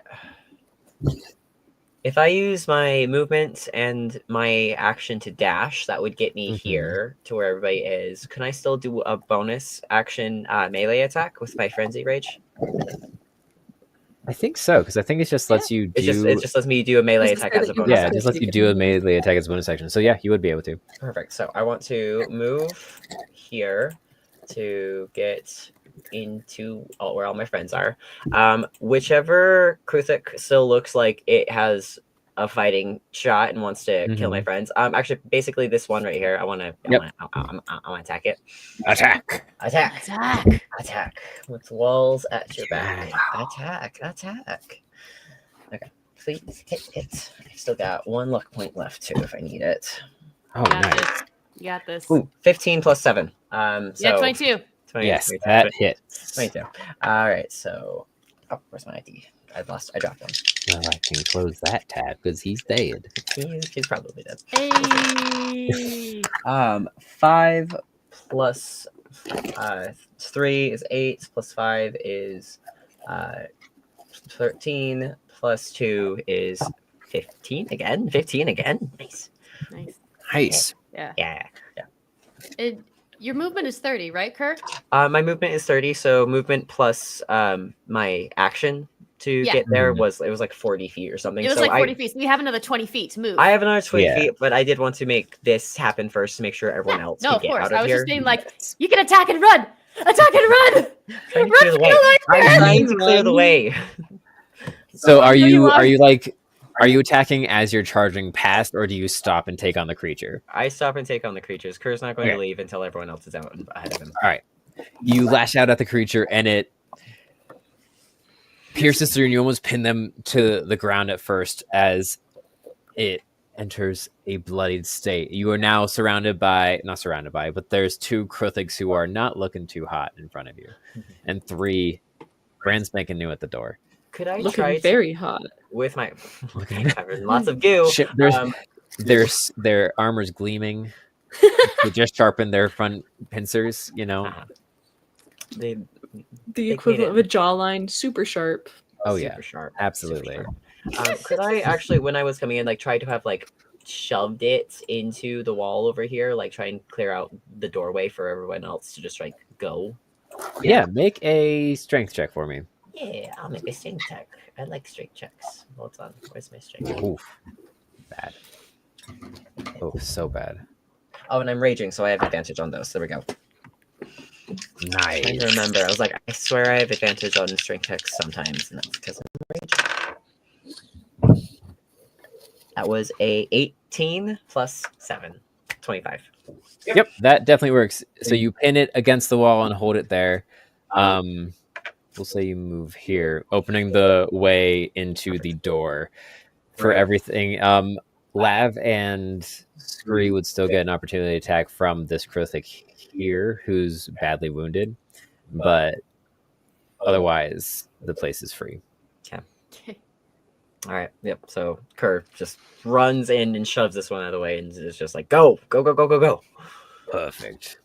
if I use my movement and my action to dash, that would get me Mhm. here to where everybody is. Can I still do a bonus action melee attack with my frenzy rage? I think so, because I think it just lets you do. It just lets me do a melee Just attack say as that a you bonus. yeah, it action. just lets you do a melee attack as a bonus action. So yeah, you would be able to. Perfect. So I want to move here to get into where all my friends are. Whichever Kruthik still looks like it has a fighting shot and wants to kill my friends. Actually, basically this one right here. I want to. Yep. I want to attack it. Attack. Attack. Attack. With walls at your back. Attack. Please hit it. I've still got 1 luck point left too if I need it. Oh, You got nice. this. You got this. Ooh, 15 plus 7. Yeah, So 22. 20, Yes, 22, that 20, hits. 22. All right, so where's my ID? I dropped one. Well, I can close that tab because he's dead. He's probably dead. Hey. 5 plus 3 is 8 plus 5 is 13 plus 2 is 15 again. 15 again. Nice. Nice. Nice. Yeah. Yeah. Your movement is 30, right, Kerr? My movement is 30, so movement plus my action to Yeah. get there was like 40 feet or something. It was so like 40 feet. So you have another 20 feet to move. I have another 20 Yeah. feet, but I did want to make this happen first to make sure everyone else no, can of get course. out of I was here. just saying, like, you can attack and run! Attack and run! Trying to clear the way. I'm trying to clear the way. So are no, you are you attacking as you're charging past, or do you stop and take on the creature? I stop and take on the creatures. Kerr's not going Okay. to leave until everyone else is out and ahead of him. All right. You lash out at the creature, and it pierces through, and you almost pin them to the ground at first as it enters a bloodied state. You are now not surrounded by, but there's 2 Kruthigs who are not looking too hot in front of you, and 3 brand spanking new at the door. Could I Looking try very hot. with my covered in lots of goo? Their armor's gleaming. They just sharpened their front pincers, you know. They The equivalent of a jawline, super sharp. Oh super yeah, sharp. absolutely. Super sharp. Could I actually, when I was coming in, like try to have like shoved it into the wall over here, like try and clear out the doorway for everyone else to just like go? Yeah, make a strength check for me. Yeah, I'll make a strength check. I like strength checks. Hold on, where's my strength? Oof, bad. Oh, so bad. Oh, and I'm raging, so I have advantage on those. There we go. Nice. Trying to remember. I was like, I swear I have advantage on strength checks sometimes, and that's because I'm raging. That was a 18 plus 7, 25. Yep, that definitely works. So you pin it against the wall and hold it there. We'll say you move here, opening the way into the door for everything. Lav and Scree would still get an opportunity to attack from this Krithik here, who's badly wounded, but otherwise the place is free. Okay. All right. Yep. So Kerr just runs in and shoves this one out of the way, and is just like, go, go, go, go, go, go. Perfect.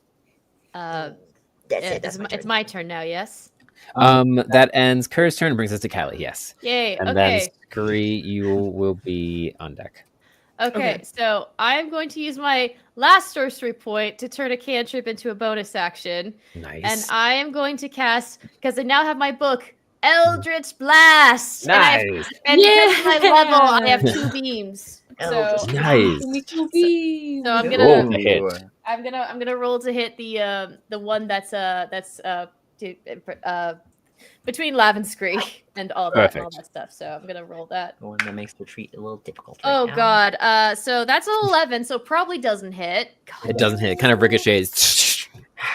It's my turn now, yes? That ends Kerr's turn and brings us to Callie, yes. Yay, And okay. then Scree, you will be on deck. Okay, so I'm going to use my last sorcery point to turn a cantrip into a bonus action. Nice. And I am going to cast, because I now have my book, Eldritch Blast. Nice. And because of my level, I have 2 beams. So Nice. So I'm gonna Roll to hit. I'm gonna roll to hit the one that's between Lav and Scree and all that stuff. So I'm gonna roll that. The one that makes retreat a little difficult. Oh now. god. So that's an 11. So probably doesn't hit. God. It doesn't hit. It kind of ricochets.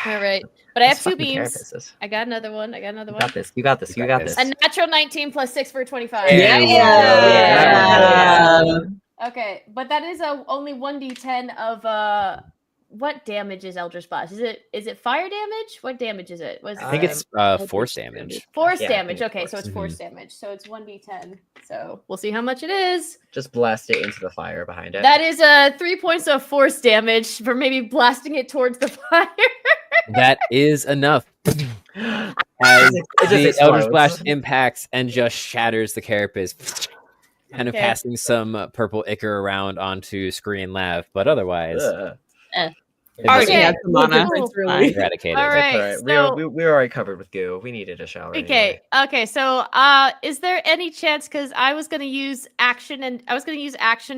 All right, but I have These 2 fucking beams. carapaces. I got another one. You got this. You got this. You got this. A natural 19 plus 6 for 25. Yeah. Okay, but that is only 1d10 of what damage is Eldritch Blast? Is it fire damage? What damage is it? I think it's force damage. Force Yeah, I damage. think it's Okay, so force. it's force damage. So it's 1d10. So we'll see how much it is. Just blast it into the fire behind it. That is 3 points of force damage for maybe blasting it towards the fire. That is enough. As It just the explodes. Eldritch Blast impacts and just shatters the carapace, kind of Okay. casting some purple ichor around onto Scree and Lav, but otherwise, Ugh. it Already was had some mana. Cool. It's really eradicated. All right. That's all right. so- We were already covered with goo. We needed a shower. Okay. Anyway. Okay. So, is there any chance? Because I was gonna use action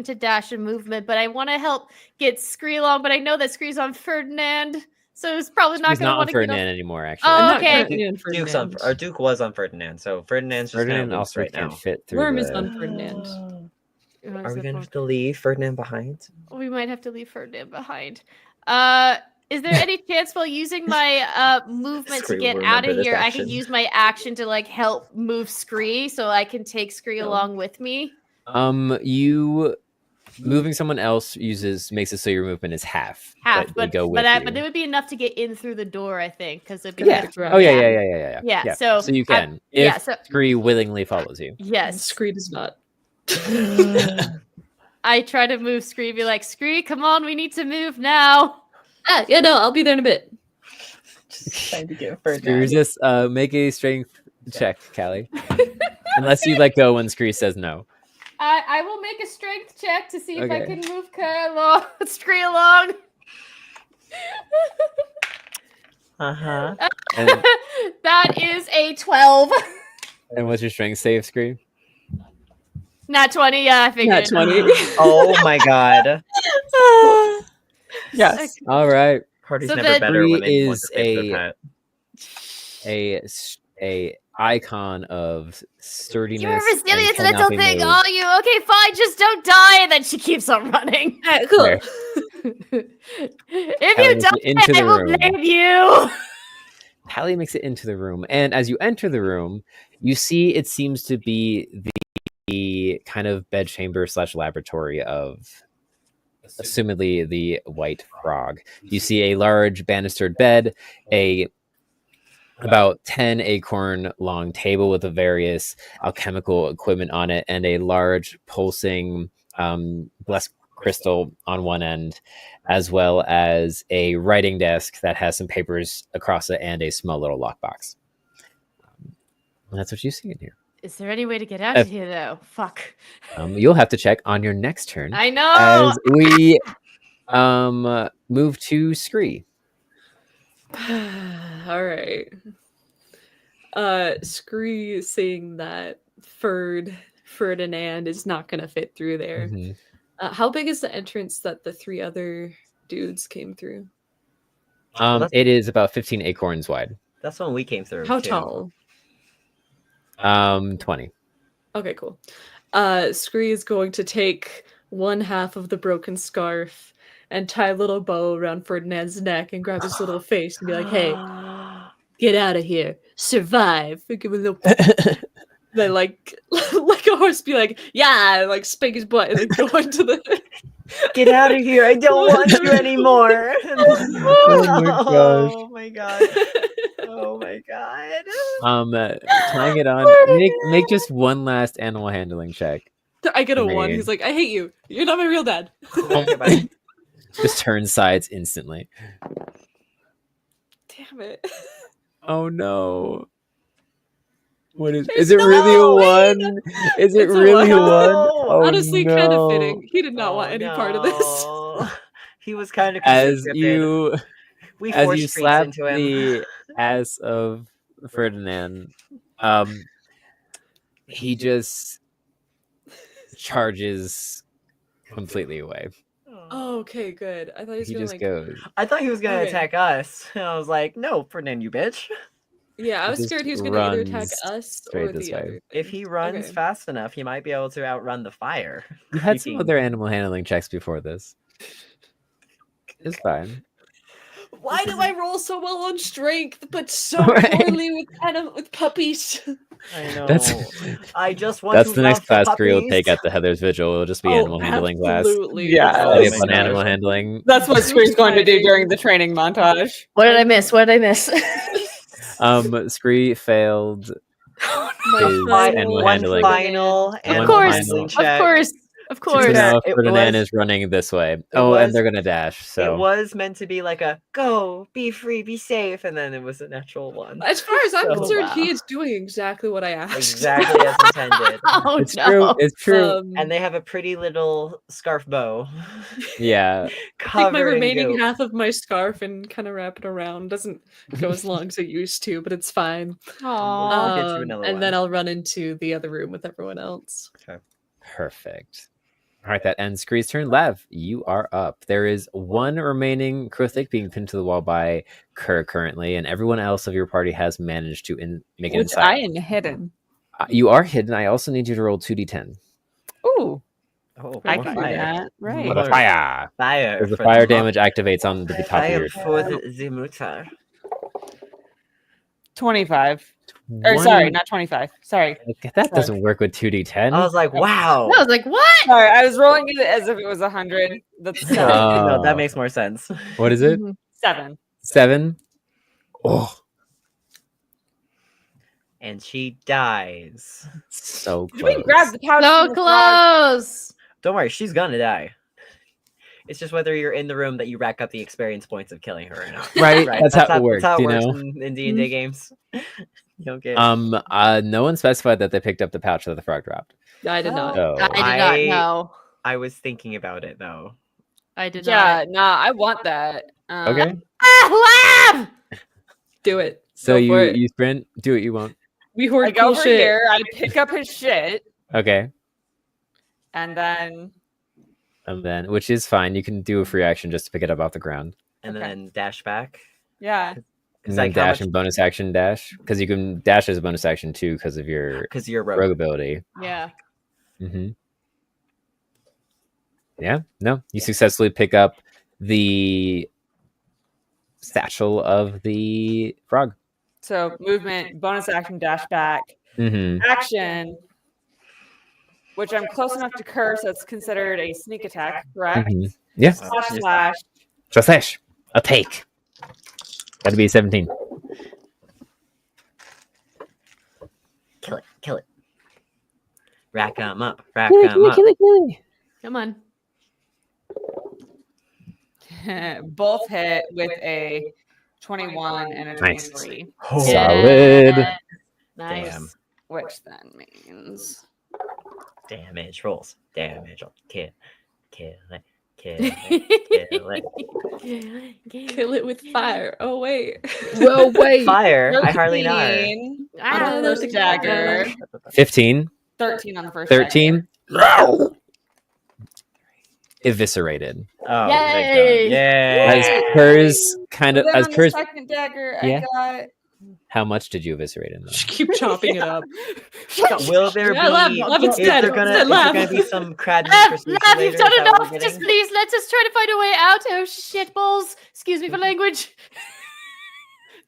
to dash and movement, but I want to help get Scree along. But I know that Scree's on Ferdinand, so it's probably not He's gonna not on want to get Ferdinand on. anymore, actually. Oh, Not okay. currently on Duke's on, Ferdinand. or Duke was on Ferdinand, so Ferdinand's just Ferdinand kind of also right can't now. fit through Worm is the... on Ferdinand. Are we going to have to leave Ferdinand behind? We might have to leave Ferdinand behind. Is there any chance while using my movement Scree to will get out remember of this here, I action. can use my action to like help move Scree so I can take Scree No. along with me? You moving someone else makes it so your movement is half. Half, they but go with but you. it would be enough to get in through the door, I think, because it'd be Yeah. half- Oh yeah. Yeah, so you I- can yeah, if so- Scree willingly follows you. Yes. Scree does not. I try to move Scree, be like, Scree, come on, we need to move now. Yeah, no, I'll be there in a bit. Just trying to get Ferdinand. Scree resist. Make a strength check, Callie. Unless you let go when Scree says no. I will make a strength check to see if I Okay. can move Scree along. Uh-huh. And, That is a 12. and what's your strength save, Scree? Not 20, yeah, I figured. Nat 20. Oh my god. Yes. All right. Party's So never then- better when they want Is to save their pet. a icon of sturdiness. You're a and resilient cannot little be thing, moved. are you? Okay, fine, just don't die. And then she keeps on running. Cool. There. If Callie you makes it into die, I the will room. blame you. Hallie makes it into the room, and as you enter the room, you see it seems to be the kind of bedchamber / laboratory of, assumedly, the White Frog. You see a large banistered bed, about 10 acorn long table with a various alchemical equipment on it, and a large pulsing blessed crystal on one end, as well as a writing desk that has some papers across it and a small little lockbox. And that's what you see in here. Is there any way to get out of here, though? Fuck. You'll have to check on your next turn I know. as we move to Scree. All right. Scree saying that Ferdinand is not gonna fit through there. Mhm. How big is the entrance that the 3 other dudes came through? It is about 15 acorns wide. That's when we came through. How too. tall? 20. Okay, cool. Scree is going to take one half of the broken scarf and tie a little bow around Ferdinand's neck and grab his little face and be like, "Hey, get out of here, survive." And give a little. Then like a horse, be like, "Yeah," like spank his butt and then go into the. Get out of here! I don't want you anymore. Oh my gosh. Oh my god! Tying it on. Make just one last animal handling check. I get a Man. 1. He's like, "I hate you. You're not my real dad." Okay, bye. Just turn sides instantly. Damn it. Oh no. What is There's it really a no way 1? Is it It's a really a 1? one. Oh, Honestly, no. kind of fitting. He did not want Oh, any part of this. no. He was kind of As you we as forced you treats slap into him. the ass of Ferdinand, he just charges completely away. Oh, okay, good. I thought he was He gonna just like. goes. I thought he was gonna Okay. attack us. And I was like, "No, Ferdinand, you bitch!" Yeah, I He was just scared he was gonna either attack runs us straight or this the way. other. If thing. he runs Okay. fast enough, he might be able to outrun the fire. You had some Creeping. other animal handling checks before this. It's fine. Why do I roll so well on strength, but so Right. poorly with puppies? I know. That's I just want that's to the love next class Cree will puppies. take at the Heather's Vigil. It'll just be animal handling class. Absolutely. Yeah. Study Oh up on my animal gosh. handling. That's what Scree's going to do during the training montage. What did I miss? What did I miss? Scree failed his My animal one handling. final Of animal course, handling of check. course, of be course. fair, Now it Ferdinand was- is running this way. Oh, and was- they're gonna dash. So It was meant to be like a go, be free, be safe, and then it was a natural one. As far as I'm So, concerned, he wow. is doing exactly what I asked. Exactly as intended. Oh it's no. true. It's true. And they have a pretty little scarf bow. Yeah. Take Covered my in remaining goat. half of my scarf and kind of wrap it around. Doesn't go as long as it used to, but it's fine. I'll get you another and one. then I'll run into the other room with everyone else. Perfect. All right, that ends Scree's turn. Lev, you are up. There is one remaining Krithik being pinned to the wall by Kerr currently, and everyone else of your party has managed to make it Which I inside. am hidden. You are hidden. I also need you to roll 2d10. Ooh. Oh, I more can do fire. that. Right. For the fire. Fire. Because the for fire mo- damage activates on the top of Fire your for the motor. 25. Or sorry, not 25. Sorry. That doesn't work with 2d10. I was like, wow. I was like, what? Sorry, I was rolling it as if it was 100. That's No, 7. no, that Oh. makes more sense. What is it? 7. 7? Oh, And she dies. so Did we close. grab the pouch? So from the frog? close. Don't worry, she's gonna die. It's just whether you're in the room that you rack up the experience points of killing her or not. Right? That's how it works, That's how you it works know? in D&D games. You don't get. No one specified that they picked up the pouch that the frog dropped. I did not. So I did not know. I was thinking about it though. I did Yeah, not. nah, I want that. okay. Ah, laugh! Do it. So Go for it. you sprint, do what you want. We I hoard go cool over shit. here, I pick up his shit, Okay. and then And then, which is fine. You can do a free action just to pick it up off the ground. And Okay. then dash back. yeah. And It's then like how dash much- and bonus action dash. Because you can dash as a bonus action too because of your Because you're rogue. rogue ability. Yeah. Mm-hmm. Yeah, no. You successfully pick up the satchel of the frog. So movement, bonus action, dash back, Mm-hmm. action, which I'm close enough to curse. That's considered a sneak attack, correct? Mhm. Yeah. Slash. Slash. A take. That'd be 17. Kill it. Kill it. Rack 'em up. Rack 'em up. Come on. Both hit with a 21 and a Nice. 23, Solid. Yeah. Nice. Damn. which then means Damage rolls. Damage. Kill. Kill it. Kill it. Kill it. Kill it with fire. Oh wait. Well, wait. Fire. I hardly know her. 13 on Ah, the first dagger, 15. 13 on the first 13. dagger. Eviscerated. Oh, Yay! As Yay! hers kind of Then as on the hers. second dagger, Yeah. I got How much did you eviscerate in them? Just keep chopping it up. Will there Yeah, laugh, be? laugh Is instead. there gonna Instead, laugh. be some crab Laugh, persuasion laugh, later? you've done Is that what enough. we're Just getting? please, let's just try to find a way out. Oh, shit balls. Excuse me for language.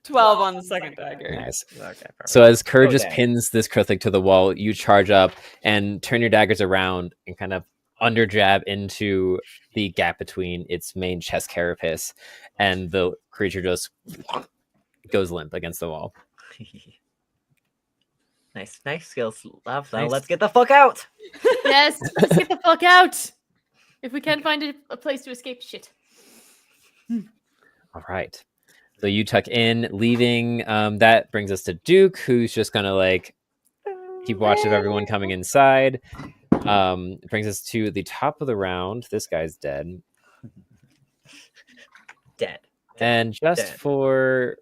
12 on the second dagger. Nice. Okay, perfect. So as Kerr just Okay. pins this Krithik to the wall, you charge up and turn your daggers around and kind of under jab into the gap between its main chest carapace, and the creature just goes limp against the wall. Nice skills, love. So Nice. let's get the fuck out. Yes, let's get the fuck out. If we can't find a place to escape, shit. All right. So you tuck in, leaving. That brings us to Duke, who's just gonna like keep watch of everyone coming inside. Brings us to the top of the round. This guy's dead. Dead. And just Dead. for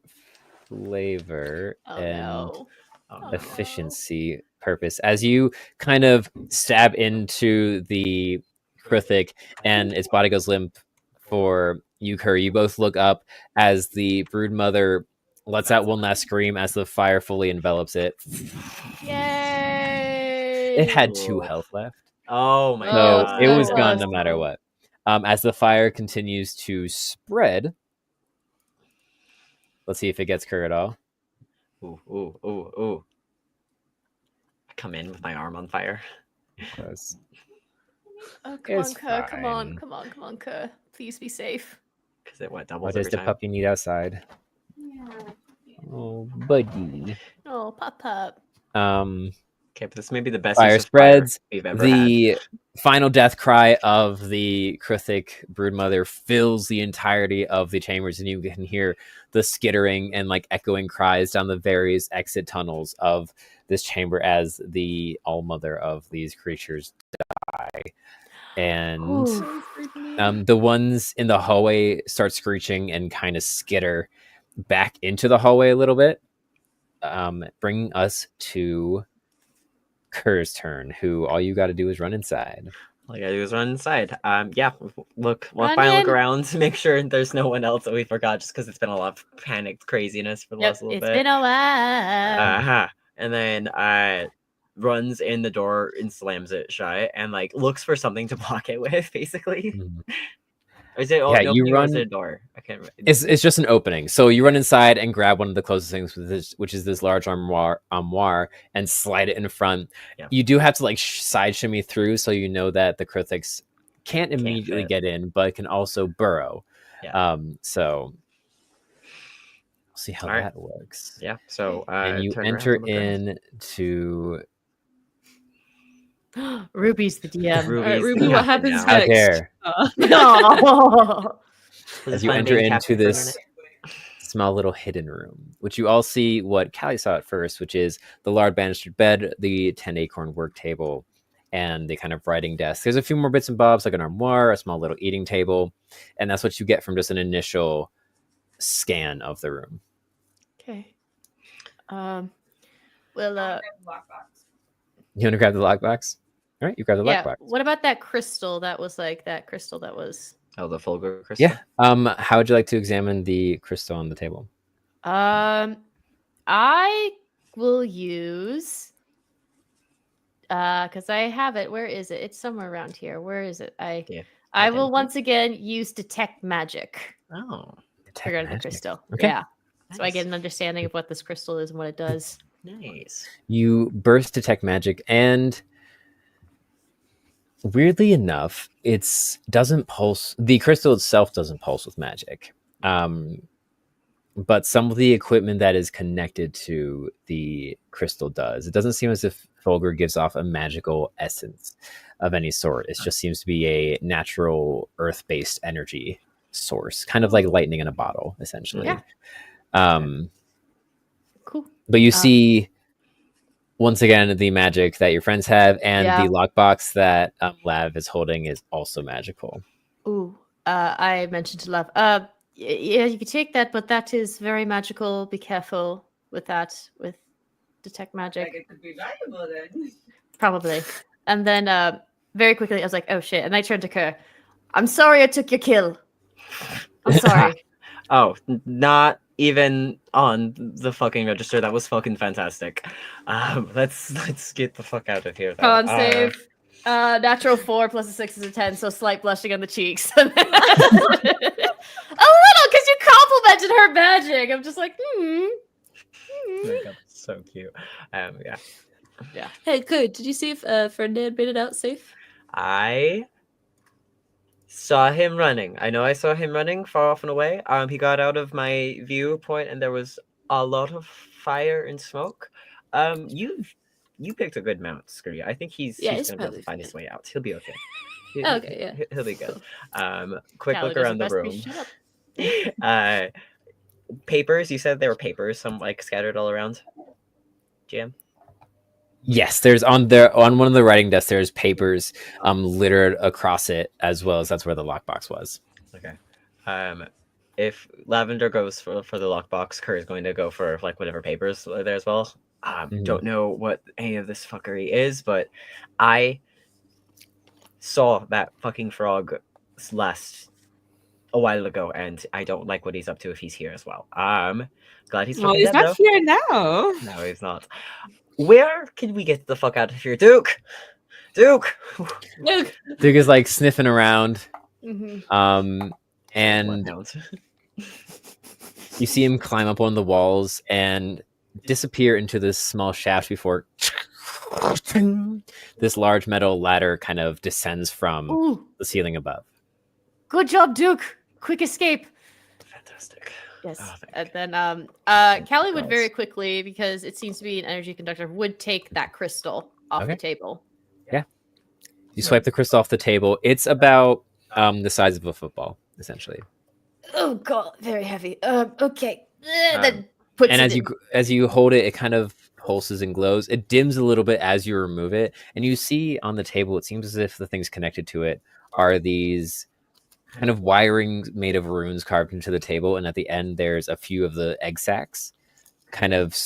flavor Oh and no. Oh, efficiency purpose, as you kind of stab into the Krithik and its body goes limp for you, Kerr, you both look up as the broodmother lets out one last scream as the fire fully envelops it. Yay. It had 2 health left, Oh my so god. it was so gone close. no matter what. As the fire continues to spread, let's see if it gets Kerr at all. Ooh. I come in with my arm on fire. Close. Oh, come on, It's Kerr. Come on, fine. come on, come on, Kerr. Please be safe. Because it went doubles What does every the time. puppy need outside? Oh, buddy. Oh, pop up. Okay, but this may be the best Fire use of spreads. we've ever had. The final death cry of the Krithik broodmother fills the entirety of the chambers, and you can hear the skittering and like echoing cries down the various exit tunnels of this chamber as the all-mother of these creatures die. And the ones in the hallway start screeching and kind of skitter back into the hallway a little bit. Bringing us to Kerr's turn, who all you got to do is run inside. All I gotta do is run inside. Yeah, look, one Run final in. look around to make sure there's no one else that we forgot, just because it's been a lot of panicked craziness for the Yep, last little it's bit. been a while. Uh-huh. And then runs in the door and slams it shut and like looks for something to block it with, basically. Or is it Yeah, an you opening or run- is it a door? I can't remember. It's just an opening. So you run inside and grab one of the closest things, which is this large armoire, and slide it in front. Yeah. You do have to like side shimmy through, so you know that the Krithix can't immediately fit. get in, but can also burrow. Yeah. So we'll see how All right. that works. Yeah. So And you turn around enter and look around. into Ruby's the DM. Ruby's Alright, the Ruby, what captain happens now. out next? there. No. Was it As you fun enter being into captain for a this small little hidden room, which you all see what Callie saw at first, which is the large banistered bed, the 10 acorn work table, and the kind of writing desk. There's a few more bits and bobs, like an armoire, a small little eating table, and that's what you get from just an initial scan of the room. Okay. Well, You want to grab the lockbox? All right, you grab the yeah. lockbox. What about that crystal? That was like that crystal that was. Oh, the Fulgur crystal? Yeah. How would you like to examine the crystal on the table? I will use. Because I have it. Where is it? It's somewhere around here. Where is it? I will once again use detect magic. Oh. Regarding the crystal. Okay. Yeah. So I get an understanding of what this crystal is and what it does. Nice. You burst detect magic, and weirdly enough, it doesn't pulse. The crystal itself doesn't pulse with magic. But some of the equipment that is connected to the crystal does. It doesn't seem as if Fulgur gives off a magical essence of any sort. It just seems to be a natural earth-based energy source, kind of like lightning in a bottle, essentially. Yeah. Cool. But you see, once again, the magic that your friends have, and the lockbox that Lav is holding is also magical. Ooh, I mentioned to Lav. Yeah, you can take that, but that is very magical. Be careful with that, with detect magic. Like it could be valuable then. Probably. And then very quickly, I was like, oh shit. And I turned to Kerr. I'm sorry I took your kill. I'm sorry. Oh, not even on the fucking register. That was fucking fantastic. Let's get the fuck out of here. Though. Con save. Natural 4 plus a 6 is a 10, so slight blushing on the cheeks. A little, because you complimented her magic. I'm just like, Oh my God, so cute. Yeah. Hey, good. Did you see if Ferdinand made it out safe? I saw him running. I know I saw him running far off and away. He got out of my viewpoint, and there was a lot of fire and smoke. You picked a good mount, Scree. I think he's gonna be able probably to find his way out. He'll be okay. Okay, yeah. He'll be good. Quick Callie look does around her the best to room. shut up. Papers. You said there were papers, some like scattered all around. Jam. Yes, there's on one of the writing desks. There's papers littered across it, as well as that's where the lockbox was. Okay. If Lavender goes for the lockbox, Kerr is going to go for like whatever papers are there as well. Don't know what any of this fuckery is, but I saw that fucking frog last a while ago, and I don't like what he's up to if he's here as well. Glad he's Well, fucking he's dead, not though. here now. No, he's not. Where can we get the fuck out of here, Duke? Duke. Duke. Duke is like sniffing around, Mm-hmm. and you see him climb up one of the walls and disappear into this small shaft before this large metal ladder kind of descends from Ooh, the ceiling above. good job, Duke. Quick escape. Fantastic. Yes. Oh, And then Callie would very quickly, because it seems to be an energy conductor, would take that crystal off the table. You swipe the crystal off the table. It's about the size of a football, essentially. Oh god, very heavy. Okay. Then puts And it as you hold it, it kind of pulses and glows. It dims a little bit as you remove it, and you see on the table, it seems as if the things connected to it are these kind of wiring made of runes carved into the table, and at the end there's a few of the egg sacs kind of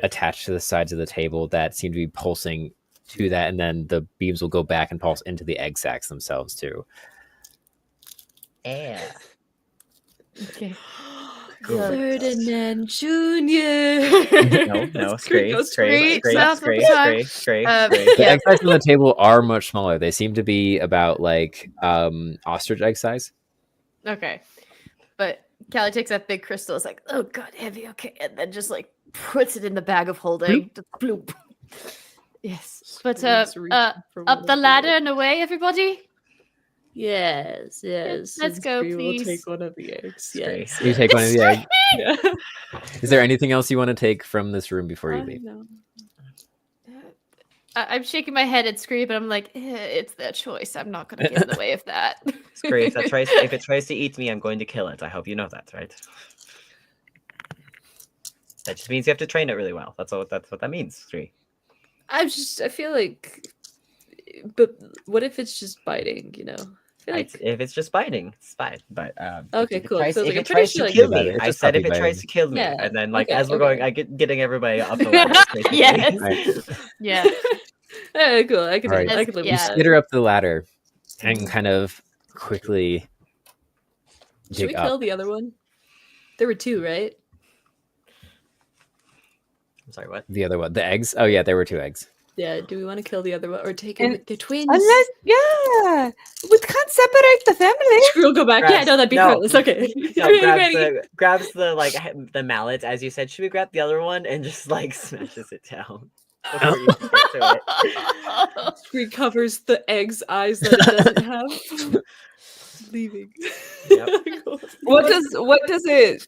attached to the sides of the table that seem to be pulsing to that, and then the beams will go back and pulse into the egg sacs themselves too. Yeah. Okay. Ferdinand Jr. No, Scree Scree, goes Scree, Scree, Scree, south of Scree, time. Scree, Scree, Um, Scree. The Yeah. egg size on the table are much smaller. They seem to be about like ostrich egg size. Okay. But Callie takes that big crystal, is like, oh god, heavy, okay, and then just like puts it in the bag of holding. Just bloop. Yes. But Scree's reaching for up one the of ladder and away, everybody. Yes. Let's and go, Scree will please. take one of the eggs. Scree. Yes. You take one of the eggs. Yeah. Is there anything else you want to take from this room before you I leave? know. I'm shaking my head at Scree, but I'm like, it's their choice. I'm not going to get in the way of that. Scree, if it tries to eat me, I'm going to kill it. I hope you know that, right? That just means you have to train it really well. That's what that means, Scree. I feel like, but what if it's just biting? You know. I feel like, If it's just biting, it's fine. But Okay, if it cool. tries, So, if like, I'm it pretty tries sure, to like, kill Think about me, it. It's I just said if puppy it tries biting. to kill me, Yeah, and then like okay, as we're okay. going, I get getting everybody up the ladder. basically. Yes. Right. Yeah. cool. I can. All right. I can live Yeah. You with that. skitter up the ladder and kind of quickly Should we dig kill up. the other one? There were two, right? I'm sorry, what? The other one, the eggs. Oh yeah, there were 2 eggs. Yeah. Do we want to kill the other one or take it And with the twins? Unless, yeah, we can't separate the family. Screw will go back. Yeah, Grabs- no, that'd be no. heartless. Okay. No, grabs the like the mallet as you said. Should we grab the other one and just like smashes it down before you can get to it? Scree covers the egg's eyes that it doesn't have. Leaving. Yep. What does it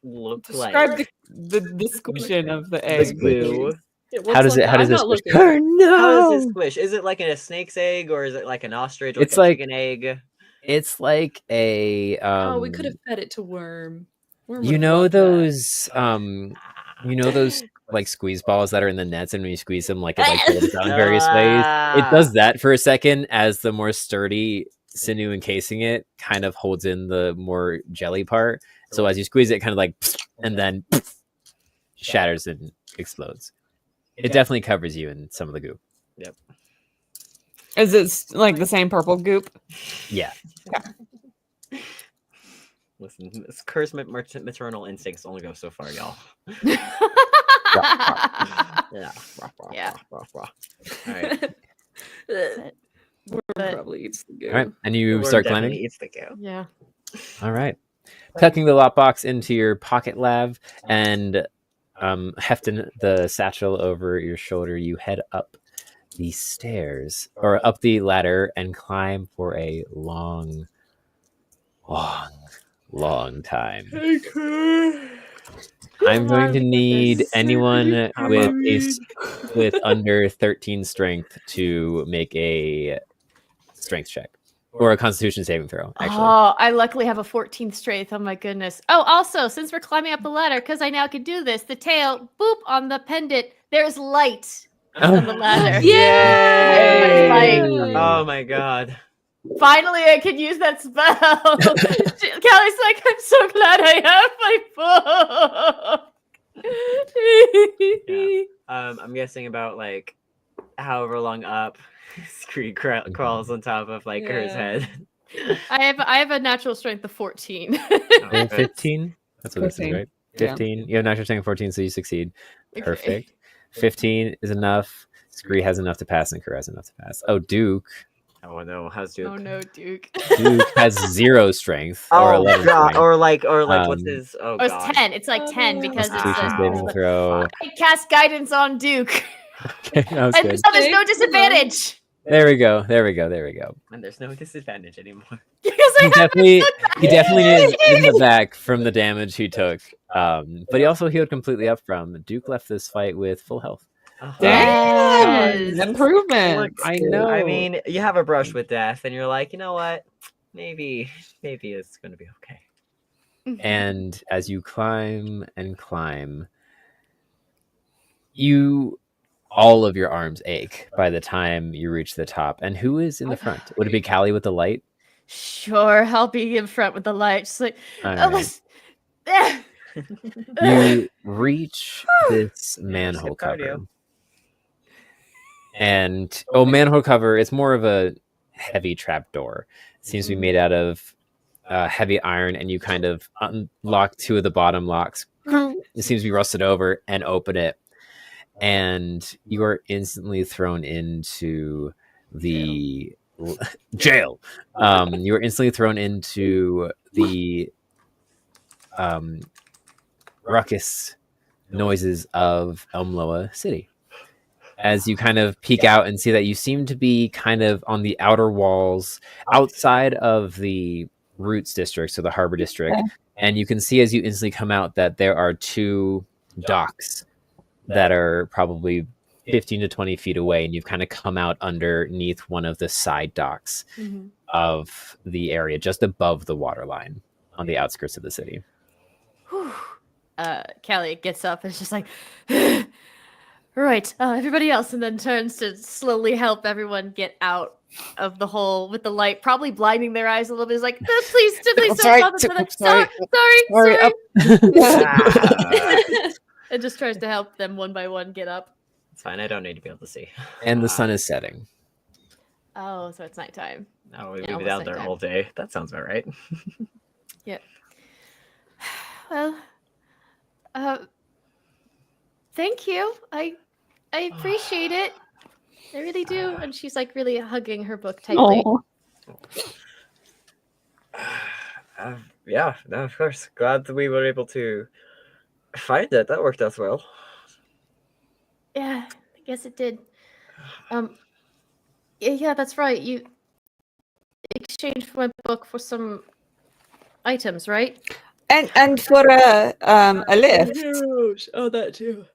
Look describe like the squishing of the the egg? goo. Yeah, How does it? How does I'm it not squish? looking. No. How does it squish? Is it like in a snake's egg or is it like an ostrich or It's like a like- chicken egg? It's like a. Oh, we could have fed it to Worm. Worm You would've know loved that. those. You know those like squeeze balls that are in the nets, and when you squeeze them, like it like folds down various ways. It does that for a second, as the more sturdy sinew encasing it kind of holds in the more jelly part. So as you squeeze it, it kind of like, and then shatters and explodes. It definitely covers you in some of the goo. Is it like the same purple goop? Yeah. Listen, this cursed maternal instincts only go so far, y'all. Yeah. Yeah. All right. Worm But- probably eats the goo. All right, and you Worm start definitely climbing. eats the goo. Yeah. All right, tucking the lockbox into your pocket lav and hefting the satchel over your shoulder, you head up the stairs or up the ladder and climb for a long time. I'm going to need anyone with under 13 strength to make a strength check or a Constitution saving throw. Actually, Oh, I luckily have a 14th strength. Oh my goodness. Oh, also, since we're climbing up the ladder, because I now can do this, the tail, boop, on the pendant, there's light on the ladder. Yay! Like- Oh my god. Finally, I can use that spell. Callie's like, I'm so glad I have my book. I'm guessing about like however long up Scree crawls on top of like her Yeah. head. I have a natural strength of 14. Okay. 15. That's what this is, 15. right? Yeah. 15. You have natural strength of 14, so you succeed. Okay. Perfect. 15 is enough. Scree has enough to pass, and Kerr has enough to pass. Oh, Duke. Oh no, how's Duke? Oh no, Duke. Duke has 0 strength or Oh 11 god, strength. or like what's Um, his? Oh Oh, it's god. 10. It's like 10 because it's Constitution Wow. saving throw. I cast guidance on Duke. Okay, that was And good. so there's no disadvantage. There we go. And there's no disadvantage anymore. Because He I have definitely is in the back from the damage he took. But he also healed completely up from. Duke left this fight with full health. Damn, Yes. improvement. I know. I mean, you have a brush with death, and you're like, you know what? Maybe it's gonna be okay. And as you climb and climb, all of your arms ache by the time you reach the top. And who is in the front? Would it be Callie with the light? Sure, I'll be in front with the light. Just like, All oh, right. let's- You reach this manhole Skip cardio. cover. And manhole cover, it's more of a heavy trap door. It seems to be made out of heavy iron, and you kind of unlock two of the bottom locks. It seems to be rusted over, and open it, and you are instantly thrown into the jail. You are instantly thrown into the ruckus noises of Elmloa City. As you kind of peek out and see that you seem to be kind of on the outer walls outside of the Roots district, so the harbor district, and you can see as you instantly come out that there are two docks that are probably 15 to 20 feet away, and you've kind of come out underneath one of the side docks of the area, just above the waterline on the outskirts of the city. Callie gets up and is just like, right, everybody else, and then turns to slowly help everyone get out of the hole with the light, probably blinding their eyes a little bit. Is like, please don't bother for that. Sorry. It just tries to help them one by one get up. It's fine. I don't need to be able to see. And the sun is setting. Oh, so it's nighttime. Oh, we've Yeah, been almost out there nighttime. all day. That sounds about right. Yep. Well, thank you. I appreciate it. I really do. And she's like really hugging her book tightly. Yeah, no, of course. Glad that we were able to find it. That worked out well. Yeah, I guess it did. Yeah, that's right. You exchanged my book for some items, right? And for a lift. Oh, that too.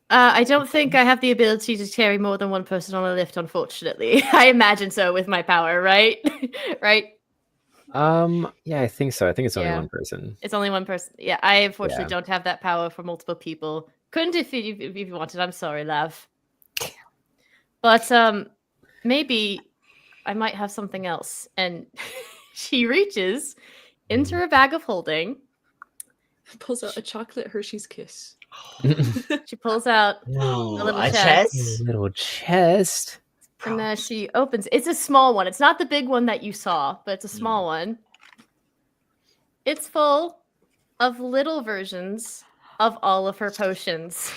I don't think I have the ability to carry more than one person on a lift, unfortunately. I imagine so with my power, right? Right? Yeah, I think so. I think it's only Yeah. one person. It's only one person. Yeah, I unfortunately Yeah. don't have that power for multiple people. Couldn't if you wanted. I'm sorry, love. But maybe I might have something else. And she reaches into her bag of holding. Pulls out a chocolate Hershey's Kiss. She pulls out Ooh, a little a chest. chest? Little chest. And she opens. It's a small one. It's not the big one that you saw, but it's a small one. It's full of little versions of all of her potions.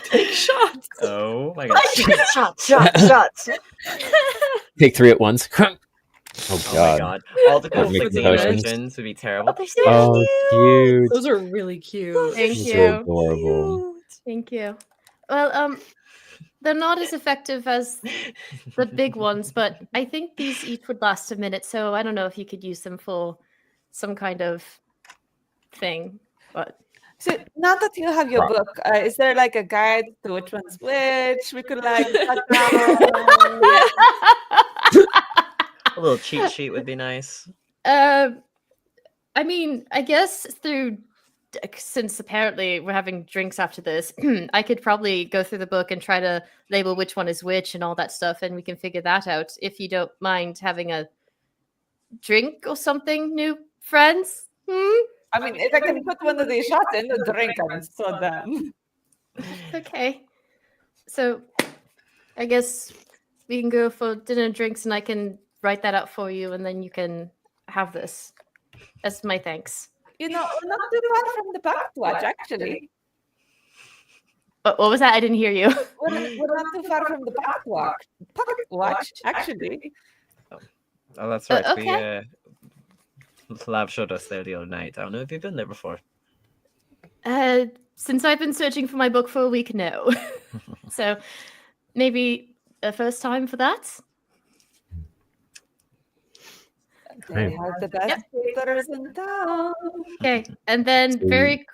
Take shots. Oh my god. Shots. Take 3 at once. Oh Oh my god. god. All the Make conflicting potions. emotions would be terrible. Oh, cute. Those are really cute. Thank These you. are adorable. Thank you. Well, they're not as effective as the big ones, but I think these each would last a minute. So I don't know if you could use them for some kind of thing. But So now that you have your book, is there like a guide to which one's which? We could like cut down. A little cheat sheet would be nice. I mean, I guess since apparently we're having drinks after this, I could probably go through the book and try to label which one is which and all that stuff, and we can figure that out. If you don't mind having a drink or something, new friends. I mean, if I can put one of these shots in the drink, I'm so done. Okay. So I guess we can go for dinner and drinks, and I can write that out for you, and then you can have this as my thanks. You know, we're not too far from the pocket watch, actually. What was that? I didn't hear you. We're not too far from the pocket watch, actually. Oh, that's right. Okay. Lav showed us there the other night. I don't know if you've been there before. Since I've been searching for my book for a week, no. So maybe a first time for that. They have the best papers in town. Okay, and then very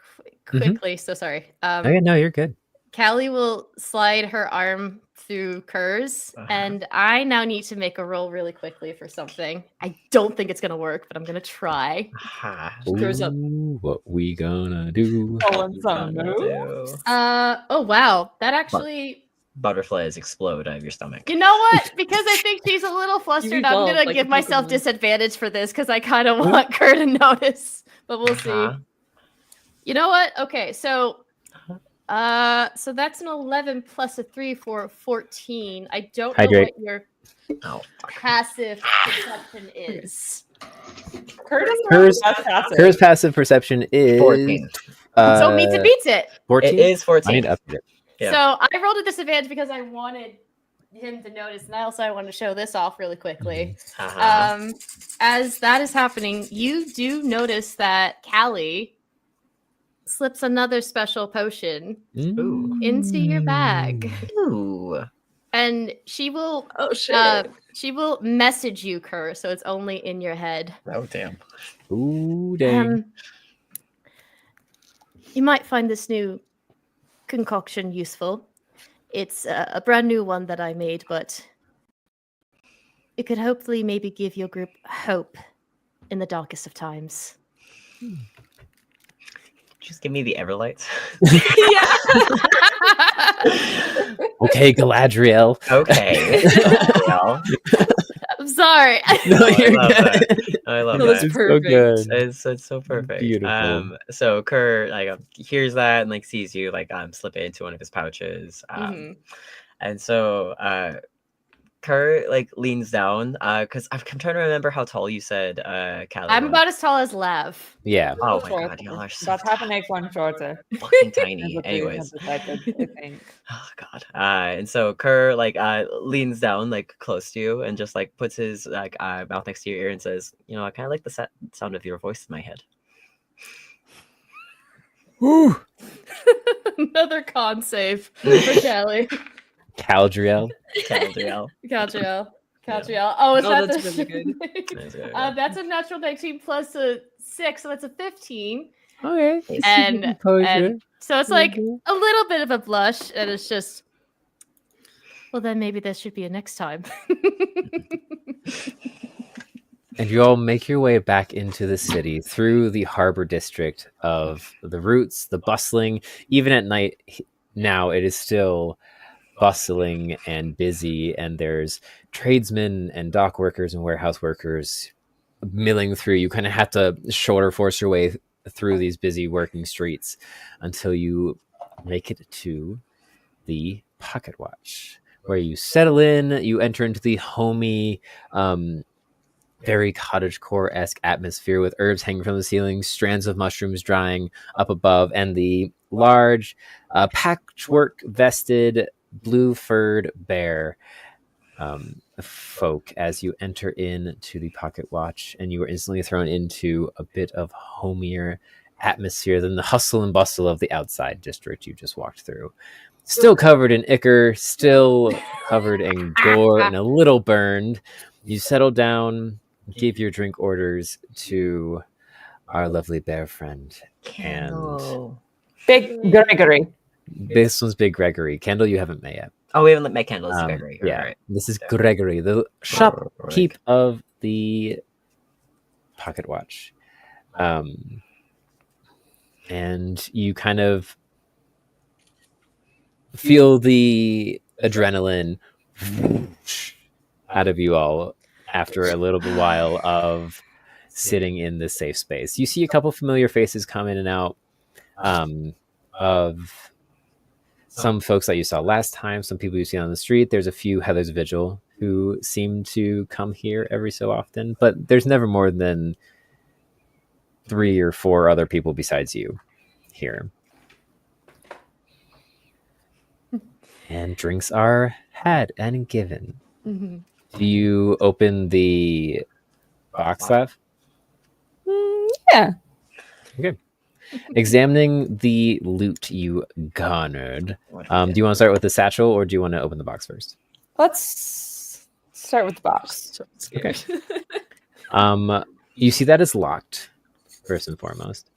quickly. So sorry. Okay, no, you're good. Callie will slide her arm through Kerr's, and I now need to make a roll really quickly for something. I don't think it's gonna work, but I'm gonna try. Goes up. Ooh, what we gonna do? Oh wow, that actually. Butterflies explode out of your stomach. You know what? Because I think she's a little flustered, I'm evolved gonna like give a myself Pokemon. disadvantage for this because I kind of want Kerr to notice, but we'll see. You know what? Okay, so So that's an 11 plus a 3 for 14. I don't Hydrate. know what your Oh, fuck. passive perception is. Kurt doesn't Hers- have passive. Hers passive perception is 14. So meets it beats it. 14. It is 14. I need to update it. Yeah. So I rolled a disadvantage because I wanted him to notice, and I wanted to show this off really quickly. Uh-huh. As that is happening, you do notice that Callie slips another special potion Ooh. into your bag, Ooh. and she will Oh shit. she will message you, Kerr, so it's only in your head. Oh, damn. Ooh, dang. You might find this new concoction useful. It's a brand new one that I made, but it could hopefully maybe give your group hope in the darkest of times. Just give me the Everlights. Okay, Galadriel. Okay. Well, I'm sorry. No, I you're love good. that. I love No, that's that. It's so perfect. good. It's so perfect. Beautiful. So Kerr hears that and sees you slip it into one of his pouches. And so Kerr leans down because I'm trying to remember how tall you said Callie I'm was. about as tall as Lav. Yeah. Oh my god, y'all are so That's happened like one shorter. fucking That's tiny. what they have Anyways. decided, I think. Oh god. And so Kerr leans down close to you and just puts his mouth next to your ear and says, I kind of like the sound of your voice in my head. Woo. Another con save for Callie. Caldriel. Galadriel. Caltriel. Oh, is Oh, that that's the really good. That's good. That's a natural 19 plus a 6, so that's a 15. Okay. And so it's like Mhm. a little bit of a blush, and it's just, well, then maybe this should be a next time. And you all make your way back into the city through the harbor district of the Roots, the bustling. Even at night now, it is still bustling and busy, and there's tradesmen and dock workers and warehouse workers milling through. You kind of have to shoulder force your way through these busy working streets until you make it to the Pocket Watch, where you settle in. You enter into the homey, very cottagecore-esque atmosphere with herbs hanging from the ceiling, strands of mushrooms drying up above, and the large patchwork-vested, blue-furred bear folk as you enter into the Pocket Watch, and you are instantly thrown into a bit of homier atmosphere than the hustle and bustle of the outside district you just walked through. Still covered in ichor, still covered in gore, and a little burned. You settle down, give your drink orders to our lovely bear friend. Candle. Big Gregory. This one's Big Gregory. Kendall, you haven't met yet. Oh, we haven't met Candle. This is Gregory. Yeah, Right. this is Gregory, the shopkeep of the Pocket Watch. And you kind of feel the adrenaline out of you all after a little while of sitting in this safe space. You see a couple familiar faces come in and out of some folks that you saw last time, some people you see on the street. There's a few Heather's Vigil who seem to come here every so often, but there's never more than 3 or 4 other people besides you here. And drinks are had and given. Mm-hmm. Do you open the box, Lav? Yeah. Okay. Examining the loot you garnered. Do you want to start with the satchel, or do you want to open the box first? Let's start with the box. Okay. You see that it's locked, first and foremost.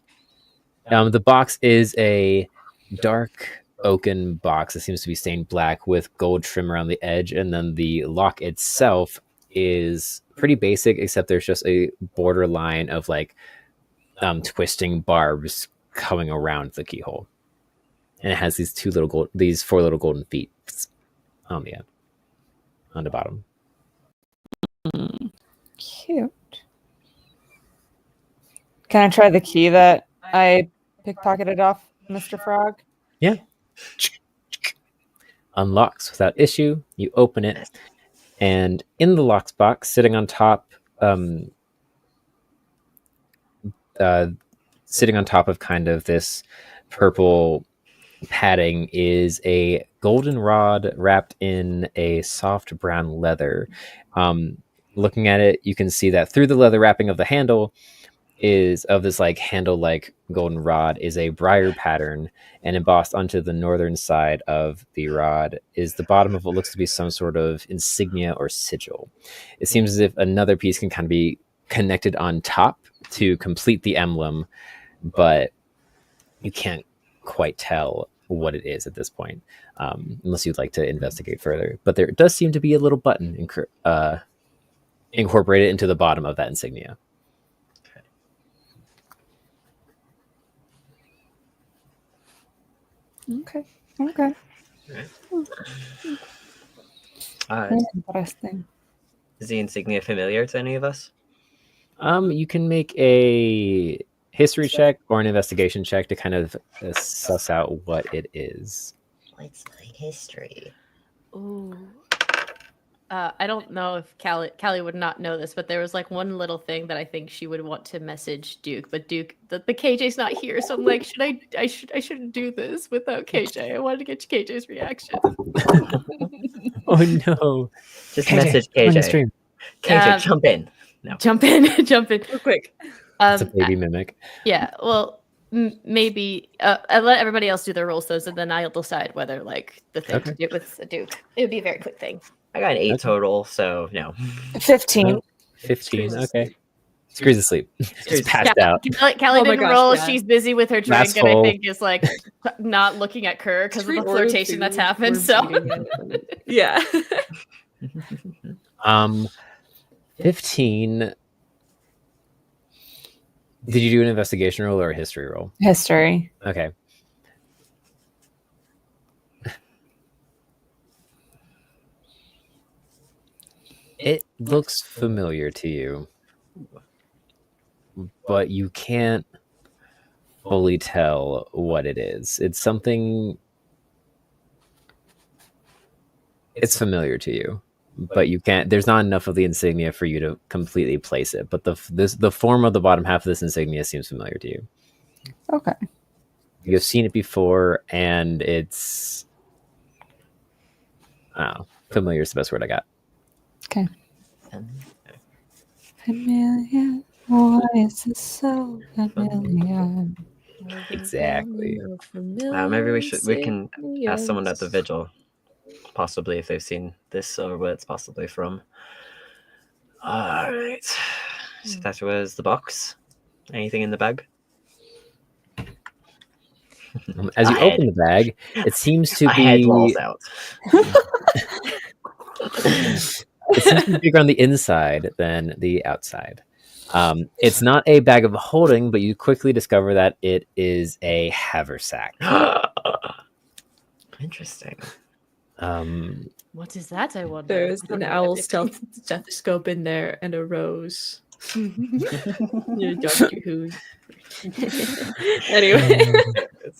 The box is a dark oaken box that seems to be stained black with gold trim around the edge, and then the lock itself is pretty basic, except there's just a borderline of twisting barbs coming around the keyhole, and it has these 4 little golden feet on the end, on the bottom. Cute. Can I try the key that I pickpocketed off Mr. Frog? Yeah. unlocks without issue. You open it, and in the lockbox, sitting on top, sitting on top of kind of this purple padding, is a golden rod wrapped in a soft brown leather. Looking at it, you can see that through the leather wrapping of the handle is of this like handle like golden rod is a briar pattern, and embossed onto the northern side of the rod is the bottom of what looks to be some sort of insignia or sigil. It seems as if another piece can kind of be connected on top to complete the emblem, but you can't quite tell what it is at this point, unless you'd like to investigate further. But there does seem to be a little button incorporated into the bottom of that insignia. Okay. Interesting. Is the insignia familiar to any of us? You can make a history check or an investigation check to kind of suss out what it is. What's my history? Ooh. I don't know if Callie would not know this, but there was like one little thing that I think she would want to message Duke, but Duke, the KJ's not here, so I'm like, I shouldn't do this without KJ. I wanted to get KJ's reaction. Oh no! Just KJ, message on the KJ. stream. KJ, jump in. No. Jump in real quick. It's a baby mimic. Yeah, well, maybe I let everybody else do their roles, though, so then I'll decide whether like the thing to do with the Duke. It would be a very quick thing. I got an 8 total, so no. 15. No, 15. Okay. Screws asleep. Just passed out. Callie Oh my didn't gosh, roll. yeah. She's busy with her drink, Last and I hole. think is like not looking at Kerr because of the flirtation that's happened. So Yeah. 15. Did you do an investigation roll or a history roll? History. Okay. It looks familiar to you, but you can't fully tell what it is. It's something. It's familiar to you, but you can't. There's not enough of the insignia for you to completely place it. But the form of the bottom half of this insignia seems familiar to you. Okay. You've seen it before, and it's. I don't know. Familiar is the best word I got. Okay. Familiar. Why is this so familiar? Exactly. Maybe we can ask someone at the vigil, possibly if they've seen this or what it's possibly from. All right. So that was the box. Anything in the bag? As you A head. open the bag, it seems to A head lolls be. out. It seems to be bigger on the inside than the outside. It's not a bag of holding, but you quickly discover that it is a haversack. Interesting. what is that? I wonder. There's an owl stethoscope in there and a rose. Doctor Who. Anyway.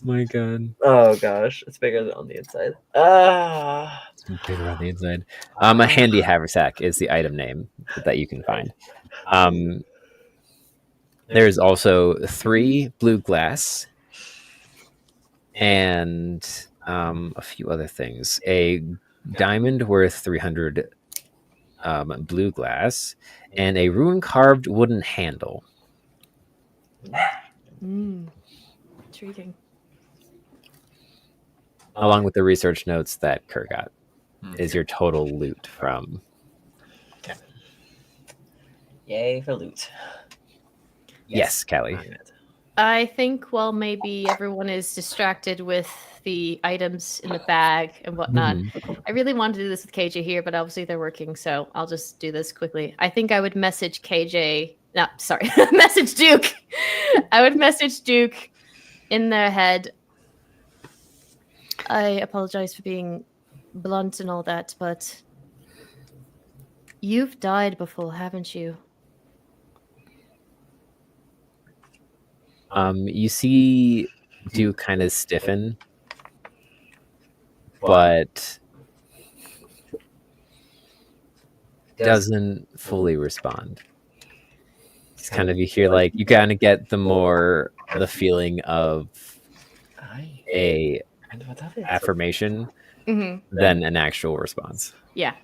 My God. Oh gosh, it's bigger than on the inside. It's bigger on the inside. A handy haversack is the item name that you can find. There's also 3 blue glass and a few other things. A diamond worth 300 blue glass and a rune carved wooden handle. Intriguing. Along with the research notes that Kerr got, is your total loot from. Yay for loot. Yes, Callie. I think while maybe everyone is distracted with the items in the bag and whatnot, I really wanted to do this with KJ here, but obviously they're working, so I'll just do this quickly. I think I would message KJ. No, sorry, message Duke. I would message Duke in their head. I apologize for being blunt and all that, but you've died before, haven't you? You see Duke kind of stiffen but doesn't fully respond. It's kind of, you hear like, you kind of get the feeling of a affirmation than an actual response. Yeah.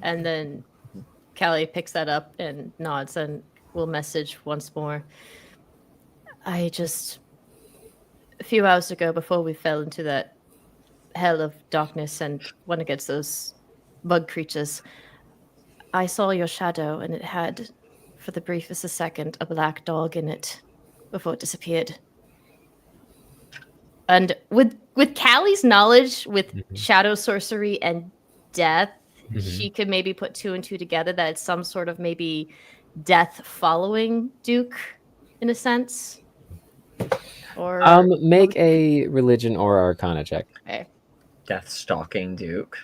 And then Callie picks that up and nods and will message once more. A few hours ago, before we fell into that hell of darkness and went against those bug creatures, I saw your shadow, and it had, for the briefest a second, a black dog in it before it disappeared. And with Callie's knowledge with shadow sorcery and death, she could maybe put 2 and 2 together that it's some sort of maybe death following Duke, in a sense. Or make a religion or arcana check. Okay. Death stalking Duke.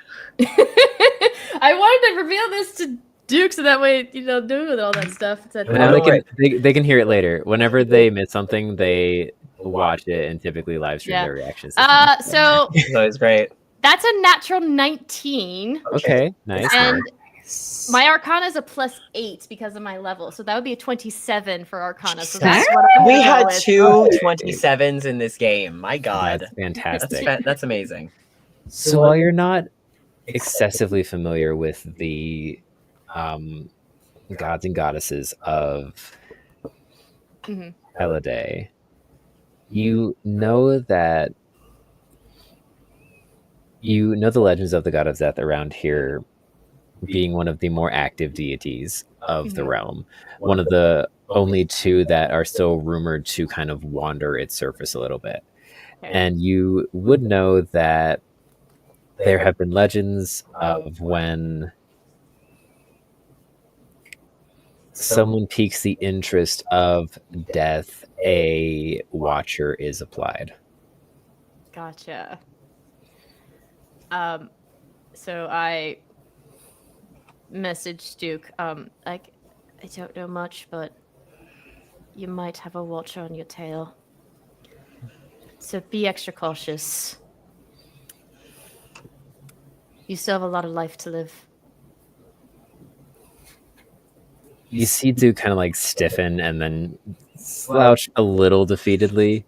I wanted to reveal this to Duke so that way, doing all that stuff. They can hear it later. Whenever they miss something, they watch it and typically live stream their reactions. So it's great. That's a natural 19. Okay, nice. And my Arcana is a +8 because of my level, so that would be a 27 for Arcana. So that's what we had 2 27s in this game. My God, that's fantastic. That's amazing. So while you're not excessively familiar with the gods and goddesses of Heliday, you know the legends of the god of Zeth around here being one of the more active deities of the realm. One of the only 2 that are still rumored to kind of wander its surface a little bit. Okay. And you would know that there have been legends of when someone piques the interest of death, a watcher is applied. Gotcha. So I messaged Duke, I don't know much, but you might have a watcher on your tail. So be extra cautious. You still have a lot of life to live. You see Duke kind of like stiffen and then slouch a little defeatedly.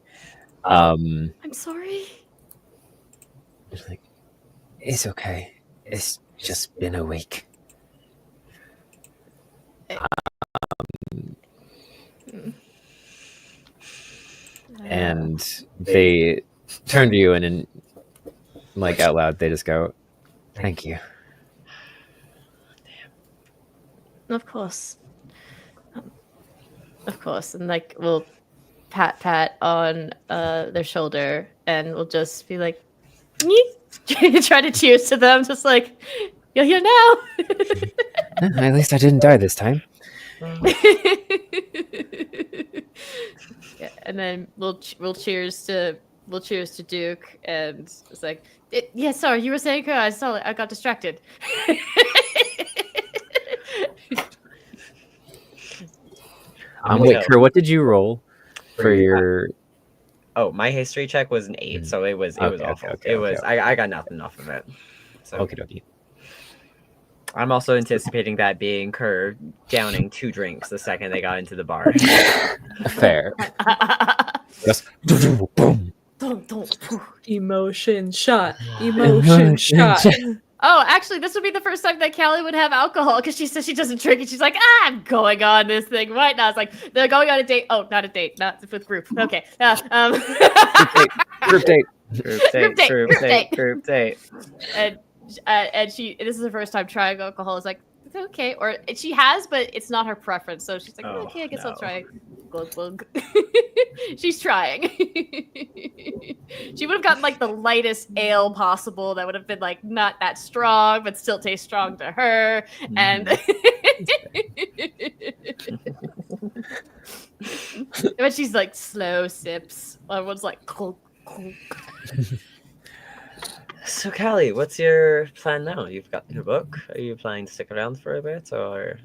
I'm sorry. Like, it's okay. It's just been a week. And they turn to you and like out loud, they just go, "Thank you." Of course. And like we'll pat on their shoulder and we'll just be like, try to cheers to them, just like, you're here now. At least I didn't die this time. Yeah, and then we'll cheers to Duke, and it's like, sorry, you were saying her. I got distracted. Wait, Kerr, what did you roll for your? Oh, my history check was an 8, so it was awful. I got nothing off of it. So Okie. I'm also anticipating that being Kerr downing 2 drinks the second they got into the bar. Fair. Just boom. Emotion shot. Emotion shot. Oh, actually, this would be the first time that Callie would have alcohol because she says she doesn't drink, and she's like, I'm going on this thing right now. It's like they're going on a date. Oh, not a date, not with group. Okay. Group date. Group date. And this is her first time trying alcohol. It's like, okay, or she has, but it's not her preference. So she's like, okay, I guess I'll try. Glug, glug. She's trying. She would have gotten like the lightest ale possible that would have been like not that strong, but still taste strong to her. And but she's like slow sips. Everyone's like clunk, clunk. So Callie, what's your plan now? You've got your book. Are you planning to stick around for a bit, or?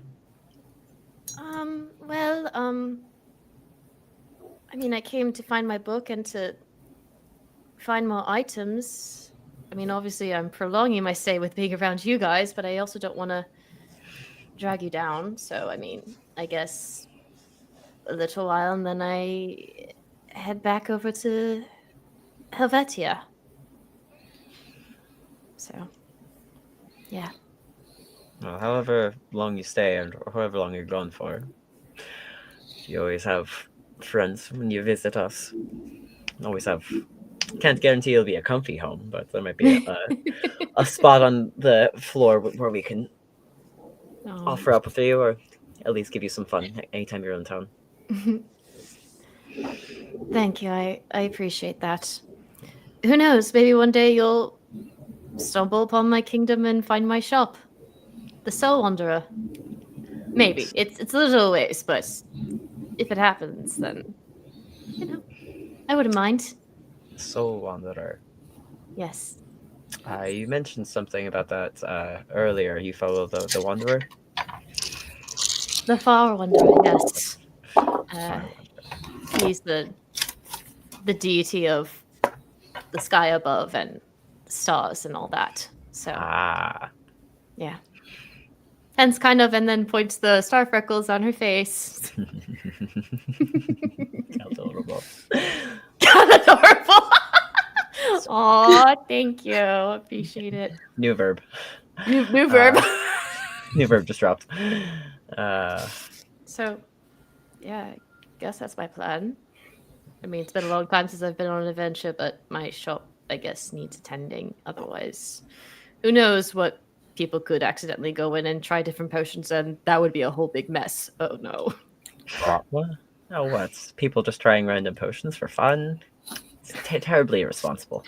I mean, I came to find my book and to find more items. I mean, obviously, I'm prolonging my stay with being around you guys, but I also don't want to drag you down. So, I mean, I guess a little while, and then I head back over to Helvetia. So, yeah. Well, however long you stay and however long you're gone for, you always have friends when you visit us. Always have. Can't guarantee it'll be a comfy home, but there might be a spot on the floor where we can offer up for you, or at least give you some fun anytime you're in town. Thank you. I appreciate that. Who knows? Maybe one day you'll stumble upon my kingdom and find my shop. The Soul Wanderer. Maybe. It's a little ways, but if it happens, then, I wouldn't mind. Soul Wanderer. Yes. You mentioned something about that earlier. You follow the Wanderer? The Far Wanderer, yes. He's the deity of the sky above and stars and all that. So yeah. Hence kind of, and then points the star freckles on her face. Adorable. Adorable. Aw, thank you. Appreciate it. New verb. New verb. New verb just dropped. So, yeah, I guess that's my plan. I mean, it's been a long time since I've been on an adventure, but my shop, I guess, needs attending. Otherwise, who knows what people could accidentally go in and try different potions, and that would be a whole big mess. Oh, no. What? Oh, what? People just trying random potions for fun? It's terribly irresponsible.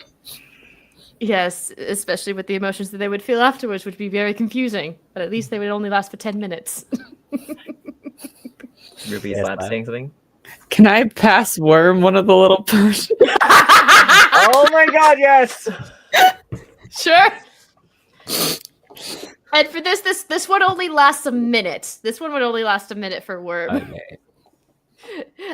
Yes, especially with the emotions that they would feel afterwards, would be very confusing. But at least they would only last for 10 minutes. Ruby is Lab saying something? Can I pass Worm one of the little potions? Oh my god, yes! Sure. And for this one only lasts a minute. This one would only last a minute for Worm. Okay.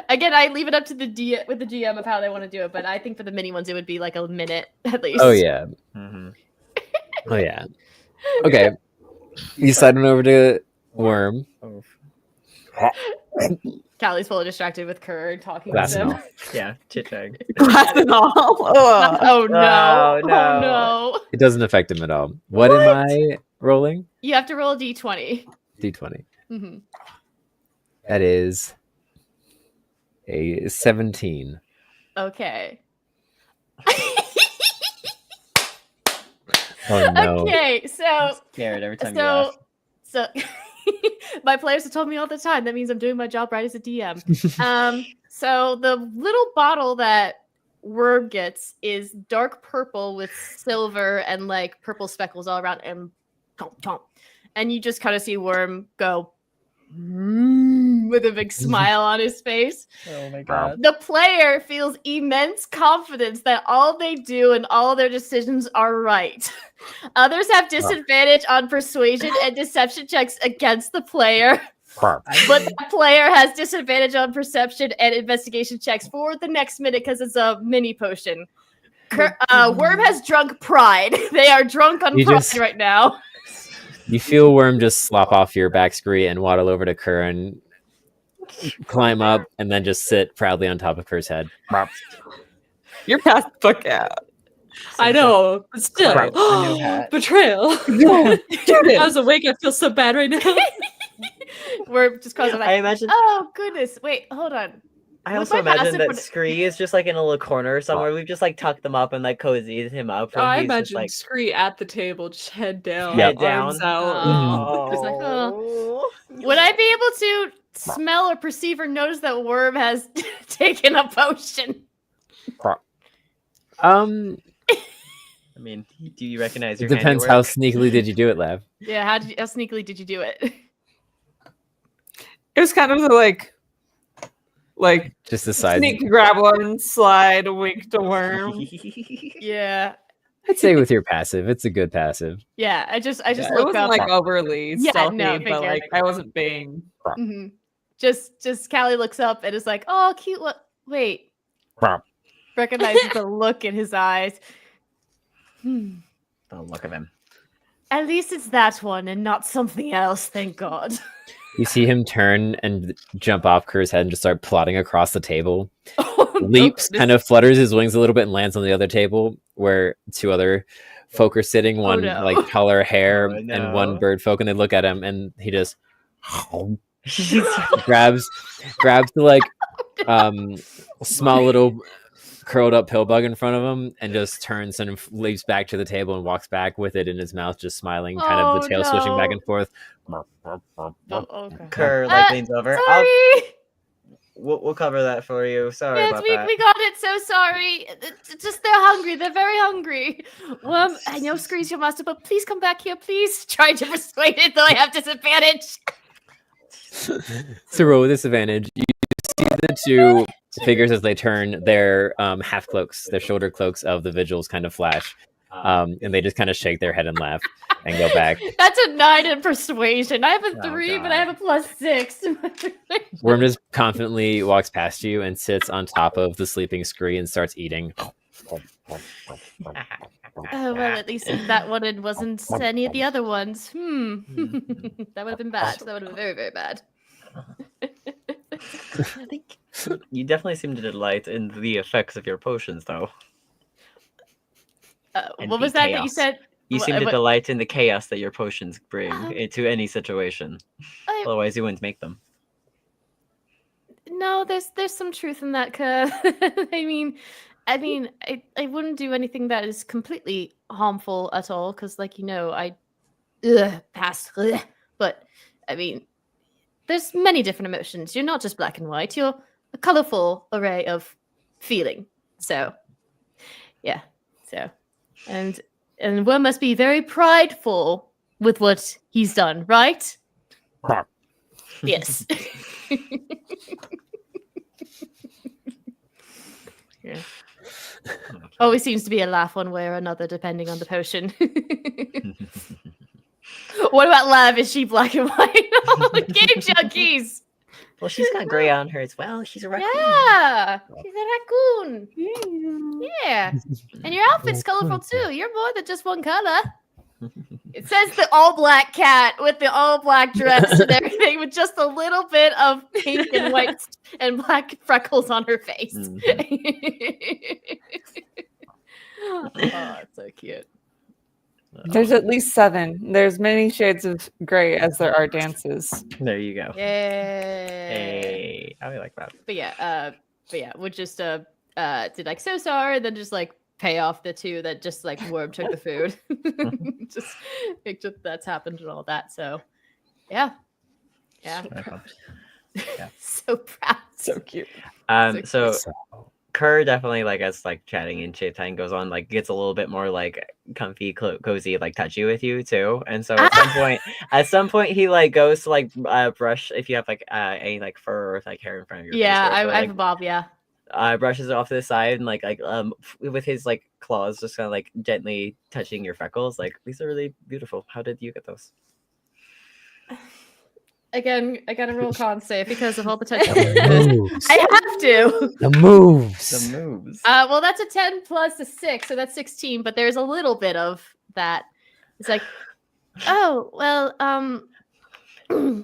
Again, I leave it up to the GM of how they want to do it, but I think for the mini ones it would be like a minute at least. Oh yeah. Mm-hmm. Oh yeah. Okay. You slide on over to Worm. Oh. Callie's fully distracted with Kerr talking Glass with and him. all. Yeah, chit-chat. Glass and all. Oh. Oh no. Oh, no. Oh no. It doesn't affect him at all. What am I rolling? You have to roll a d20. D20. Mm-hmm. That is a 17. Okay. Oh no. Okay, so Scared every time you laugh. so my players have told me all the time that means I'm doing my job right as a DM. So the little bottle that Worm gets is dark purple with silver and like purple speckles all around, and chomp, chomp. And you just kind of see Worm go with a big smile on his face. Oh my god. The player feels immense confidence that all they do and all their decisions are right. Others have disadvantage on persuasion and deception checks against the player, but the player has disadvantage on perception and investigation checks for the next minute because it's a mini potion. Worm has drunk pride. They are drunk on pride right now. You feel Worm just slop off your back scree and waddle over to Kerr and climb up and then just sit proudly on top of Kerr's head. You're past the book out. I know, but still. A new hat. Betrayal. I was awake. I feel so bad right now. We're just causing like, I imagine. oh goodness, wait, hold on. I Would also my imagine passive that would- Scree is just like in a little corner somewhere. We've just like tucked them up and like cozied him up. Oh, I He's just, imagine like Scree at the table, just head down, Head arms down. out. Oh. Just like, oh. Would I be able to smell or perceive or notice that Worm has taken a potion? I mean, do you recognize It your depends how sneakily did you do it, Lav. Yeah, how sneakily did you do it? It was kind of like Just the side. sneak, grab one, slide, wink to Worm. Yeah. I'd say with your passive, it's a good passive. Yeah, I just It look wasn't up. like overly Yeah, stealthy, no, but figured. like I wasn't being. Mm-hmm. Just Callie looks up and is like, "Oh, cute. What? Wait." Recognizes the look in his eyes. Hmm. The look of him. At least it's that one and not something else, thank God. You see him turn and jump off Kerr's head and just start plodding across the table. Oh, Leaps, no, kind of flutters his wings a little bit and lands on the other table where two other folk are sitting, one no. like taller hair Oh, and one no. bird folk, and they look at him and he just grabs the like small little curled up pill bug in front of him and just turns and leaps back to the table and walks back with it in his mouth, just smiling, kind of the tail swishing back and forth. Oh, okay. Kerr leans over. Sorry. We'll cover that for you. Sorry Yes, about we that. got it. So sorry. It's just they're hungry. They're very hungry. Well, I know Scree's your master, but please come back here, please. Trying to persuade it, though I have disadvantage. So roll with disadvantage. You see the two figures as they turn their half cloaks, their shoulder cloaks of the vigils kind of flash. And they just kind of shake their head and laugh and go back. That's a 9 in persuasion. I have a Oh, 3, but God. I have a +6. Worm just confidently walks past you and sits on top of the sleeping Scree and starts eating. Oh, well, at least that one it wasn't any of the other ones. That would have been bad. That would have been very, very bad. I think you definitely seem to delight in the effects of your potions, though. And What was the that you chaos. said? You seem to delight in the chaos that your potions bring into any situation. Otherwise, you wouldn't make them. No, there's some truth in that, Kerr. I mean, I wouldn't do anything that is completely harmful at all, because, like, I pass. But I mean, there's many different emotions. You're not just black and white. You're a colorful array of feeling. So, yeah. So, and one must be very prideful with what he's done, right? Yes. Yeah. Always seems to be a laugh one way or another, depending on the potion. What about Lav? Is she black and white? Game junkies! Well, she's got gray on her as well. She's a raccoon. Yeah! She's a raccoon! Yeah! And your outfit's colorful too. You're more than just one color. It says the all-black cat with the all-black dress and everything with just a little bit of pink and white and black freckles on her face. Oh, it's so cute. There's at least 7. There's many shades of gray as there are dances. There you go. Yeah. Hey, I like that. But yeah, would just did like so sorry, and then just like pay off the two that just like Worm took the food. Just make sure that's happened and all that. So yeah. Yeah. So proud. So cute. So Kerr definitely, like, as like chatting and chit chatting goes on, like gets a little bit more like comfy, cozy, like touchy with you too. And so at some point, he like goes to like brush if you have like any like fur or like hair in front of your face. Yeah, or, I have a bob. Yeah. Brushes it off to the side and like with his like claws, just kind of like gently touching your freckles. Like, these are really beautiful. How did you get those? Again, I gotta roll con save because of all the touch. moves. I have to. The moves. The moves. Well, that's a 10 plus a 6, so that's 16. But there's a little bit of that. It's like, oh well, when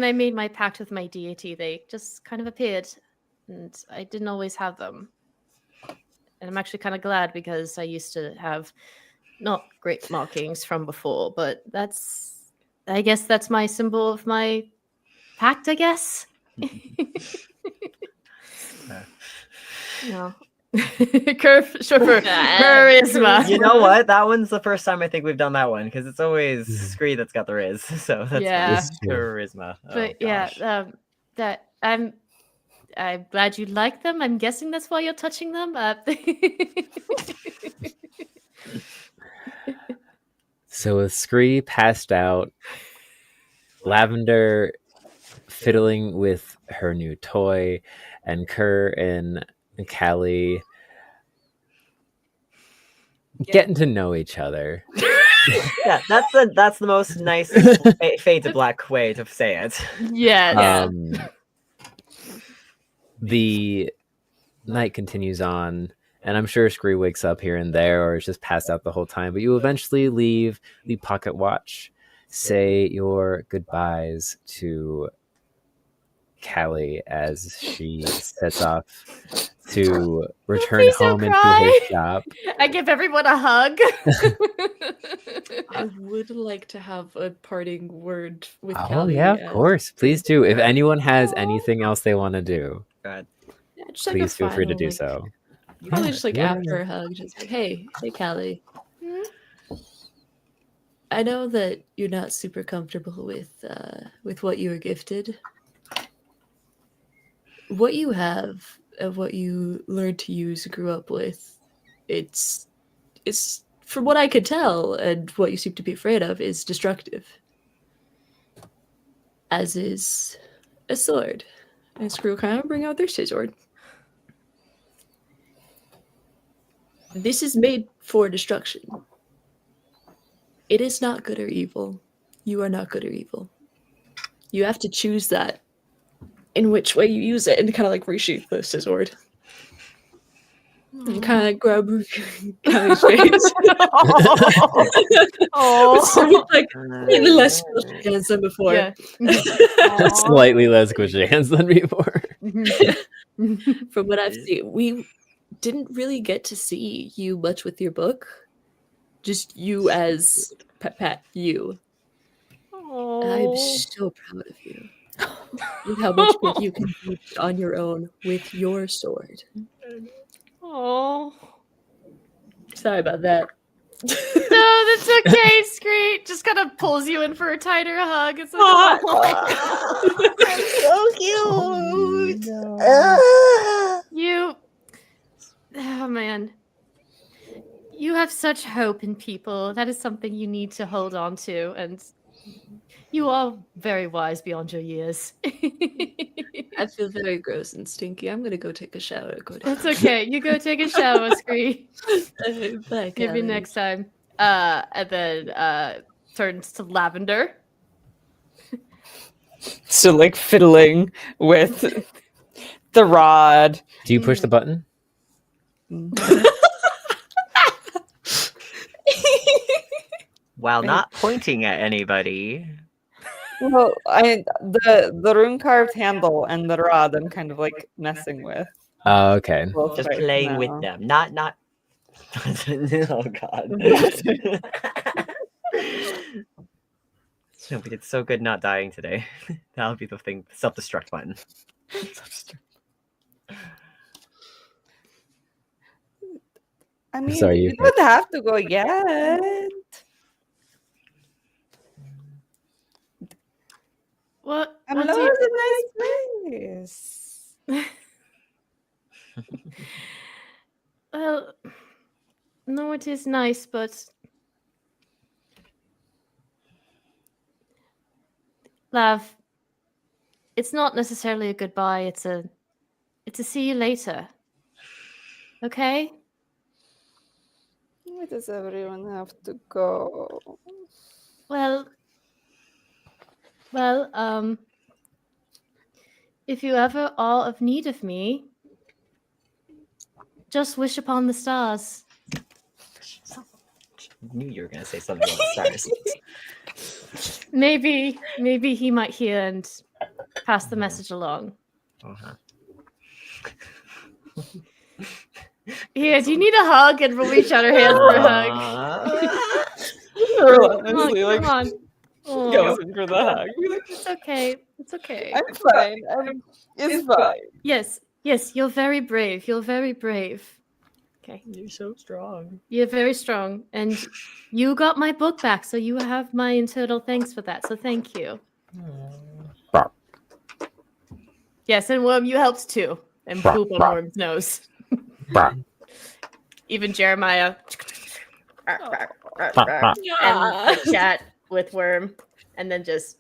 I made my pact with my deity, they just kind of appeared, and I didn't always have them. And I'm actually kind of glad because I used to have not great markings from before, but I guess that's my symbol of my pact, I guess. No. Curve, short for charisma. You know what? That one's the first time I think we've done that one because it's always Scree that's got the Riz. So that's Yeah. charisma. But gosh. that I'm glad you like them. I'm guessing that's why you're touching them. So with Scree passed out, Lavender fiddling with her new toy, and Kerr and Callie getting to know each other. Yeah, that's the most nice fade to black way to say it. Yes. The night continues on, And I'm sure Scree wakes up here and there or is just passed out the whole time. But you eventually leave the pocket watch, say your goodbyes to Callie as she sets off to return Please don't home into her cry. shop. I give everyone a hug. I would like to have a parting word with Oh, Callie. yeah, of course. Please do. If anyone has anything else they want to do, God. Yeah, just like please a feel free to final, do like, so. Probably just like Yeah. after a hug, just like, hey, Callie. Hmm? I know that you're not super comfortable with what you were gifted. What you have and what you learned to use, grew up with, it's from what I could tell, and what you seem to be afraid of, is destructive. As is a sword. And Screw kind of bring out their sword. This is made for destruction. It is not good or evil. You are not good or evil. You have to choose that in which way you use it, and kind of like resheath the sword. And kind of grab Callie's face. So it's like slightly less squishy hands than before. Yeah. Slightly less squishy hands than before. From what I've seen, we didn't really get to see you much with your book. Just you as Pat, you. I'm so proud of you. And how much more you can do on your own with your sword. Oh. Sorry about that. No, that's okay, Screet. Just kind of pulls you in for a tighter hug. It's like, So cute. you. Oh, man. You have such hope in people. That is something you need to hold on to. And you are very wise beyond your years. I feel very gross and stinky. I'm gonna go take a shower. That's okay. You go take a shower, Scree. Bye, Maybe Callie. next time. And then turns to Lavender. So like fiddling with the rod. Do you push the button? While not pointing at anybody. Well, the rune carved handle and the rod I'm kind of like messing with. Oh, okay. both Just right playing now. with them. Not oh god. No, we did so good not dying today. That'll be the thing. Self-destruct button. I mean, Sorry, you you don't have to go yet. What? I'm what lower do you- than nice place. Well, no, it is nice, but Lav, it's not necessarily a goodbye. It's a see you later. Okay? Why does everyone have to go? Well, if you ever are of need of me, just wish upon the stars. Knew you were gonna say something about the stars. Maybe he might hear and pass the message along. Uh-huh. Here, do you need a hug? And we'll reach out our hands for a hug. Honestly, like Come on. Oh, goes in for the hug. it's okay. It's okay. I'm fine. It's fine. Yes, you're very brave. You're very brave. Okay. You're so strong. You're very strong. And you got my book back, so you have my eternal thanks for that. So thank you. Yes, and Worm, you helped too. And poop on Worm's nose. Even Jeremiah. And chat with Worm. And then just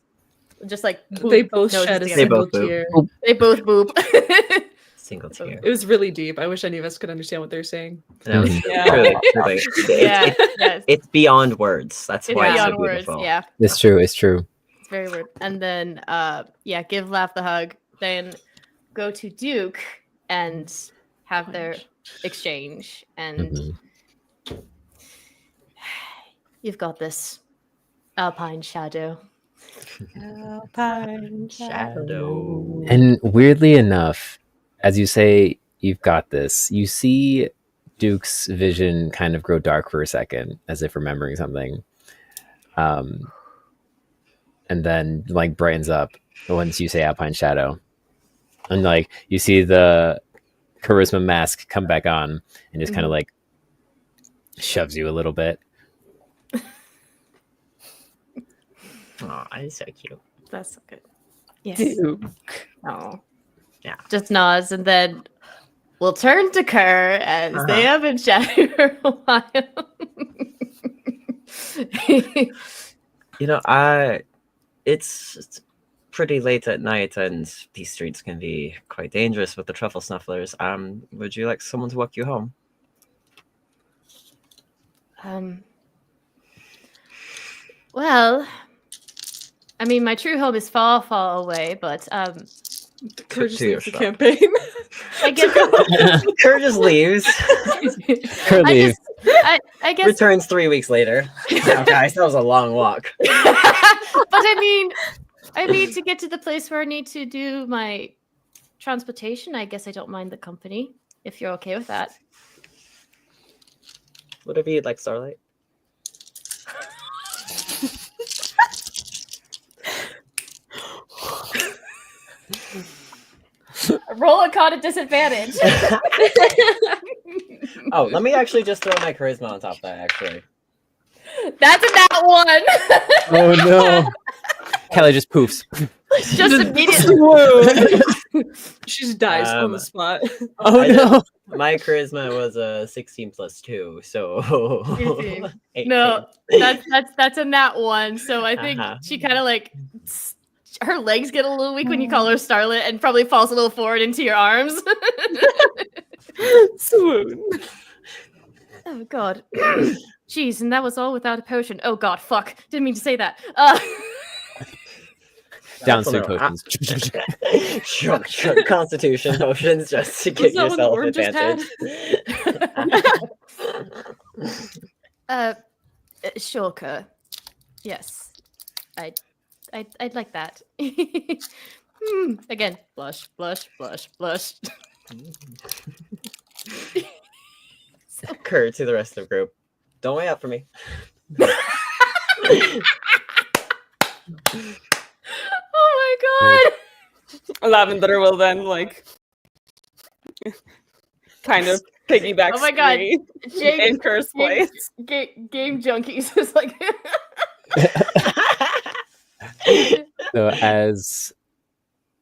like boop, They both noses shed a together. single both boop. tear. They both boop. Single tear. It was really deep. I wish any of us could understand what they're saying. No, Yeah. truly. Yeah, yes. It's beyond words. That's It's why it's beyond so words. beautiful. Yeah, It's true. It's true. it's very weird. And then, give Laugh the hug. Then go to Duke and have their exchange, and you've got this, Alpine Shadow. Alpine Shadow. And weirdly enough, as you say, you've got this, you see Duke's vision kind of grow dark for a second, as if remembering something. And then like brightens up once you say Alpine Shadow. And like you see the charisma mask come back on and just kind of like shoves you a little bit. Oh, it's so cute. That's so good. Yes. Duke. Oh. Yeah. Just nods, and then we'll turn to Kerr as they have been chatting for a while. You know, it's pretty late at night, and these streets can be quite dangerous with the truffle snufflers. Would you like someone to walk you home? Well, I mean, my true home is far, far away, but Kerr just To your leaves the shop. campaign. I guess Kerr just leaves. Kerr leaves. I guess. Returns 3 weeks later. Oh, guys, that was a long walk. But I mean, to get to the place where I need to do my transportation, I guess I don't mind the company, if you're okay with that. Whatever you'd like, Starlight. Roll a con at disadvantage. Oh, let me actually just throw my charisma on top of that, actually. That's a nat one. Oh no. Kelly just poofs. Just immediately. She just dies on the spot. Oh no. My charisma was a 16 plus 2, so 18. No, that's a nat one. So I think she kind of like her legs get a little weak when you call her Starlet, and probably falls a little forward into your arms. Swoon. Oh god. Jeez, and that was all without a potion. Oh god, fuck. Didn't mean to say that. Down That's three what potions. Shrug, constitution potions just to give that what the yourself worm just had? advantage. Sure, Kerr. Yes. I'd like that. Again, blush, blush, blush, blush. Kerr to the rest of the group. Don't wait up for me. Oh my god! Lavender will then like kind of piggyback. Oh my god! In Kerr's place. Game junkies is like. So as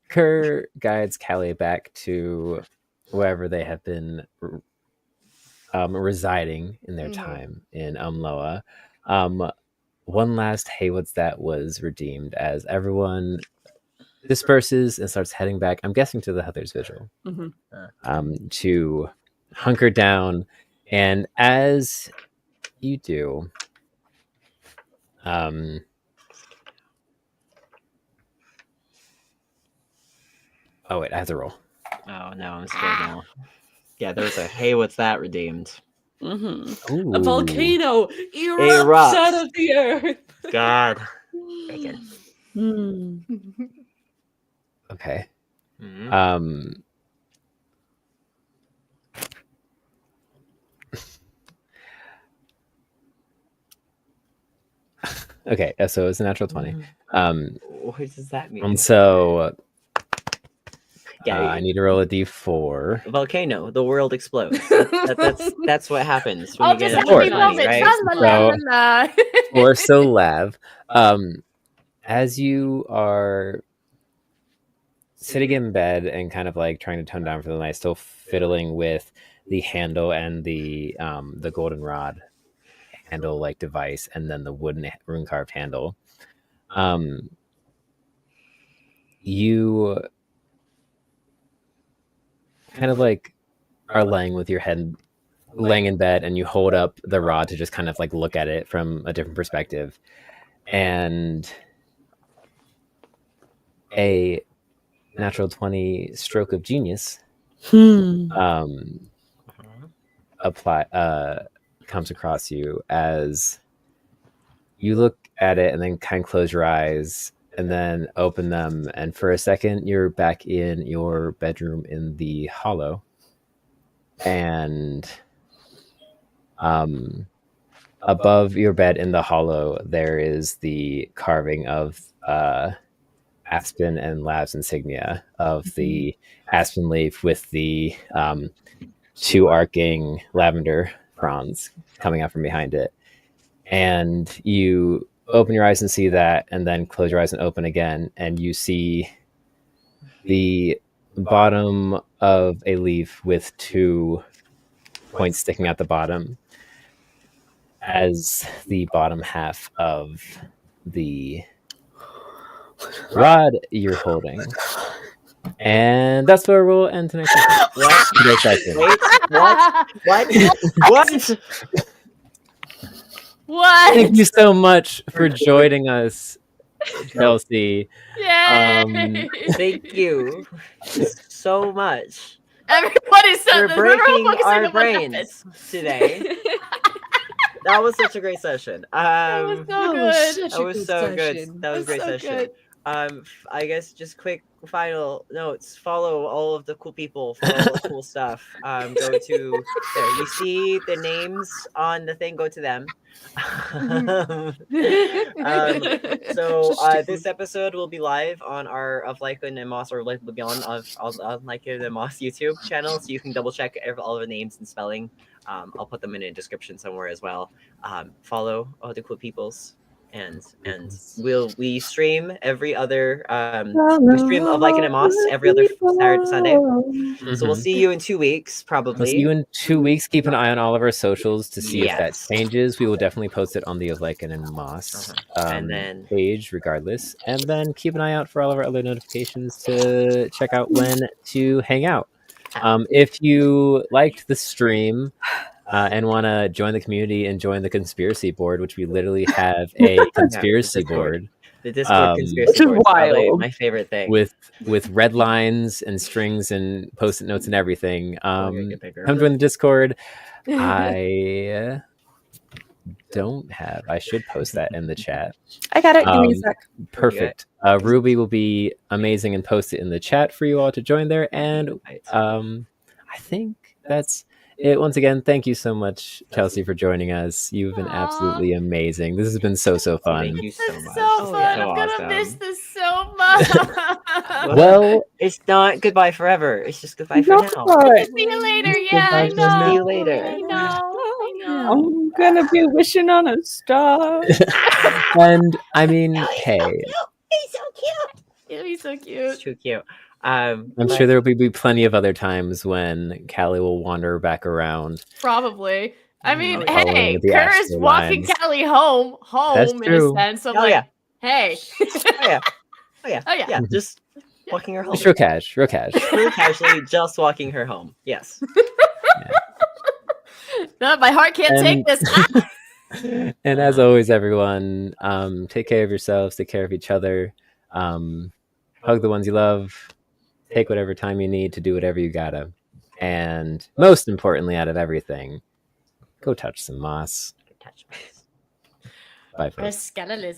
Kerr guides Callie back to wherever they have been residing in their time in Umloa, one last "Hey, what's that?" was redeemed as everyone disperses and starts heading back. I'm guessing to the Heather's Vigil to hunker down, and as you do, oh wait, I have to roll. Oh no, I'm scared now. Yeah, there was a "Hey, what's that?" redeemed. Ooh. A volcano erupts out of the earth. God. Okay. Mm-hmm. Okay, so it's a natural 20. What does that mean? And so I need to roll a d4. Volcano, the world explodes. That's what happens when I'll you get just a have to 20, be right? right? Or so Lav. As you are sitting in bed and kind of like trying to tone down for the night, still fiddling with the handle and the goldenrod handle like device, and then the wooden rune carved handle. You kind of like are laying with your head laying in bed, and you hold up the rod to just kind of like look at it from a different perspective, and a natural 20 stroke of genius comes across you as you look at it and then kind of close your eyes and then open them, and for a second you're back in your bedroom in the hollow, and above your bed in the hollow there is the carving of Aspen and Lab's insignia of the aspen leaf with the two arcing lavender fronds coming out from behind it. And you open your eyes and see that, and then close your eyes and open again, and you see the bottom of a leaf with two points sticking out the bottom as the bottom half of the rod you're holding. And that's where we'll end tonight's session. Wait, what? What? What? Thank you so much for joining us, Chelsea. Yay! Thank you so much. Everybody said We're this. breaking We're focusing our on what brains today. That was such a great session. That was so good. That was so good. That was a great so session. good. I guess just quick final notes. Follow all of the cool people. Follow all the cool stuff. Go to there. You see the names on the thing. Go to them. So this episode will be live on our Of Lycan and Moss, or Life Beyond of Lycan and Moss YouTube channel, so you can double check all the names and spelling. I'll put them in a description somewhere as well. Follow all the cool peoples, and we stream every other we stream Of Lycan and Moss every other Saturday Sunday. So we'll see you in 2 weeks, probably. We'll see you in 2 weeks. Keep an eye on all of our socials to see if that Yes. changes. We will definitely post it on the Of Lycan and Moss And then- page, regardless. And then keep an eye out for all of our other notifications to check out when to hang out. If you liked the stream and want to join the community and join the conspiracy board, which we literally have a conspiracy board. The Discord conspiracy Which is board is probably wild. my favorite thing. with red lines and strings and post-it notes and everything. Get bigger. Come join the Discord. I should post that in the chat. I got it. Give me a sec. Perfect. Ruby will be amazing and post it in the chat for you all to join there. And I think that's it. Once again, thank you so much, Chelsea, for joining us. You've been absolutely amazing. This has been so fun. Thank you so This is much. so fun. So I'm gonna awesome. miss this so much. Well, It's not goodbye forever. It's just goodbye for now. See you later. Yeah, I Goodbye for now. know. See you later. I know. I'm gonna be wishing on a star. and I mean, hey, He's so cute. It'll be so It's cute. too cute. I'm sure there will be plenty of other times when Callie will wander back around. Probably. I mean, Following hey, the Kerr is actual walking lines. Callie home That's in true. a sense. So I'm Oh like, yeah. hey. Oh yeah. Oh yeah. Oh, yeah. Yeah. Just walking her home. Just real cash. Really casually, just walking her home. Yes. No, my heart can't take this. Ah! And as always, everyone, take care of yourselves, take care of each other, hug the ones you love, take whatever time you need to do whatever you gotta. And most importantly, out of everything, go touch some moss. Touch base. Bye, folks. A skeleton lizard.